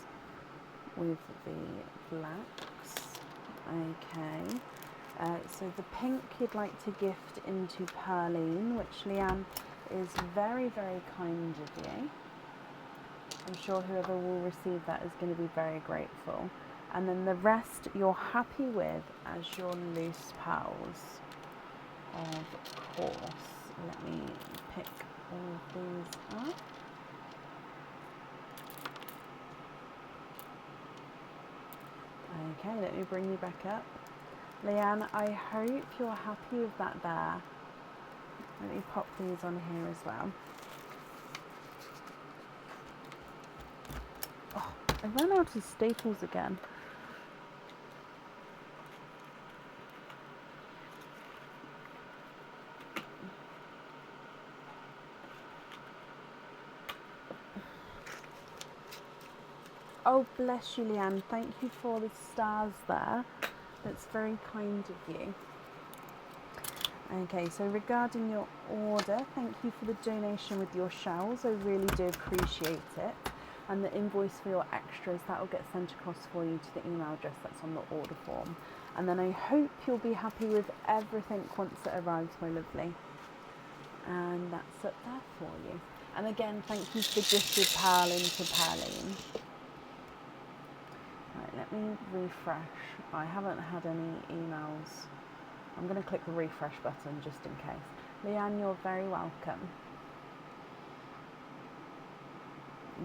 with the blacks. Okay. So the pink you'd like to gift into Perline, which Leanne is very, very kind of you. I'm sure whoever will receive that is going to be very grateful. And then the rest you're happy with as your loose pearls. Of course. Let me pick all of these up. Okay, let me bring you back up. Leanne, I hope you're happy with that there. Let me pop these on here as well. Oh, I ran out of staples again. Oh, bless you, Leanne. Thank you for the stars there. That's very kind of you. Okay, so regarding your order, thank you for the donation with your shells. I really do appreciate it. And the invoice for your extras, that will get sent across for you to the email address that's on the order form. And then I hope you'll be happy with everything once it arrives, my lovely. And that's up there for you. And again, thank you for the gifted pearl into Perline. Right, let me refresh. I haven't had any emails. I'm going to click the refresh button just in case. Leanne, you're very welcome.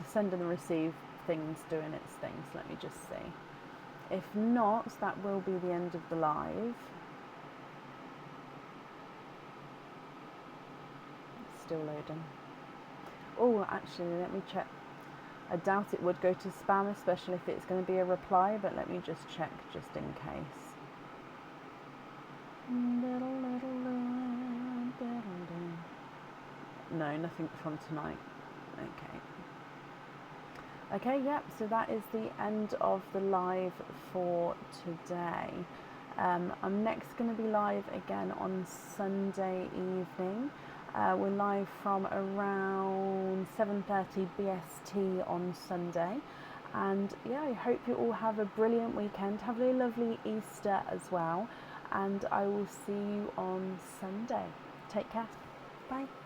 The send and the receive thing's doing its things. Let me just see. If not, that will be the end of the live. It's still loading. Oh, actually, let me check. I doubt it would go to spam, especially if it's going to be a reply, but let me just check just in case. No, nothing from tonight. Okay, yep, so that is the end of the live for today. I'm next going to be live again on Sunday evening. We're live from around 7:30 BST on Sunday, And yeah, I hope you all have a brilliant weekend. Have a lovely Easter as well. And I will see you on Sunday. Take care. Bye.